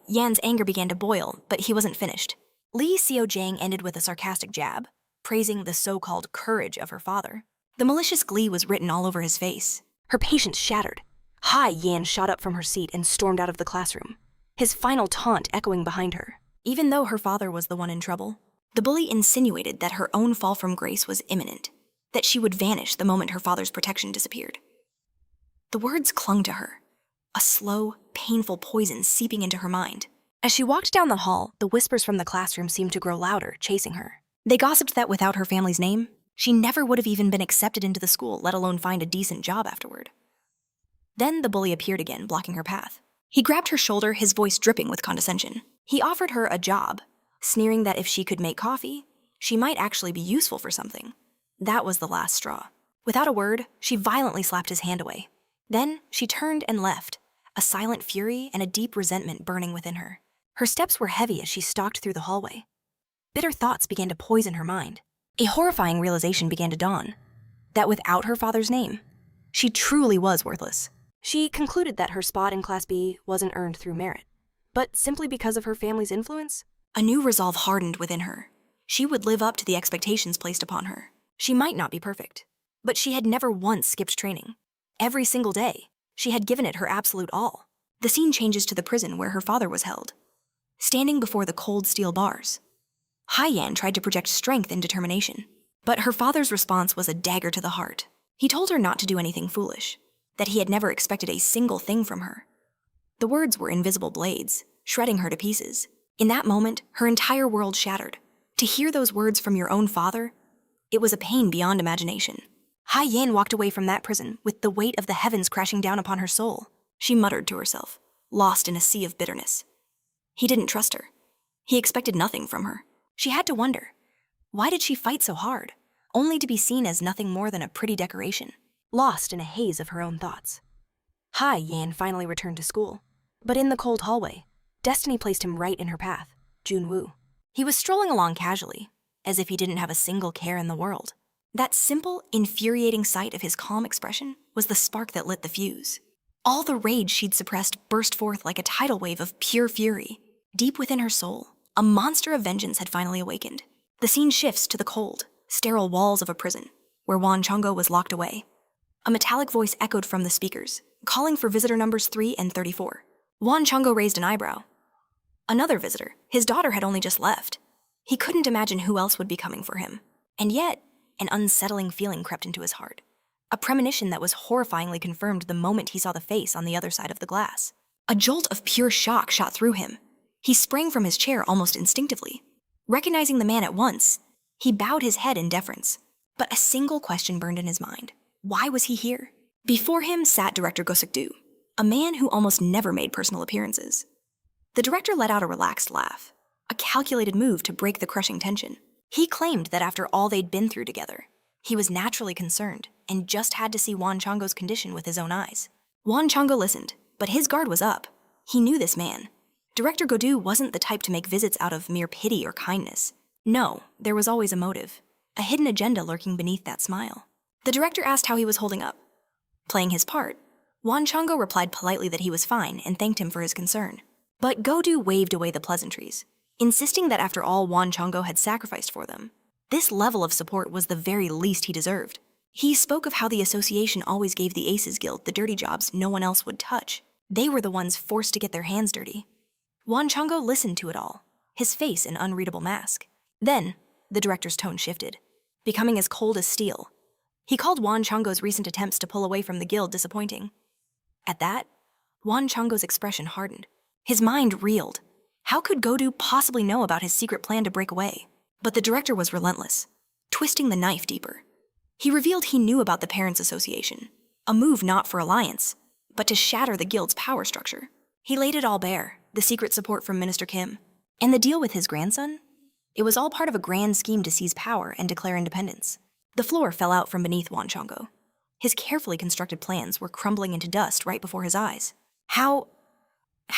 Yan's anger began to boil, but he wasn't finished. Lee Seo-jang ended with a sarcastic jab, praising the so-called courage of her father. The malicious glee was written all over his face. Her patience shattered. Yan shot up from her seat and stormed out of the classroom, his final taunt echoing behind her. Even though her father was the one in trouble, the bully insinuated that her own fall from grace was imminent, that she would vanish the moment her father's protection disappeared. The words clung to her, a slow, painful poison seeping into her mind. As she walked down the hall, the whispers from the classroom seemed to grow louder, chasing her. They gossiped that without her family's name, she never would have even been accepted into the school, let alone find a decent job afterward. Then the bully appeared again, blocking her path. He grabbed her shoulder, his voice dripping with condescension. He offered her a job, sneering that if she could make coffee, she might actually be useful for something. That was the last straw. Without a word, she violently slapped his hand away. Then she turned and left, a silent fury and a deep resentment burning within her. Her steps were heavy as she stalked through the hallway. Bitter thoughts began to poison her mind. A horrifying realization began to dawn, that without her father's name, she truly was worthless. She concluded that her spot in Class B wasn't earned through merit, but simply because of her family's influence. A new resolve hardened within her. She would live up to the expectations placed upon her. She might not be perfect, but she had never once skipped training. Every single day, she had given it her absolute all. The scene changes to the prison where her father was held. Standing before the cold steel bars, Haiyan tried to project strength and determination, but her father's response was a dagger to the heart. He told her not to do anything foolish, that he had never expected a single thing from her. The words were invisible blades, shredding her to pieces. In that moment, her entire world shattered. To hear those words from your own father, it was a pain beyond imagination. Haiyan walked away from that prison with the weight of the heavens crashing down upon her soul. She muttered to herself, lost in a sea of bitterness. He didn't trust her. He expected nothing from her. She had to wonder, why did she fight so hard, only to be seen as nothing more than a pretty decoration? Lost in a haze of her own thoughts, Haiyan finally returned to school. But in the cold hallway, destiny placed him right in her path, Jun Wu. He was strolling along casually, as if he didn't have a single care in the world. That simple, infuriating sight of his calm expression was the spark that lit the fuse. All the rage she'd suppressed burst forth like a tidal wave of pure fury. Deep within her soul, a monster of vengeance had finally awakened. The scene shifts to the cold, sterile walls of a prison, where Wan Chongo was locked away. A metallic voice echoed from the speakers, calling for visitor numbers 3 and 34. Wan Chongo raised an eyebrow. Another visitor. His daughter had only just left. He couldn't imagine who else would be coming for him. And yet, an unsettling feeling crept into his heart. A premonition that was horrifyingly confirmed the moment he saw the face on the other side of the glass. A jolt of pure shock shot through him. He sprang from his chair almost instinctively. Recognizing the man at once, he bowed his head in deference. But a single question burned in his mind. Why was he here? Before him sat director Go Suk-do, a man who almost never made personal appearances. The director let out a relaxed laugh, a calculated move to break the crushing tension. He claimed that after all they'd been through together, he was naturally concerned and just had to see Wan Chongo's condition with his own eyes. Wan Chongo listened, but his guard was up. He knew this man. Director Godu wasn't the type to make visits out of mere pity or kindness. No, there was always a motive, a hidden agenda lurking beneath that smile. The director asked how he was holding up. Playing his part, Wan Chongo replied politely that he was fine and thanked him for his concern. But Godu waved away the pleasantries, insisting that after all Wan Chongo had sacrificed for them, this level of support was the very least he deserved. He spoke of how the association always gave the Aces Guild the dirty jobs no one else would touch. They were the ones forced to get their hands dirty. Wan Chongo listened to it all, his face an unreadable mask. Then, the director's tone shifted, becoming as cold as steel. He called Wan Chongo's recent attempts to pull away from the guild disappointing. At that, Wan Chongo's expression hardened. His mind reeled. How could Godu possibly know about his secret plan to break away? But the director was relentless, twisting the knife deeper. He revealed he knew about the Parents' Association, a move not for alliance, but to shatter the guild's power structure. He laid it all bare, the secret support from Minister Kim, and the deal with his grandson. It was all part of a grand scheme to seize power and declare independence. The floor fell out from beneath Wan Chongo. His carefully constructed plans were crumbling into dust right before his eyes. How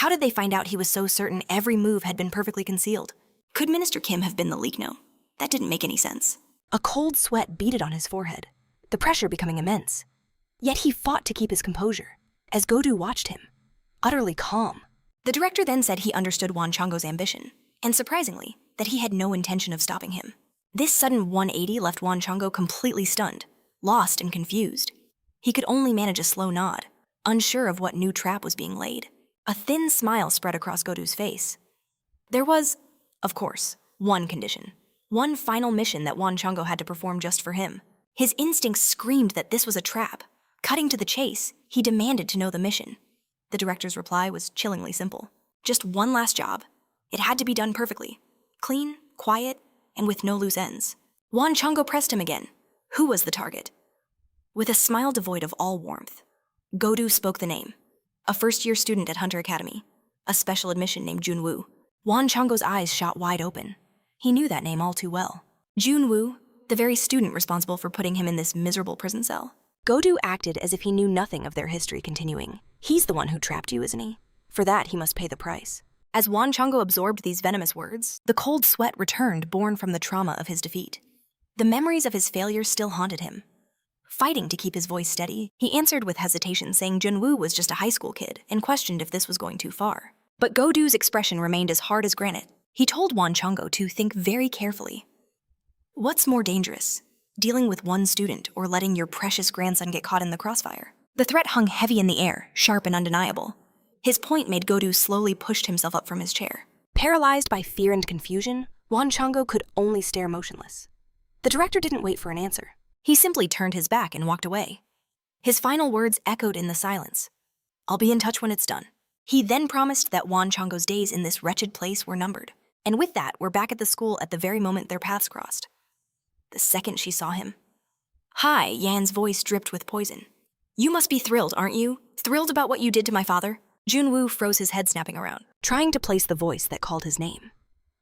did they find out he was so certain every move had been perfectly concealed? Could Minister Kim have been the leak note? That didn't make any sense. A cold sweat beaded on his forehead, the pressure becoming immense. Yet he fought to keep his composure, as Godu watched him, utterly calm. The director then said he understood Wan Chongo's ambition, and surprisingly, that he had no intention of stopping him. This sudden 180 left Wan Chongo completely stunned, lost and confused. He could only manage a slow nod, unsure of what new trap was being laid. A thin smile spread across Godu's face. There was, of course, one condition. One final mission that Wan Chongo had to perform just for him. His instincts screamed that this was a trap. Cutting to the chase, he demanded to know the mission. The director's reply was chillingly simple. Just one last job. It had to be done perfectly. Clean, quiet, and with no loose ends. Wan Chongo pressed him again. Who was the target? With a smile devoid of all warmth, Godu spoke the name. A first-year student at Hunter Academy. A special admission named Jun Wu. Wan Chongo's eyes shot wide open. He knew that name all too well. Jun Wu, the very student responsible for putting him in this miserable prison cell. Godu acted as if he knew nothing of their history continuing. He's the one who trapped you, isn't he? For that, he must pay the price. As Wan Chongo absorbed these venomous words, the cold sweat returned born from the trauma of his defeat. The memories of his failures still haunted him. Fighting to keep his voice steady, he answered with hesitation, saying Jun Wu was just a high school kid and questioned if this was going too far. But Godu's expression remained as hard as granite. He told Wan Chongo to think very carefully. What's more dangerous, dealing with one student or letting your precious grandson get caught in the crossfire? The threat hung heavy in the air, sharp and undeniable. His point made Godu slowly pushed himself up from his chair. Paralyzed by fear and confusion, Wan Chongo could only stare motionless. The director didn't wait for an answer. He simply turned his back and walked away. His final words echoed in the silence. I'll be in touch when it's done. He then promised that Wan Chongo's days in this wretched place were numbered. And with that, we're back at the school at the very moment their paths crossed. The second she saw him. Hi, Yan's voice dripped with poison. You must be thrilled, aren't you? Thrilled about what you did to my father? Jun Wu froze his head, snapping around, trying to place the voice that called his name.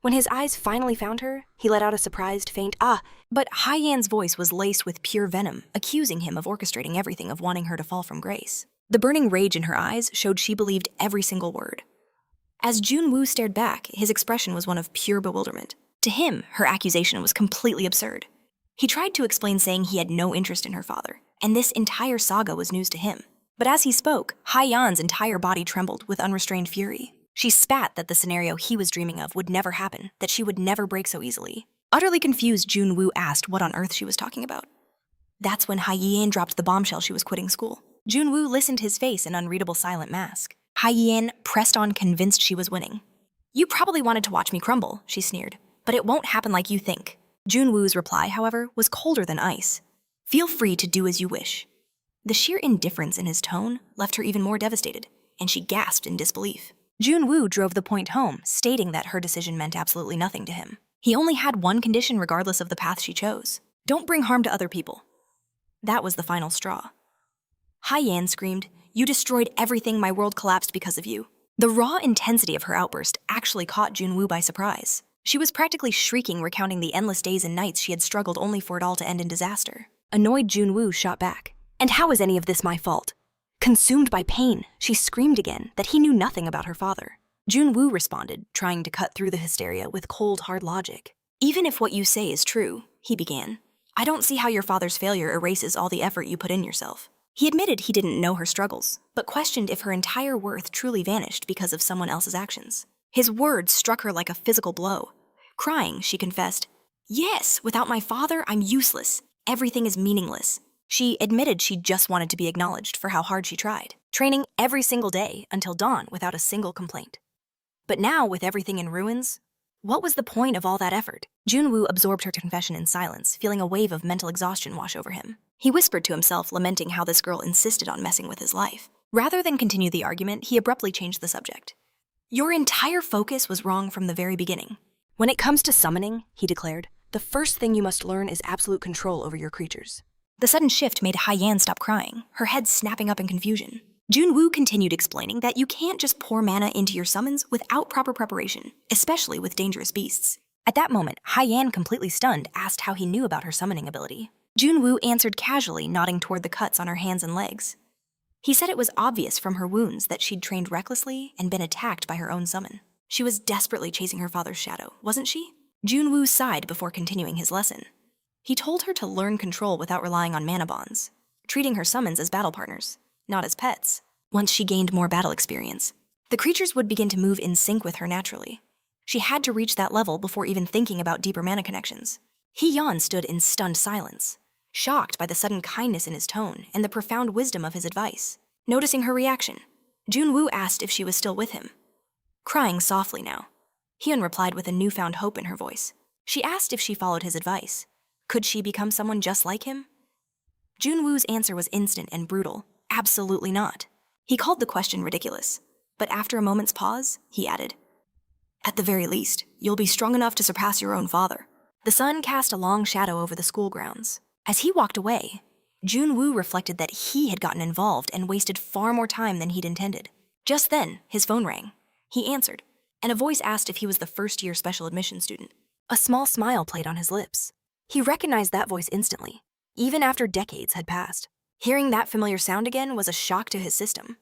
When his eyes finally found her, he let out a surprised, faint "ah." But Hai Yan's voice was laced with pure venom, accusing him of orchestrating everything, of wanting her to fall from grace. The burning rage in her eyes showed she believed every single word. As Jun Wu stared back, his expression was one of pure bewilderment. To him, her accusation was completely absurd. He tried to explain, saying he had no interest in her father, and this entire saga was news to him. But as he spoke, Haiyan's entire body trembled with unrestrained fury. She spat that the scenario he was dreaming of would never happen, that she would never break so easily. Utterly confused, Jun Wu asked what on earth she was talking about. That's when Haiyan dropped the bombshell she was quitting school. Jun Wu listened, his face an unreadable silent mask. Haiyan pressed on, convinced she was winning. You probably wanted to watch me crumble, she sneered, but it won't happen like you think. Jun Wu's reply, however, was colder than ice. Feel free to do as you wish. The sheer indifference in his tone left her even more devastated, and she gasped in disbelief. Jun Wu drove the point home, stating that her decision meant absolutely nothing to him. He only had one condition regardless of the path she chose. Don't bring harm to other people. That was the final straw. Haiyan screamed, You destroyed everything, my world collapsed because of you. The raw intensity of her outburst actually caught Jun Wu by surprise. She was practically shrieking, recounting the endless days and nights she had struggled only for it all to end in disaster. Annoyed, Jun Wu shot back. And how is any of this my fault? Consumed by pain, she screamed again that he knew nothing about her father. Jun Wu responded, trying to cut through the hysteria with cold, hard logic. Even if what you say is true, he began, I don't see how your father's failure erases all the effort you put in yourself. He admitted he didn't know her struggles, but questioned if her entire worth truly vanished because of someone else's actions. His words struck her like a physical blow. Crying, she confessed, Yes, without my father, I'm useless. Everything is meaningless. She admitted she just wanted to be acknowledged for how hard she tried, training every single day until dawn without a single complaint. But now, with everything in ruins, what was the point of all that effort? Jun Wu absorbed her confession in silence, feeling a wave of mental exhaustion wash over him. He whispered to himself, lamenting how this girl insisted on messing with his life. Rather than continue the argument, he abruptly changed the subject. Your entire focus was wrong from the very beginning. When it comes to summoning, he declared, the first thing you must learn is absolute control over your creatures. The sudden shift made Haiyan stop crying, her head snapping up in confusion. Jun Wu continued explaining that you can't just pour mana into your summons without proper preparation, especially with dangerous beasts. At that moment, Haiyan, completely stunned, asked how he knew about her summoning ability. Jun Wu answered casually, nodding toward the cuts on her hands and legs. He said it was obvious from her wounds that she'd trained recklessly and been attacked by her own summon. She was desperately chasing her father's shadow, wasn't she? Jun Wu sighed before continuing his lesson. He told her to learn control without relying on mana bonds, treating her summons as battle partners, not as pets. Once she gained more battle experience, the creatures would begin to move in sync with her naturally. She had to reach that level before even thinking about deeper mana connections. Haiyan stood in stunned silence, shocked by the sudden kindness in his tone and the profound wisdom of his advice. Noticing her reaction, Jun Wu asked if she was still with him. Crying softly now, Haiyan replied with a newfound hope in her voice. She asked if she followed his advice. Could she become someone just like him? Jun Wu's answer was instant and brutal. Absolutely not. He called the question ridiculous, but after a moment's pause, he added, At the very least, you'll be strong enough to surpass your own father. The sun cast a long shadow over the school grounds. As he walked away, Jun Wu reflected that he had gotten involved and wasted far more time than he'd intended. Just then, his phone rang. He answered, and a voice asked if he was the first-year special admission student. A small smile played on his lips. He recognized that voice instantly, even after decades had passed. Hearing that familiar sound again was a shock to his system.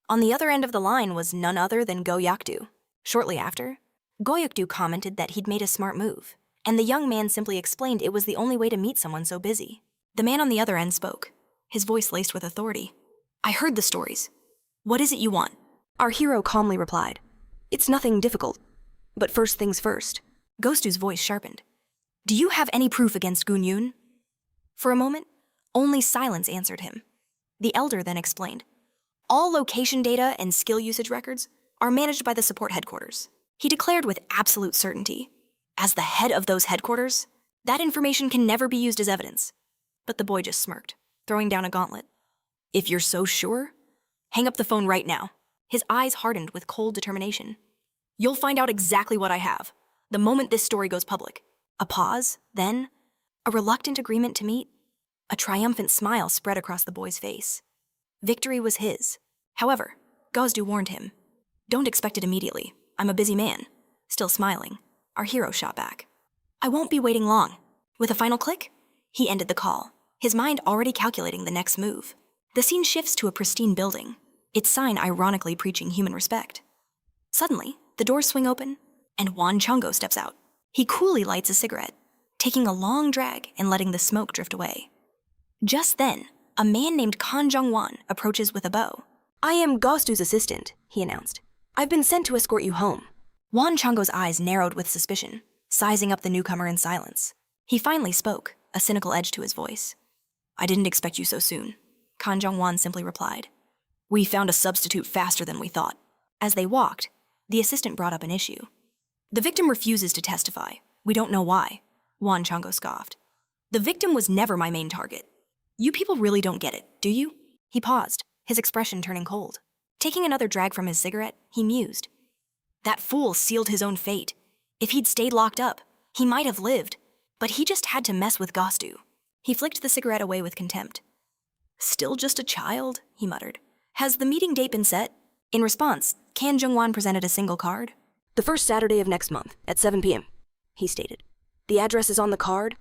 On the other end of the line was none other than Go Yakdu. Shortly after, Go Yakdu commented that he'd made a smart move, and the young man simply explained it was the only way to meet someone so busy. The man on the other end spoke, his voice laced with authority. I heard the stories. What is it you want? Our hero calmly replied, It's nothing difficult, but first things first. Ghostu's voice sharpened. Do you have any proof against Gunyun? For a moment, only silence answered him. The elder then explained, All location data and skill usage records are managed by the support headquarters. He declared with absolute certainty, as the head of those headquarters, that information can never be used as evidence. But the boy just smirked, throwing down a gauntlet. If you're so sure, hang up the phone right now. His eyes hardened with cold determination. You'll find out exactly what I have, the moment this story goes public. A pause, then, a reluctant agreement to meet. A triumphant smile spread across the boy's face. Victory was his. However, Gazdu warned him, Don't expect it immediately. I'm a busy man. Still smiling, our hero shot back. I won't be waiting long. With a final click, he ended the call, his mind already calculating the next move. The scene shifts to a pristine building, its sign ironically preaching human respect. Suddenly, the doors swing open, and Wan Chongo steps out. He coolly lights a cigarette, taking a long drag and letting the smoke drift away. Just then, a man named Kan Jung-won approaches with a bow. "I am Gostu's assistant," he announced. "I've been sent to escort you home." Won Changgo's eyes narrowed with suspicion, sizing up the newcomer in silence. He finally spoke, a cynical edge to his voice. "I didn't expect you so soon," Kan Jung-won simply replied. "We found a substitute faster than we thought." As they walked, the assistant brought up an issue. "The victim refuses to testify. We don't know why," Won Changgo scoffed. "The victim was never my main target. You people really don't get it, do you?" He paused, his expression turning cold. Taking another drag from his cigarette, he mused. That fool sealed his own fate. If he'd stayed locked up, he might have lived, but he just had to mess with Gostu. He flicked the cigarette away with contempt. "Still just a child," he muttered. "Has the meeting date been set?" In response, Kan Jung-won presented a single card. "The first Saturday of next month, at 7 p.m., he stated. "The address is on the card."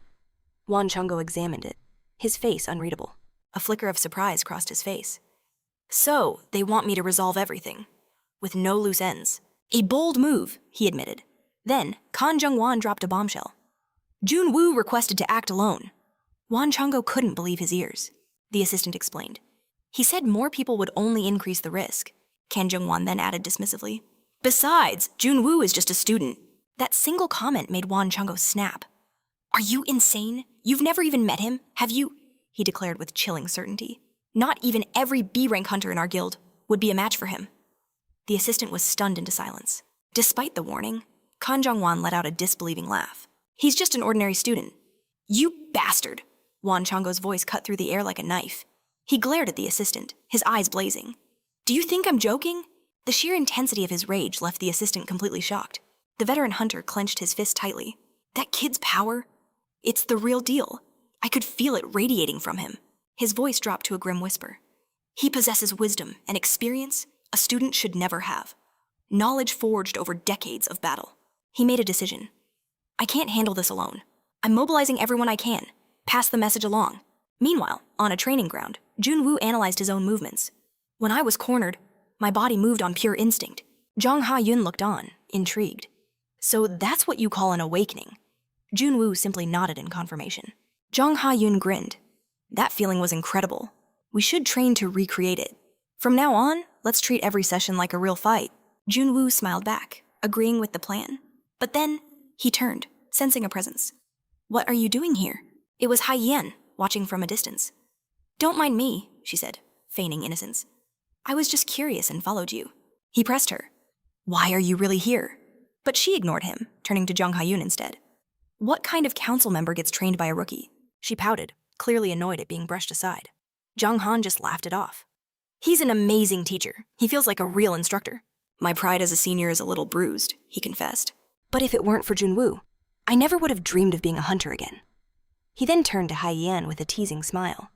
Won Changgo examined it, his face unreadable. A flicker of surprise crossed his face. "So, they want me to resolve everything, with no loose ends. A bold move," he admitted. Then, Kan Jung-won dropped a bombshell. "Jun Wu requested to act alone." Won Changgo couldn't believe his ears. The assistant explained. "He said more people would only increase the risk," Kan Jung-won then added dismissively. "Besides, Jun Wu is just a student." That single comment made Won Changgo snap. "Are you insane? You've never even met him, have you?" he declared with chilling certainty. "Not even every B-rank hunter in our guild would be a match for him." The assistant was stunned into silence. Despite the warning, Kan Jung-won let out a disbelieving laugh. "He's just an ordinary student." "You bastard!" Won Changgo's voice cut through the air like a knife. He glared at the assistant, his eyes blazing. "Do you think I'm joking?" The sheer intensity of his rage left the assistant completely shocked. The veteran hunter clenched his fist tightly. "That kid's power? It's the real deal. I could feel it radiating from him." His voice dropped to a grim whisper. "He possesses wisdom and experience a student should never have. Knowledge forged over decades of battle." He made a decision. "I can't handle this alone. I'm mobilizing everyone I can. Pass the message along." Meanwhile, on a training ground, Jun Wu analyzed his own movements. "When I was cornered, my body moved on pure instinct." Jong Ha-yun looked on, intrigued. "So that's what you call an awakening?" Jun Wu simply nodded in confirmation. Jong Ha-yun grinned. "That feeling was incredible. We should train to recreate it. From now on, let's treat every session like a real fight." Jun Wu smiled back, agreeing with the plan. But then, he turned, sensing a presence. "What are you doing here?" It was Hai-yen, watching from a distance. "Don't mind me," she said, feigning innocence. "I was just curious and followed you." He pressed her. "Why are you really here?" But she ignored him, turning to Jung Ha-yun instead. "What kind of council member gets trained by a rookie?" She pouted, clearly annoyed at being brushed aside. Jung Han just laughed it off. "He's an amazing teacher. He feels like a real instructor." "My pride as a senior is a little bruised," he confessed. "But if it weren't for Jun Wu, I never would have dreamed of being a hunter again." He then turned to Hai-yen with a teasing smile.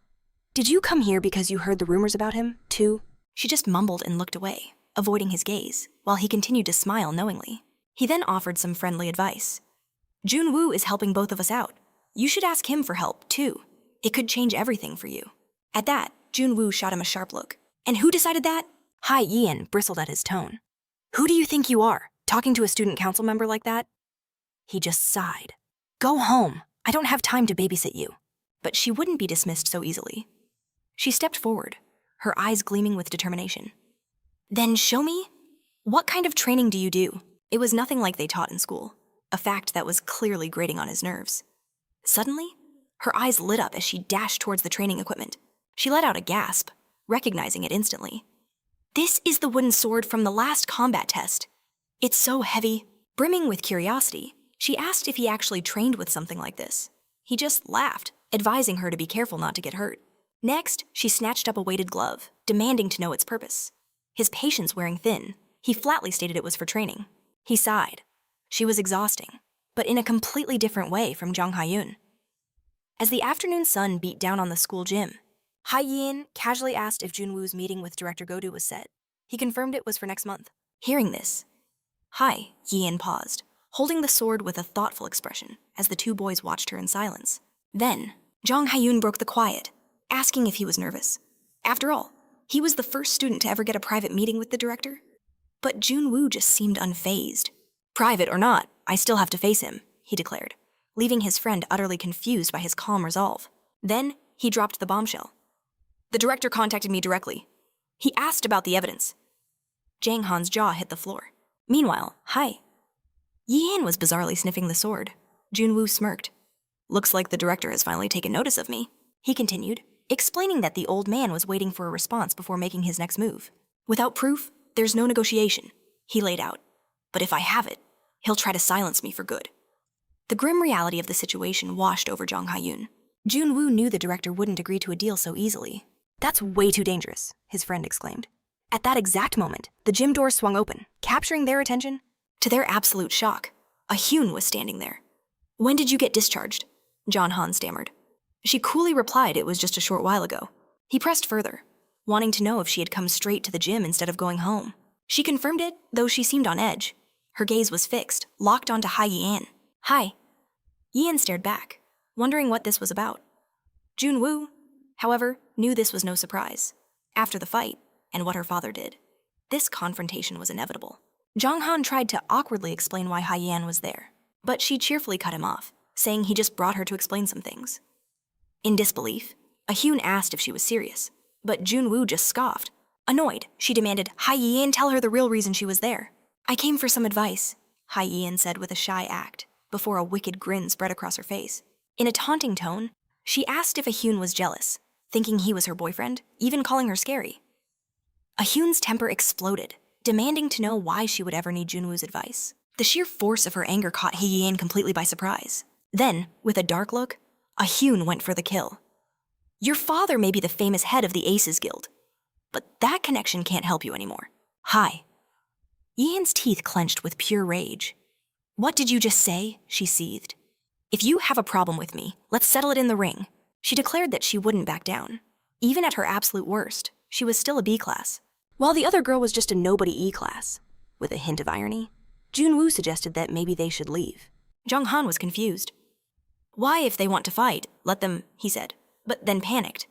"Did you come here because you heard the rumors about him, too?" She just mumbled and looked away, avoiding his gaze, while he continued to smile knowingly. He then offered some friendly advice. "Jun Wu is helping both of us out. You should ask him for help, too. It could change everything for you." At that, Jun Wu shot him a sharp look. "And who decided that?" Hai-yen bristled at his tone. "Who do you think you are, talking to a student council member like that?" He just sighed. "Go home. I don't have time to babysit you." But she wouldn't be dismissed so easily. She stepped forward, her eyes gleaming with determination. "Then show me. What kind of training do you do?" It was nothing like they taught in school, a fact that was clearly grating on his nerves. Suddenly, her eyes lit up as she dashed towards the training equipment. She let out a gasp, recognizing it instantly. "This is the wooden sword from the last combat test. It's so heavy." Brimming with curiosity, she asked if he actually trained with something like this. He just laughed, advising her to be careful not to get hurt. Next, she snatched up a weighted glove, demanding to know its purpose. His patience wearing thin, he flatly stated it was for training. He sighed. She was exhausting, but in a completely different way from Jung Ha-yun. As the afternoon sun beat down on the school gym, Hai-yen casually asked if Jun Wu's meeting with Director Godu was set. He confirmed it was for next month. Hearing this, Yen paused, holding the sword with a thoughtful expression as the two boys watched her in silence. Then, Jong Ha-yun broke the quiet, asking if he was nervous. After all, he was the first student to ever get a private meeting with the director. But Jun Wu just seemed unfazed. "Private or not, I still have to face him," he declared. leaving his friend utterly confused by his calm resolve. Then, he dropped the bombshell. The director contacted me directly. He asked about the evidence. Jang Han's jaw hit the floor. Meanwhile, hi. Yi An was bizarrely sniffing the sword. Jun Wu smirked. Looks like the director has finally taken notice of me, he continued, explaining that the old man was waiting for a response before making his next move. Without proof, there's no negotiation, he laid out. But if I have it, he'll try to silence me for good. The grim reality of the situation washed over Jang Ha-yoon. Jun Wu knew the director wouldn't agree to a deal so easily. That's way too dangerous, his friend exclaimed. At that exact moment, the gym doors swung open, capturing their attention. To their absolute shock, a Hyun was standing there. When did you get discharged? John Han stammered. She coolly replied it was just a short while ago. He pressed further, wanting to know if she had come straight to the gym instead of going home. She confirmed it, though she seemed on edge. Her gaze was fixed, locked onto Hai Yi-an. Hi. Yi-an stared back, wondering what this was about. Jun Wu, however, knew this was no surprise. After the fight, and what her father did, this confrontation was inevitable. Jong Han tried to awkwardly explain why Hai Yi-an was there, but she cheerfully cut him off, saying he just brought her to explain some things. In disbelief, Hyun asked if she was serious, but Jun Wu just scoffed. Annoyed, she demanded Hai Yi-an tell her the real reason she was there. I came for some advice, Hai Yi-an said with a shy act, before a wicked grin spread across her face. In a taunting tone, she asked if Hyun was jealous, thinking he was her boyfriend, even calling her scary. Hyun's temper exploded, demanding to know why she would ever need Jun Wu's advice. The sheer force of her anger caught Hai Yi-an completely by surprise. Then, with a dark look, Hyun went for the kill. Your father may be the famous head of the Aces Guild, but that connection can't help you anymore. Hi. Yi-an's teeth clenched with pure rage. What did you just say? She seethed. If you have a problem with me, let's settle it in the ring. She declared that she wouldn't back down. Even at her absolute worst, she was still a B class, while the other girl was just a nobody E class. With a hint of irony, Jun Wu suggested that maybe they should leave. Jung Han was confused. Why, if they want to fight, let them, he said, but then panicked.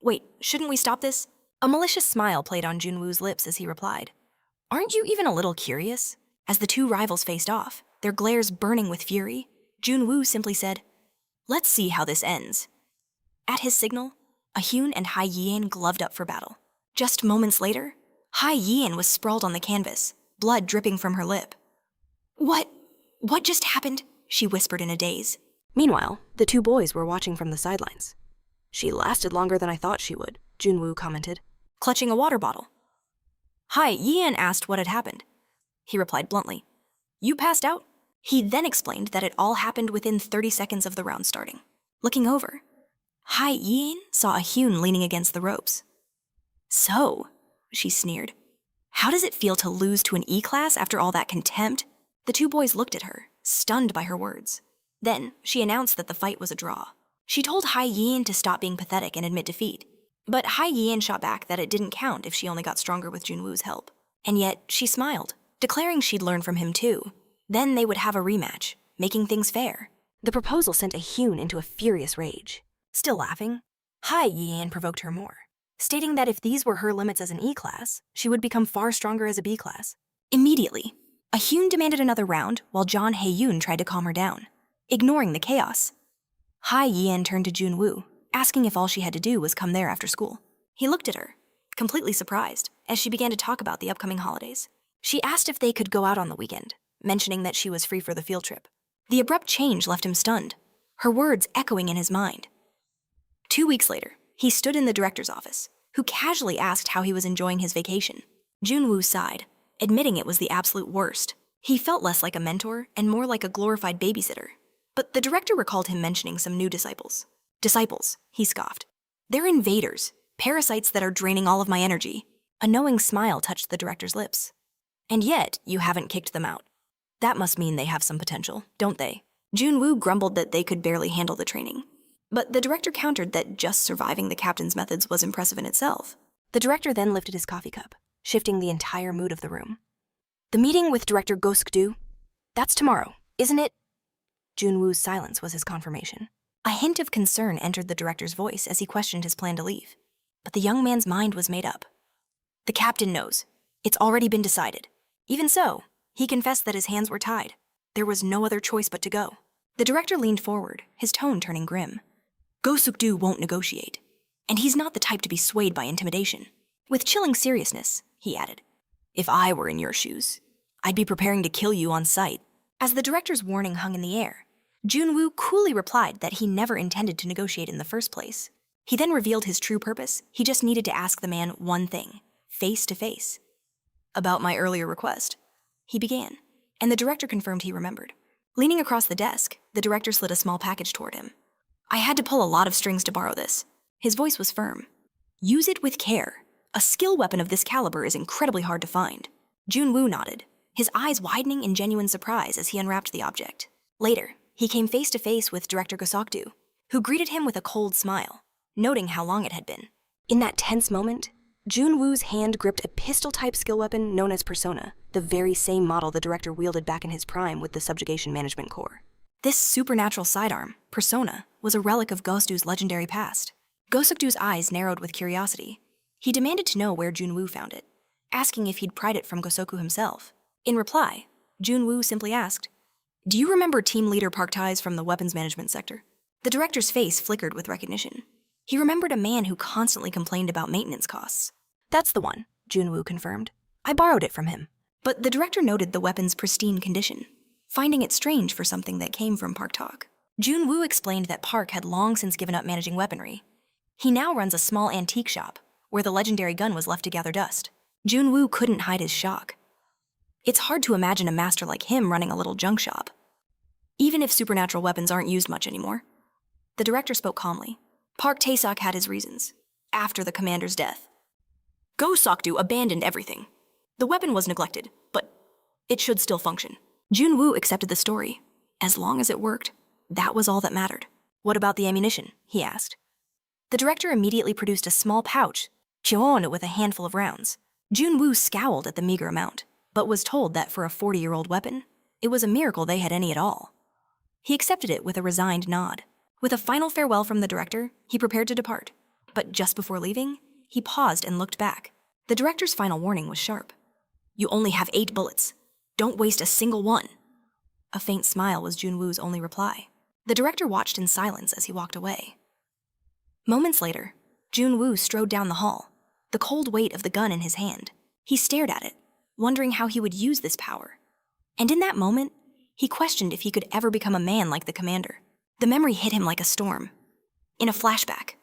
Wait, shouldn't we stop this? A malicious smile played on Jun Wu's lips as he replied. Aren't you even a little curious? As the two rivals faced off, their glares burning with fury, Jun Wu simply said, let's see how this ends. At his signal, Hyun and Hai Yi-an gloved up for battle. Just moments later, Hai Yi-an was sprawled on the canvas, blood dripping from her lip. What just happened? She whispered in a daze. Meanwhile, the two boys were watching from the sidelines. She lasted longer than I thought she would, Jun Wu commented, clutching a water bottle. Hai Yi-an asked what had happened. He replied bluntly, You passed out? He then explained that it all happened within 30 seconds of the round starting. Looking over, Hai Yi-an saw Hyun leaning against the ropes. So, she sneered, how does it feel to lose to an E-class after all that contempt? The two boys looked at her, stunned by her words. Then, she announced that the fight was a draw. She told Hai Yi-an to stop being pathetic and admit defeat. But Hai Yi-an shot back that it didn't count if she only got stronger with Jun Wu's help. And yet, she smiled, declaring she'd learn from him too. Then they would have a rematch, making things fair. The proposal sent Hyun into a furious rage. Still laughing, Hai Yi-an provoked her more, stating that if these were her limits as an E-class, she would become far stronger as a B-class. Immediately, Hyun demanded another round while John Hae-yoon tried to calm her down. Ignoring the chaos, Hai Yi-an turned to Jun Wu, asking if all she had to do was come there after school. He looked at her, completely surprised, as she began to talk about the upcoming holidays. She asked if they could go out on the weekend, mentioning that she was free for the field trip. The abrupt change left him stunned, her words echoing in his mind. 2 weeks later, he stood in the director's office, who casually asked how he was enjoying his vacation. Jun Wu sighed, admitting it was the absolute worst. He felt less like a mentor and more like a glorified babysitter. But the director recalled him mentioning some new disciples. Disciples, he scoffed. They're invaders, parasites that are draining all of my energy. A knowing smile touched the director's lips. And yet, you haven't kicked them out. That must mean they have some potential, don't they? Jun Wu grumbled that they could barely handle the training. But the director countered that just surviving the captain's methods was impressive in itself. The director then lifted his coffee cup, shifting the entire mood of the room. The meeting with Director Gosk-do, that's tomorrow, isn't it? Jun Wu's silence was his confirmation. A hint of concern entered the director's voice as he questioned his plan to leave. But the young man's mind was made up. The captain knows. It's already been decided. Even so, he confessed that his hands were tied. There was no other choice but to go. The director leaned forward, his tone turning grim. Go Suk-do won't negotiate, and he's not the type to be swayed by intimidation. With chilling seriousness, he added, if I were in your shoes, I'd be preparing to kill you on sight. As the director's warning hung in the air, Jun Wu coolly replied that he never intended to negotiate in the first place. He then revealed his true purpose. He just needed to ask the man one thing, face to face. About my earlier request, he began, and the director confirmed he remembered. Leaning across the desk, the director slid a small package toward him. I had to pull a lot of strings to borrow this. His voice was firm. Use it with care. A skill weapon of this caliber is incredibly hard to find. Jun Wu nodded, his eyes widening in genuine surprise as he unwrapped the object. Later, he came face to face with director Go Suk-do, who greeted him with a cold smile, noting how long it had been. In that tense moment, Jun Wu's hand gripped a pistol-type skill weapon known as Persona, the very same model the director wielded back in his prime with the Subjugation Management Corps. This supernatural sidearm, Persona, was a relic of Go Suk-do's legendary past. Go Suk-do's eyes narrowed with curiosity. He demanded to know where Jun Wu found it, asking if he'd pried it from Gosoku himself. In reply, Jun Wu simply asked, do you remember Team Leader Park Ties from the weapons management sector? The director's face flickered with recognition. He remembered a man who constantly complained about maintenance costs. That's the one, Jun Wu confirmed. I borrowed it from him. But the director noted the weapon's pristine condition, finding it strange for something that came from Park Talk. Jun Wu explained that Park had long since given up managing weaponry. He now runs a small antique shop, where the legendary gun was left to gather dust. Jun Wu couldn't hide his shock. It's hard to imagine a master like him running a little junk shop, even if supernatural weapons aren't used much anymore. The director spoke calmly. Park Tae-sok had his reasons, after the commander's death. Go Suk-do abandoned everything. The weapon was neglected, but it should still function. Jun Wu accepted the story. As long as it worked, that was all that mattered. What about the ammunition? He asked. The director immediately produced a small pouch, with a handful of rounds. Jun Wu scowled at the meager amount, but was told that for a 40-year-old weapon, it was a miracle they had any at all. He accepted it with a resigned nod. With a final farewell from the director, he prepared to depart. But just before leaving, he paused and looked back. The director's final warning was sharp. You only have 8 bullets. Don't waste a single one. A faint smile was Jun Wu's only reply. The director watched in silence as he walked away. Moments later, Jun Wu strode down the hall, the cold weight of the gun in his hand. He stared at it, wondering how he would use this power. And in that moment, he questioned if he could ever become a man like the commander. The memory hit him like a storm. In a flashback,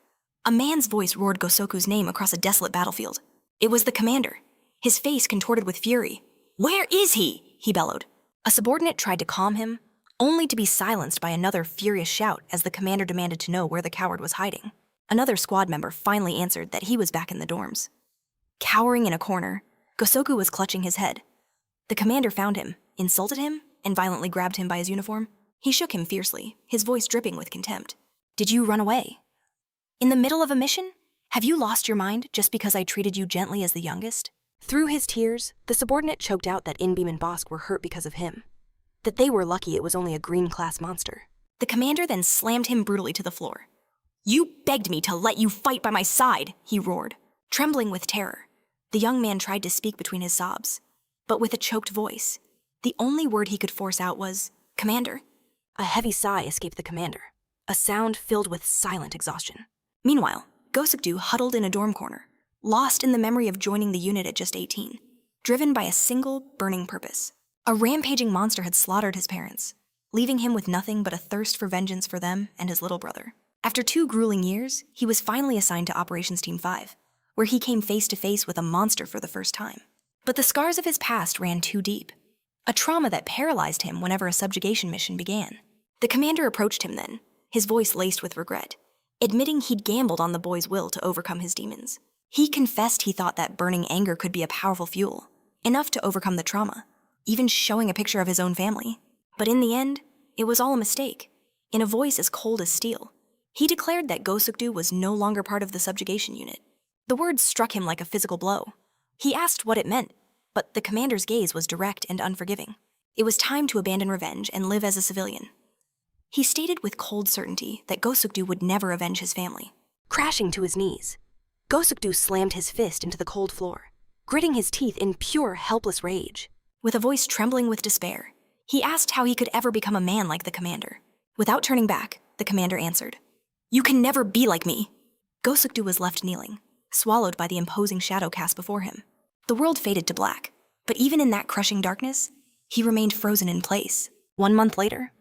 a man's voice roared Gosoku's name across a desolate battlefield. It was the commander, his face contorted with fury. Where is he? He bellowed. A subordinate tried to calm him, only to be silenced by another furious shout as the commander demanded to know where the coward was hiding. Another squad member finally answered that he was back in the dorms. Cowering in a corner, Gosoku was clutching his head. The commander found him, insulted him, and violently grabbed him by his uniform. He shook him fiercely, his voice dripping with contempt. Did you run away? In the middle of a mission? Have you lost your mind just because I treated you gently as the youngest? Through his tears, the subordinate choked out that Inbeam and Bosk were hurt because of him. That they were lucky it was only a green-class monster. The commander then slammed him brutally to the floor. You begged me to let you fight by my side, he roared. Trembling with terror, the young man tried to speak between his sobs, but with a choked voice. The only word he could force out was, Commander. A heavy sigh escaped the commander, a sound filled with silent exhaustion. Meanwhile, Go Suk-do huddled in a dorm corner, lost in the memory of joining the unit at just 18, driven by a single burning purpose. A rampaging monster had slaughtered his parents, leaving him with nothing but a thirst for vengeance for them and his little brother. After 2 grueling years, he was finally assigned to Operations Team 5, where he came face to face with a monster for the first time. But the scars of his past ran too deep, a trauma that paralyzed him whenever a subjugation mission began. The commander approached him then, his voice laced with regret, admitting he'd gambled on the boy's will to overcome his demons. He confessed he thought that burning anger could be a powerful fuel, enough to overcome the trauma, even showing a picture of his own family. But in the end, it was all a mistake. In a voice as cold as steel, he declared that Go Suk-do was no longer part of the subjugation unit. The words struck him like a physical blow. He asked what it meant, but the commander's gaze was direct and unforgiving. It was time to abandon revenge and live as a civilian. He stated with cold certainty that Go Suk-do would never avenge his family. Crashing to his knees, Go Suk-do slammed his fist into the cold floor, gritting his teeth in pure, helpless rage. With a voice trembling with despair, he asked how he could ever become a man like the commander. Without turning back, the commander answered, "You can never be like me." Gosukdu was left kneeling, swallowed by the imposing shadow cast before him. The world faded to black, but even in that crushing darkness, he remained frozen in place. 1 month later,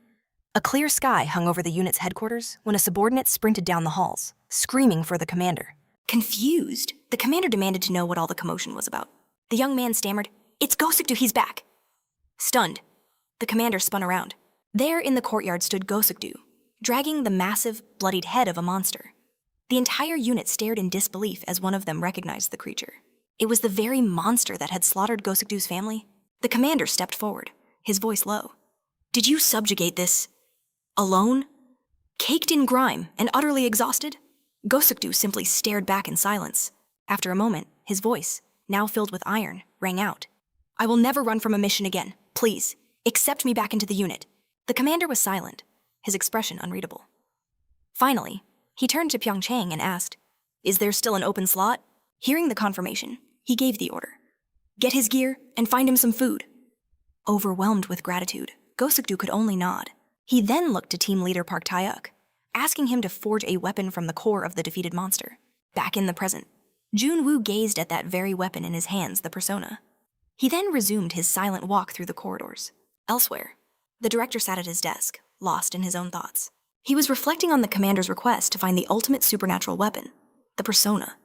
a clear sky hung over the unit's headquarters when a subordinate sprinted down the halls, screaming for the commander. Confused, the commander demanded to know what all the commotion was about. The young man stammered, "It's Gosukdu, he's back." Stunned, the commander spun around. There in the courtyard stood Gosukdu, dragging the massive, bloodied head of a monster. The entire unit stared in disbelief as one of them recognized the creature. It was the very monster that had slaughtered Gosukdu's family. The commander stepped forward, his voice low. "Did you subjugate this alone? Caked in grime and utterly exhausted?" Gosukdu simply stared back in silence. After a moment, his voice, now filled with iron, rang out. "I will never run from a mission again. Please, accept me back into the unit." The commander was silent, his expression unreadable. Finally, he turned to Pyeongchang and asked, "Is there still an open slot?" Hearing the confirmation, he gave the order. "Get his gear and find him some food." Overwhelmed with gratitude, Gosukdu could only nod. He then looked to team leader Park Tae-uk, asking him to forge a weapon from the core of the defeated monster. Back in the present, Jun Wu gazed at that very weapon in his hands, the persona. He then resumed his silent walk through the corridors. Elsewhere, the director sat at his desk, lost in his own thoughts. He was reflecting on the commander's request to find the ultimate supernatural weapon, the persona.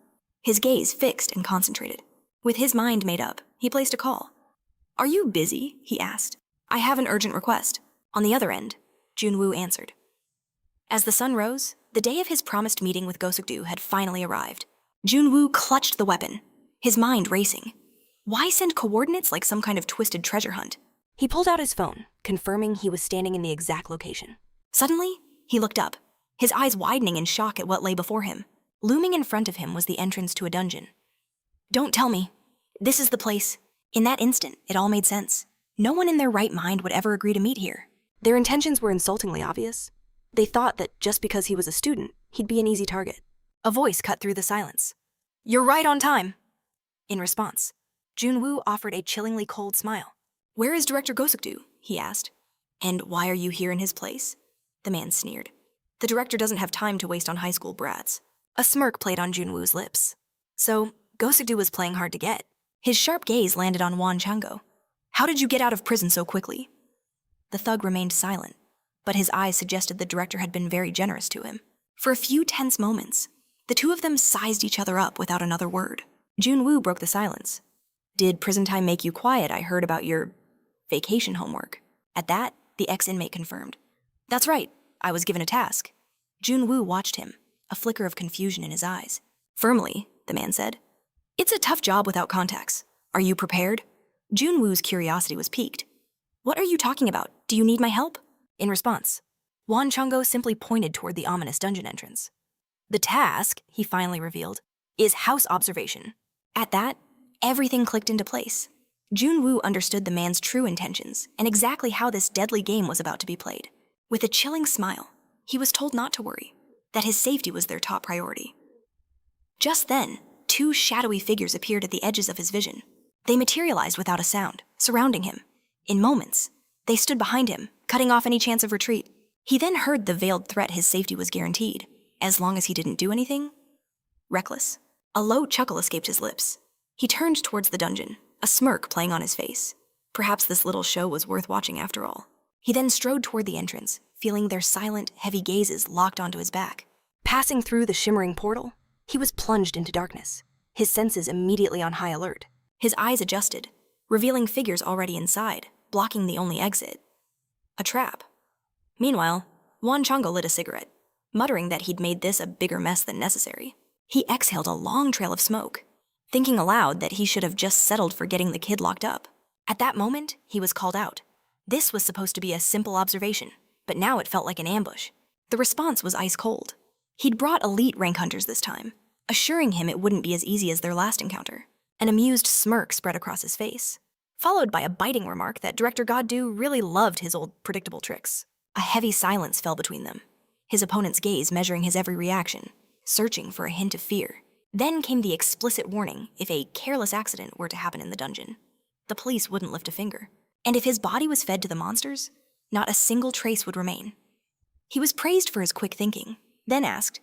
His gaze fixed and concentrated. With his mind made up, he placed a call. "Are you busy?" he asked. "I have an urgent request." On the other end, Jun Wu answered. As the sun rose, the day of his promised meeting with Gosukdu had finally arrived. Jun Wu clutched the weapon, his mind racing. Why send coordinates like some kind of twisted treasure hunt? He pulled out his phone, confirming he was standing in the exact location. Suddenly, he looked up, his eyes widening in shock at what lay before him. Looming in front of him was the entrance to a dungeon. "Don't tell me. This is the place." In that instant, it all made sense. No one in their right mind would ever agree to meet here. Their intentions were insultingly obvious. They thought that just because he was a student, he'd be an easy target. A voice cut through the silence. "You're right on time." In response, Jun Wu offered a chillingly cold smile. "Where is Director Gosukdu?" he asked. "And why are you here in his place?" The man sneered. "The director doesn't have time to waste on high school brats." A smirk played on Jun Wu's lips. So, Gosukdu was playing hard to get. His sharp gaze landed on Wan Chango. "How did you get out of prison so quickly?" The thug remained silent, but his eyes suggested the director had been very generous to him. For a few tense moments, the two of them sized each other up without another word. Jun Wu broke the silence. "Did prison time make you quiet? I heard about your vacation homework." At that, the ex-inmate confirmed. "That's right, I was given a task." Jun Wu watched him, a flicker of confusion in his eyes. Firmly, the man said, "It's a tough job without contacts. Are you prepared?" Jun Wu's curiosity was piqued. "What are you talking about? Do you need my help?" In response, Wan Chungo simply pointed toward the ominous dungeon entrance. "The task," he finally revealed, "is house observation." At that, everything clicked into place. Jun Wu understood the man's true intentions and exactly how this deadly game was about to be played. With a chilling smile, he was told not to worry, that his safety was their top priority. Just then, two shadowy figures appeared at the edges of his vision. They materialized without a sound, surrounding him. In moments, they stood behind him, cutting off any chance of retreat. He then heard the veiled threat his safety was guaranteed, as long as he didn't do anything. Reckless. A low chuckle escaped his lips. He turned towards the dungeon, a smirk playing on his face. Perhaps this little show was worth watching after all. He then strode toward the entrance, feeling their silent, heavy gazes locked onto his back. Passing through the shimmering portal, he was plunged into darkness, his senses immediately on high alert. His eyes adjusted, revealing figures already inside, blocking the only exit. A trap. Meanwhile, Wan Chongo lit a cigarette, muttering that he'd made this a bigger mess than necessary. He exhaled a long trail of smoke, thinking aloud that he should have just settled for getting the kid locked up. At that moment, he was called out. This was supposed to be a simple observation, but now it felt like an ambush. The response was ice cold. He'd brought elite rank hunters this time, assuring him it wouldn't be as easy as their last encounter. An amused smirk spread across his face, followed by a biting remark that Director Goddu really loved his old predictable tricks. A heavy silence fell between them, his opponent's gaze measuring his every reaction, searching for a hint of fear. Then came the explicit warning if a careless accident were to happen in the dungeon. The police wouldn't lift a finger, and if his body was fed to the monsters, not a single trace would remain. He was praised for his quick thinking, then asked,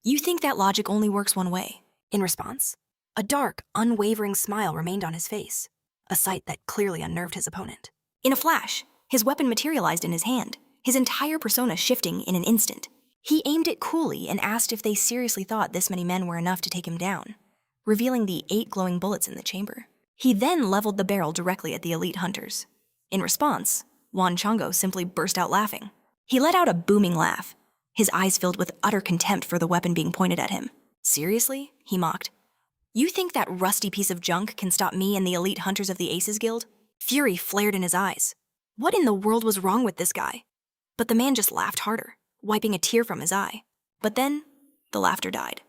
"You think that logic only works one way?" In response, a dark, unwavering smile remained on his face, a sight that clearly unnerved his opponent. In a flash, his weapon materialized in his hand, his entire persona shifting in an instant. He aimed it coolly and asked if they seriously thought this many men were enough to take him down, revealing the 8 glowing bullets in the chamber. He then leveled the barrel directly at the elite hunters. In response, Wan Chongo simply burst out laughing. He let out a booming laugh, his eyes filled with utter contempt for the weapon being pointed at him. "Seriously?" he mocked. "You think that rusty piece of junk can stop me and the elite hunters of the Aces Guild?" Fury flared in his eyes. What in the world was wrong with this guy? But the man just laughed harder, wiping a tear from his eye. But then, the laughter died.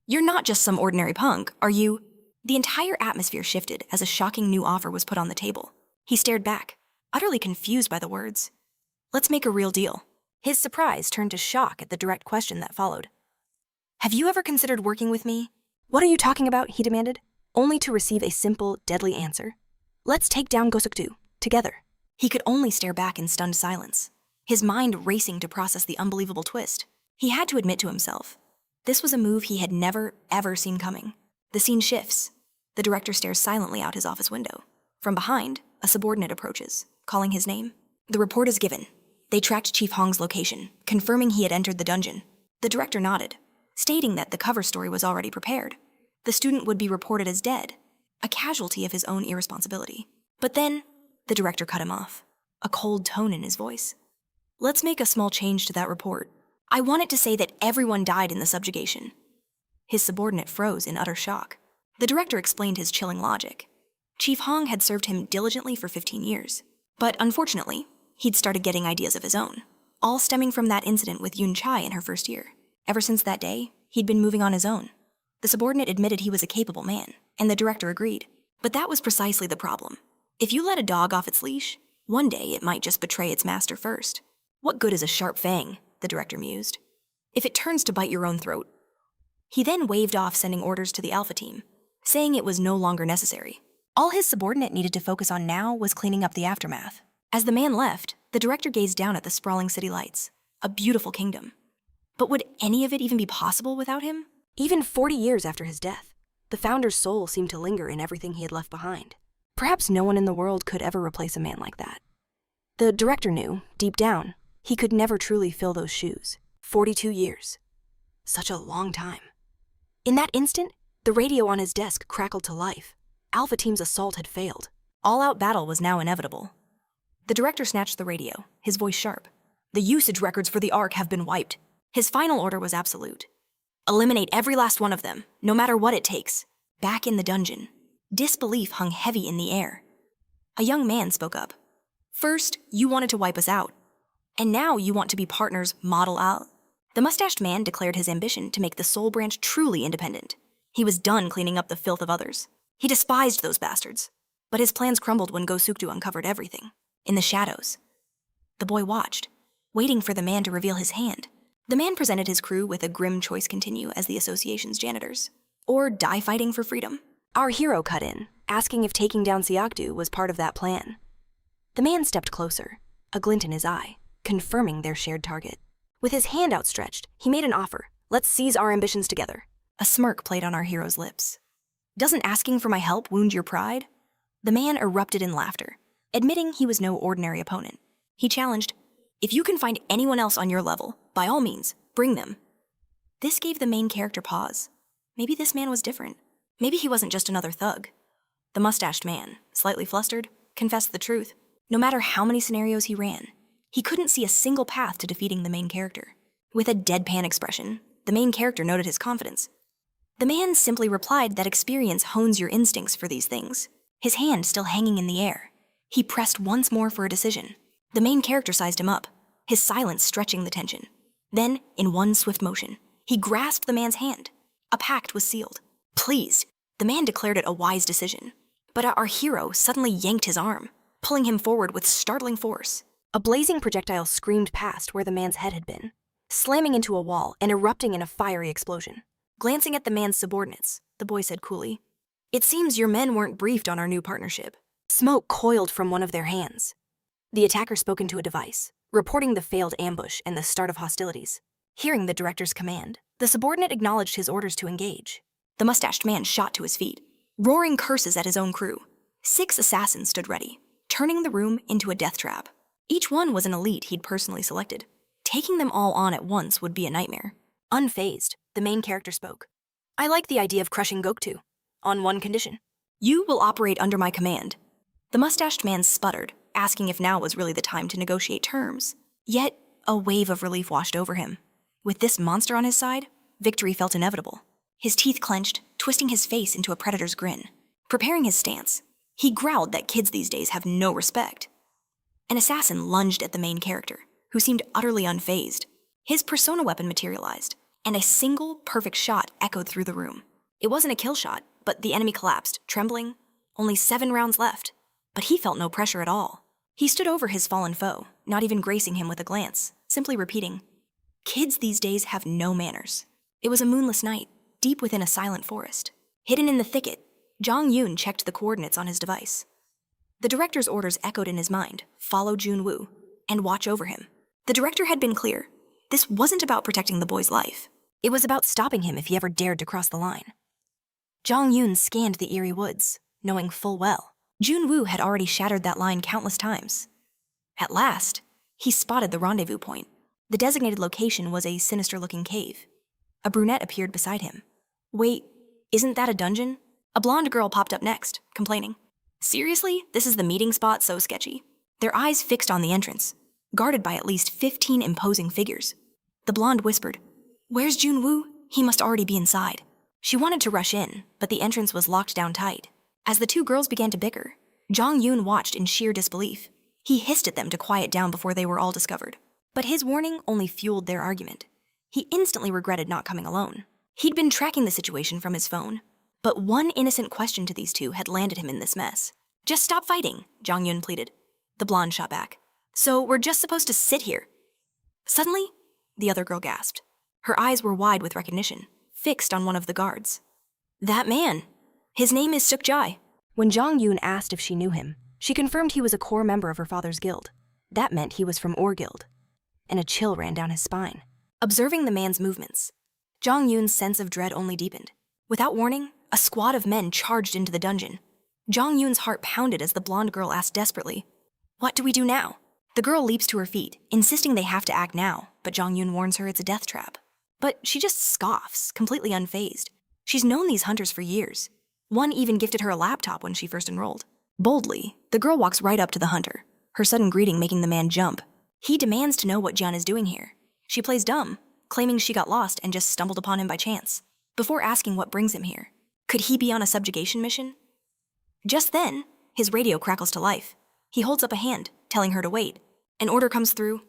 "You're not just some ordinary punk, are you?" The entire atmosphere shifted as a shocking new offer was put on the table. He stared back, utterly confused by the words. "Let's make a real deal." His surprise turned to shock at the direct question that followed. "Have you ever considered working with me?" "What are you talking about?" he demanded, only to receive a simple, deadly answer. "Let's take down Gosokdu, together." He could only stare back in stunned silence, his mind racing to process the unbelievable twist. He had to admit to himself, this was a move he had never, ever seen coming. The scene shifts. The director stares silently out his office window. From behind, a subordinate approaches, calling his name. The report is given. They tracked Chief Hong's location, confirming he had entered the dungeon. The director nodded, stating that the cover story was already prepared. The student would be reported as dead, a casualty of his own irresponsibility. But then, the director cut him off, a cold tone in his voice. "Let's make a small change to that report. I want it to say that everyone died in the subjugation." His subordinate froze in utter shock. The director explained his chilling logic. Chief Hong had served him diligently for 15 years. But unfortunately, he'd started getting ideas of his own, all stemming from that incident with Yun Chai in her first year. Ever since that day, he'd been moving on his own. The subordinate admitted he was a capable man, and the director agreed. But that was precisely the problem. If you let a dog off its leash, one day it might just betray its master first. What good is a sharp fang, the director mused, if it turns to bite your own throat? He then waved off sending orders to the Alpha team, saying it was no longer necessary. All his subordinate needed to focus on now was cleaning up the aftermath. As the man left, the director gazed down at the sprawling city lights, a beautiful kingdom. But would any of it even be possible without him? Even 40 years after his death, the founder's soul seemed to linger in everything he had left behind. Perhaps no one in the world could ever replace a man like that. The director knew, deep down, he could never truly fill those shoes. 42 years. Such a long time. In that instant, the radio on his desk crackled to life. Alpha Team's assault had failed. All-out battle was now inevitable. The director snatched the radio, his voice sharp. "The usage records for the Ark have been wiped." His final order was absolute. "Eliminate every last one of them, no matter what it takes." Back in the dungeon, disbelief hung heavy in the air. A young man spoke up. "First, you wanted to wipe us out. And now you want to be partners model out." The mustached man declared his ambition to make the Soul Branch truly independent. He was done cleaning up the filth of others. He despised those bastards. But his plans crumbled when Gosukdu uncovered everything. In the shadows, the boy watched, waiting for the man to reveal his hand. The man presented his crew with a grim choice continue as the association's janitors, or die fighting for freedom. Our hero cut in, asking if taking down Siakdu was part of that plan. The man stepped closer, a glint in his eye, confirming their shared target. With his hand outstretched, he made an offer. "Let's seize our ambitions together." A smirk played on our hero's lips. "Doesn't asking for my help wound your pride?" The man erupted in laughter, admitting he was no ordinary opponent. He challenged, "If you can find anyone else on your level, by all means, bring them." This gave the main character pause. Maybe this man was different. Maybe he wasn't just another thug. The mustached man, slightly flustered, confessed the truth. No matter how many scenarios he ran, he couldn't see a single path to defeating the main character. With a deadpan expression, the main character noted his confidence. The man simply replied that experience hones your instincts for these things, his hand still hanging in the air. He pressed once more for a decision. The main character sized him up, his silence stretching the tension. Then, in one swift motion, he grasped the man's hand. A pact was sealed. Pleased, the man declared it a wise decision. But our hero suddenly yanked his arm, pulling him forward with startling force. A blazing projectile screamed past where the man's head had been, slamming into a wall and erupting in a fiery explosion. Glancing at the man's subordinates, the boy said coolly, "It seems your men weren't briefed on our new partnership." Smoke coiled from one of their hands. The attacker spoke into a device, reporting the failed ambush and the start of hostilities. Hearing the director's command, the subordinate acknowledged his orders to engage. The mustached man shot to his feet, roaring curses at his own crew. 6 assassins stood ready, turning the room into a death trap. Each one was an elite he'd personally selected. Taking them all on at once would be a nightmare. Unfazed, the main character spoke. I like the idea of crushing Goktu, on one condition. You will operate under my command. The mustached man sputtered, asking if now was really the time to negotiate terms. Yet, a wave of relief washed over him. With this monster on his side, victory felt inevitable. His teeth clenched, twisting his face into a predator's grin. Preparing his stance, he growled that kids these days have no respect. An assassin lunged at the main character, who seemed utterly unfazed. His persona weapon materialized, and a single perfect shot echoed through the room. It wasn't a kill shot, but the enemy collapsed, trembling. Only 7 rounds left, but he felt no pressure at all. He stood over his fallen foe, not even gracing him with a glance, simply repeating, "Kids these days have no manners." It was a moonless night, deep within a silent forest. Hidden in the thicket, Jong Yoon checked the coordinates on his device. The director's orders echoed in his mind: follow Jun Wu, and watch over him. The director had been clear. This wasn't about protecting the boy's life. It was about stopping him if he ever dared to cross the line. Jong Yoon scanned the eerie woods, knowing full well Jun Wu had already shattered that line countless times. At last, he spotted the rendezvous point. The designated location was a sinister-looking cave. A brunette appeared beside him. Wait, isn't that a dungeon? A blonde girl popped up next, complaining. Seriously, this is the meeting spot so sketchy. Their eyes fixed on the entrance, guarded by at least 15 imposing figures. The blonde whispered, "Where's Jun Wu? He must already be inside." She wanted to rush in, but the entrance was locked down tight. As the 2 girls began to bicker, Jong Yoon watched in sheer disbelief. He hissed at them to quiet down before they were all discovered. But his warning only fueled their argument. He instantly regretted not coming alone. He'd been tracking the situation from his phone. But one innocent question to these 2 had landed him in this mess. "Just stop fighting," Jong Yoon pleaded. The blonde shot back. "So we're just supposed to sit here?" Suddenly, the other girl gasped. Her eyes were wide with recognition, fixed on one of the guards. "That man! His name is Suk-jae." When Jong Yoon asked if she knew him, she confirmed he was a core member of her father's guild. That meant he was from Or Guild, and a chill ran down his spine. Observing the man's movements, Jong Yoon's sense of dread only deepened. Without warning, a squad of men charged into the dungeon. Jong Yoon's heart pounded as the blonde girl asked desperately, "What do we do now?" The girl leaps to her feet, insisting they have to act now, but Jong Yoon warns her it's a death trap. But she just scoffs, completely unfazed. She's known these hunters for years. One even gifted her a laptop when she first enrolled. Boldly, the girl walks right up to the hunter, her sudden greeting making the man jump. He demands to know what Jian is doing here. She plays dumb, claiming she got lost and just stumbled upon him by chance, before asking what brings him here. Could he be on a subjugation mission? Just then, his radio crackles to life. He holds up a hand, telling her to wait. An order comes through.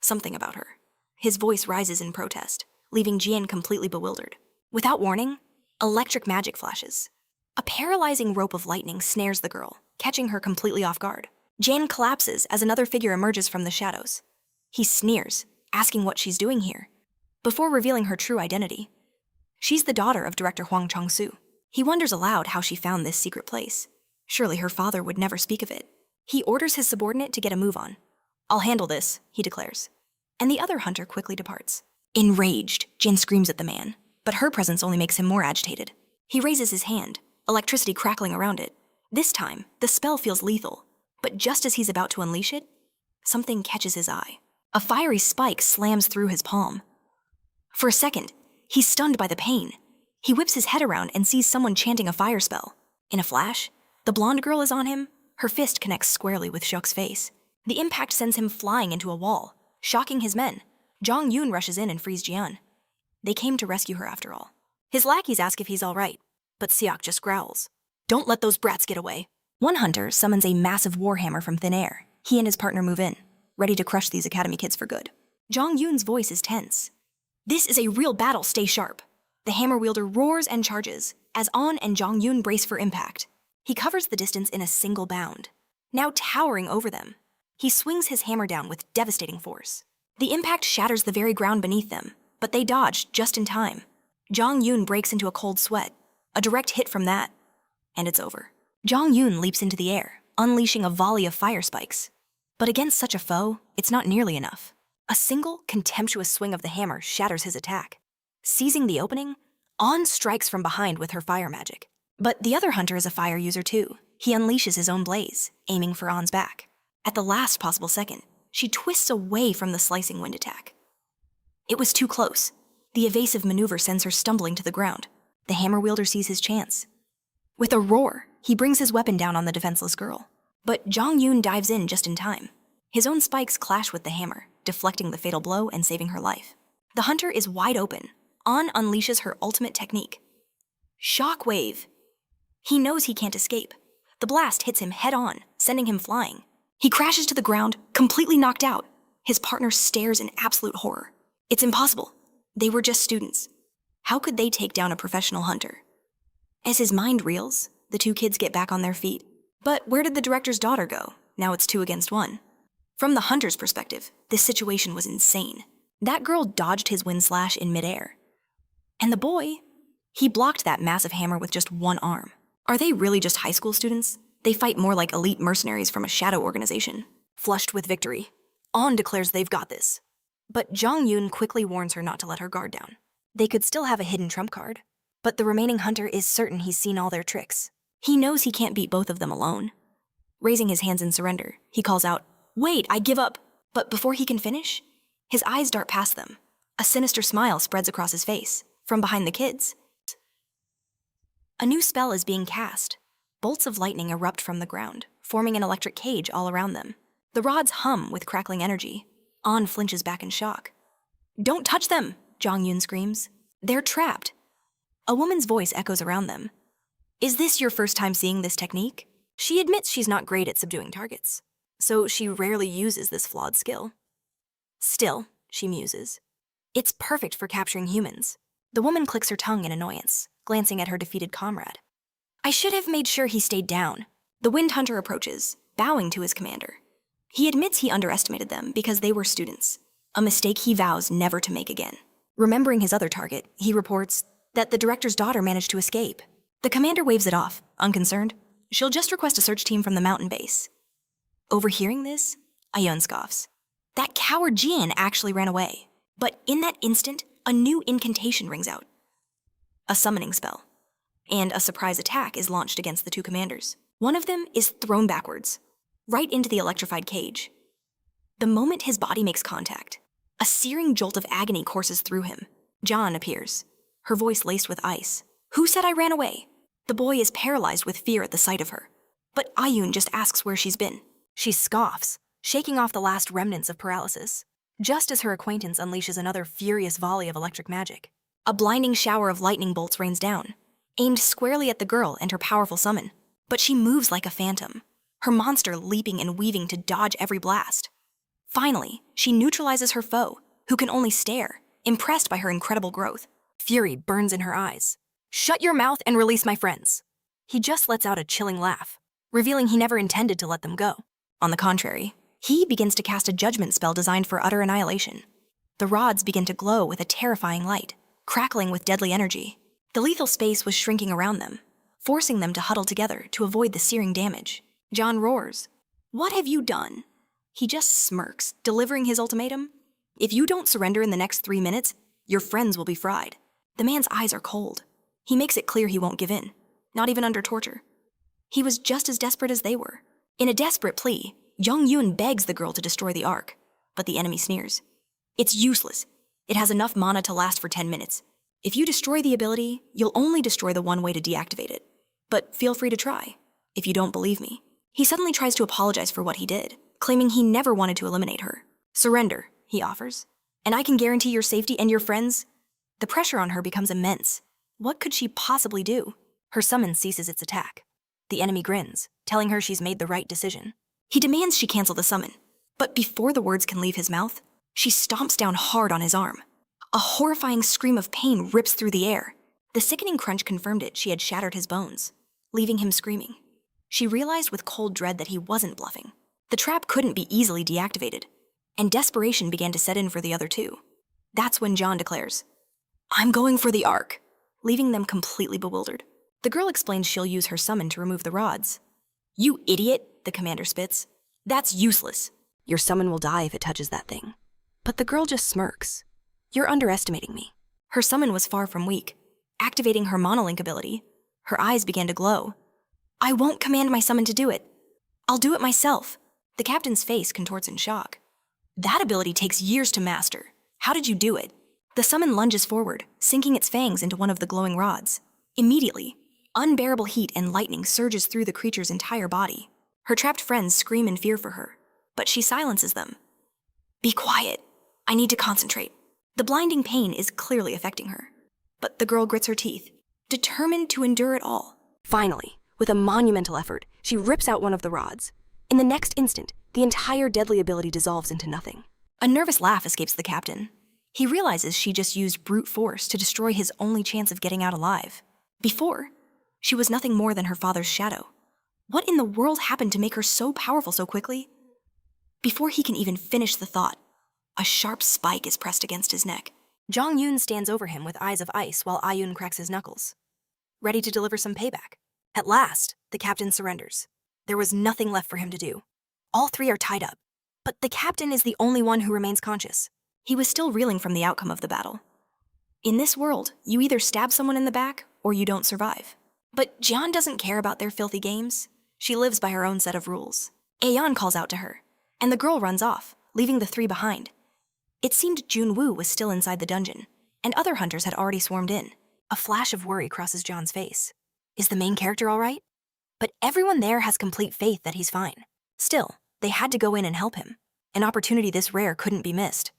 Something about her. His voice rises in protest, leaving Jian completely bewildered. Without warning, electric magic flashes. A paralyzing rope of lightning snares the girl, catching her completely off guard. Jian collapses as another figure emerges from the shadows. He sneers, asking what she's doing here, before revealing her true identity. She's the daughter of Director Hwang Chong-soo. He wonders aloud how she found this secret place. Surely her father would never speak of it. He orders his subordinate to get a move on. "I'll handle this," he declares. And the other hunter quickly departs. Enraged, Jin screams at the man, but her presence only makes him more agitated. He raises his hand, electricity crackling around it. This time, the spell feels lethal, but just as he's about to unleash it, something catches his eye. A fiery spike slams through his palm. For a second, he's stunned by the pain. He whips his head around and sees someone chanting a fire spell. In a flash, the blonde girl is on him. Her fist connects squarely with Shuk's face. The impact sends him flying into a wall, shocking his men. Jong Yoon rushes in and frees Jian. They came to rescue her after all. His lackeys ask if he's all right, but Seok just growls. "Don't let those brats get away." One hunter summons a massive warhammer from thin air. He and his partner move in, ready to crush these academy kids for good. Jong Yoon's voice is tense. "This is a real battle, stay sharp." The hammer wielder roars and charges, as On and Jong Yoon brace for impact. He covers the distance in a single bound. Now towering over them, he swings his hammer down with devastating force. The impact shatters the very ground beneath them, but they dodge just in time. Jong Yoon breaks into a cold sweat. A direct hit from that, and it's over. Jong Yoon leaps into the air, unleashing a volley of fire spikes. But against such a foe, it's not nearly enough. A single, contemptuous swing of the hammer shatters his attack. Seizing the opening, On strikes from behind with her fire magic. But the other hunter is a fire user too. He unleashes his own blaze, aiming for On's back. At the last possible second, she twists away from the slicing wind attack. It was too close. The evasive maneuver sends her stumbling to the ground. The hammer wielder sees his chance. With a roar, he brings his weapon down on the defenseless girl. But Jong Yoon dives in just in time. His own spikes clash with the hammer, deflecting the fatal blow and saving her life. The hunter is wide open. On unleashes her ultimate technique. Shockwave! He knows he can't escape. The blast hits him head on, sending him flying. He crashes to the ground, completely knocked out. His partner stares in absolute horror. It's impossible. They were just students. How could they take down a professional hunter? As his mind reels, the two kids get back on their feet. But where did the director's daughter go? Now it's 2 against 1. From the hunter's perspective, this situation was insane. That girl dodged his wind slash in midair. And the boy, he blocked that massive hammer with just one arm. Are they really just high school students? They fight more like elite mercenaries from a shadow organization. Flushed with victory, On declares they've got this. But Jong Yoon quickly warns her not to let her guard down. They could still have a hidden trump card, but the remaining hunter is certain he's seen all their tricks. He knows he can't beat both of them alone. Raising his hands in surrender, he calls out, "Wait, I give up!" But before he can finish, his eyes dart past them. A sinister smile spreads across his face. From behind the kids, a new spell is being cast. Bolts of lightning erupt from the ground, forming an electric cage all around them. The rods hum with crackling energy. On flinches back in shock. "Don't touch them!" Jong Yoon screams. "They're trapped." A woman's voice echoes around them. "Is this your first time seeing this technique?" She admits she's not great at subduing targets, so she rarely uses this flawed skill. Still, she muses, it's perfect for capturing humans. The woman clicks her tongue in annoyance, glancing at her defeated comrade. "I should have made sure he stayed down." The Wind Hunter approaches, bowing to his commander. He admits he underestimated them because they were students, a mistake he vows never to make again. Remembering his other target, he reports that the director's daughter managed to escape. The commander waves it off, unconcerned. She'll just request a search team from the mountain base. Overhearing this, Ayun scoffs. That coward Jian actually ran away. But in that instant, a new incantation rings out. A summoning spell. And a surprise attack is launched against the two commanders. One of them is thrown backwards, right into the electrified cage. The moment his body makes contact, a searing jolt of agony courses through him. John appears, her voice laced with ice. "Who said I ran away?" The boy is paralyzed with fear at the sight of her. But Ayun just asks where she's been. She scoffs, shaking off the last remnants of paralysis, just as her acquaintance unleashes another furious volley of electric magic. A blinding shower of lightning bolts rains down, aimed squarely at the girl and her powerful summon. But she moves like a phantom, her monster leaping and weaving to dodge every blast. Finally, she neutralizes her foe, who can only stare, impressed by her incredible growth. Fury burns in her eyes. "Shut your mouth and release my friends." He just lets out a chilling laugh, revealing he never intended to let them go. On the contrary, he begins to cast a judgment spell designed for utter annihilation. The rods begin to glow with a terrifying light, crackling with deadly energy. The lethal space was shrinking around them, forcing them to huddle together to avoid the searing damage. John roars, "What have you done?" He just smirks, delivering his ultimatum. "If you don't surrender in the next 3 minutes, your friends will be fried." The man's eyes are cold. He makes it clear he won't give in, not even under torture. He was just as desperate as they were. In a desperate plea, Jong Yoon begs the girl to destroy the Ark, but the enemy sneers. "It's useless. It has enough mana to last for 10 minutes. If you destroy the ability, you'll only destroy the one way to deactivate it. But feel free to try, if you don't believe me." He suddenly tries to apologize for what he did, claiming he never wanted to eliminate her. "Surrender," he offers, "and I can guarantee your safety and your friends." The pressure on her becomes immense. What could she possibly do? Her summon ceases its attack. The enemy grins, telling her she's made the right decision. He demands she cancel the summon, but before the words can leave his mouth, she stomps down hard on his arm. A horrifying scream of pain rips through the air. The sickening crunch confirmed she had shattered his bones, leaving him screaming. She realized with cold dread that he wasn't bluffing. The trap couldn't be easily deactivated, and desperation began to set in for the other two. That's when John declares, "I'm going for the Ark," leaving them completely bewildered. The girl explains she'll use her summon to remove the rods. "You idiot," the commander spits. "That's useless. Your summon will die if it touches that thing. But the girl just smirks. You're underestimating me. Her summon was far from weak. Activating her monolink ability, her eyes began to glow. I won't command my summon to do it. I'll do it myself. The captain's face contorts in shock. That ability takes years to master. How did you do it? The summon lunges forward, sinking its fangs into one of the glowing rods. Immediately, unbearable heat and lightning surges through the creature's entire body. Her trapped friends scream in fear for her, but she silences them. Be quiet. I need to concentrate. The blinding pain is clearly affecting her. But the girl grits her teeth, determined to endure it all. Finally, with a monumental effort, she rips out one of the rods. In the next instant, the entire deadly ability dissolves into nothing. A nervous laugh escapes the captain. He realizes she just used brute force to destroy his only chance of getting out alive. Before, she was nothing more than her father's shadow. What in the world happened to make her so powerful so quickly? Before he can even finish the thought, a sharp spike is pressed against his neck. Jong Yoon stands over him with eyes of ice while Ayun cracks his knuckles, ready to deliver some payback. At last, the captain surrenders. There was nothing left for him to do. All three are tied up, but the captain is the only one who remains conscious. He was still reeling from the outcome of the battle. In this world, you either stab someone in the back or you don't survive. But Jian doesn't care about their filthy games. She lives by her own set of rules. Aeon calls out to her, and the girl runs off, leaving the three behind. It seemed Jun Wu was still inside the dungeon, and other hunters had already swarmed in. A flash of worry crosses John's face. Is the main character all right? But everyone there has complete faith that he's fine. Still, they had to go in and help him. An opportunity this rare couldn't be missed.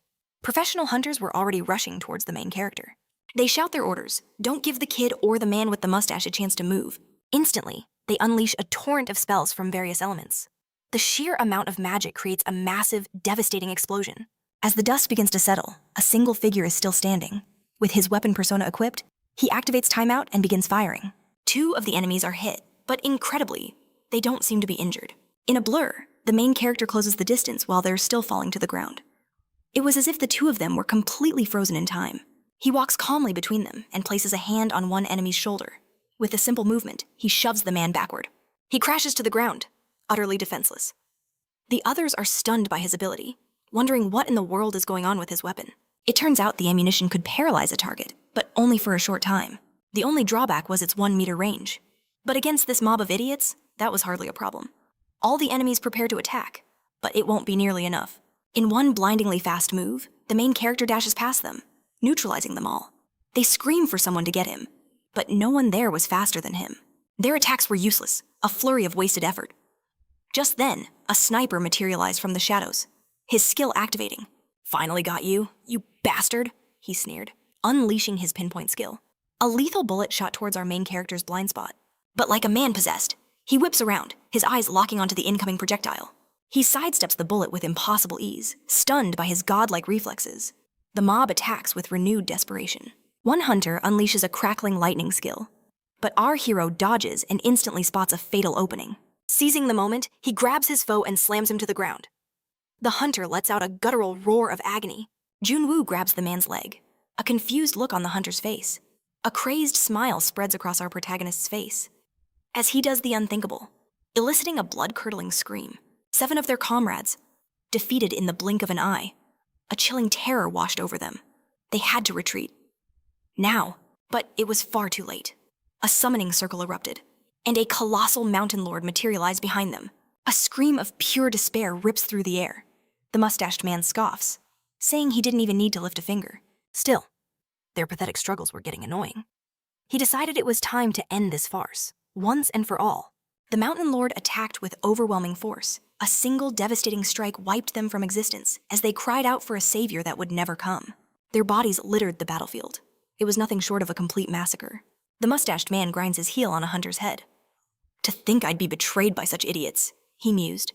Professional hunters were already rushing towards the main character. They shout their orders. Don't give the kid or the man with the mustache a chance to move. Instantly, they unleash a torrent of spells from various elements. The sheer amount of magic creates a massive, devastating explosion. As the dust begins to settle, a single figure is still standing. With his weapon persona equipped, he activates timeout and begins firing. 2 of the enemies are hit, but incredibly, they don't seem to be injured. In a blur, the main character closes the distance while they're still falling to the ground. It was as if the 2 of them were completely frozen in time. He walks calmly between them and places a hand on one enemy's shoulder. With a simple movement, he shoves the man backward. He crashes to the ground, utterly defenseless. The others are stunned by his ability, wondering what in the world is going on with his weapon. It turns out the ammunition could paralyze a target, but only for a short time. The only drawback was its 1-meter range. But against this mob of idiots, that was hardly a problem. All the enemies prepare to attack, but it won't be nearly enough. In one blindingly fast move, the main character dashes past them, neutralizing them all. They scream for someone to get him, but no one there was faster than him. Their attacks were useless, a flurry of wasted effort. Just then, a sniper materialized from the shadows, his skill activating. Finally got you, you bastard, he sneered, unleashing his pinpoint skill. A lethal bullet shot towards our main character's blind spot. But like a man possessed, he whips around, his eyes locking onto the incoming projectile. He sidesteps the bullet with impossible ease, stunned by his godlike reflexes. The mob attacks with renewed desperation. One hunter unleashes a crackling lightning skill, but our hero dodges and instantly spots a fatal opening. Seizing the moment, he grabs his foe and slams him to the ground. The hunter lets out a guttural roar of agony. Jun Wu grabs the man's leg, a confused look on the hunter's face. A crazed smile spreads across our protagonist's face as he does the unthinkable, eliciting a blood-curdling scream. 7 of their comrades, defeated in the blink of an eye. A chilling terror washed over them. They had to retreat. Now, but it was far too late. A summoning circle erupted, and a colossal mountain lord materialized behind them. A scream of pure despair rips through the air. The mustached man scoffs, saying he didn't even need to lift a finger. Still, their pathetic struggles were getting annoying. He decided it was time to end this farce, once and for all. The mountain lord attacked with overwhelming force. A single devastating strike wiped them from existence as they cried out for a savior that would never come. Their bodies littered the battlefield. It was nothing short of a complete massacre. The mustached man grinds his heel on a hunter's head. To think I'd be betrayed by such idiots, he mused.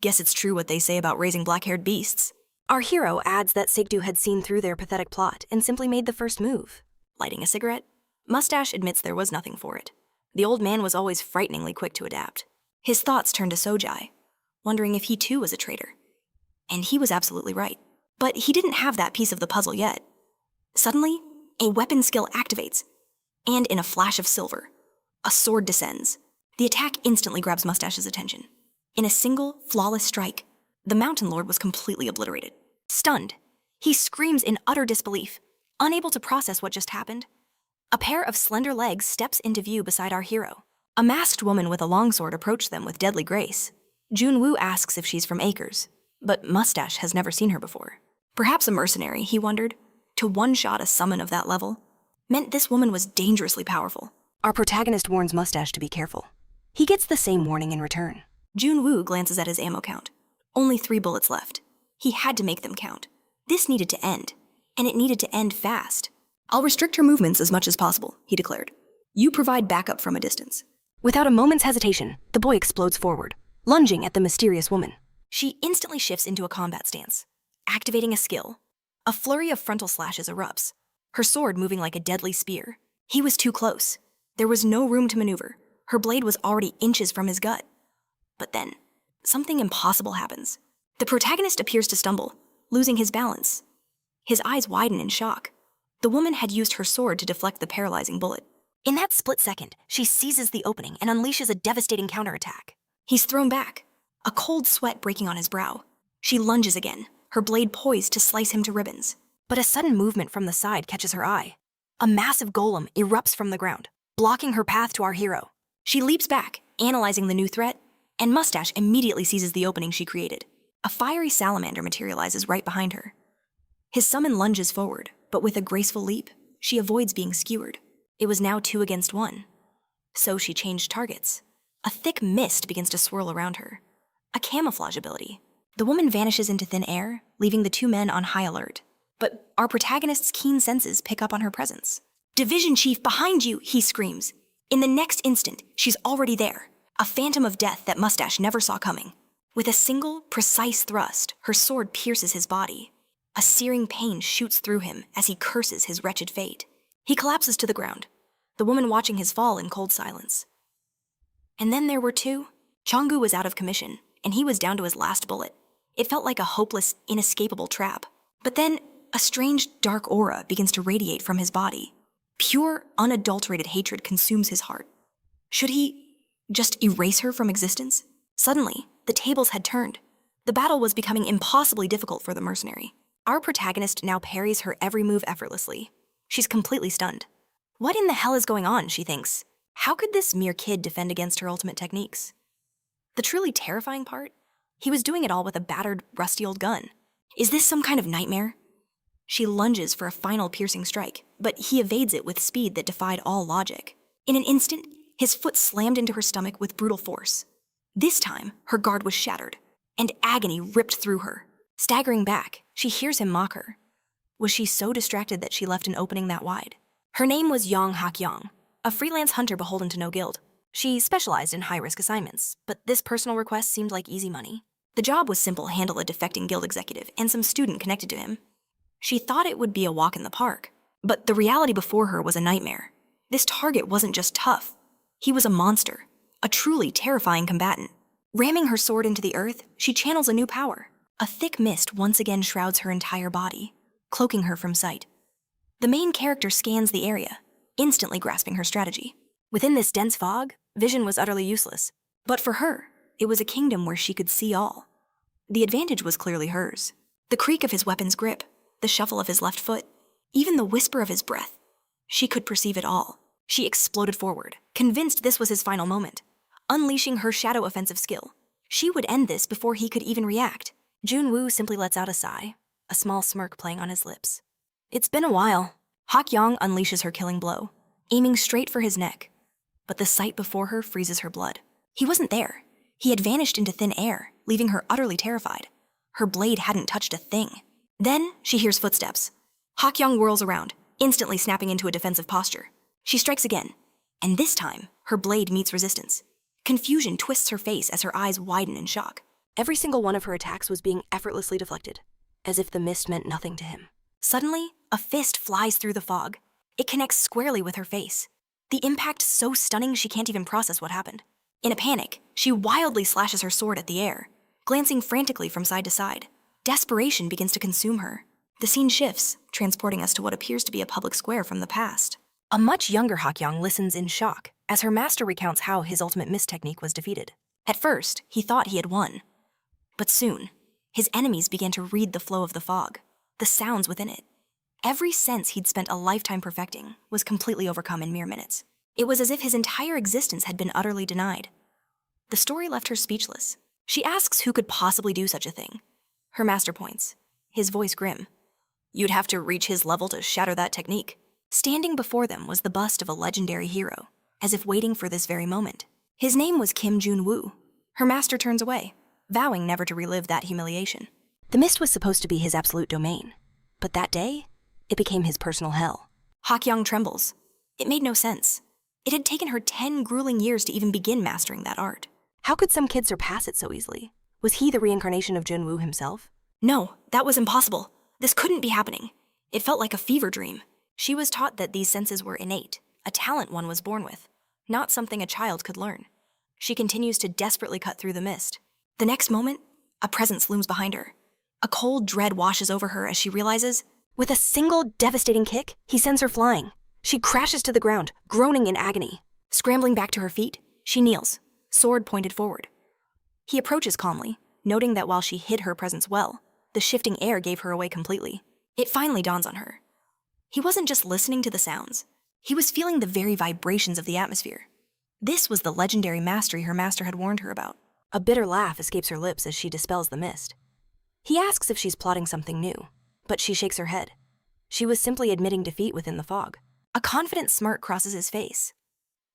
Guess it's true what they say about raising black-haired beasts. Our hero adds that Sekdu had seen through their pathetic plot and simply made the first move. Lighting a cigarette, Mustache admits there was nothing for it. The old man was always frighteningly quick to adapt. His thoughts turned to Sojai, wondering if he too was a traitor. And he was absolutely right. But he didn't have that piece of the puzzle yet. Suddenly, a weapon skill activates, and in a flash of silver, a sword descends. The attack instantly grabs Mustache's attention. In a single, flawless strike, The Mountain Lord was completely obliterated. Stunned, he screams in utter disbelief, unable to process what just happened. A pair of slender legs steps into view beside our hero. A masked woman with a longsword approached them with deadly grace. Jun Wu asks if she's from Acres, but Mustache has never seen her before. Perhaps a mercenary, he wondered. To one-shot a summon of that level meant this woman was dangerously powerful. Our protagonist warns Mustache to be careful. He gets the same warning in return. Jun Wu glances at his ammo count. Only 3 bullets left. He had to make them count. This needed to end, and it needed to end fast. I'll restrict her movements as much as possible, he declared. You provide backup from a distance. Without a moment's hesitation, the boy explodes forward, lunging at the mysterious woman. She instantly shifts into a combat stance, activating a skill. A flurry of frontal slashes erupts, her sword moving like a deadly spear. He was too close. There was no room to maneuver. Her blade was already inches from his gut. But then, something impossible happens. The protagonist appears to stumble, losing his balance. His eyes widen in shock. The woman had used her sword to deflect the paralyzing bullet. In that split second, she seizes the opening and unleashes a devastating counterattack. He's thrown back, a cold sweat breaking on his brow. She lunges again, her blade poised to slice him to ribbons. But a sudden movement from the side catches her eye. A massive golem erupts from the ground, blocking her path to our hero. She leaps back, analyzing the new threat, and Mustache immediately seizes the opening she created. A fiery salamander materializes right behind her. His summon lunges forward, but with a graceful leap, she avoids being skewered. It was now 2 against 1. So she changed targets. A thick mist begins to swirl around her. A camouflage ability. The woman vanishes into thin air, leaving the 2 men on high alert. But our protagonist's keen senses pick up on her presence. "Division Chief, behind you!" he screams. In the next instant, she's already there, a phantom of death that Mustache never saw coming. With a single, precise thrust, her sword pierces his body. A searing pain shoots through him as he curses his wretched fate. He collapses to the ground, the woman watching his fall in cold silence. And then there were 2. Changgu was out of commission, and he was down to his last bullet. It felt like a hopeless, inescapable trap. But then, a strange, dark aura begins to radiate from his body. Pure, unadulterated hatred consumes his heart. Should he just erase her from existence? Suddenly, the tables had turned. The battle was becoming impossibly difficult for the mercenary. Our protagonist now parries her every move effortlessly. She's completely stunned. What in the hell is going on, she thinks. How could this mere kid defend against her ultimate techniques? The truly terrifying part? He was doing it all with a battered, rusty old gun. Is this some kind of nightmare? She lunges for a final piercing strike, but he evades it with speed that defied all logic. In an instant, his foot slammed into her stomach with brutal force. This time, her guard was shattered, and agony ripped through her. Staggering back, she hears him mock her. Was she so distracted that she left an opening that wide? Her name was Yang Hak-yang, a freelance hunter beholden to no guild. She specialized in high-risk assignments, but this personal request seemed like easy money. The job was simple: handle a defecting guild executive and some student connected to him. She thought it would be a walk in the park, but the reality before her was a nightmare. This target wasn't just tough. He was a monster, a truly terrifying combatant. Ramming her sword into the earth, she channels a new power. A thick mist once again shrouds her entire body, cloaking her from sight. The main character scans the area, instantly grasping her strategy. Within this dense fog, vision was utterly useless. But for her, it was a kingdom where she could see all. The advantage was clearly hers. The creak of his weapon's grip, the shuffle of his left foot, even the whisper of his breath. She could perceive it all. She exploded forward, convinced this was his final moment. Unleashing her shadow offensive skill, she would end this before he could even react. Jun Wu simply lets out a sigh, a small smirk playing on his lips. It's been a while. Hak-yang unleashes her killing blow, aiming straight for his neck. But the sight before her freezes her blood. He wasn't there. He had vanished into thin air, leaving her utterly terrified. Her blade hadn't touched a thing. Then she hears footsteps. Hak-yang whirls around, instantly snapping into a defensive posture. She strikes again, and this time, her blade meets resistance. Confusion twists her face as her eyes widen in shock. Every single one of her attacks was being effortlessly deflected, as if the mist meant nothing to him. Suddenly, a fist flies through the fog. It connects squarely with her face. The impact so stunning she can't even process what happened. In a panic, she wildly slashes her sword at the air, glancing frantically from side to side. Desperation begins to consume her. The scene shifts, transporting us to what appears to be a public square from the past. A much younger Hak-yang listens in shock as her master recounts how his ultimate mist technique was defeated. At first, he thought he had won. But soon, His enemies began to read the flow of the fog, the sounds within it. Every sense he'd spent a lifetime perfecting was completely overcome in mere minutes. It was as if his entire existence had been utterly denied. The story left her speechless. She asks who could possibly do such a thing. Her master points, his voice grim. You'd have to reach his level to shatter that technique. Standing before them was the bust of a legendary hero, as if waiting for this very moment. His name was Kim Jun Wu. Her master turns away, vowing never to relive that humiliation. The mist was supposed to be his absolute domain, but that day, it became his personal hell. Hakyung trembles. It made no sense. It had taken her 10 grueling years to even begin mastering that art. How could some kid surpass it so easily? Was he the reincarnation of Jun Wu himself? No, that was impossible. This couldn't be happening. It felt like a fever dream. She was taught that these senses were innate, a talent one was born with, not something a child could learn. She continues to desperately cut through the mist. The next moment, a presence looms behind her. A cold dread washes over her as she realizes, with a single devastating kick, he sends her flying. She crashes to the ground, groaning in agony. Scrambling back to her feet, she kneels, sword pointed forward. He approaches calmly, noting that while she hid her presence well, the shifting air gave her away completely. It finally dawns on her. He wasn't just listening to the sounds. He was feeling the very vibrations of the atmosphere. This was the legendary mastery her master had warned her about. A bitter laugh escapes her lips as she dispels the mist. He asks if she's plotting something new, but she shakes her head. She was simply admitting defeat within the fog. A confident smirk crosses his face.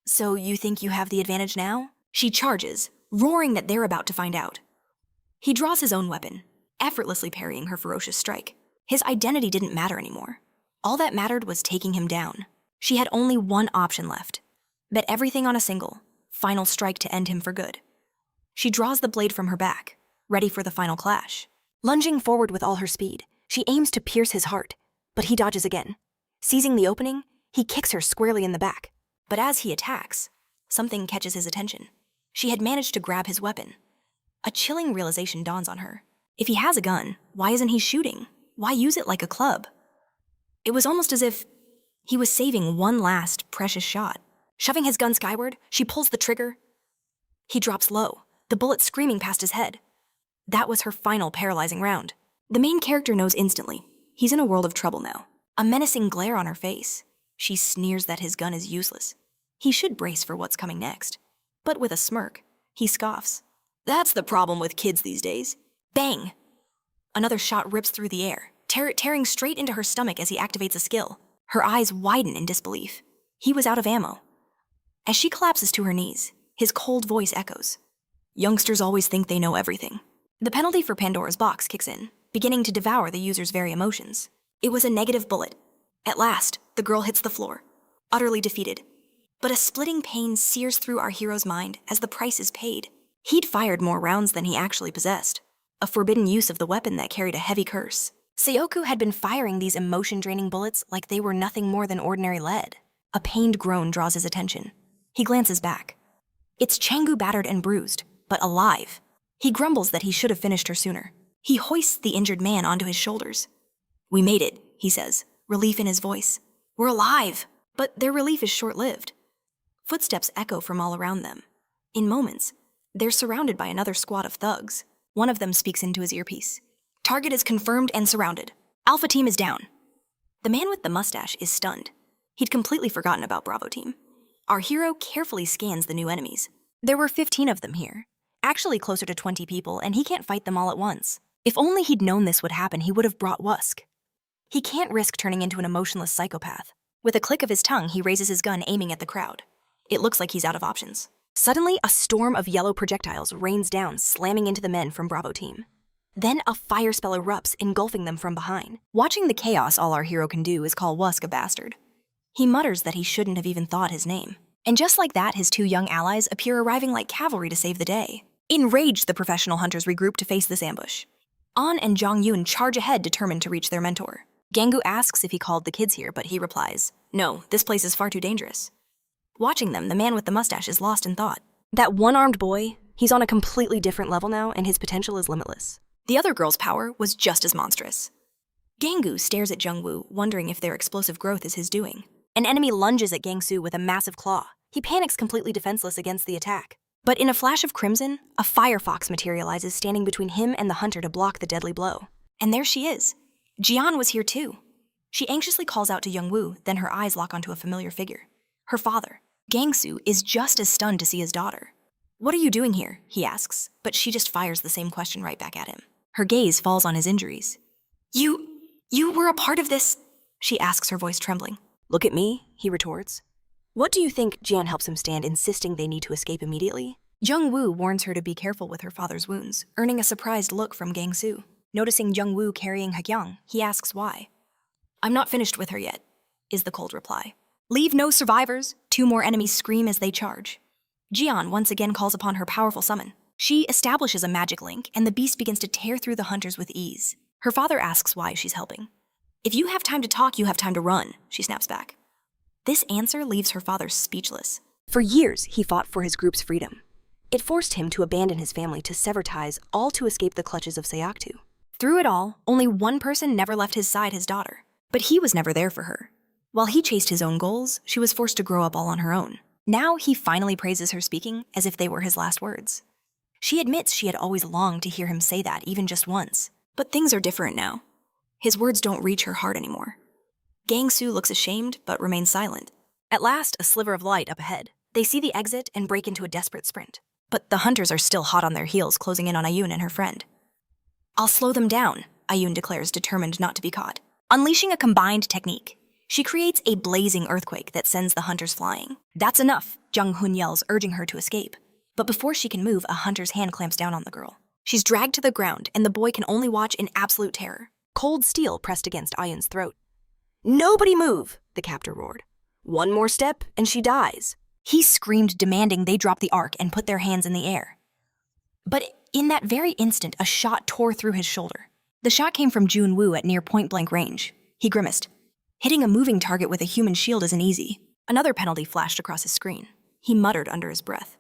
So you think you have the advantage now? She charges, roaring that they're about to find out. He draws his own weapon, effortlessly parrying her ferocious strike. His identity didn't matter anymore. All that mattered was taking him down. She had only one option left. Bet everything on a single, final strike to end him for good. She draws the blade from her back, ready for the final clash. Lunging forward with all her speed, she aims to pierce his heart, but he dodges again. Seizing the opening, he kicks her squarely in the back. But as he attacks, something catches his attention. She had managed to grab his weapon. A chilling realization dawns on her. If he has a gun, why isn't he shooting? Why use it like a club? It was almost as if he was saving one last precious shot. Shoving his gun skyward, she pulls the trigger. He drops low, the bullet screaming past his head. That was her final paralyzing round. The main character knows instantly. He's in a world of trouble now. A menacing glare on her face. She sneers that his gun is useless. He should brace for what's coming next. But with a smirk, he scoffs. That's the problem with kids these days. Bang! Another shot rips through the air, tearing straight into her stomach as he activates a skill. Her eyes widen in disbelief. He was out of ammo. As she collapses to her knees, his cold voice echoes. Youngsters always think they know everything. The penalty for Pandora's box kicks in, beginning to devour the user's very emotions. It was a negative bullet. At last, the girl hits the floor, utterly defeated. But a splitting pain sears through our hero's mind as the price is paid. He'd fired more rounds than he actually possessed, a forbidden use of the weapon that carried a heavy curse. Seoku had been firing these emotion-draining bullets like they were nothing more than ordinary lead. A pained groan draws his attention. He glances back. It's Changgu battered and bruised, but alive. He grumbles that he should have finished her sooner. He hoists the injured man onto his shoulders. We made it, he says, relief in his voice. We're alive! But their relief is short-lived. Footsteps echo from all around them. In moments, they're surrounded by another squad of thugs. One of them speaks into his earpiece. Target is confirmed and surrounded. Alpha Team is down. The man with the mustache is stunned. He'd completely forgotten about Bravo Team. Our hero carefully scans the new enemies. There were 15 of them here. Actually closer to 20 people, and he can't fight them all at once. If only he'd known this would happen, he would have brought Wusk. He can't risk turning into an emotionless psychopath. With a click of his tongue, he raises his gun, aiming at the crowd. It looks like he's out of options. Suddenly, a storm of yellow projectiles rains down, slamming into the men from Bravo Team. Then a fire spell erupts, engulfing them from behind. Watching the chaos, all our hero can do is call Wusk a bastard. He mutters that he shouldn't have even thought his name. And just like that, his two young allies appear arriving like cavalry to save the day. Enraged, the professional hunters regroup to face this ambush. An and Jong Yoon charge ahead, determined to reach their mentor. Gangu asks if he called the kids here, but he replies, "No, this place is far too dangerous." Watching them, the man with the mustache is lost in thought. That one-armed boy, he's on a completely different level now, and his potential is limitless. The other girl's power was just as monstrous. Gangu stares at Jungwoo, wondering if their explosive growth is his doing. An enemy lunges at Gangsu with a massive claw. He panics, completely defenseless against the attack. But in a flash of crimson, a firefox materializes standing between him and the hunter to block the deadly blow. And there she is. Jian was here too. She anxiously calls out to Jun Wu, then her eyes lock onto a familiar figure. Her father. Gangsu is just as stunned to see his daughter. "What are you doing here?" he asks, but she just fires the same question right back at him. Her gaze falls on his injuries. You were a part of this?" she asks, her voice trembling. "Look at me," he retorts. What do you think Jian helps him stand, insisting they need to escape immediately? Jun Wu warns her to be careful with her father's wounds, earning a surprised look from Gangsu. Noticing Jun Wu carrying Hakyang, he asks why. "I'm not finished with her yet," is the cold reply. "Leave no survivors," 2 more enemies scream as they charge. Jian once again calls upon her powerful summon. She establishes a magic link, and the beast begins to tear through the hunters with ease. Her father asks why she's helping. "If you have time to talk, you have time to run," she snaps back. This answer leaves her father speechless. For years, he fought for his group's freedom. It forced him to abandon his family, to sever ties, all to escape the clutches of Sayaktu. Through it all, only one person never left his side, his daughter. But he was never there for her. While he chased his own goals, she was forced to grow up all on her own. Now he finally praises her, speaking as if they were his last words. She admits she had always longed to hear him say that, even just once. But things are different now. His words don't reach her heart anymore. Gangsu looks ashamed, but remains silent. At last, a sliver of light up ahead. They see the exit and break into a desperate sprint. But the hunters are still hot on their heels, closing in on Ayun and her friend. "I'll slow them down," Ayun declares, determined not to be caught. Unleashing a combined technique, she creates a blazing earthquake that sends the hunters flying. "That's enough," Jung Hun yells, urging her to escape. But before she can move, a hunter's hand clamps down on the girl. She's dragged to the ground, and the boy can only watch in absolute terror. Cold steel pressed against Ayun's throat. "Nobody move," the captor roared. "One more step, and she dies." He screamed, demanding they drop the arc and put their hands in the air. But in that very instant, a shot tore through his shoulder. The shot came from Jun Wu at near point-blank range. He grimaced. Hitting a moving target with a human shield isn't easy. Another penalty flashed across his screen. He muttered under his breath.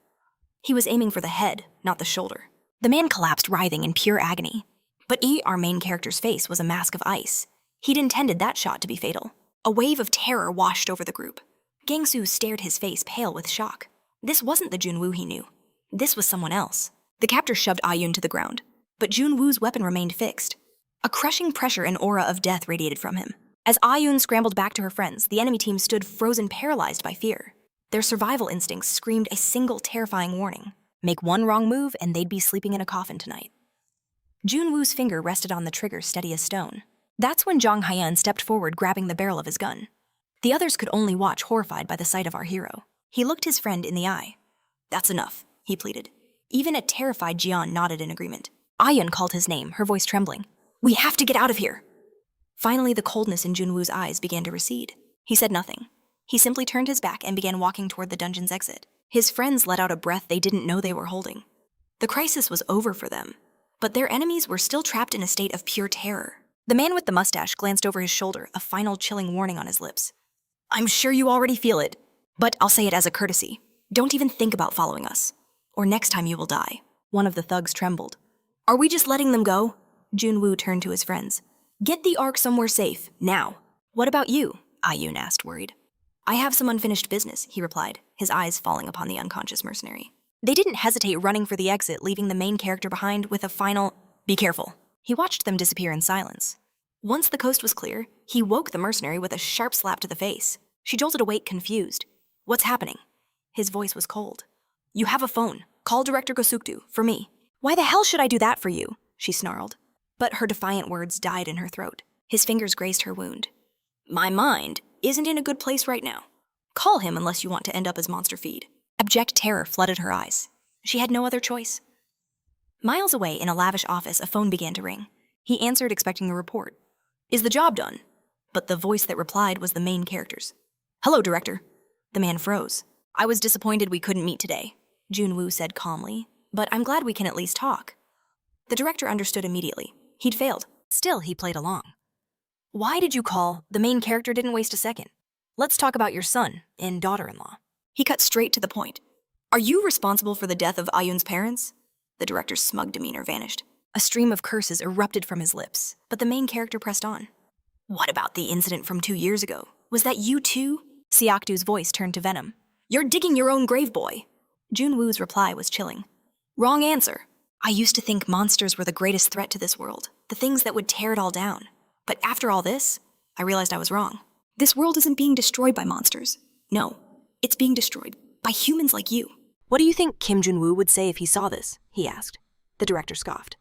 He was aiming for the head, not the shoulder. The man collapsed, writhing in pure agony. But our main character's face was a mask of ice. He'd intended that shot to be fatal. A wave of terror washed over the group. Gangsu stared, his face pale with shock. This wasn't the Jun Wu he knew. This was someone else. The captor shoved Ayun to the ground, but Jun Wu's weapon remained fixed. A crushing pressure and aura of death radiated from him. As Ayun scrambled back to her friends, the enemy team stood frozen, paralyzed by fear. Their survival instincts screamed a single terrifying warning. Make one wrong move and they'd be sleeping in a coffin tonight. Jun Wu's finger rested on the trigger, steady as stone. That's when Zhang Haiyan stepped forward, grabbing the barrel of his gun. The others could only watch, horrified by the sight of our hero. He looked his friend in the eye. "That's enough," he pleaded. Even a terrified Jian nodded in agreement. Ayun called his name, her voice trembling. "We have to get out of here." Finally, the coldness in Jun Wu's eyes began to recede. He said nothing. He simply turned his back and began walking toward the dungeon's exit. His friends let out a breath they didn't know they were holding. The crisis was over for them, but their enemies were still trapped in a state of pure terror. The man with the mustache glanced over his shoulder, a final chilling warning on his lips. "I'm sure you already feel it, but I'll say it as a courtesy. Don't even think about following us, or next time you will die." One of the thugs trembled. "Are we just letting them go?" Jun Wu turned to his friends. "Get the ark somewhere safe, now." "What about you?" Ayun asked, worried. "I have some unfinished business," he replied, his eyes falling upon the unconscious mercenary. They didn't hesitate, running for the exit, leaving the main character behind with a final, "Be careful." He watched them disappear in silence. Once the coast was clear, he woke the mercenary with a sharp slap to the face. She jolted awake, confused. "What's happening?" His voice was cold. "You have a phone. Call Director Gosukdu, for me." "Why the hell should I do that for you?" she snarled. But her defiant words died in her throat. His fingers grazed her wound. "My mind isn't in a good place right now. Call him unless you want to end up as monster feed." Abject terror flooded her eyes. She had no other choice. Miles away in a lavish office, a phone began to ring. He answered, expecting a report. "Is the job done?" But the voice that replied was the main character's. "Hello, Director." The man froze. "I was disappointed we couldn't meet today," Jun Wu said calmly, "but I'm glad we can at least talk." The director understood immediately. He'd failed. Still, he played along. "Why did you call?" The main character didn't waste a second. "Let's talk about your son and daughter-in-law." He cut straight to the point. "Are you responsible for the death of Ayun's parents?" The director's smug demeanor vanished. A stream of curses erupted from his lips, but the main character pressed on. "What about the incident from 2 years ago? Was that you too?" Siaktu's voice turned to venom. "You're digging your own grave, boy." Jun Woo's reply was chilling. Wrong answer. I used to think monsters were the greatest threat to this world, the things that would tear it all down. But after all this, I realized I was wrong. This world isn't being destroyed by monsters. No, it's being destroyed by humans like you. What do you think Kim Jun-woo would say if he saw this? He asked. The director scoffed.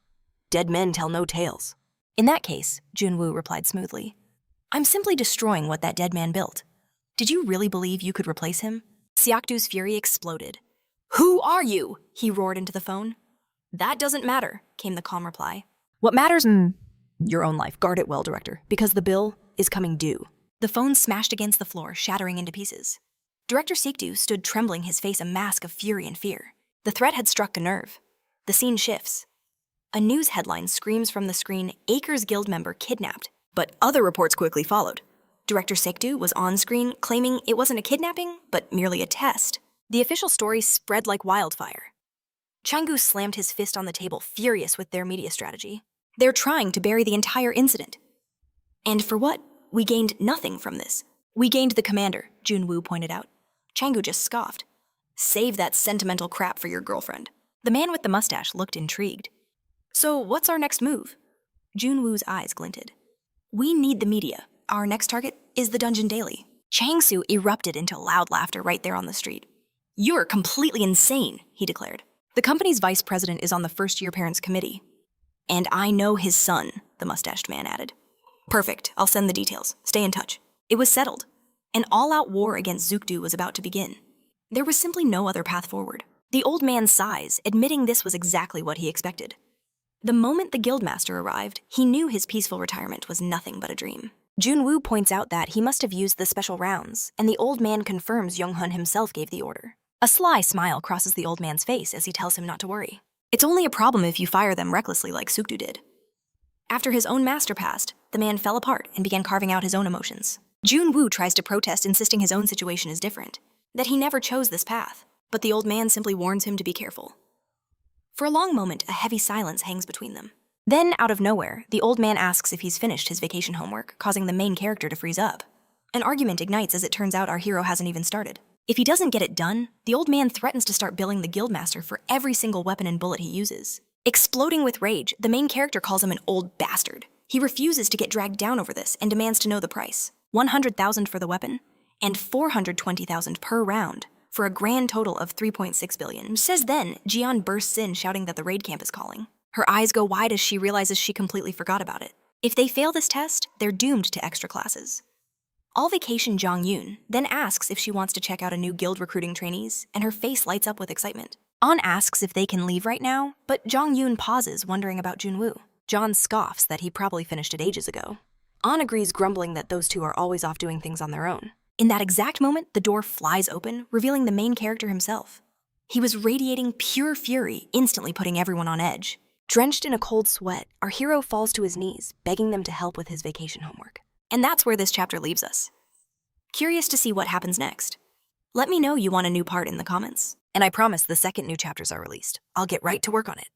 Dead men tell no tales. In that case, Jun-woo replied smoothly, I'm simply destroying what that dead man built. Did you really believe you could replace him? Seokdu's fury exploded. Who are you? He roared into the phone. That doesn't matter, came the calm reply. What matters? Your own life. Guard it well, director, because the bill is coming due. The phone smashed against the floor, shattering into pieces. Director Seokdu stood trembling, his face a mask of fury and fear. The threat had struck a nerve. The scene shifts. A news headline screams from the screen, Acres Guild member kidnapped, but other reports quickly followed. Director Seokdu was on screen, claiming it wasn't a kidnapping, but merely a test. The official story spread like wildfire. Chang-gu slammed his fist on the table, furious with their media strategy. They're trying to bury the entire incident. And for what? We gained nothing from this. We gained the commander, Jun Wu pointed out. Chang-gu just scoffed. Save that sentimental crap for your girlfriend. The man with the mustache looked intrigued. So what's our next move? Jun Wu's eyes glinted. We need the media. Our next target is the Dungeon Daily. Chang-su erupted into loud laughter right there on the street. You're completely insane, he declared. The company's vice president is on the first-year parents' committee. And I know his son, the mustached man added. Perfect, I'll send the details. Stay in touch. It was settled. An all-out war against Zukdu was about to begin. There was simply no other path forward. The old man sighs, admitting this was exactly what he expected. The moment the guildmaster arrived, he knew his peaceful retirement was nothing but a dream. Jun Wu points out that he must have used the special rounds, and the old man confirms Young-hun himself gave the order. A sly smile crosses the old man's face as he tells him not to worry. It's only a problem if you fire them recklessly like Sukdu did. After his own master passed, the man fell apart and began carving out his own emotions. Jun Wu tries to protest, insisting his own situation is different, that he never chose this path, but the old man simply warns him to be careful. For a long moment, a heavy silence hangs between them. Then, out of nowhere, the old man asks if he's finished his vacation homework, causing the main character to freeze up. An argument ignites as it turns out our hero hasn't even started. If he doesn't get it done, the old man threatens to start billing the guildmaster for every single weapon and bullet he uses. Exploding with rage, the main character calls him an old bastard. He refuses to get dragged down over this and demands to know the price. 100,000 for the weapon, and 420,000 per round, for a grand total of 3.6 billion. Says then, Jian bursts in shouting that the raid camp is calling. Her eyes go wide as she realizes she completely forgot about it. If they fail this test, they're doomed to extra classes. All vacation Jong Yoon then asks if she wants to check out a new guild recruiting trainees, and her face lights up with excitement. An asks if they can leave right now, but Jong Yoon pauses, wondering about Jun Woo. John scoffs that he probably finished it ages ago. An agrees, grumbling that those two are always off doing things on their own. In that exact moment, the door flies open, revealing the main character himself. He was radiating pure fury, instantly putting everyone on edge. Drenched in a cold sweat, our hero falls to his knees, begging them to help with his vacation homework. And that's where this chapter leaves us. Curious to see what happens next? Let me know you want a new part in the comments. And I promise the second new chapters are released, I'll get right to work on it.